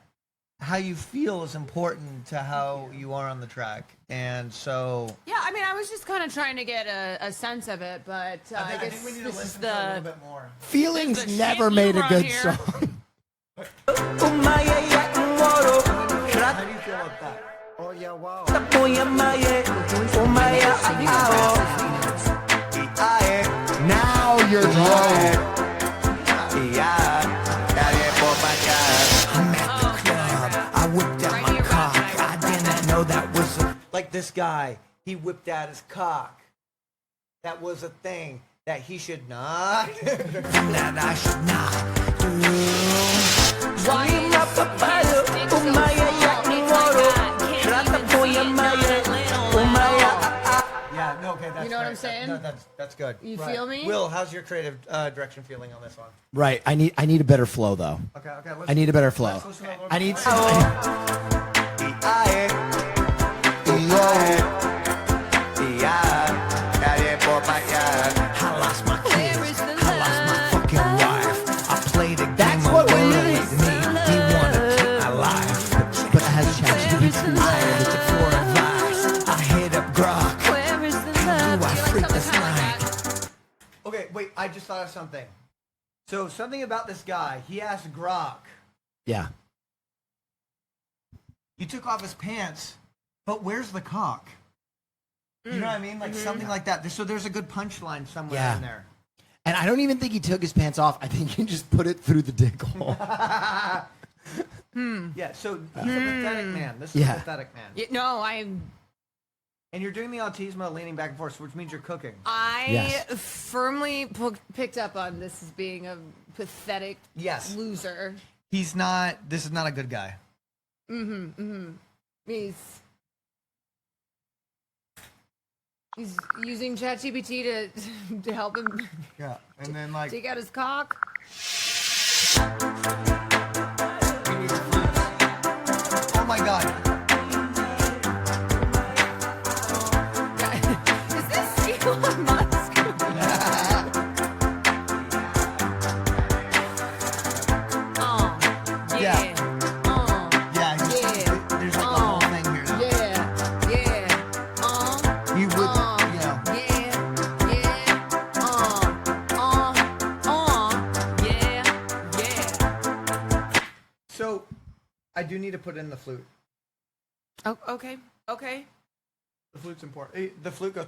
how you feel is important to how you are on the track, and so Yeah, I mean, I was just kind of trying to get a sense of it, but I guess think we need to this is listen for a little the. bit more. Feelings This is the never shit made you a run good here. song. How do you feel about that? Oh yeah, wow. Now you're drunk. I'm at the club. I whipped out my cock. I didn't know that was like this guy. He whipped out his cock. That was a thing that he should not. That I should not do. Yeah, no, okay, that's You know what fair. I'm saying? No, that's good. You feel me? Will, how's your creative direction feeling on this one? Right. I need a better flow though. Okay. I need a better flow. Let's listen to a little I bit need more. some. I lost my kids. I lost my fucking wife. I played a game. That's what we're living. He wanna take my life. But it has ChatGPT. I looked for advice. I hit up Grok. Where is the How do I love? freak this night? Okay, wait. I just thought of something. So something about this guy. He asked Grok. Yeah. You took off his pants, but where's the cock? You know what I mean? Like something like that. So there's a good punchline somewhere Yeah. in there. And I don't even think he took his pants off. I think he just put it through the dick hole. Yeah, so he's a pathetic man. This is Yeah. a pathetic man. No, I'm. And you're doing the autismo leaning back and forth, which means you're cooking. I Yes. firmly picked up on this as being a pathetic Yes. loser. He's not, this is not a good guy. He's using ChatGPT to help him Yeah. And then like, take out his cock. oh my God. Is this Elon Musk? Yeah. Yeah, there's like a whole thing here now. You would, you know. So, I do need to put in the flute. Oh, okay. Okay. The flute's important. The flute goes.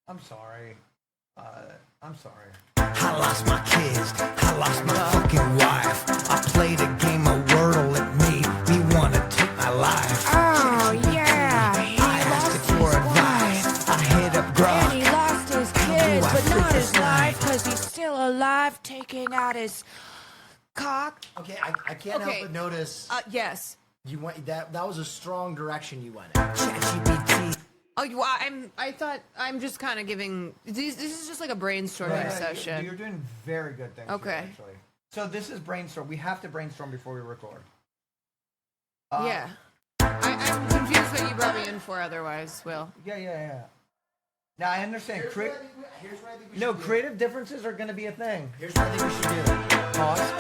I'm sorry. I'm sorry. I lost my kids. I lost my fucking wife. I played a game of Wordle. It made me want to take my life. Oh, yeah. I asked it for advice. I hit up Grok. And he lost his How do kids, I but freak not this his life, night? because he's still alive, taking out his cock. Okay, I can't Okay. help but notice Yes. you went that was a strong direction you went in. ChatGPT. Oh, well, I'm just kind of giving. This is just like a brainstorming session. You're doing very good things. Okay. Here, actually. So this is brainstorm. We have to brainstorm before we record. Yeah. I'm confused what you brought me in for otherwise, Will. Yeah. Now I understand. Here's what I think we should No, do. creative differences are going to be a thing. Here's what I think we should do. Pause.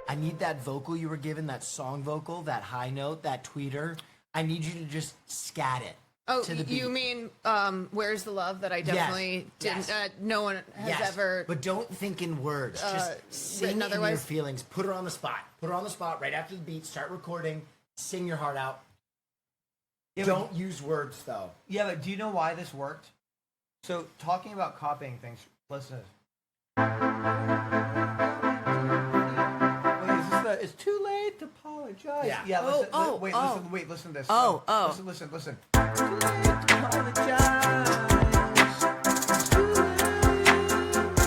I need that vocal you were given, that song vocal, that high note, that tweeter. I need you to just scat it. Oh, to the you beat. mean Where's the Love that I definitely didn't. Yes. No one has Yes, ever. but don't think in words. Just sing written in your otherwise? feelings. Put her on the spot. Put her on the spot right after the beat. Start recording. Sing your heart out. Yeah, Don't use words though. Yeah, but do you know why this worked? So talking about copying things, listen to this. Wait, is this the, it's too late to apologize. Yeah. Listen, Oh, wait, oh. listen to this. Oh, oh. Listen. Too late to apologize. It's too late.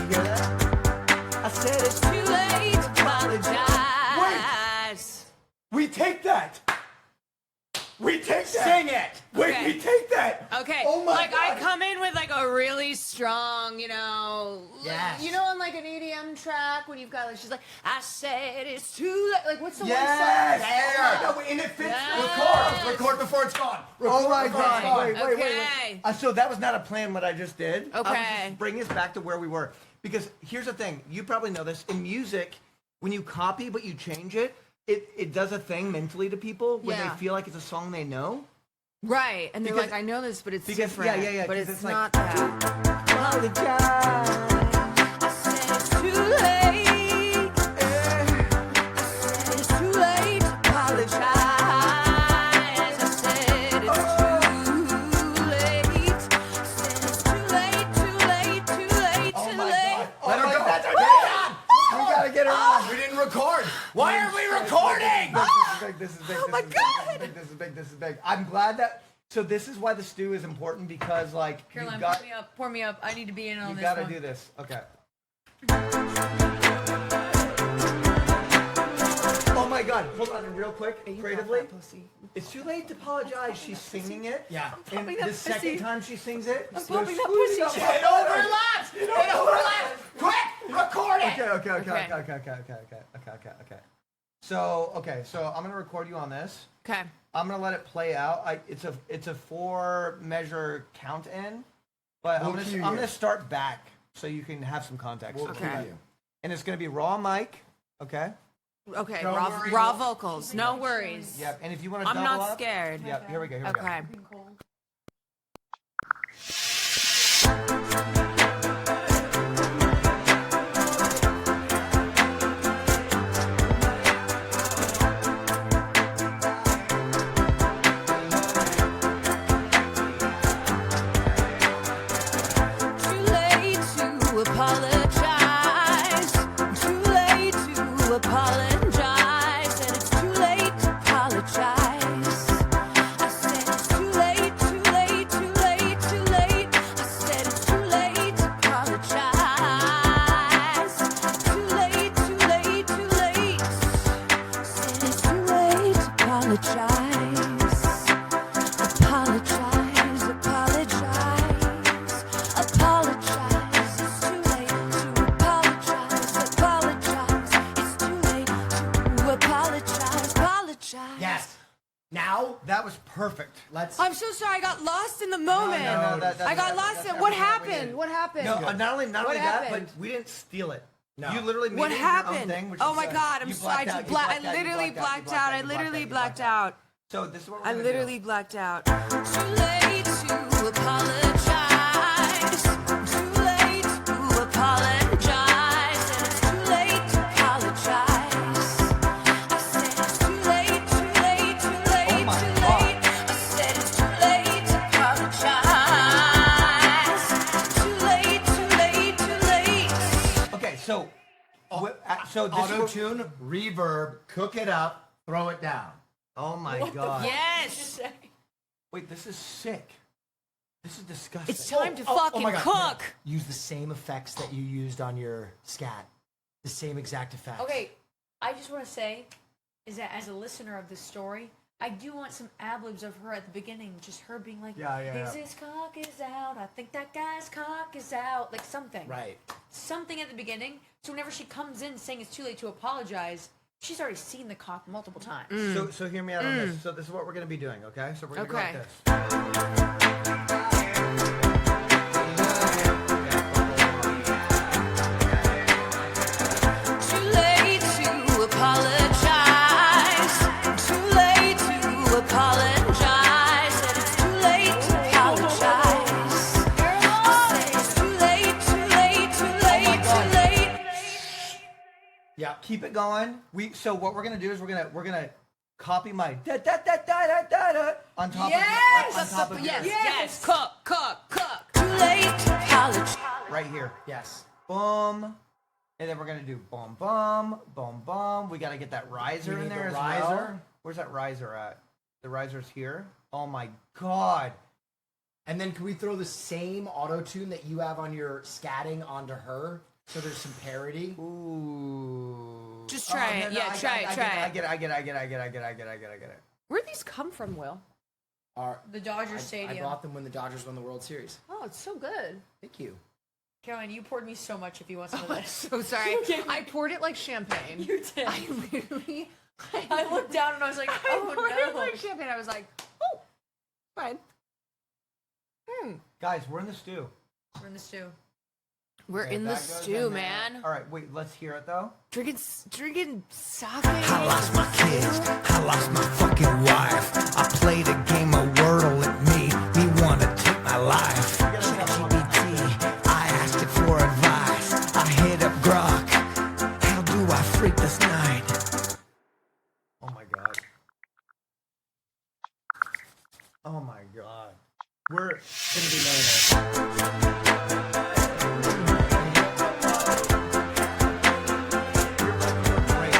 You hear that? I said it's Too late to apologize. We take that. We take that. Sing it. Wait, Okay. we take that. Okay. Oh my like God. I come in with like a really strong, Yes. you know, on like an EDM track when you've got like she's like, I said it's too late. Like what's the Yes. one song? There. No, and it fits. Yes. Record before it's gone. Oh my God! Wait. Okay. So that was not a plan. What I just did. I was Okay. just bringing us back to where we were. Because here's the thing. You probably know this. In music, when you copy but you change it, it does a thing mentally to people when Yeah. they feel like it's a song they know. Right. And they're Because- like, I know this, but it's because- different. yeah, But 'cause it's it's like- not that. Apologize. I said it's too late. I said it's too late to apologize. I said it's too late. I said it's too late, too late, too late, too late. Let her go. That's our We gotta get her on. We didn't record. Why aren't we recording? This is big. Oh my God. This is big. I'm glad that. So this is why the stew is important because like Caroline, you got, pour me up. I need to be in on you this gotta one. do this. Okay. Oh my God! Hold on, real quick, creatively. It's too late to apologize. She's singing it. Yeah. And the second time she sings it, I'm pumping that pussy. It overlaps. It overlaps. Quick, record it. Okay. So I'm gonna record you on this. Okay. I'm gonna let it play out. It's a 4-measure count in, but We'll I'm cue gonna you. start back so you can have some context. We'll cue you. And it's gonna be raw mic, okay? Okay, Don't worry. raw vocals. No worries. Yep. And if you want to I'm double not up, scared. Yep. Here we go. Here we go. Okay. Too late to apologize. Too late to apologize. And it's too late to apologize. I said it's too late, too late, too late, too late. I said it's too late to apologize. Too late, too late, too late. I said it's too late to apologize. Apologize, apologize. Apologize, it's too late to apologize. Apologize, it's too late to apologize. Apologize. Yes. Now That was perfect. let's. I'm so sorry. I got lost in the moment. I got lost in what happened? What happened? No, not only What that, happened? but we didn't steal it. No. You literally made What it your own happened? thing. Which Oh is, my God! I'm you so I blacked out, just you blacked out, I you literally blacked out. I literally blacked out. So this is what we're I gonna literally blacked out. Too late to apologize. Too late to apologize. And it's too late to apologize. I said it's too late, too late, too late, my too God. late. I said it's too late to apologize. Too late, too late, too late. Okay, so so this is Auto what, tune, reverb, cook it up, throw it down. oh my God. Yes. Wait, this is sick. This is disgusting. It's time to Oh fucking my God. cook. Use the same effects that you used on your scat. The same exact effects. Okay, I just want to say is that as a listener of this story, I do want some ad-libs of her at the beginning, just her being like, his cock is out, I think that guy's cock is out, like something. Right. Something at the beginning, so whenever she comes in saying it's too late to apologize, she's already seen the cock multiple times. So hear me out on this. So this is what we're gonna be doing, okay? So we're gonna go like Okay. this. Too late to apologize. Too late to apologize. And it's too late to apologize. I said it's too late, too late, too late, too late. Yeah, keep it going. So what we're gonna do is we're gonna copy my da da da da da da da on top Yes. of on top of Yes. yours. Yes. Cook. Too late to apologize. Right here. Yes. Boom. And then we're gonna do boom boom boom boom. We gotta get that riser We in need there the as riser. well. Where's that riser at? The riser's here. Oh my God. And then can we throw the same auto tune that you have on your scatting onto her? So there's some parody. Ooh. Just try it. Yeah, try it. I get it. Where'd these come from, Will? The Dodger I Stadium. bought them when the Dodgers won the World Series. Oh, it's so good. Thank you. Caroline, you poured me so much if you want some of I'm this. so sorry. I poured it like champagne. You did. I literally. I looked down and I was like, I oh poured it no. like champagne. I was like, oh, fine. Guys, we're in the stew. We're in the stew. We're Okay, in the that goes stew, in there. man. All right, wait, let's hear it though. Drinking sake. I lost my kids, I lost my fucking wife. I played a game of Wordle, it made me want to take my life. ChatGPT, I asked it for advice. I hit up Grok, Oh my god. Oh my god. We're gonna be millionaires.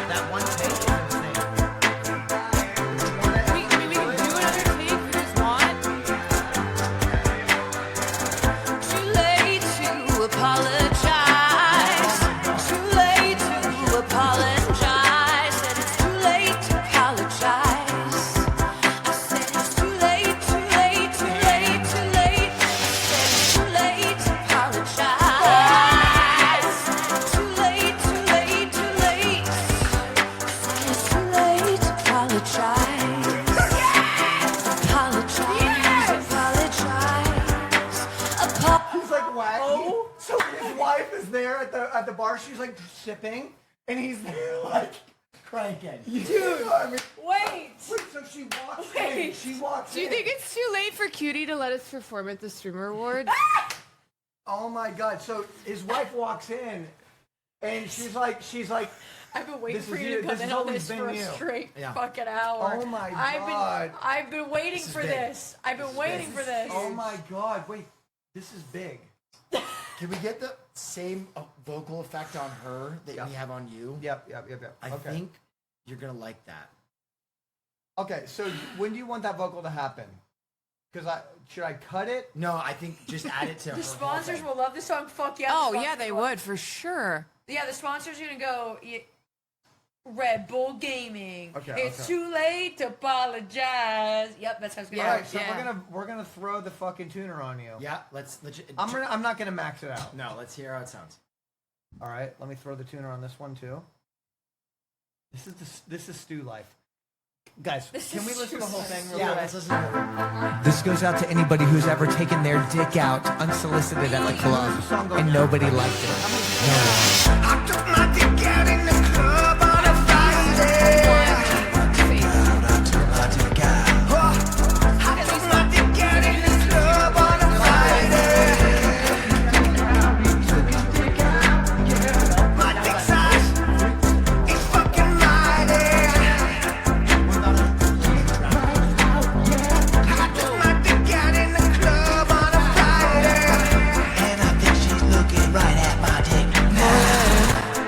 That one take is insane. We can do another take if you guys want. Too late to apologize. Too late to apologize. Said it's too late to apologize. I said it's too late, too late, too late, too late. I said it's too late to apologize. Too late, too late, too late. I said it's too late to apologize. Apologize. He's like, what? So his wife is there at the bar. She's like sipping, and he's there like cranking. Dude, I mean, wait. so she walks in. Wait. She walks Do you in. think it's too late for Cutie to let us perform at the Streamer Awards? Oh my god! So his wife walks in, and she's like, I've been waiting This for is you you. to come This in has on always this been for a you. straight Yeah. fucking hour. Oh my god! I've been waiting This is for big. this. I've been waiting for this. Oh my god! Wait, this is big. Can we get the same vocal effect on her that we have on you? Yep. I Okay. think you're gonna like that. Okay, so when do you want that vocal to happen? Because should I cut it? No, I think just add it to her. The whole sponsors thing. will love this song. Fuck yeah. Oh the yeah, sponsors they will. would for sure. Yeah, the sponsors are gonna go. Red Bull Gaming. Okay, It's okay. too late to apologize. Yep, that's how it's gonna All go. right, so we're gonna throw the fucking tuner on you. Yeah, let's legit. I'm not gonna max it out. No, let's hear how it sounds. All right, let me throw the tuner on this one too. This is Stu Life. Guys, can we listen to the whole thing real Yeah, quick? let's listen to it. This goes out to anybody who's ever taken their dick out unsolicited at a club and nobody liked it. I took my dick out in the club on a Friday. I took my dick out in the club on a Friday. My dick size is fucking mighty. I took my dick out in the club on a Friday. And I think she's looking right at my dick.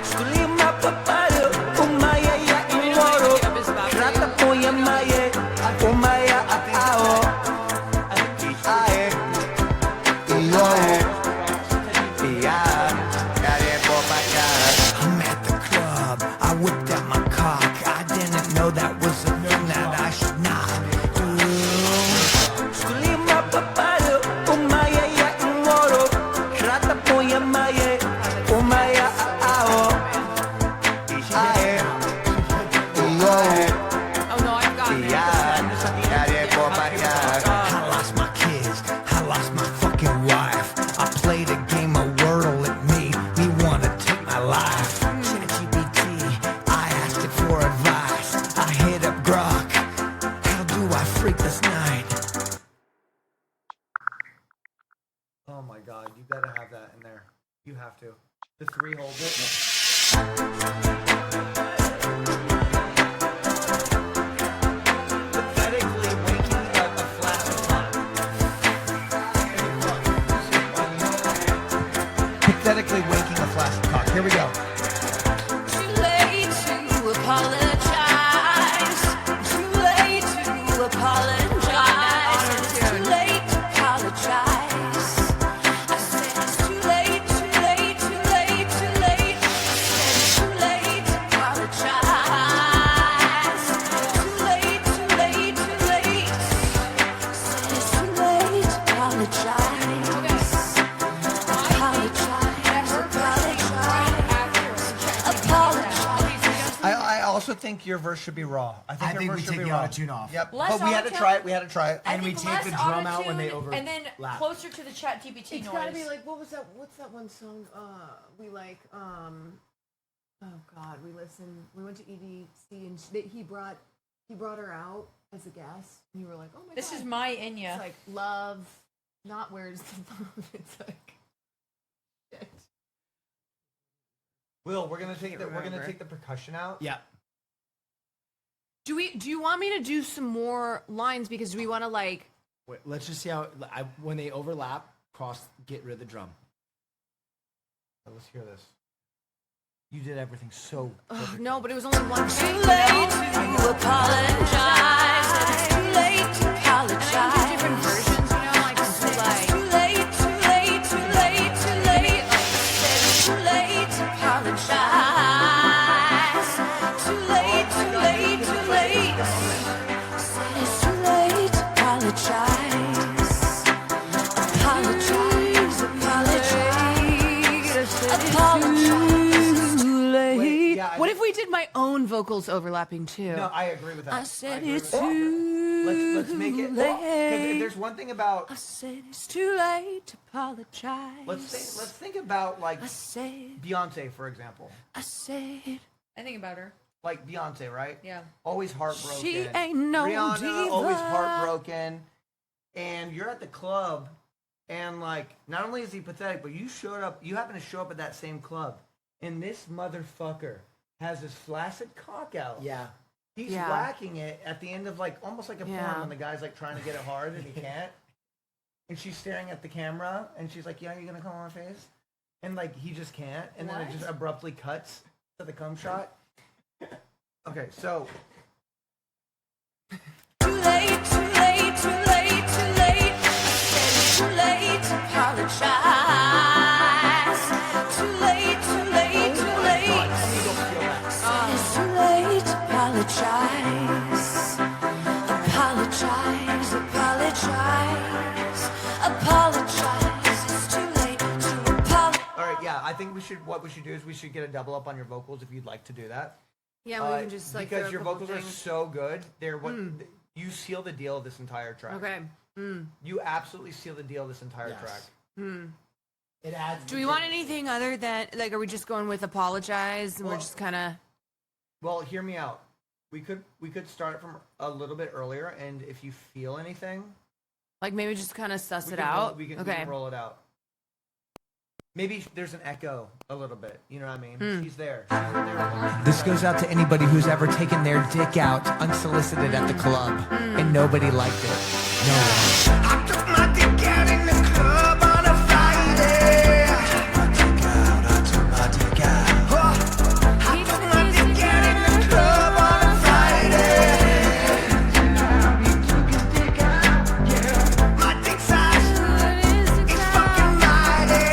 Sculima papaya, umaya ya imoro. Rata poya maye, umaya ao. Ae, I'm at the club, I whipped out my cock. I didn't know that was a thing that I should not do. Sculima papaya, umaya ya imoro. Rata poya maye, umaya ao. Oh no, I've got it. I lost my kids, I lost my fucking wife. I played a game of Wordle at me wanna take my life. ChatGPT, I asked it for advice. I hit up Grok, how do I freak this night? Oh my god, you gotta have that in there. You have to. The three hold it. Pathetically waking up a flash of Pathetically waking a flash of cock. Here we go. Too late to apologize. Too late to apologize. It's too late to apologize. I said it's too late, too late, too late, too late. I said it's too late to apologize. Too late, too late, too late. I said it's too late to apologize. I also think your verse should be raw. I think I your think verse we should take be the raw. auto-tune off. Yep. Less But we had to auto-tune. try it. We had to try it. I And we think take less the drum out when they auto-tune, and then overlap. closer to the chat GPT It's noise. gotta be like, what was that? What's that one song? We like. Oh God, we listened. We went to EDC and he brought her out as a guest, and you were like, oh my This God. is my Inya. It's like love, not where's the love. It's like shit. Will, we're gonna take Can't we're gonna remember. take the percussion out. Yeah. Do you want me to do some more lines because do we want to like? Wait, let's just see how when they overlap, get rid of the drum. Let's hear this. You did everything so. No, but it was only one Too take. late to apologize. It's too late to apologize. I do different versions, you know, like it's like. Too late, too late, too late, too late. It's too late to apologize. Too late, too late, too late. It's too late to apologize. Apologize, apologize, apologize. What if we did my own vocals overlapping too? No, I agree with that. I said agree it's with that. too Let's make it. Because there's one thing about. I said it's too late to apologize. Let's think about like Beyonce, for example. I said. I think about her. Like Beyonce, right? Yeah. Always heartbroken. She ain't no Rihanna, diva. always heartbroken. And you're at the club, and like, not only is he pathetic, but you happen to show up at that same club, and this motherfucker has his flaccid cock out. Yeah. He's whacking it at the end of like, almost like a porn when the guy's like trying to get it hard and he can't. And she's staring at the camera, and she's like, yeah, you're gonna come on my face? And like, he just can't, and then it just abruptly cuts to the cum shot. Okay, so. Too late, too late, too late, too late. I said it's too late to apologize. Too late, too late, too late. It's too late to apologize. Apologize, apologize, apologize. It's too late to apologize. All right, yeah, I think what we should do is we should get a double up on your vocals if you'd like to do that. Yeah, we can just like because throw a your couple vocals are things. so good. They're what you seal the deal of this entire track. Okay. You absolutely seal the deal of this entire track. It adds. Do we want anything other than like? Are we just going with apologize and we're Well- just kind of? Well, hear me out. We could start it from a little bit earlier, and if you feel anything, Like maybe just kind of suss we it can out. roll, we can Okay. roll it out. Maybe there's an echo a little bit. You know what I mean? She's there. This goes out to anybody who's ever taken their dick out unsolicited at the club and nobody liked it. No one. I took my dick out in the club on a Friday. I took my dick out. I took my dick out in the club on a Friday. You took your dick out, yeah. My dick size is fucking mighty.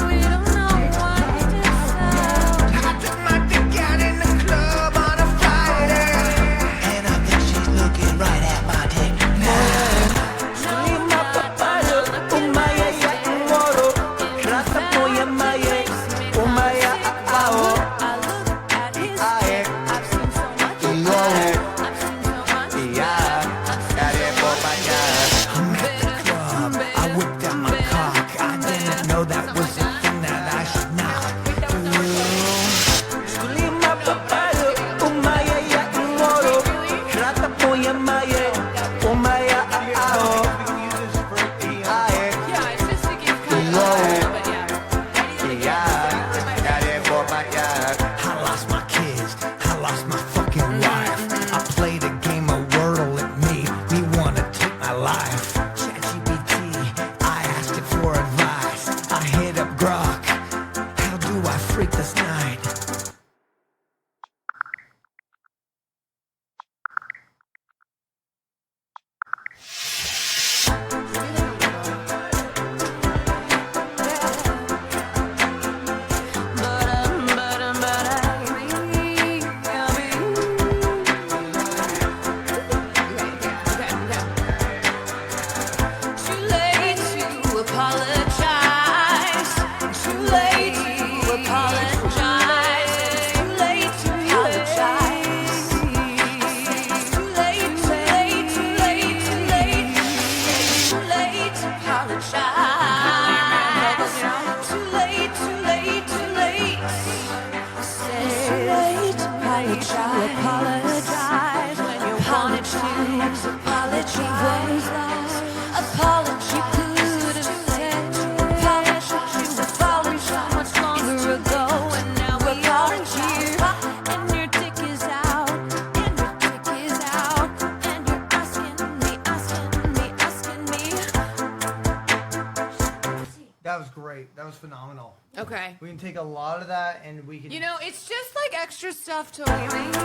We don't know what to say. I took my dick out in the club on a Friday. And I think she's looking right at my dick now. Scream up a great. That was phenomenal. Okay. We can take a lot of that and we can. You know, it's just like extra stuff to work with.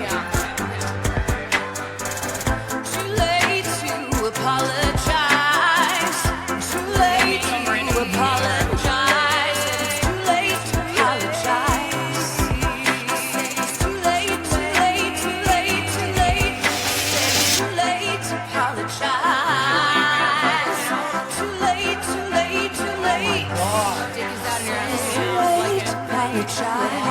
Yeah. Too late to apologize. Too late to apologize. It's too late to apologize. It's too late, too late, too late, too late. It's too late to apologize. Too late, too late, too late. Dick is out of here. It's too late to apologize.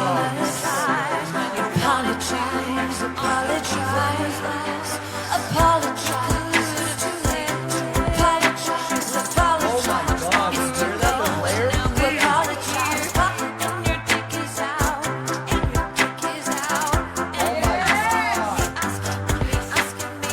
Apologize, apologize, apologize. It's too late to apologize, apologize. It's too late now to apologize. And your dick is out, and your dick is out. And you're asking me.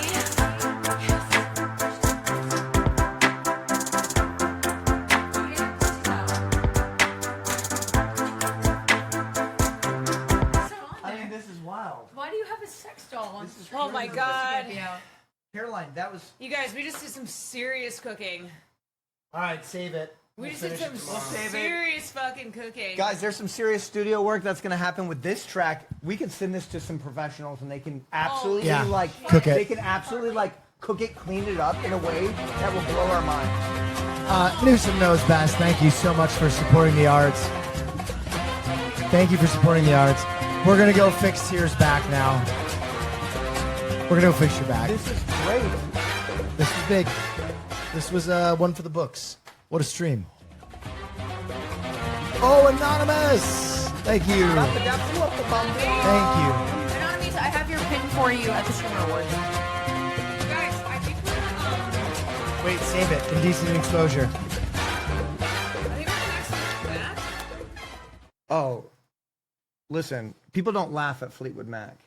I mean, this is wild. Why do you have a sex doll on? Oh my God. Caroline, that was. You guys, we just did some serious cooking. All right, save it. We We'll just did finish it some tomorrow. Save it. serious fucking cooking. Guys, there's some serious studio work that's going to happen with this track. We can send this to some professionals, and they can absolutely Yeah, like cook it. They can absolutely like cook it, clean it up in a way that will blow our minds. Newsom knows best. Thank you so much for supporting the arts. Thank you for supporting the arts. We're gonna go fix Tears back now. We're gonna go fix your back. This is great. This was big. This was one for the books. What a stream. Oh, Anonymous! Thank you. Thank you. Anonymous, I have your pin for you at the Streamer Awards. Guys, I think we're Wait, save it. Indecent exposure. Oh, listen, people don't laugh at Fleetwood Mac.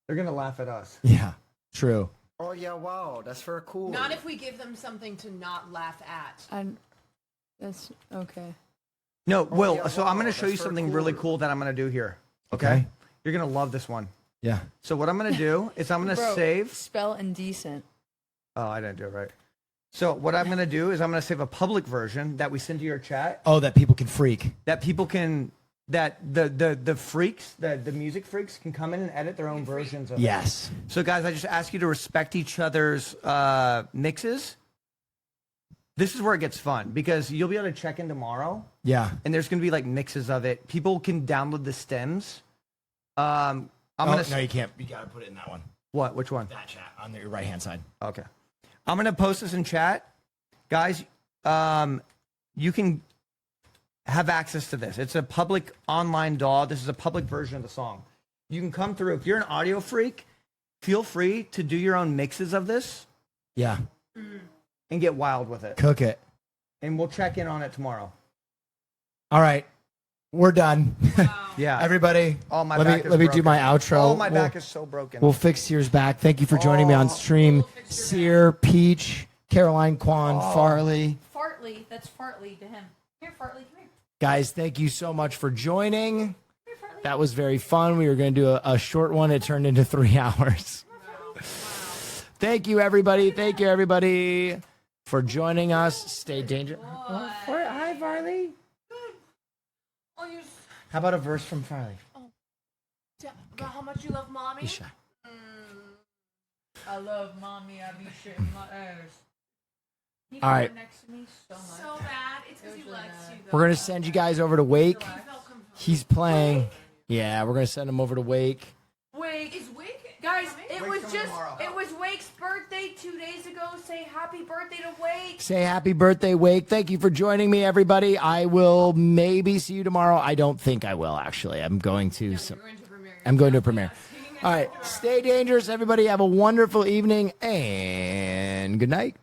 They're gonna laugh at us. Yeah, true. Oh yeah, wow, that's for cool. Not if we give them something to not laugh at. That's okay. No, Will. yeah, so wow, I'm gonna show you that's for something really cool that I'm gonna do here. Okay. You're gonna love this one. Yeah. So what I'm gonna do is I'm gonna Bro, save. Spell indecent. Oh, I didn't do it right. So what I'm gonna do is I'm gonna save a public version that we send to your chat. Oh, that people can freak. That people can. That the freaks, the music freaks, can come in and edit their own versions of Yes. it. So guys, I just ask you to respect each other's mixes. This is where it gets fun because you'll be able to check in tomorrow. Yeah. And there's gonna be like mixes of it. People can download the stems. I'm gonna. No, you can't. You gotta put it in that one. What? Which one? That chat on your right hand side. Okay. I'm gonna post this in chat, guys. You can have access to this. It's a public online DAW. This is a public version of the song. You can come through. If you're an audio freak, feel free to do your own mixes of this Yeah. and get wild with it. Cook it. And we'll check in on it tomorrow. All right. We're done. Yeah. Everybody, Oh, my let back me is do my broken. outro. Oh, my back is so broken. We'll fix Tears back. Thank you for joining me on stream. Sear, Peach, Caroline Kwan, Farley. Fartley. That's Fartley to him. Here, Fartley, come here. Guys, thank you so much for joining. That was very fun. We were going to do a short one. It turned into 3 hours. Thank you, everybody. Thank you, everybody, for joining us. Stay dangerous. Hi, Farley. How about a verse from Farley? About how much you love mommy? Be shy. I love mommy. I be shitting my ass. He All right. next to me so much. So bad. It's because he likes you. We're going to send you guys over to Wake. He's playing. Yeah, we're going to send him over to Wake. Wake. Is Wake? Guys, it was Wake's birthday 2 days ago. Say happy birthday to Wake. Say happy birthday, Wake. Thank you for joining me, everybody. I will maybe see you tomorrow. I don't think I will, actually. I'm going to I'm going to a premiere. All right. Stay dangerous, everybody. Have a wonderful evening and good night.